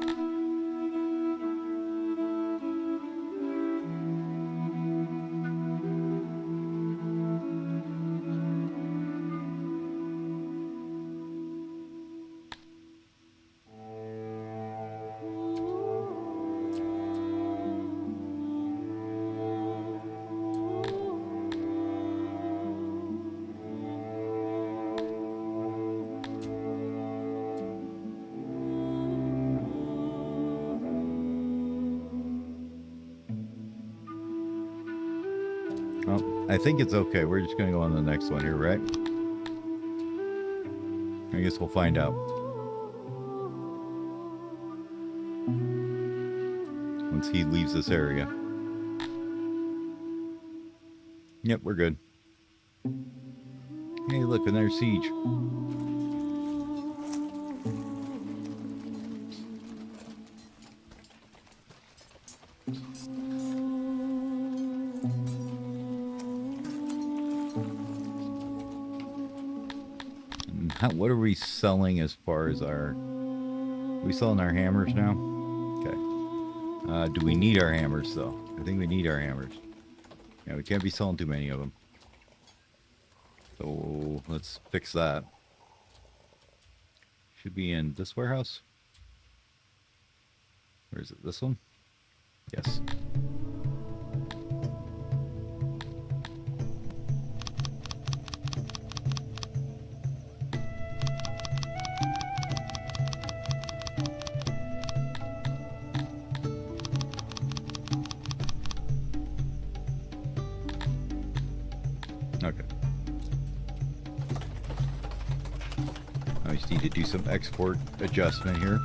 I think it's okay. We're just going to go on to the next one here, right? I guess we'll find out. Once he leaves this area. Yep, we're good. Hey, look, another siege. What are we selling as far as our... Are we selling our hammers now? Okay. Do we need our hammers, though? I think we need our hammers. Yeah, we can't be selling too many of them. So, let's fix that. Should be in this warehouse. Where is it? This one? Yes. Okay. I just need to do some export adjustment here.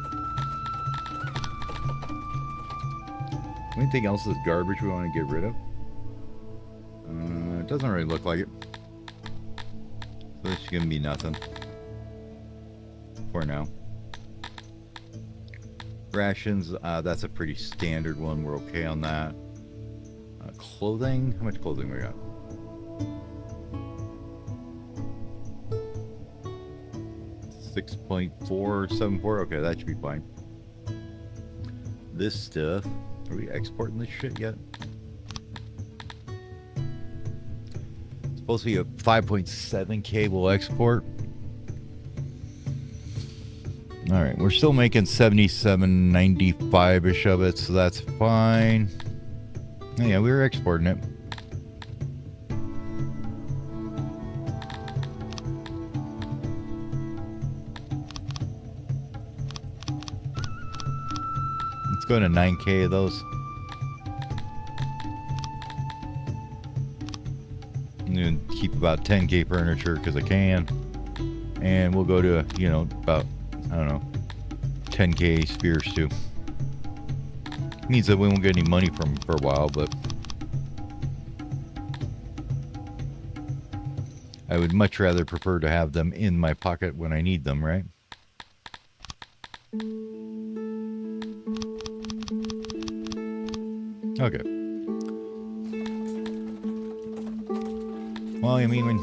Anything else is garbage we want to get rid of? It doesn't really look like it. So it's gonna be nothing for now. Rations, that's a pretty standard one. We're okay on that. Clothing, how much clothing we got? 6.474. Okay, that should be fine. This stuff, are we exporting this shit yet? It's supposed to be a 5.7K we'll export. All right, we're still making 77.95-ish of it, so that's fine. Oh, yeah, we were exporting it. Go to 9K of those. I'm gonna keep about 10K furniture because I can, and we'll go to about, I don't know, 10K spears too. Means that we won't get any money from them for a while, but I would much rather prefer to have them in my pocket when I need them, right? Okay. Well, I mean, we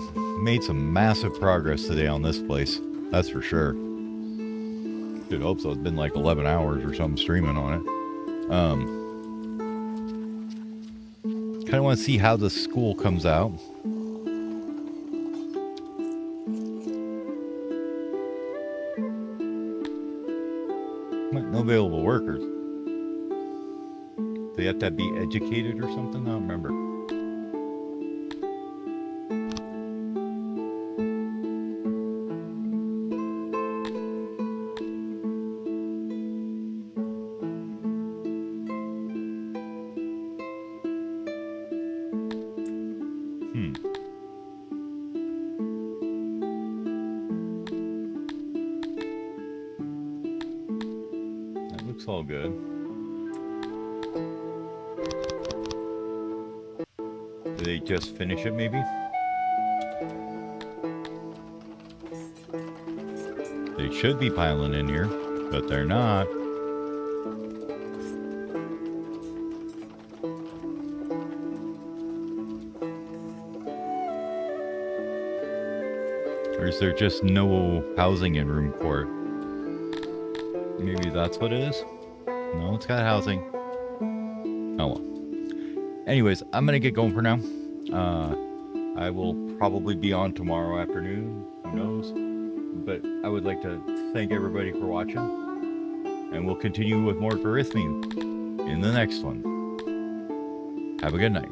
made some massive progress today on this place. That's for sure. Dude, hope so. It's been like 11 hours or something streaming on it. Kind of want to see how the school comes out. No available workers. They have to be educated or something? I don't remember. That looks all good. Did they just finish it, maybe? They should be piling in here, but they're not. Or is there just no housing in room 4? Maybe that's what it is? No, it's got housing. Oh well. Anyways, I'm going to get going for now. I will probably be on tomorrow afternoon. Who knows? But I would like to thank everybody for watching. And we'll continue with more Garithmi in the next one. Have a good night.